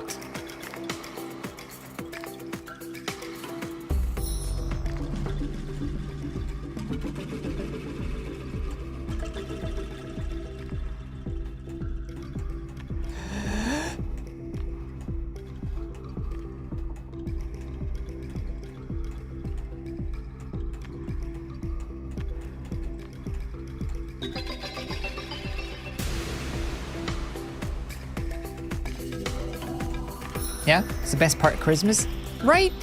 Yeah, it's the best part of Christmas, right?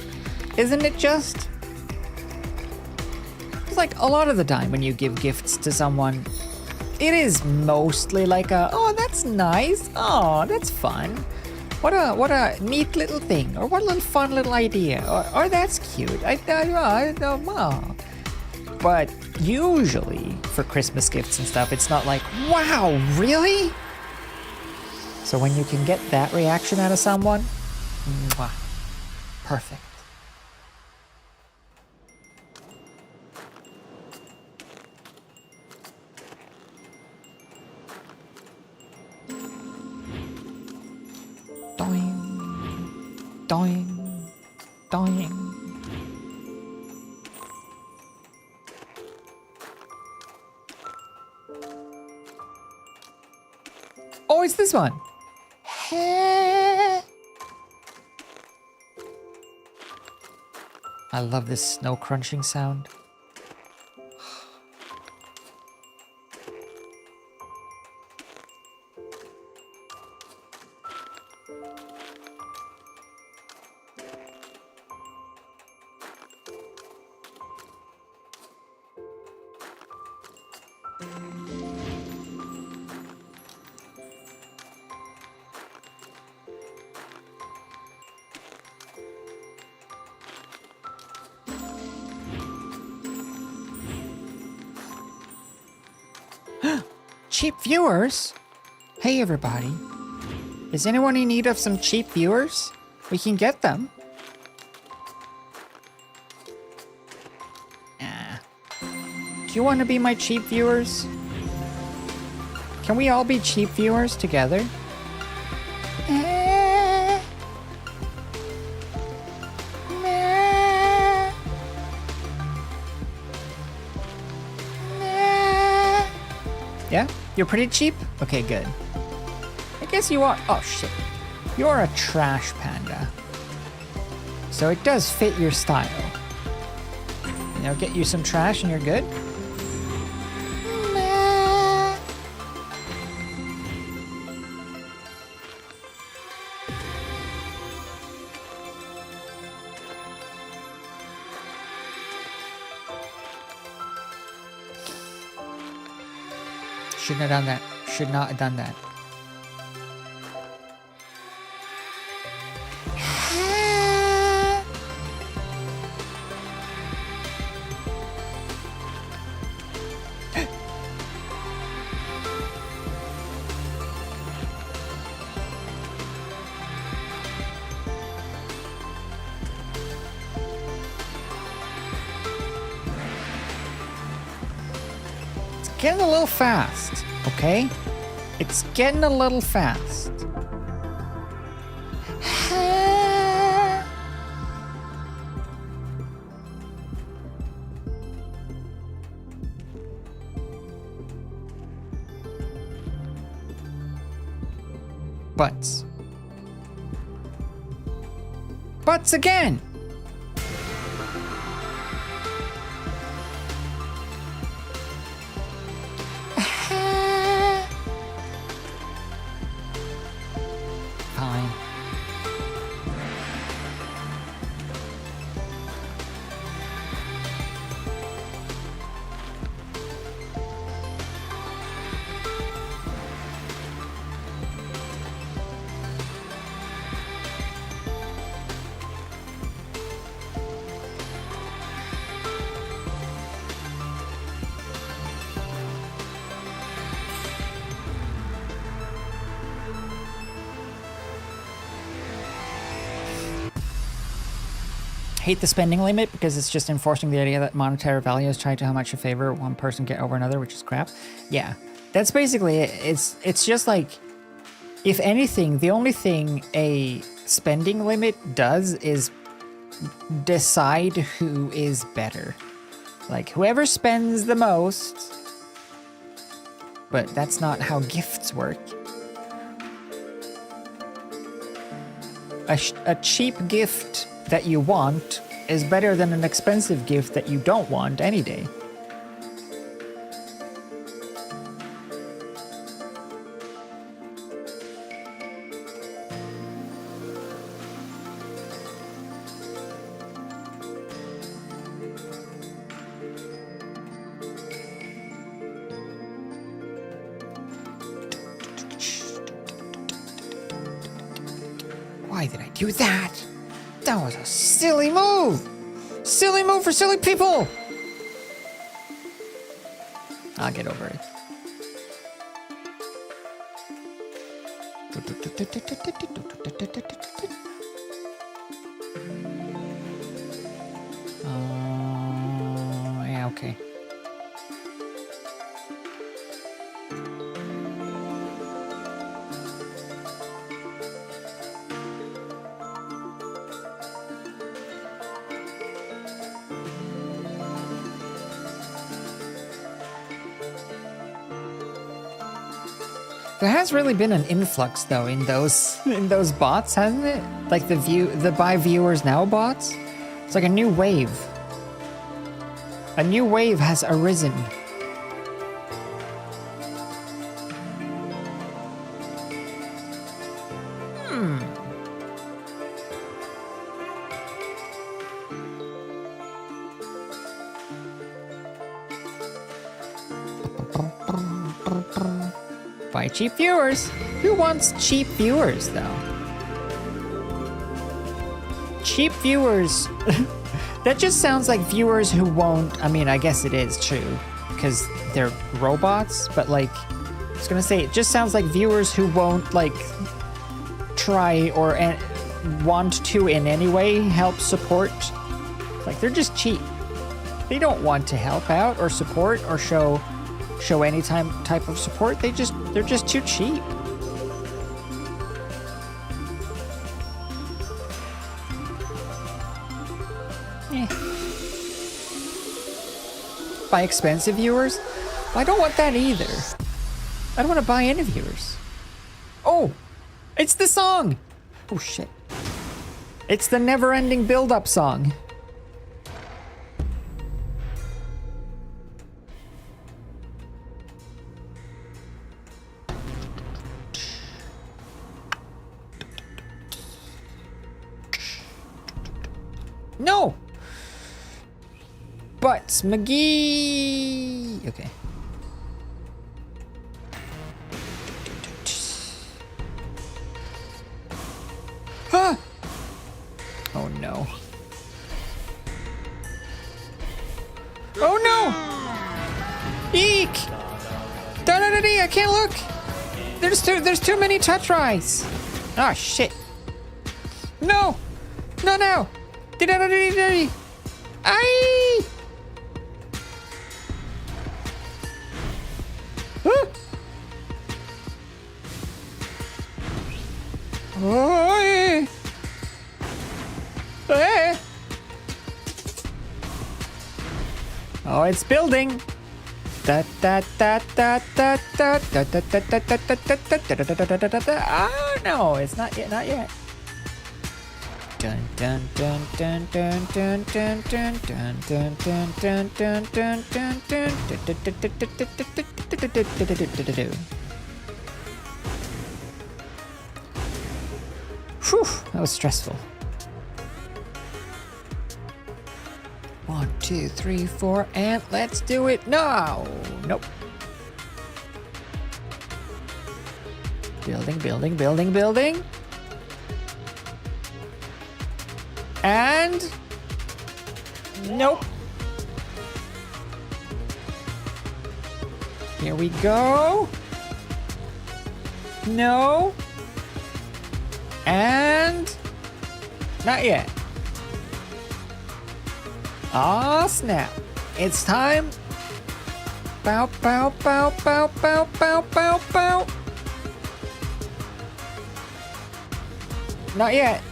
Isn't it just? It's like a lot of the time when you give gifts to someone, it is mostly like a, oh, that's nice. Oh, that's fun. What a neat little thing, or what a little fun little idea, or that's cute. I don't know. But usually for Christmas gifts and stuff, it's not like, wow, really? So when you can get that reaction out of someone, mwah, perfect. Doing, doing, doing. Oh, it's this one. I love this snow crunching sound. Cheap viewers? Hey everybody. Is anyone in need of some cheap viewers? We can get them. Do you want to be my cheap viewers? Can we all be cheap viewers together? Yeah? You're pretty cheap? Okay, good. I guess you are. Oh, shit. You're a trash panda. So it does fit your style. You know, get you some trash and you're good? Shouldn't have done that. Should not have done that. Getting a little fast, okay? It's getting a little fast. Butts. Butts again! Fine. Hate the spending limit because it's just enforcing the idea that monetary value is tied to how much you favor one person get over another, which is crap. Yeah, that's basically it. It's just like, if anything, the only thing a spending limit does is decide who is better. Like, whoever spends the most. But that's not how gifts work. A cheap gift that you want is better than an expensive gift that you don't want any day. Why did I do that? That was a silly move. Silly move for silly people. I'll get over it. Yeah, okay. There has really been an influx though in those bots, hasn't it? Like the buy viewers now bots. It's like a new wave. A new wave has arisen. Buy cheap viewers. Who wants cheap viewers, though? Cheap viewers. That just sounds like viewers who won't. I mean, I guess it is true because they're robots, but like, I was gonna say, it just sounds like viewers who won't like try or want to in any way help support. Like, they're just cheap. They don't want to help out or support or show any type of support. They're just too cheap. Buy expensive viewers? Well, I don't want that either. I don't want to buy any viewers. Oh, it's the song. Oh shit. It's the never-ending build-up song. No! But McGee. Okay. Ah! Oh no. Oh no! Eek! Da-da-da-dee, I can't look! There's too many touch rights! Ah, shit. No! No, no! Da-da-da-dee-dee! Aye! Ah! Oh, yeah. Eh. Oh, it's building. Da da da da da da da da da da da da da da da da. Oh no, it's not yet, not yet. Dun dun dun dun dun dun dun dun dun dun dun dun dun dun dun. Whew, that was stressful. 1, 2, 3, 4, and let's do it now. Nope. Building, building, building, building. And nope. Here we go. No. And not yet. Aw, snap. It's time. Bow, bow, bow, bow, bow, bow, bow, bow. Not yet.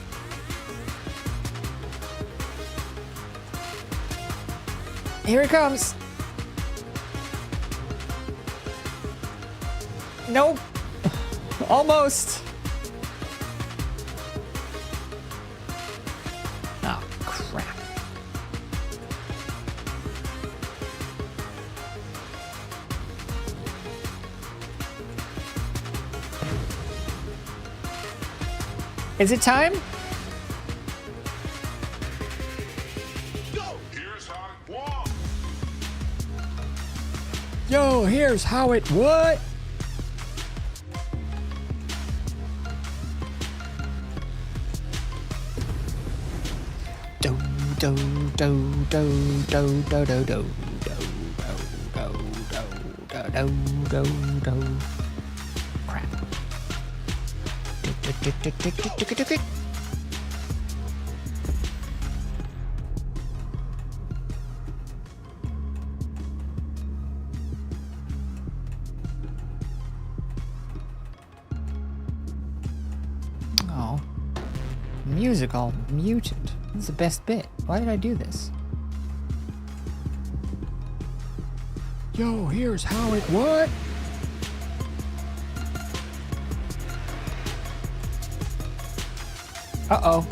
Here it comes. Nope. Almost. Oh, crap. Is it time? Yo, here's how it what? Do do do do do do do do do. Crap. Oh, music all muted. This is the best bit. Why did I do this? Yo, here's how it what? Uh-oh.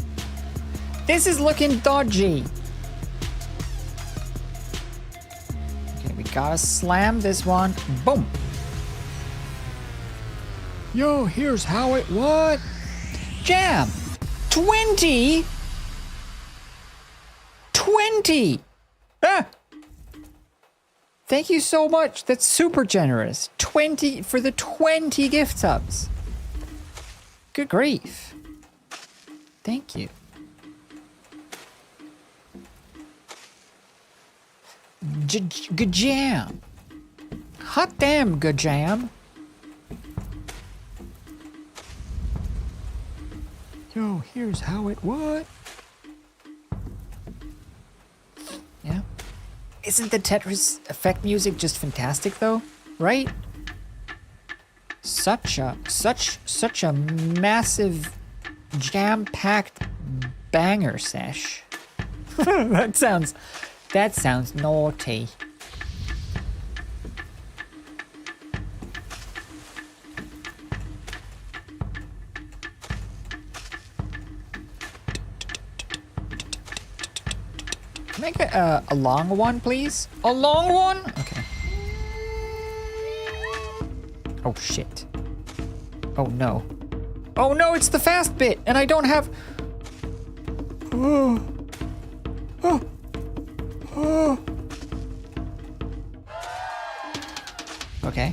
This is looking dodgy. Okay, we gotta slam this one. Boom. Yo, here's how it what? Jam. 20? 20! Ah! Thank you so much. That's super generous. 20 for the 20 gift subs. Good grief. Thank you. Good jam. Hot damn good jam. Yo, here's how it what? Yeah. Isn't the Tetris effect music just fantastic though? Right? Such a massive jam-packed banger sesh. That sounds naughty. Can I get a long one, please? A long one? Okay. Oh, shit. Oh, no. Oh, no, it's the fast bit, and I don't have... Oh. Oh. Oh. Okay.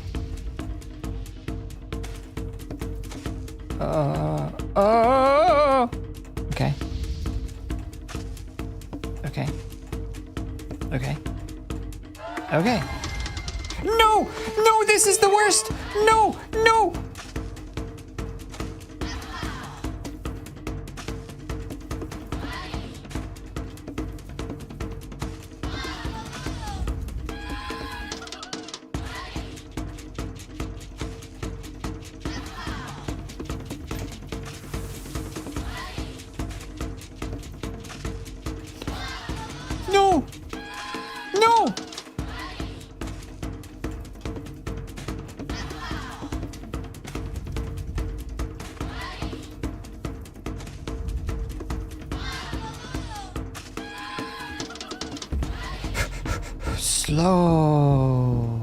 Oh. Okay. Okay. Okay. Okay. No! No, this is the worst! No! No! No! No! Slow.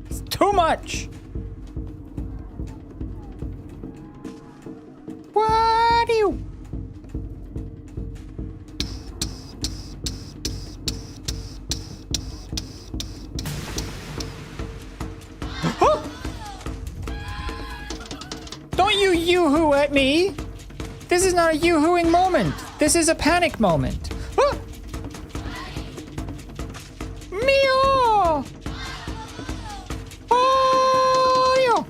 It's too much. What do you... Don't you yoo-hoo at me! This is not a yoo-hooing moment. This is a panic moment. Ah! Meow! Oh,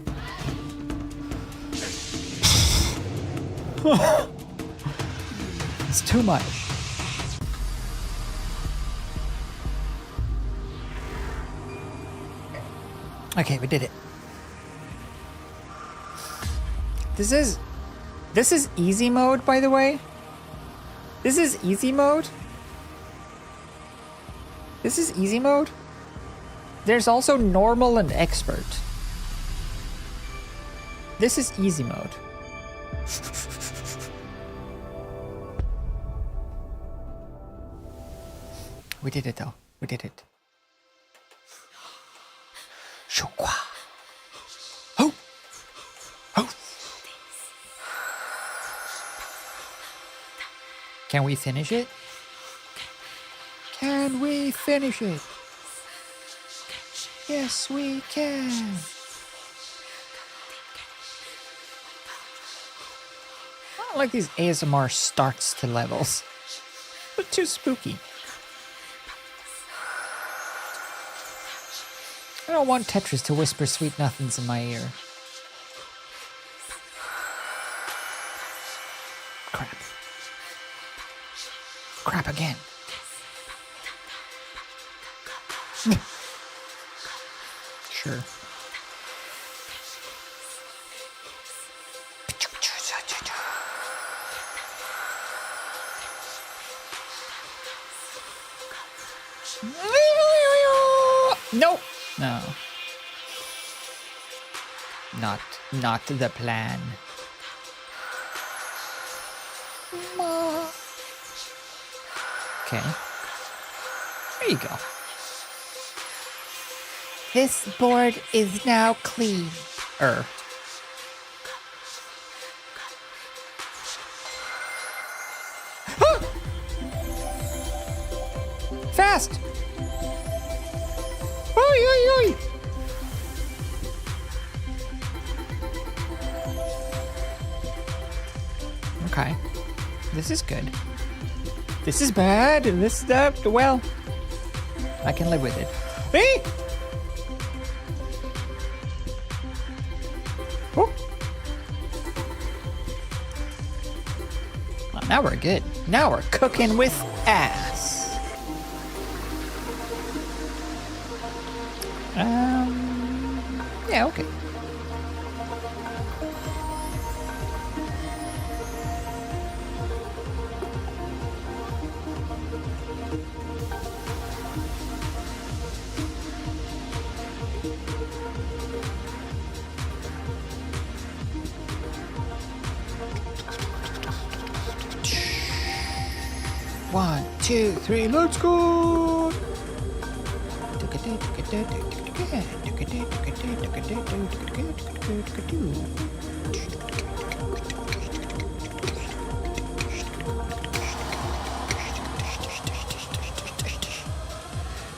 yeah. It's too much. Okay, we did it. This is easy mode, by the way. This is easy mode. This is easy mode. There's also normal and expert. This is easy mode. We did it though. We did it. Shukwa. Oh. Oh. Can we finish it? Can we finish it? Yes, we can. don't like these ASMR starts to levels. They're too spooky. I don't want Tetris to whisper sweet nothings in my ear. Crap. Crap again. Sure. Nope. No. Not the plan. Okay. There you go. This board is now clean. Fast! Oi, oi, oi! Okay. This is good. This is bad, and this stuff, well, I can live with it. Hey! Oh. Well, now we're good. Now we're cooking with ass. Yeah, okay. One, two, three, let's go!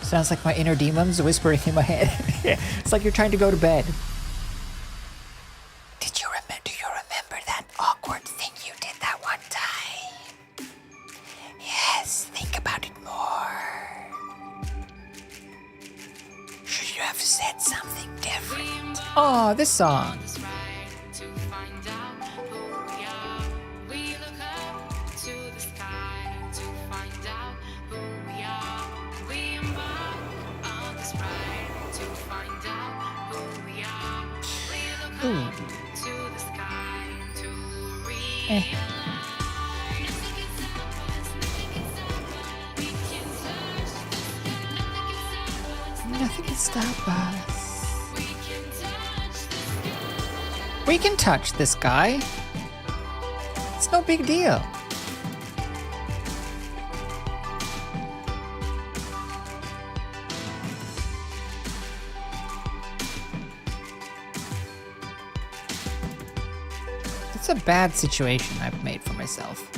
Sounds like my inner demons whispering in my head. It's like you're trying to go to bed. Do you remember that awkward thing you did that one time? Yes, think about it more. Should you have said something different? Oh, this song. Nothing can stop us. We can touch this guy. It's no big deal. It's a bad situation I've made for myself.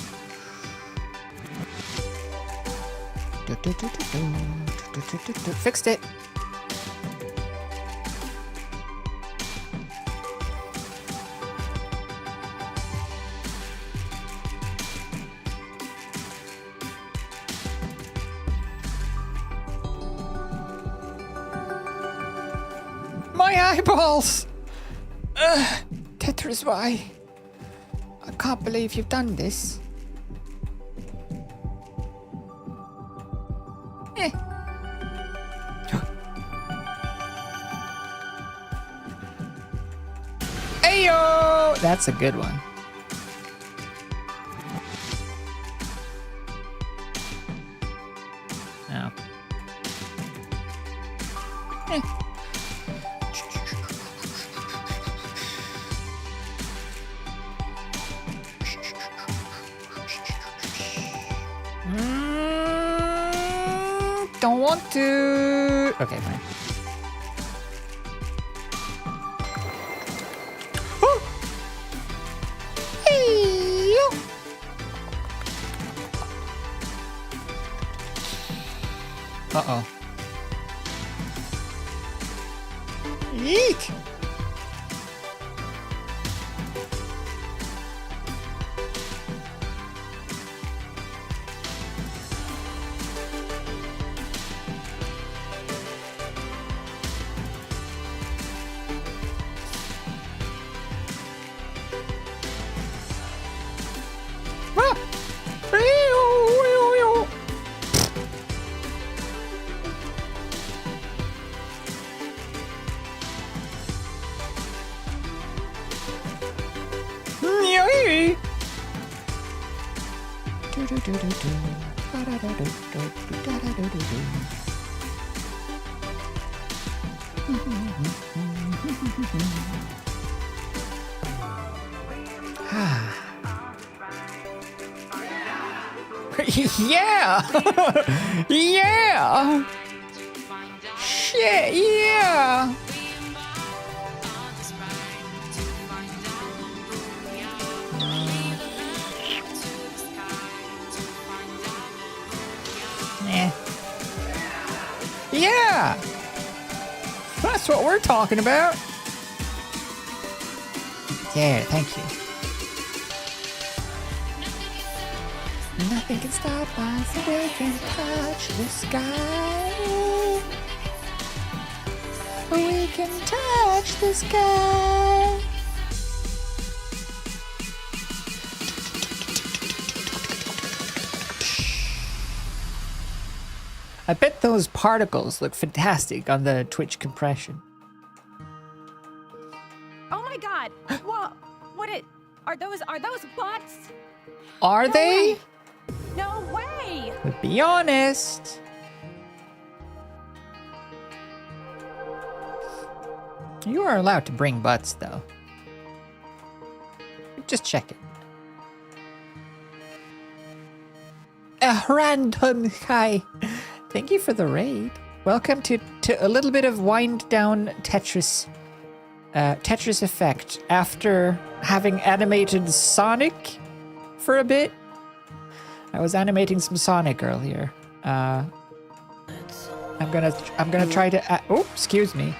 Fixed it. My eyeballs! Tetris, why? I can't believe you've done this. Ayo! That's a good one. Oh. Don't want to. Okay, fine. Uh-oh. Yeet! Yeah! Yeah! Shit, yeah! Eh. Yeah! That's what we're talking about. Yeah, thank you. Nothing can stop us, we can touch the sky. We can touch the sky. I bet those particles look fantastic on the Twitch compression. Oh my god! Are those bots? Are they? Way. No way! But be honest. You are allowed to bring butts, though. Just check it. A random hi. Thank you for the raid. Welcome to a little bit of wind down Tetris. Tetris effect after having animated Sonic for a bit. I was animating some Sonic earlier. I'm gonna try to. Oh, excuse me.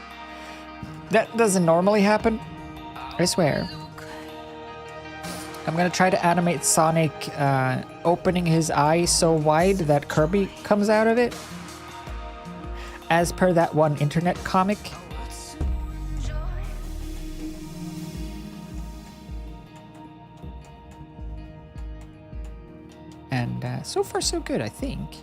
That doesn't normally happen. I swear. I'm gonna try to animate Sonic opening his eye so wide that Kirby comes out of it. As per that one internet comic. And so far so good, I think.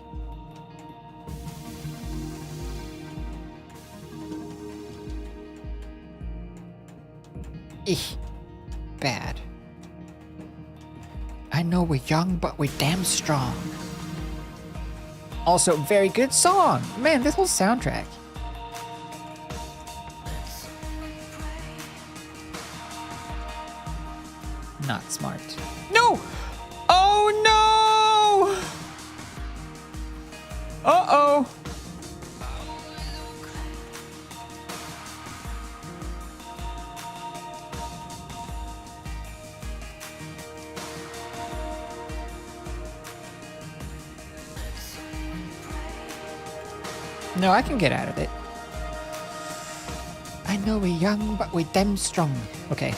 Bad. I know we're young, but we're damn strong. Also, very good song. Man, this whole soundtrack. Not smart. No! Oh no! Uh-oh. No, I can get out of it. I know we're young, but we're damn strong. Okay.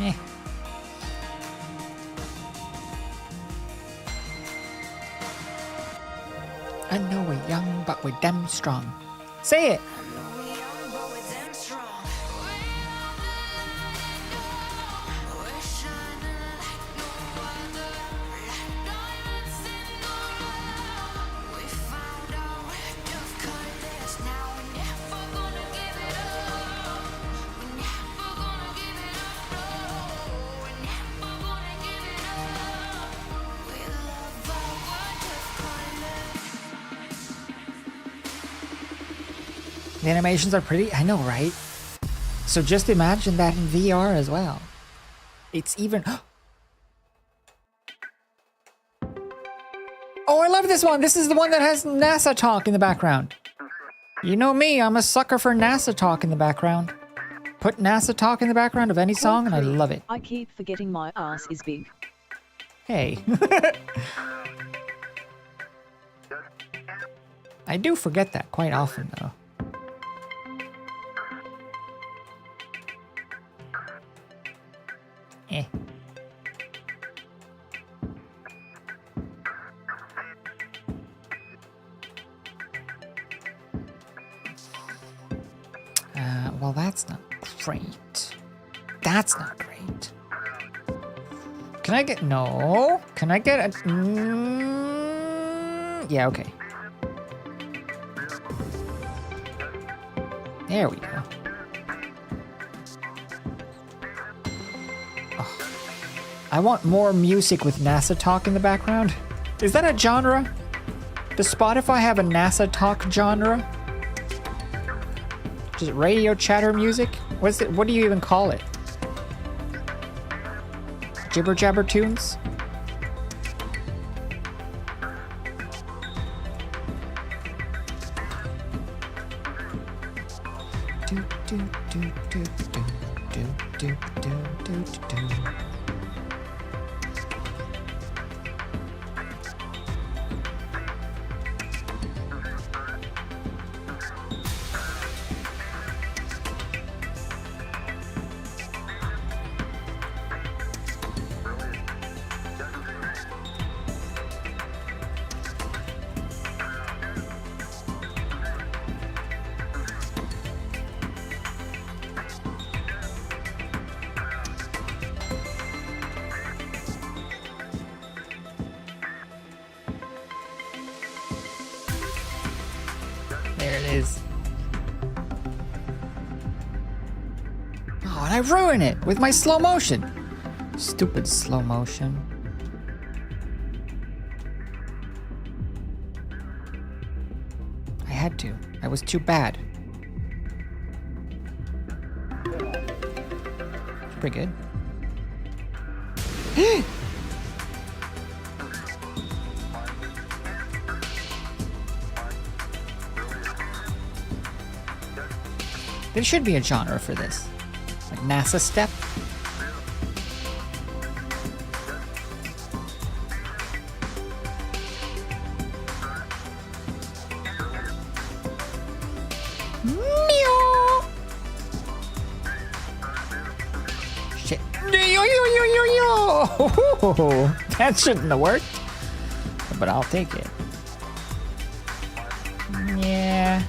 Eh. I know we're young, but we're damn strong. Say it. The animations are pretty, I know, right? So just imagine that in VR as well. It's even... Oh, I love this one! This is the one that has NASA talk in the background. You know me, I'm a sucker for NASA talk in the background. Put NASA talk in the background of any song and I love it. I keep forgetting my ass is big. Hey. I do forget that quite often, though. Eh. Well, that's not great. That's not great. Can I get... No. Can I get a... Yeah, okay. There we go. I want more music with NASA talk in the background. Is that a genre? Does Spotify have a NASA talk genre? Just radio chatter music? What's it? What do you even call it? Jibber jabber tunes? Do do do do do do do do do do. There it is. Oh, and I ruin it with my slow motion. Stupid slow motion. I had to. I was too bad. It's pretty good. There should be a genre for this. Like NASA step. Meow. Shit. Yo, yo, yo, yo, yo. That shouldn't have worked. But I'll take it. Yeah.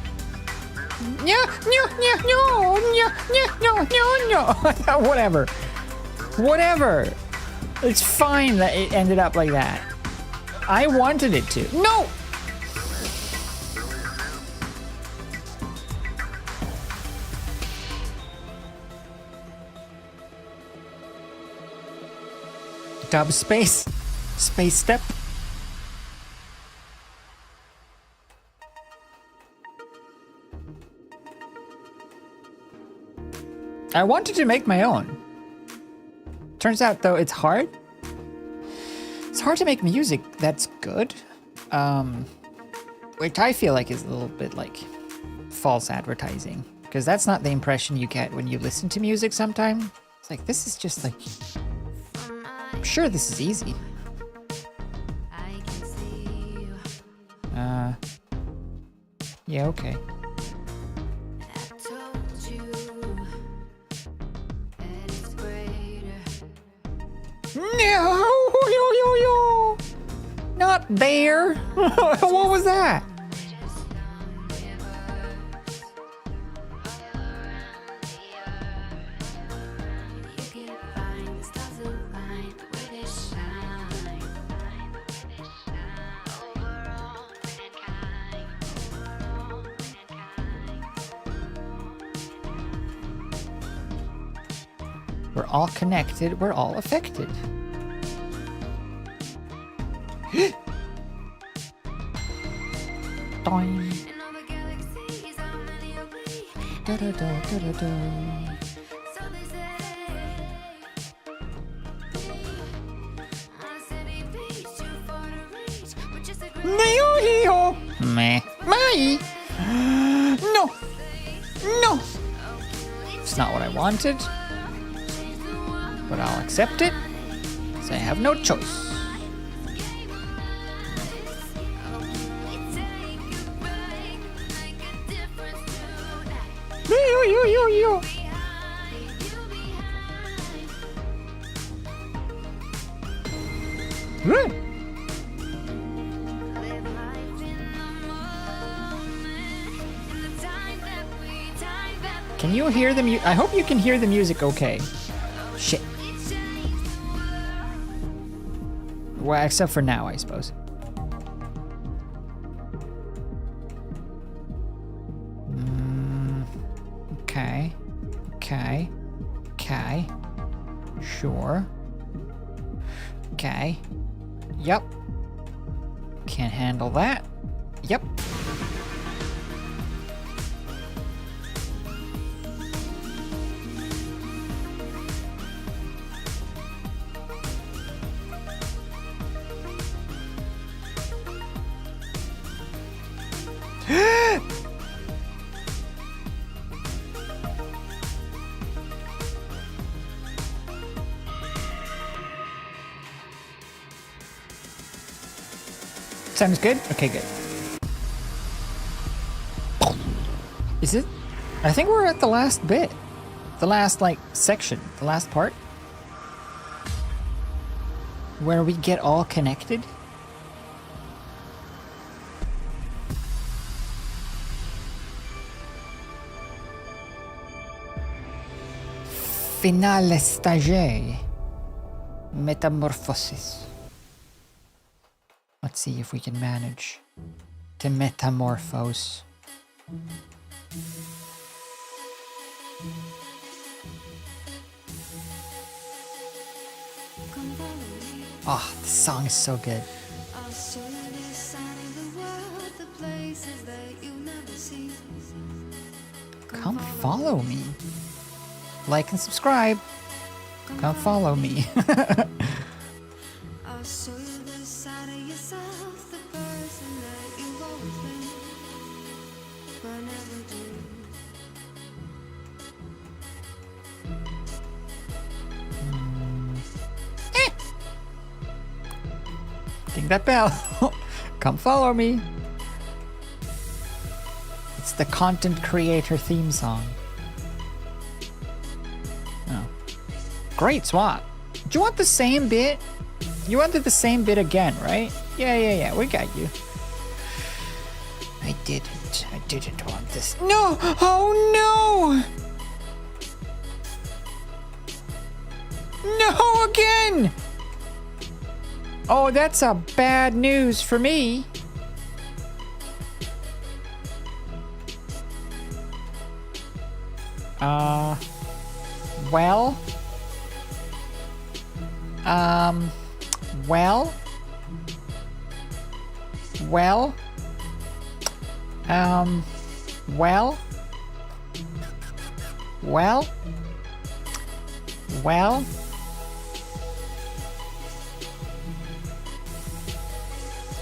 No. Whatever. Whatever. It's fine that it ended up like that. I wanted it to. No! Dub space. Space step. I wanted to make my own. Turns out, though, it's hard. It's hard to make music that's good. Which I feel like is a little bit like false advertising. Because that's not the impression you get when you listen to music sometimes. It's like, this is just like... I'm sure this is easy. Yeah, okay. No, not there. What was that? We're all connected, we're all affected. Doing. Da da da da da da. Meh. Mai. No. No. It's not what I wanted. But I'll accept it, because I have no choice. Yo. Can you hear the music? I hope you can hear the music okay. Shit. Well, except for now, I suppose. Okay. Sure. Okay. Yep. Can't handle that. Yep. Sounds good? Okay, good. Is it? I think we're at the last bit. The last, like, section. The last part. Where we get all connected. Finale stage. Metamorphosis. Let's see if we can manage to metamorphose. Oh, this song is so good. Come follow me. Like and subscribe. Come follow me. Ding that bell. Come follow me. It's the content creator theme song. Oh. Great swap. Do you want the same bit? You wanted the same bit again, right? Yeah, we got you. I didn't want this. No! Oh no! No again! Oh, that's a bad news for me. Well. Well. Well. Well. Well. Well.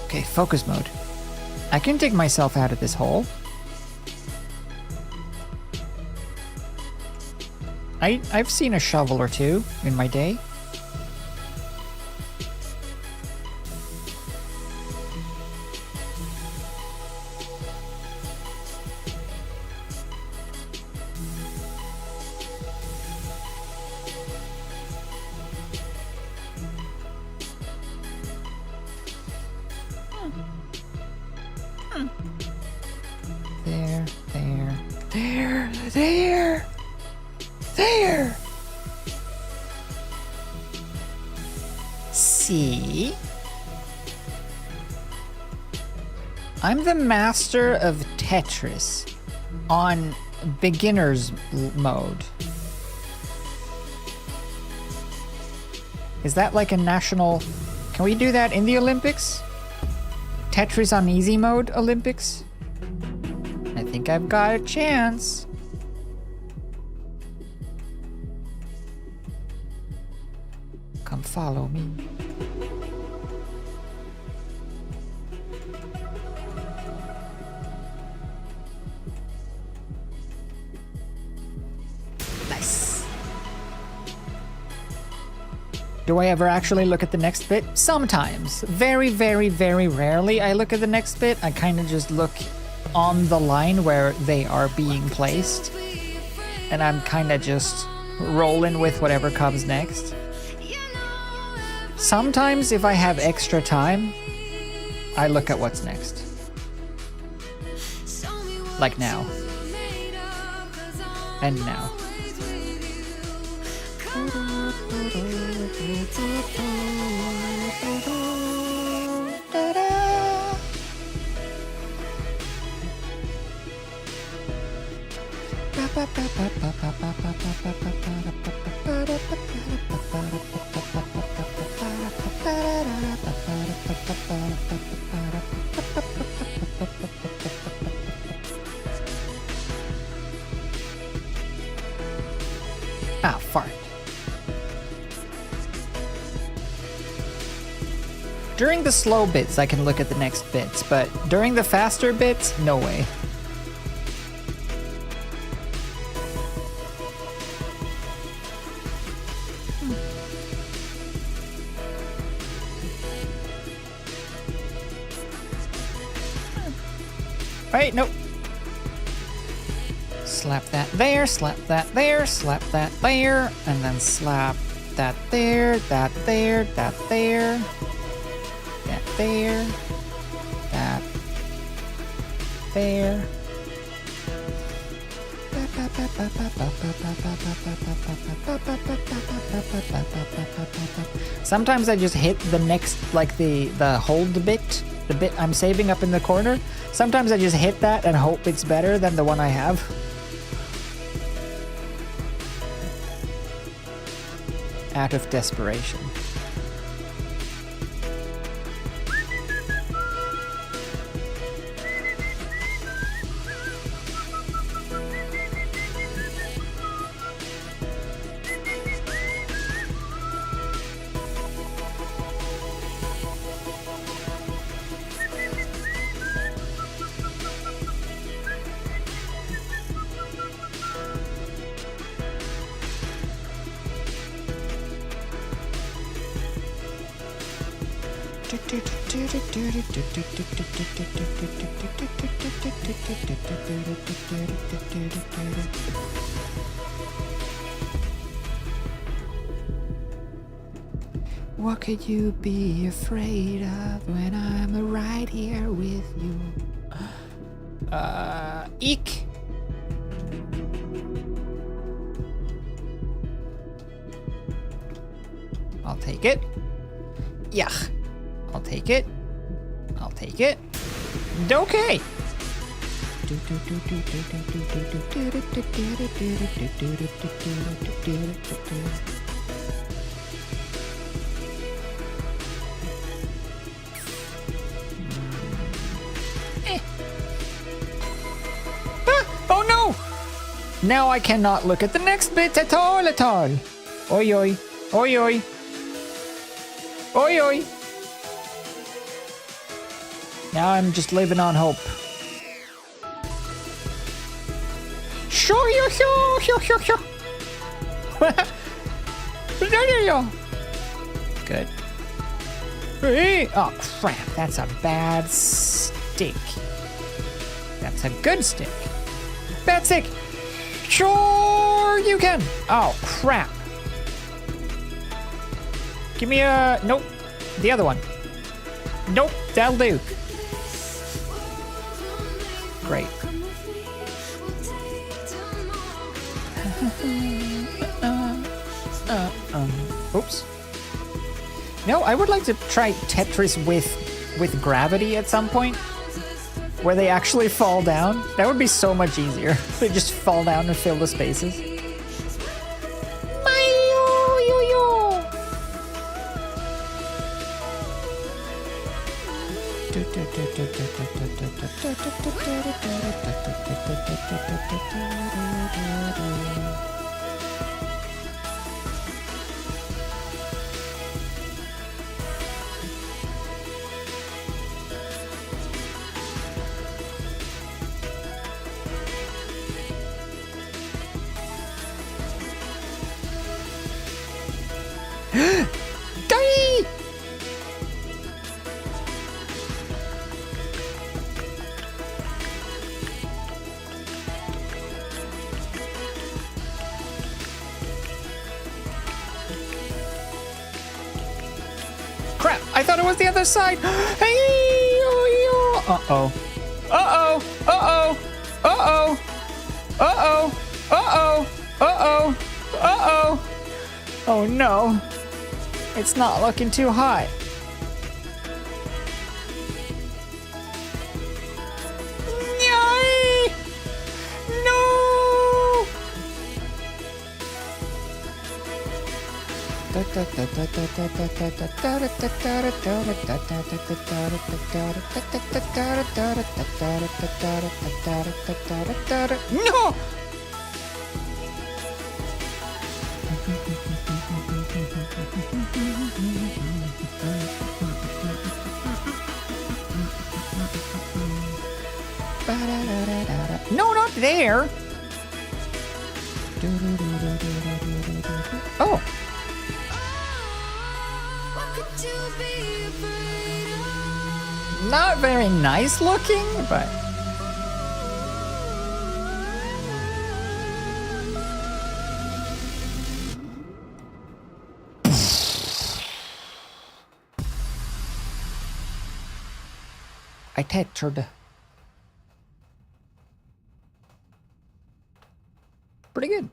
Okay, focus mode. I can dig myself out of this hole. I've seen a shovel or two in my day. There. See? I'm the master of Tetris on beginner's mode. Is that like a national... Can we do that in the Olympics? Tetris on easy mode Olympics? I think I've got a chance. Come follow me. Nice. Do I ever actually look at the next bit? Sometimes. Very, very, very rarely I look at the next bit. I kind of just look on the line where they are being placed. And I'm kind of just rolling with whatever comes next. Sometimes, if I have extra time, I look at what's next. Like now. And now. Ah, fart. During the slow bits, I can look at the next bits, but during the faster bits, no way. Wait, nope. Slap that there, slap that there, slap that there, and then slap that there, that there, that there, that there, that there. Sometimes I just hit the next, like the hold bit, the bit I'm saving up in the corner. Sometimes I just hit that and hope it's better than the one I have. Out of desperation. What could you be afraid of when I'm right here with you? Eek! I'll take it. Yuck. I'll take it. I'll take it. Okay. Oh no! Now I cannot look at the next bit at all. Oi oi. Oi oi. Oi oi. Now I'm just living on hope. Good. Oh crap, that's a bad stick. That's a good stick. Bad stick! Sure you can! Oh crap. Give me a... Nope. The other one. Nope, that'll do. Great. Oops. No, I would like to try Tetris with gravity at some point, where they actually fall down. That would be so much easier. They just fall down and fill the spaces. Crap, I thought it was the other side. Hey, uh-oh. Uh-oh. Uh-oh. Uh-oh. Uh-oh. Uh-oh. Uh-oh. Uh-oh. Oh no. It's not looking too hot. No! No! No, not there. Oh. Not very nice looking, but I textured. Pretty good.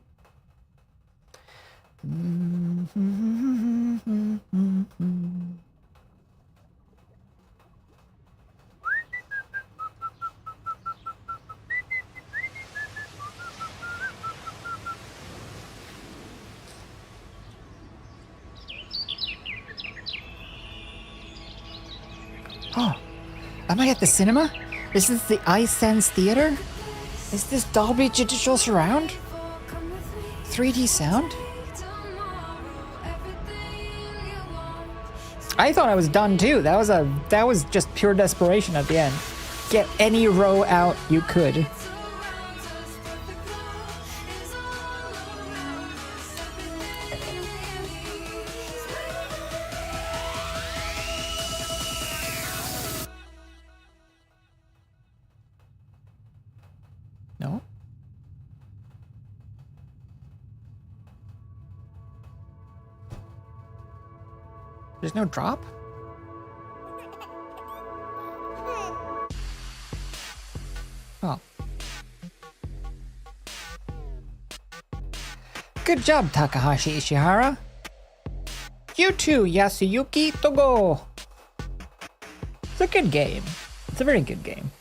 Oh, am I at the cinema? Is this the iSense Theater? Is this Dolby Digital Surround? 3D sound? I thought I was done too. That was just pure desperation at the end. Get any row out you could. No? There's no drop? Oh. Good job, Takahashi Ishihara. You too, Yasuyuki Togo. It's a good game. It's a very good game.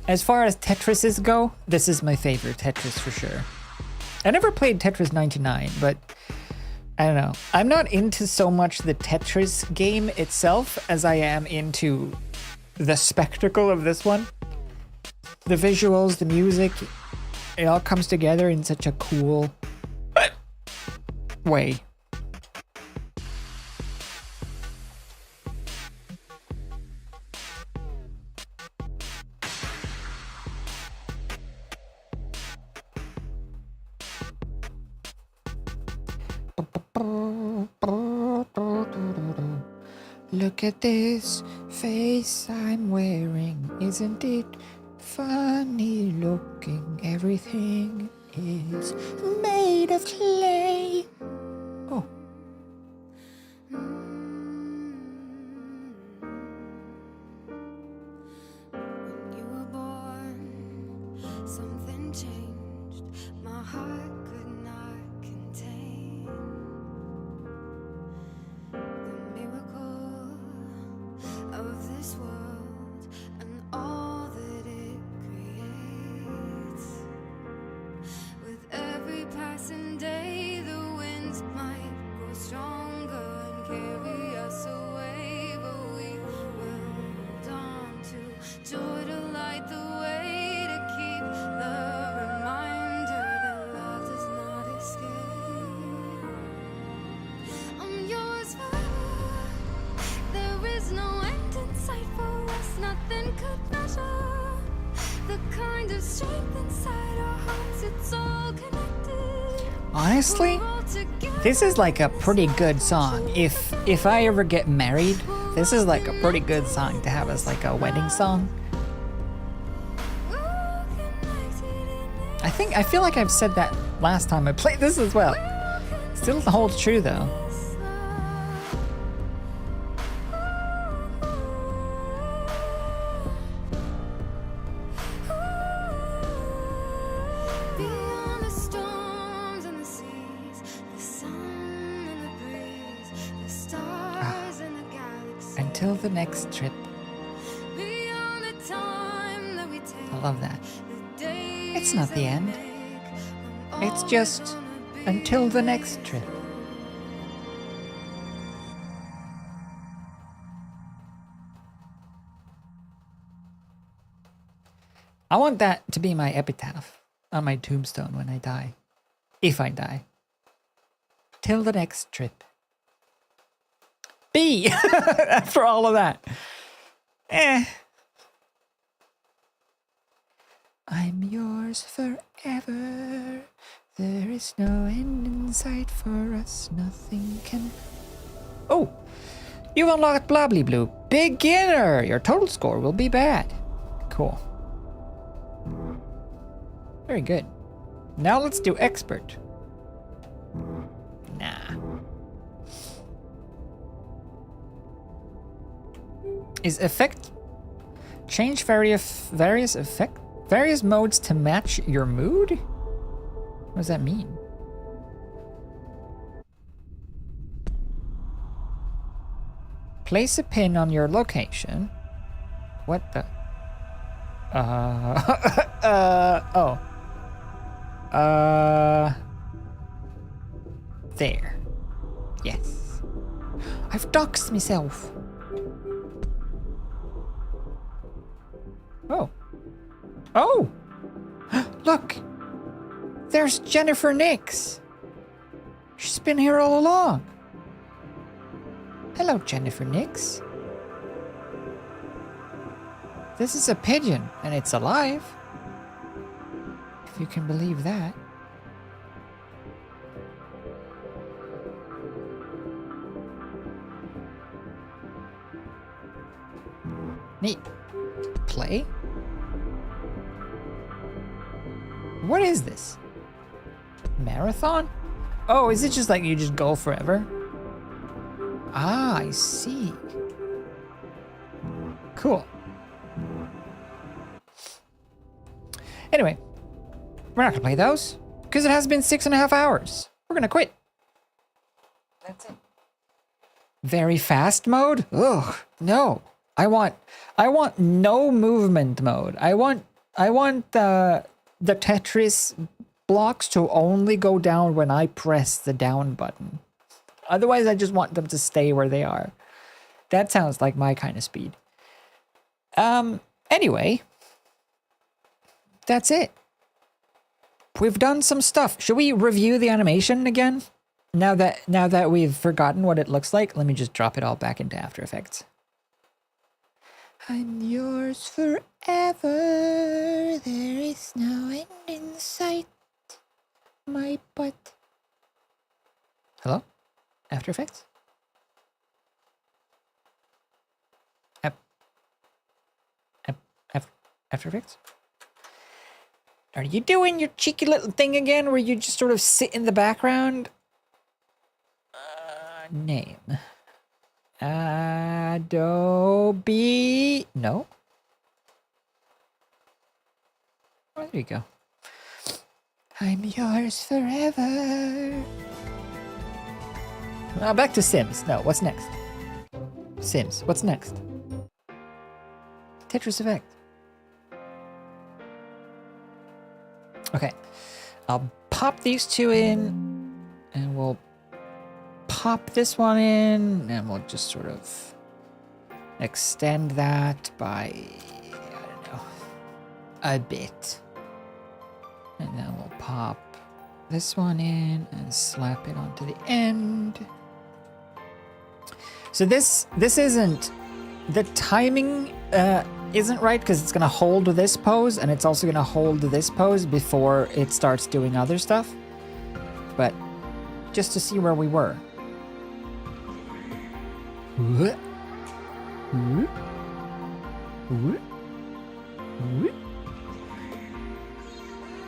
As far as Tetrises go, this is my favorite Tetris for sure. I never played Tetris 99, but I don't know. I'm not into so much the Tetris game itself as I am into the spectacle of this one. The visuals, the music, it all comes together in such a cool way. Look at this face I'm wearing, isn't it funny looking? Everything is made of clay. Oh. When you were born, something changed. My heart could not contain the miracle of this world and all that it creates. With every passing day, the winds might grow stronger and carry us away, but we will hold on to joy to light the way, to keep the reminder that love does not escape. I'm yours forever. There is no end in sight for us. Nothing could measure the kind of strength inside our hearts. It's all connected. Honestly, We're all together. this is like a pretty good song. If I ever get married, this is like a pretty good song to have as like a wedding song. I feel like I've said that last time I played this as well. Still holds true though. Beyond the storms and the seas, the sun and the breeze, the stars and the galaxies. Until the next trip. Beyond the time that we take, I love that. the days It's not the that we end. make, when It's all just is gonna be until the next trip. I want that to be my epitaph on my tombstone when I die. If I die. Till the next trip. B! After all of that. I'm yours forever. There is no end in sight for us. Nothing can... Oh! You've unlocked Blobbly Blue. Beginner! Your total score will be bad. Cool. Very good. Now let's do Expert. Nah. Is effect... Change various modes to match your mood? What does that mean? Place a pin on your location. What the? Oh. There. Yes. I've doxed myself. Oh. Oh! Look! There's Jennifer Nix! She's been here all along. Hello, Jennifer Nix. This is a pigeon, and it's alive. If you can believe that. Neat. Play? What is this? Marathon? Oh, is it just like you just go forever? Ah, I see. Cool. Anyway, we're not gonna play those because it has been 6.5 hours. We're gonna quit. That's it. Very fast mode? Ugh, no. I want no movement mode. I want the Tetris blocks to only go down when I press the down button. Otherwise, I just want them to stay where they are. That sounds like my kind of speed. Anyway, that's it. We've done some stuff. Should we review the animation again? Now that we've forgotten what it looks like, let me just drop it all back into After Effects. I'm yours forever. There is no end in sight. My butt. Hello? After Effects? After Effects? Are you doing your cheeky little thing again where you just sort of sit in the background? Name. Adobe. No? Oh, there you go. I'm yours forever. Back to Sims. No, what's next? Sims. What's next? Tetris Effect. Okay. I'll pop these two in, and we'll pop this one in, and we'll just sort of extend that by, I don't know, a bit. And then we'll pop this one in and slap it onto the end. So this isn't, the timing isn't right because it's going to hold this pose, and it's also going to hold this pose before it starts doing other stuff. But just to see where we were.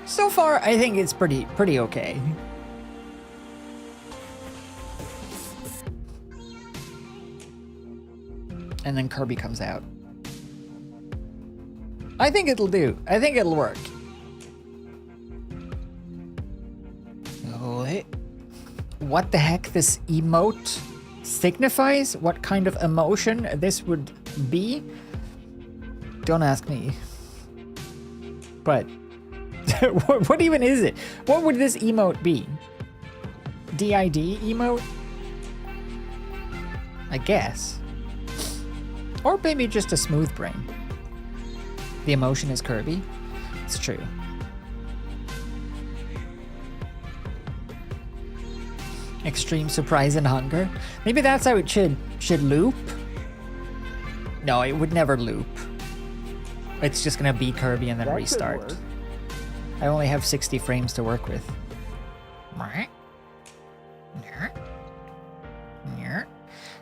So far, I think it's pretty okay. And then Kirby comes out. I think it'll do. I think it'll work. Oh, hey. What the heck this emote signifies? What kind of emotion this would be? Don't ask me. But what even is it? What would this emote be? DID emote? I guess. Or maybe just a smooth brain. The emotion is Kirby. That's true. Extreme surprise and hunger. Maybe that's how it should loop. No, it would never loop. It's just gonna be Kirby and then That could restart. work. I only have 60 frames to work with.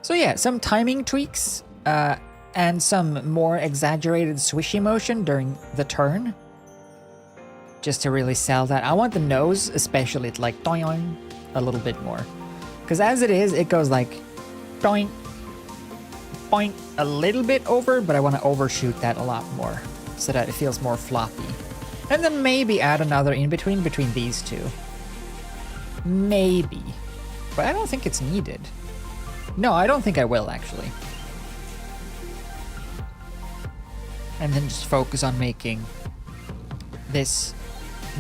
So yeah, some timing tweaks and some more exaggerated swishy motion during the turn. Just to really sell that. I want the nose especially to like doing a little bit more. Because as it is, it goes like doink, boink a little bit over, but I want to overshoot that a lot more so that it feels more floppy. And then maybe add another in between these two. Maybe. But I don't think it's needed. No, I don't think I will actually. And then just focus on making this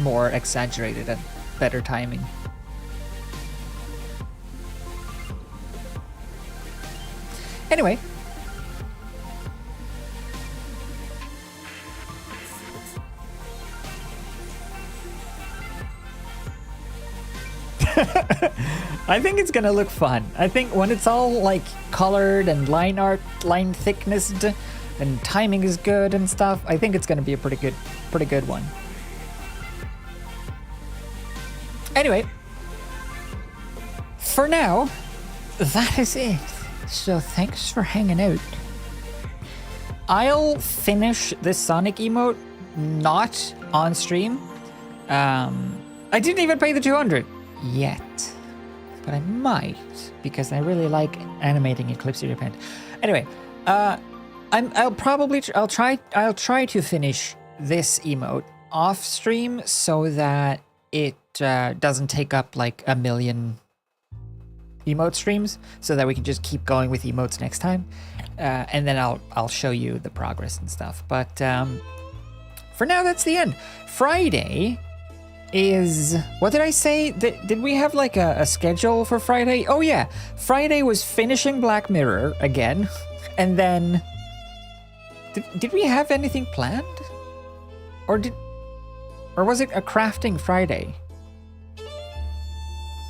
more exaggerated and better timing. Anyway. I think it's gonna look fun. I think when it's all like colored and line thickness and timing is good and stuff, I think it's gonna be a pretty good one. Anyway, for now, that is it. So thanks for hanging out. I'll finish this Sonic emote not on stream. I didn't even pay the 200 yet, but I might because I really like animating Eclipse Repent. Anyway, I'll try to finish this emote off stream so that it doesn't take up like a million emote streams, so that we can just keep going with emotes next time, and then I'll show you the progress and stuff. But for now, that's the end. Friday is, what did I say? Did we have like a schedule for Friday? Oh yeah, Friday was finishing Black Mirror again, and then did we have anything planned, or was it a crafting Friday?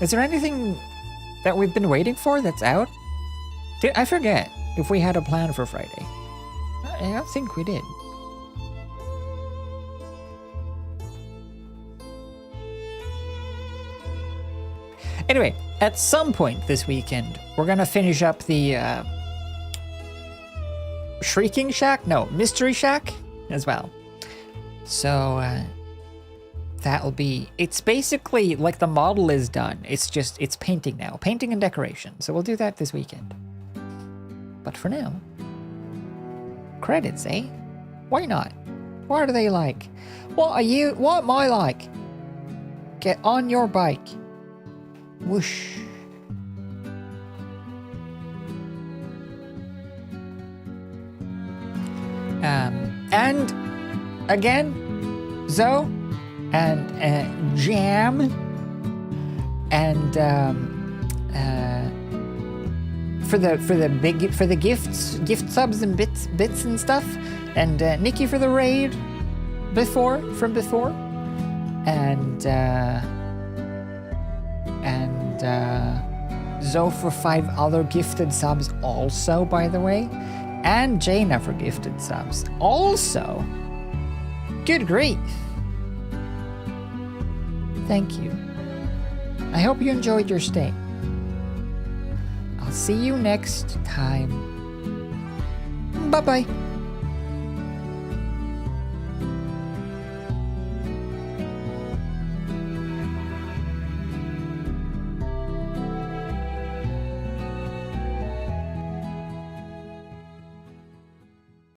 Is there anything that we've been waiting for that's out? I forget if we had a plan for Friday. I don't think we did. Anyway, at some point this weekend, we're gonna finish up the Shrieking Shack? No, Mystery Shack as well. So that'll be, it's basically like the model is done. It's painting now, painting and decoration. So we'll do that this weekend. But for now, credits, eh? Why not? What are they like? What am I like? Get on your bike. Whoosh. And again, Zoe and Jam and for the gift subs and bits and stuff, and Nikki for the raid from before, and Zoe for 5 other gifted subs also, by the way, and Jaina for gifted subs also. Good grief. Thank you. I hope you enjoyed your stay. I'll see you next time. Bye-bye.